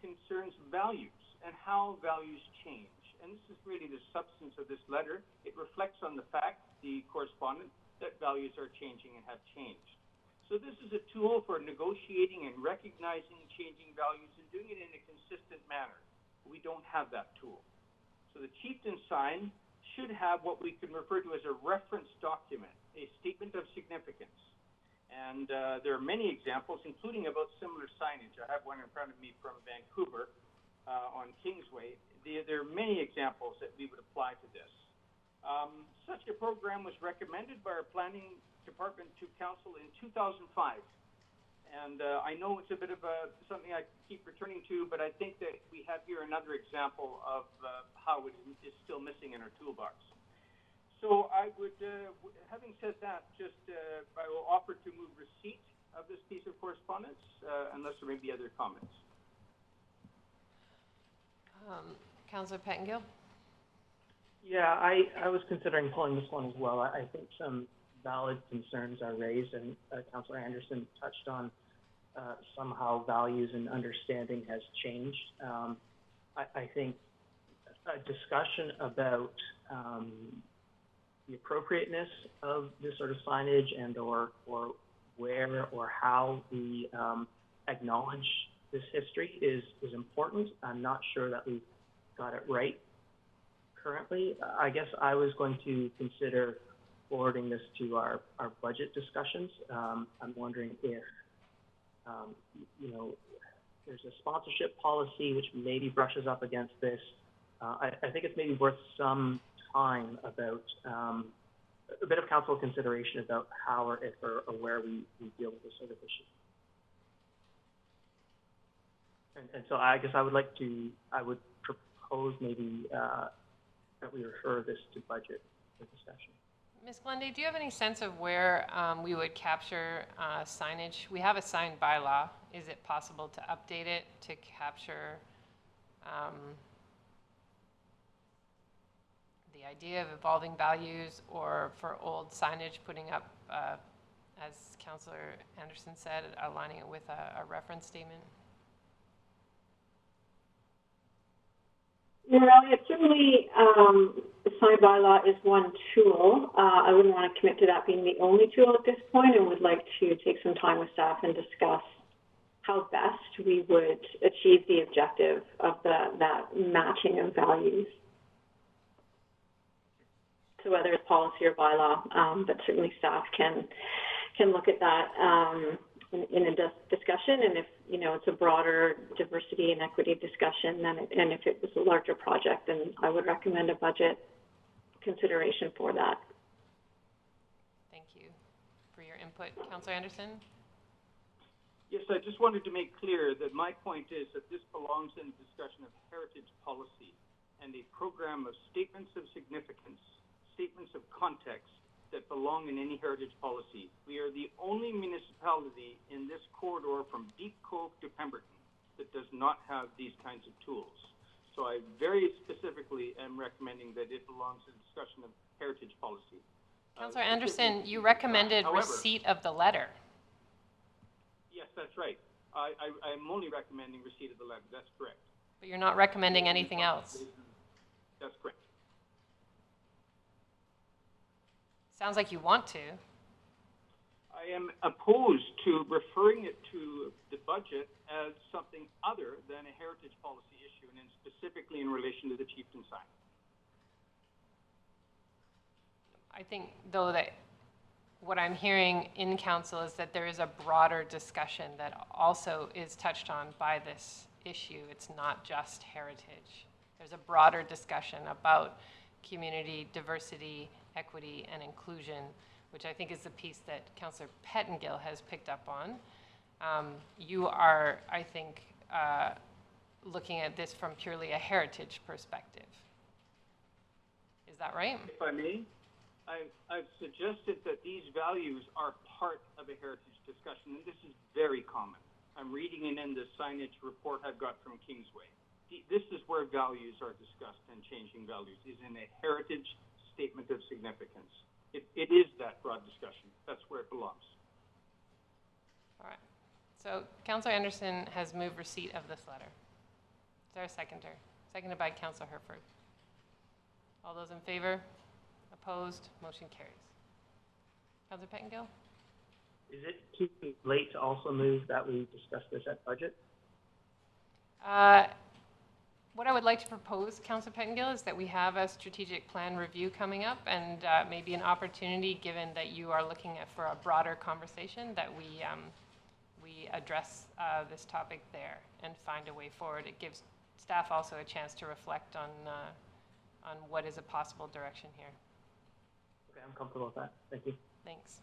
concerns values and how values change. And this is really the substance of this letter. It reflects on the fact, the correspondent, that values are changing and have changed. So this is a tool for negotiating and recognizing changing values and doing it in a consistent manner. We don't have that tool. So the chieftain sign should have what we can refer to as a reference document, a statement of significance. And there are many examples, including about similar signage. I have one in front of me from Vancouver on Kingsway. There are many examples that we would apply to this. Such a program was recommended by our planning department to council in 2005. And I know it's a bit of something I keep returning to, but I think that we have here another example of how it is still missing in our toolbox. So I would, having said that, I will offer to move receipt of this piece of correspondence, unless there may be other comments. Councillor Pettengill? Yeah, I was considering pulling this one as well. I think some valid concerns are raised, and Councillor Anderson touched on somehow values and understanding has changed. I think a discussion about the appropriateness of this sort of signage and or where or how we acknowledge this history is important. I'm not sure that we've got it right currently. I guess I was going to consider forwarding this to our budget discussions. I'm wondering if, there's a sponsorship policy which maybe brushes up against this. I think it's maybe worth some time about a bit of council consideration about how or if or where we deal with this sort of issue. And so I guess I would propose maybe that we refer this to budget for discussion. Ms. Glende, do you have any sense of where we would capture signage? We have a sign bylaw. Is it possible to update it to capture the idea of evolving values, or for old signage putting up, as Councillor Anderson said, aligning it with a reference statement? Well, it's certainly, the sign bylaw is one tool. I wouldn't want to commit to that being the only tool at this point, and would like to take some time with staff and discuss how best we would achieve the objective of that matching of values. So whether it's policy or bylaw, but certainly staff can look at that in a discussion, and if it's a broader diversity and equity discussion, and if it was a larger project, then I would recommend a budget consideration for that. Thank you for your input. Councillor Anderson? Yes, I just wanted to make clear that my point is that this belongs in discussion of heritage policy and a program of statements of significance, statements of context that belong in any heritage policy. We are the only municipality in this corridor from Deep Cove to Pemberton that does not have these kinds of tools. So I very specifically am recommending that it belongs in discussion of heritage policy. Councillor Anderson, you recommended receipt of the letter. Yes, that's right. I'm only recommending receipt of the levy. That's correct. But you're not recommending anything else. That's correct. Sounds like you want to. I am opposed to referring it to the budget as something other than a heritage policy issue, and then specifically in relation to the chieftain sign. I think, though, that what I'm hearing in council is that there is a broader discussion that also is touched on by this issue. It's not just heritage. There's a broader discussion about community diversity, equity, and inclusion, which I think is the piece that Councillor Pettengill has picked up on. You are, I think, looking at this from purely a heritage perspective. Is that right? If I may, I've suggested that these values are part of a heritage discussion, and this is very common. I'm reading it in the signage report I've got from Kingsway. This is where values are discussed, and changing values is in a heritage statement of significance. It is that broad discussion. That's where it belongs. All right. So Councillor Anderson has moved receipt of this letter. Is there a seconder? Seconded by Councillor Herford. All those in favor? Opposed? Motion carries. Councillor Pettengill? Is it too late to also move that we discuss this at budget? What I would like to propose, Councillor Pettengill, is that we have a strategic plan review coming up, and maybe an opportunity, given that you are looking at for a broader conversation, that we address this topic there and find a way forward. It gives staff also a chance to reflect on what is a possible direction here. Okay, I'm comfortable with that. Thank you. Thanks.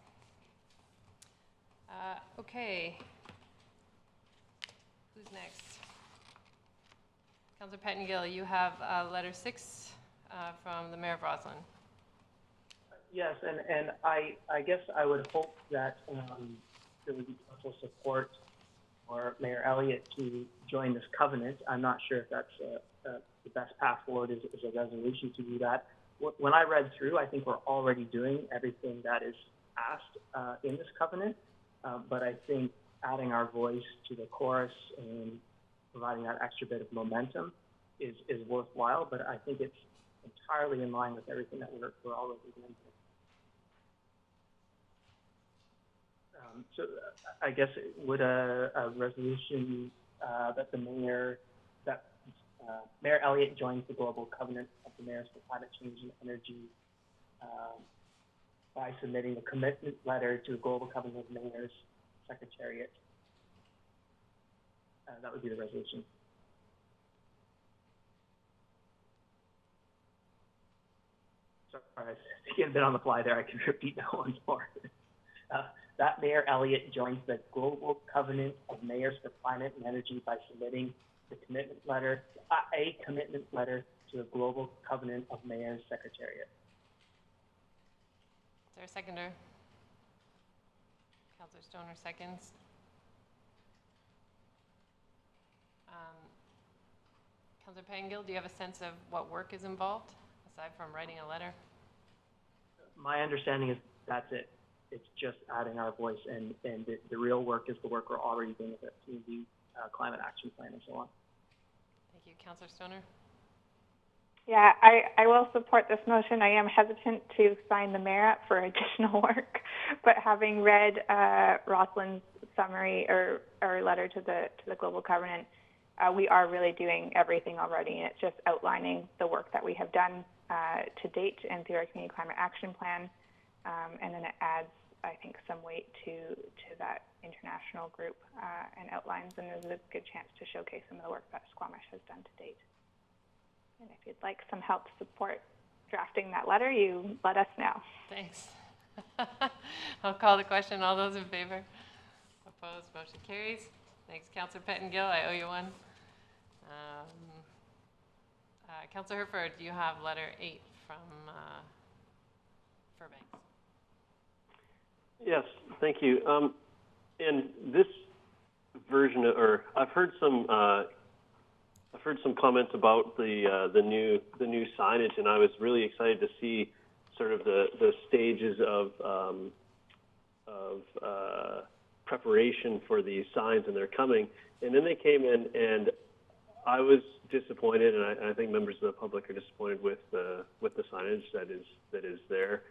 Okay. Who's next? Councillor Pettengill, you have letter 6 from the Mayor of Roslyn. Yes, and I guess I would hope that there would be council support for Mayor Elliott to join this covenant. I'm not sure if that's the best path forward is a resolution to do that. When I read through, I think we're already doing everything that is asked in this covenant, but I think adding our voice to the chorus and providing that extra bit of momentum is worthwhile, but I think it's entirely in line with everything that we're already doing. So I guess would a resolution that the mayor, Mayor Elliott joins the Global Covenant of the Mayors for Climate Change and Energy by submitting a commitment letter to the Global Covenant of Mayors Secretariat. That would be the resolution. Sorry, I was getting a bit on the fly there. I can repeat that once more. That Mayor Elliott joins the Global Covenant of Mayors for Climate and Energy by submitting the commitment letter, a commitment letter to the Global Covenant of Mayors Secretariat. Is there a seconder? Councillor Stoner seconds. Councillor Pettengill, do you have a sense of what work is involved, aside from writing a letter? My understanding is that's it. It's just adding our voice, and the real work is the work we're already doing with the community climate action plan and so on. Thank you. Councillor Stoner? Yeah, I will support this motion. I am hesitant to sign the mayor up for additional work, but having read Roslyn's summary or letter to the Global Covenant, we are really doing everything already, and it's just outlining the work that we have done to date and through our community climate action plan, and then it adds, I think, some weight to that international group and outlines, and there's a good chance to showcase some of the work that Squamish has done to date. And if you'd like some help to support drafting that letter, you let us know. Thanks. I'll call the question. All those in favor? Opposed? Motion carries. Thanks, Councillor Pettengill. I owe you one. Councillor Herford, do you have letter 8 from Fairbanks? Yes, thank you. And this version, or I've heard some comments about the new signage, and I was really excited to see sort of the stages of preparation for these signs, and they're coming. And then they came in, and I was disappointed, and I think members of the public are disappointed with the signage that is there.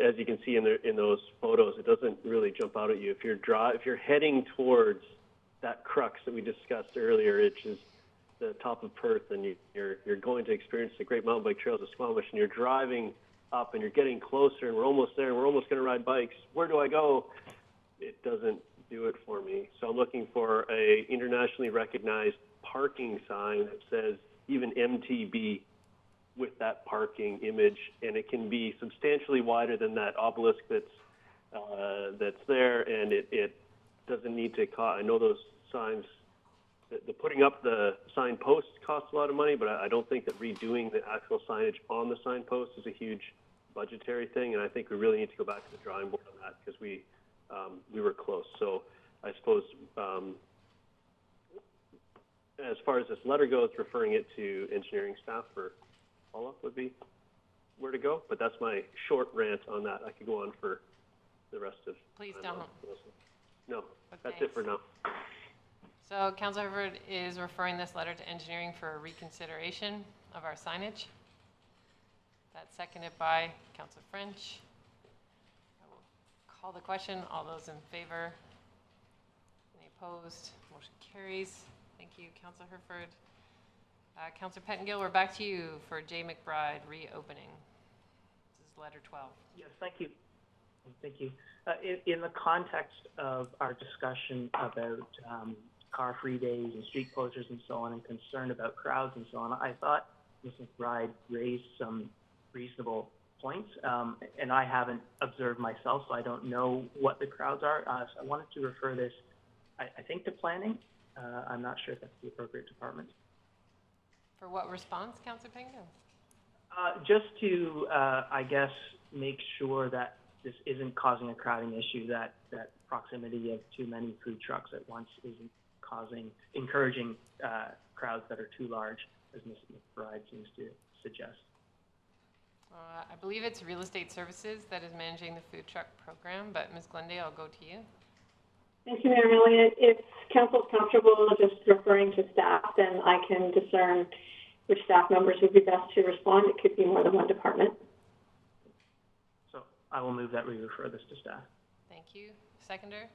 As you can see in those photos, it doesn't really jump out at you. If you're heading towards that crux that we discussed earlier, which is the top of Perth, and you're going to experience the Great Mountain Bike Trails of Squamish, and you're driving up, and you're getting closer, and we're almost there, and we're almost going to ride bikes. Where do I go? It doesn't do it for me. So I'm looking for a internationally recognized parking sign that says even MTB with that parking image, and it can be substantially wider than that obelisk that's there, and it doesn't need to cost. I know those signs, the putting up the sign posts costs a lot of money, but I don't think that redoing the actual signage on the sign post is a huge budgetary thing, and I think we really need to go back to the drawing board on that, because we were close. So I suppose as far as this letter goes, referring it to engineering staff for follow-up would be where to go, but that's my short rant on that. I could go on for the rest of. Please don't. No, that's it for now. So Councillor Herford is referring this letter to engineering for a reconsideration of our signage. That's seconded by Councillor French. I will call the question. All those in favor? Any opposed? Motion carries. Thank you, Councillor Herford. Councillor Pettengill, we're back to you for J. McBride reopening. This is letter 12. Yes, thank you. Thank you. In the context of our discussion about car-free days and street closures and so on, and concern about crowds and so on, I thought Ms. McBride raised some reasonable points, and I haven't observed myself, so I don't know what the crowds are. So I wanted to refer this, I think, to planning. I'm not sure if that's the appropriate department. For what response, Councillor Pettengill? Just to, I guess, make sure that this isn't causing a crowding issue, that proximity of too many food trucks at once isn't encouraging crowds that are too large, as Ms. McBride seems to suggest. I believe it's Real Estate Services that is managing the food truck program, but Ms. Glendale, I'll go to you. Thank you, Mayor Elliott. If council's comfortable just referring to staff, then I can discern which staff members would be best to respond. It could be more than one department. So I will move that we refer this to staff. Thank you. Seconded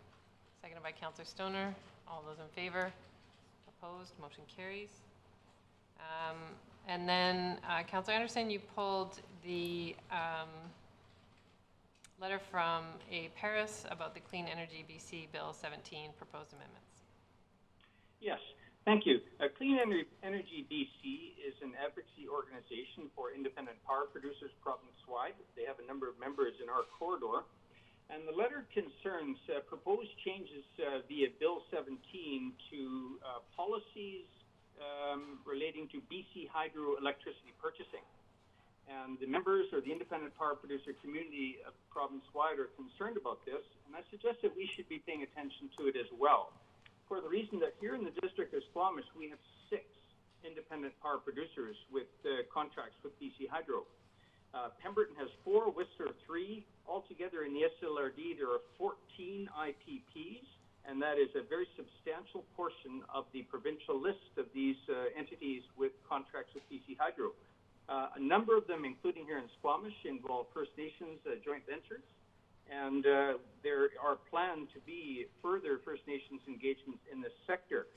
by Councillor Stoner. All those in favor? Opposed? Motion carries. And then, Councillor Anderson, you pulled the letter from a Paris about the Clean Energy BC Bill 17 proposed amendments. Yes, thank you. Clean Energy BC is an advocacy organization for independent power producers province-wide. They have a number of members in our corridor. And the letter concerns proposed changes via Bill 17 to policies relating to BC hydroelectricity purchasing. And the members or the independent power producer community province-wide are concerned about this, and I suggest that we should be paying attention to it as well, for the reason that here in the district of Squamish, we have 6 independent power producers with contracts with BC Hydro. Pemberton has 4, Whistler 3. Altogether in the SLRD, there are 14 IPPs, and that is a very substantial portion of the provincial list of these entities with contracts with BC Hydro. A number of them, including here in Squamish, involve First Nations joint ventures, and there are planned to be further First Nations engagements in this sector.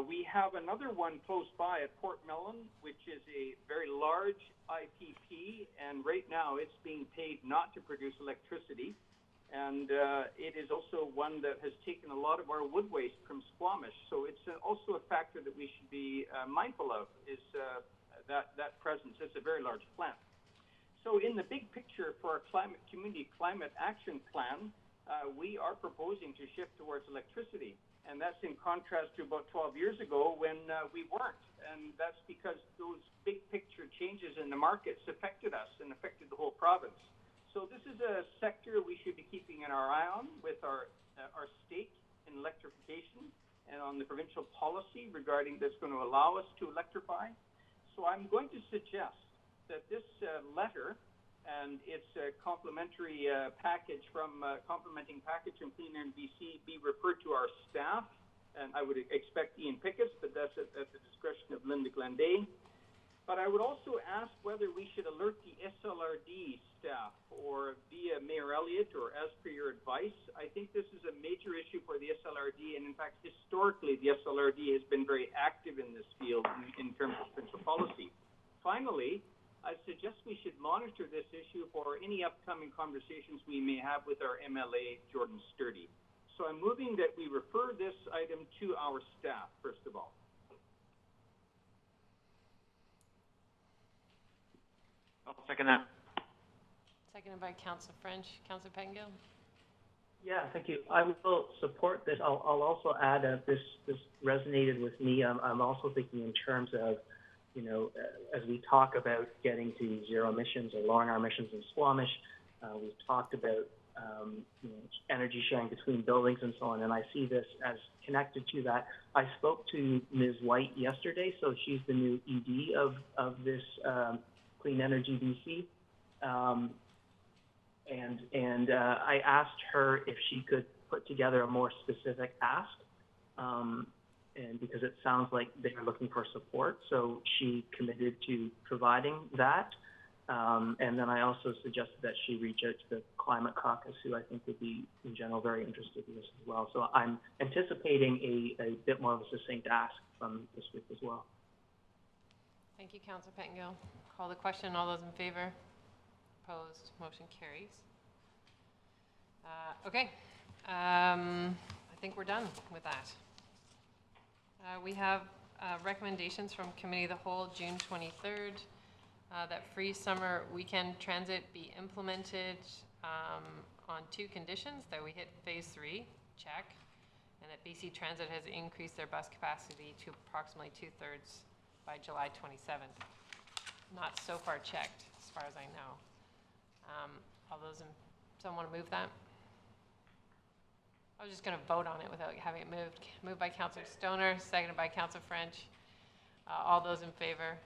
We have another one close by at Port Mellon, which is a very large IPP, and right now it's being paid not to produce electricity, and it is also one that has taken a lot of our wood waste from Squamish, so it's also a factor that we should be mindful of, is that presence. It's a very large plant. So in the big picture for our community climate action plan, we are proposing to shift towards electricity. And that's in contrast to about 12 years ago when we weren't. And that's because those big picture changes in the markets affected us and affected the whole province. So this is a sector we should be keeping an eye on with our stake in electrification and on the provincial policy regarding that's going to allow us to electrify. So I'm going to suggest that this letter and its complementary package from complementing package from Clean Energy BC be referred to our staff. And I would expect Ian Pickus, but that's at the discretion of Linda Glenday. But I would also ask whether we should alert the SLRD staff or via Mayor Elliott or as per your advice. I think this is a major issue for the SLRD, and in fact, historically, the SLRD has been very active in this field in terms of provincial policy. Finally, I suggest we should monitor this issue for any upcoming conversations we may have with our MLA, Jordan Sturdy. So I'm moving that we refer this item to our staff, first of all. I'll second that. Seconded by Councillor French. Councillor Pettengill? Yeah, thank you. I will support this. I'll also add this resonated with me. I'm also thinking in terms of, you know, as we talk about getting to zero emissions or lowering our emissions in Squamish, we've talked about you know, energy sharing between buildings and so on, and I see this as connected to that. I spoke to Ms. White yesterday, so she's the new ED of this Clean Energy BC, and I asked her if she could put together a more specific ask, and because it sounds like they are looking for support, so she committed to providing that. And then I also suggested that she reach out to the Climate Caucus, who I think would be, in general, very interested in this as well. So I'm anticipating a bit more of a succinct ask from this week as well. Thank you, Councillor Pettengill. Call the question. All those in favor? Opposed? Motion carries. Okay. I think we're done with that. We have recommendations from Committee of the Whole, June 23rd. That free summer weekend transit be implemented on 2 conditions: that we hit phase 3, check, and that BC Transit has increased their bus capacity to approximately 2/3 by July 27th. Not so far checked, as far as I know. All those someone want to move that? I was just going to vote on it without having it moved. Moved by Councillor Stoner, seconded by Councillor French. All those in favor?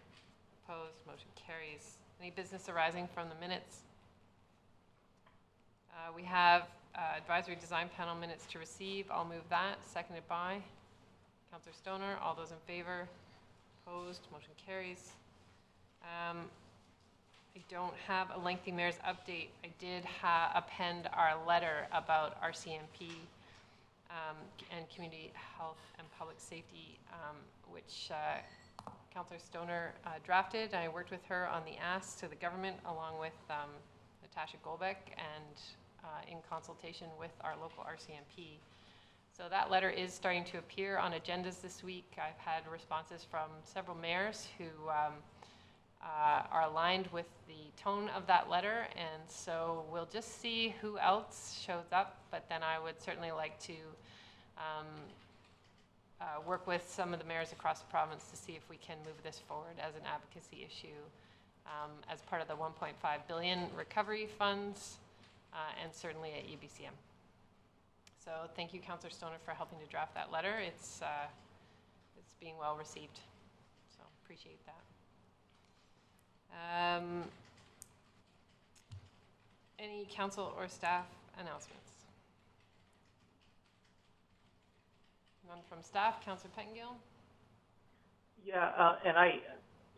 Opposed? Motion carries. Any business arising from the minutes? We have advisory design panel minutes to receive. I'll move that. Seconded by Councillor Stoner. All those in favor? Opposed? Motion carries. I don't have a lengthy mayor's update. I did append our letter about RCMP and community health and public safety, which Councillor Stoner drafted. I worked with her on the ask to the government along with Natasha Golbeck and in consultation with our local RCMP. So that letter is starting to appear on agendas this week. I've had responses from several mayors who are aligned with the tone of that letter, and so we'll just see who else shows up, but then I would certainly like to work with some of the mayors across the province to see if we can move this forward as an advocacy issue as part of the 1.5 billion recovery funds and certainly at UBCM. So thank you, Councillor Stoner, for helping to draft that letter. It's being well received, so appreciate that. Any council or staff announcements? None from staff. Councillor Pettengill? Yeah, and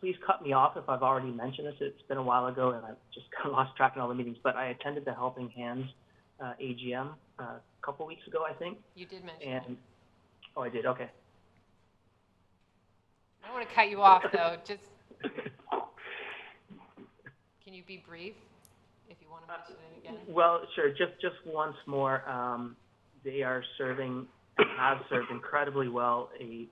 please cut me off if I've already mentioned this. It's been a while ago and I've just kind of lost track in all the meetings, but I attended the Helping Hands AGM a couple weeks ago, I think. You did mention it. Oh, I did? Okay. I don't want to cut you off, though. Just can you be brief if you want to mention it again? Well, sure. Just once more, they are serving and have served incredibly well a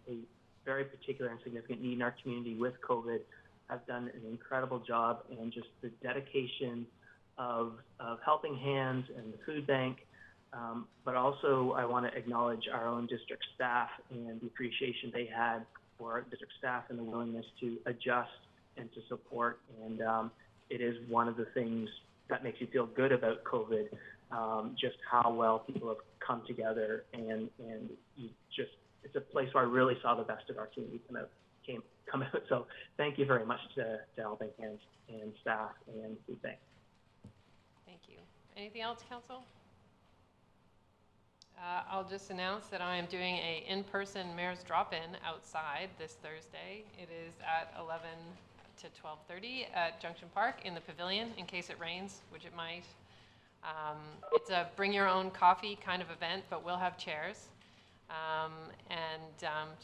very particular and significant need in our community with COVID. Have done an incredible job, and just the dedication of Helping Hands and the food bank. But also, I want to acknowledge our own district staff and the appreciation they had for our district staff and the willingness to adjust and to support. And it is one of the things that makes you feel good about COVID, just how well people have come together, and you just, it's a place where I really saw the best of our community come out. So thank you very much to Helping Hands and staff and food bank. Anything else, council? I'll just announce that I am doing a in-person mayor's drop-in outside this Thursday. It is at 11 to 12:30 at Junction Park in the pavilion in case it rains, which it might. It's a bring your own coffee kind of event, but we'll have chairs.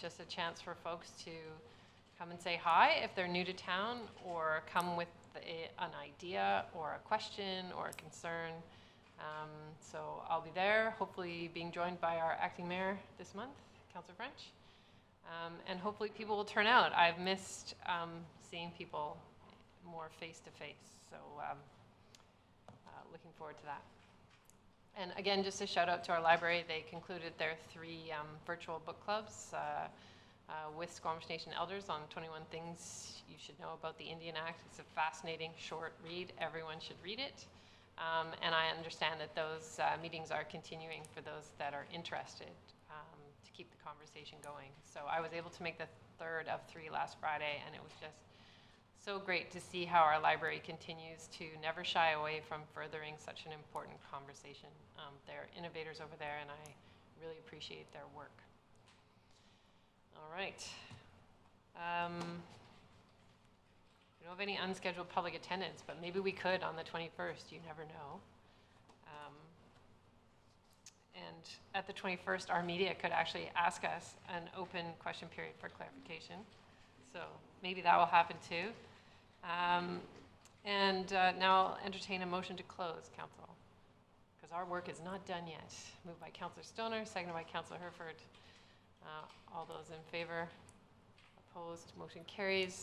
Just a chance for folks to come and say hi if they're new to town, or come with an idea or a question or a concern. So I'll be there, hopefully being joined by our acting mayor this month, Councillor French. And hopefully people will turn out. I've missed seeing people more face-to-face, so looking forward to that. And again, just a shout out to our library. They concluded their 3 virtual book clubs with Squamish Nation elders on 21 things you should know about the Indian Act. It's a fascinating short read. Everyone should read it. And I understand that those meetings are continuing for those that are interested to keep the conversation going. So I was able to make the 3rd of 3 last Friday, and it was just so great to see how our library continues to never shy away from furthering such an important conversation. They're innovators over there, and I really appreciate their work. All right. We don't have any unscheduled public attendance, but maybe we could on the 21st. You never know. And at the 21st, our media could actually ask us an open question period for clarification. So maybe that will happen too. Now I'll entertain a motion to close, Council, because our work is not done yet. Moved by Councillor Stoner, seconded by Councillor Herford. All those in favor? Opposed? Motion carries.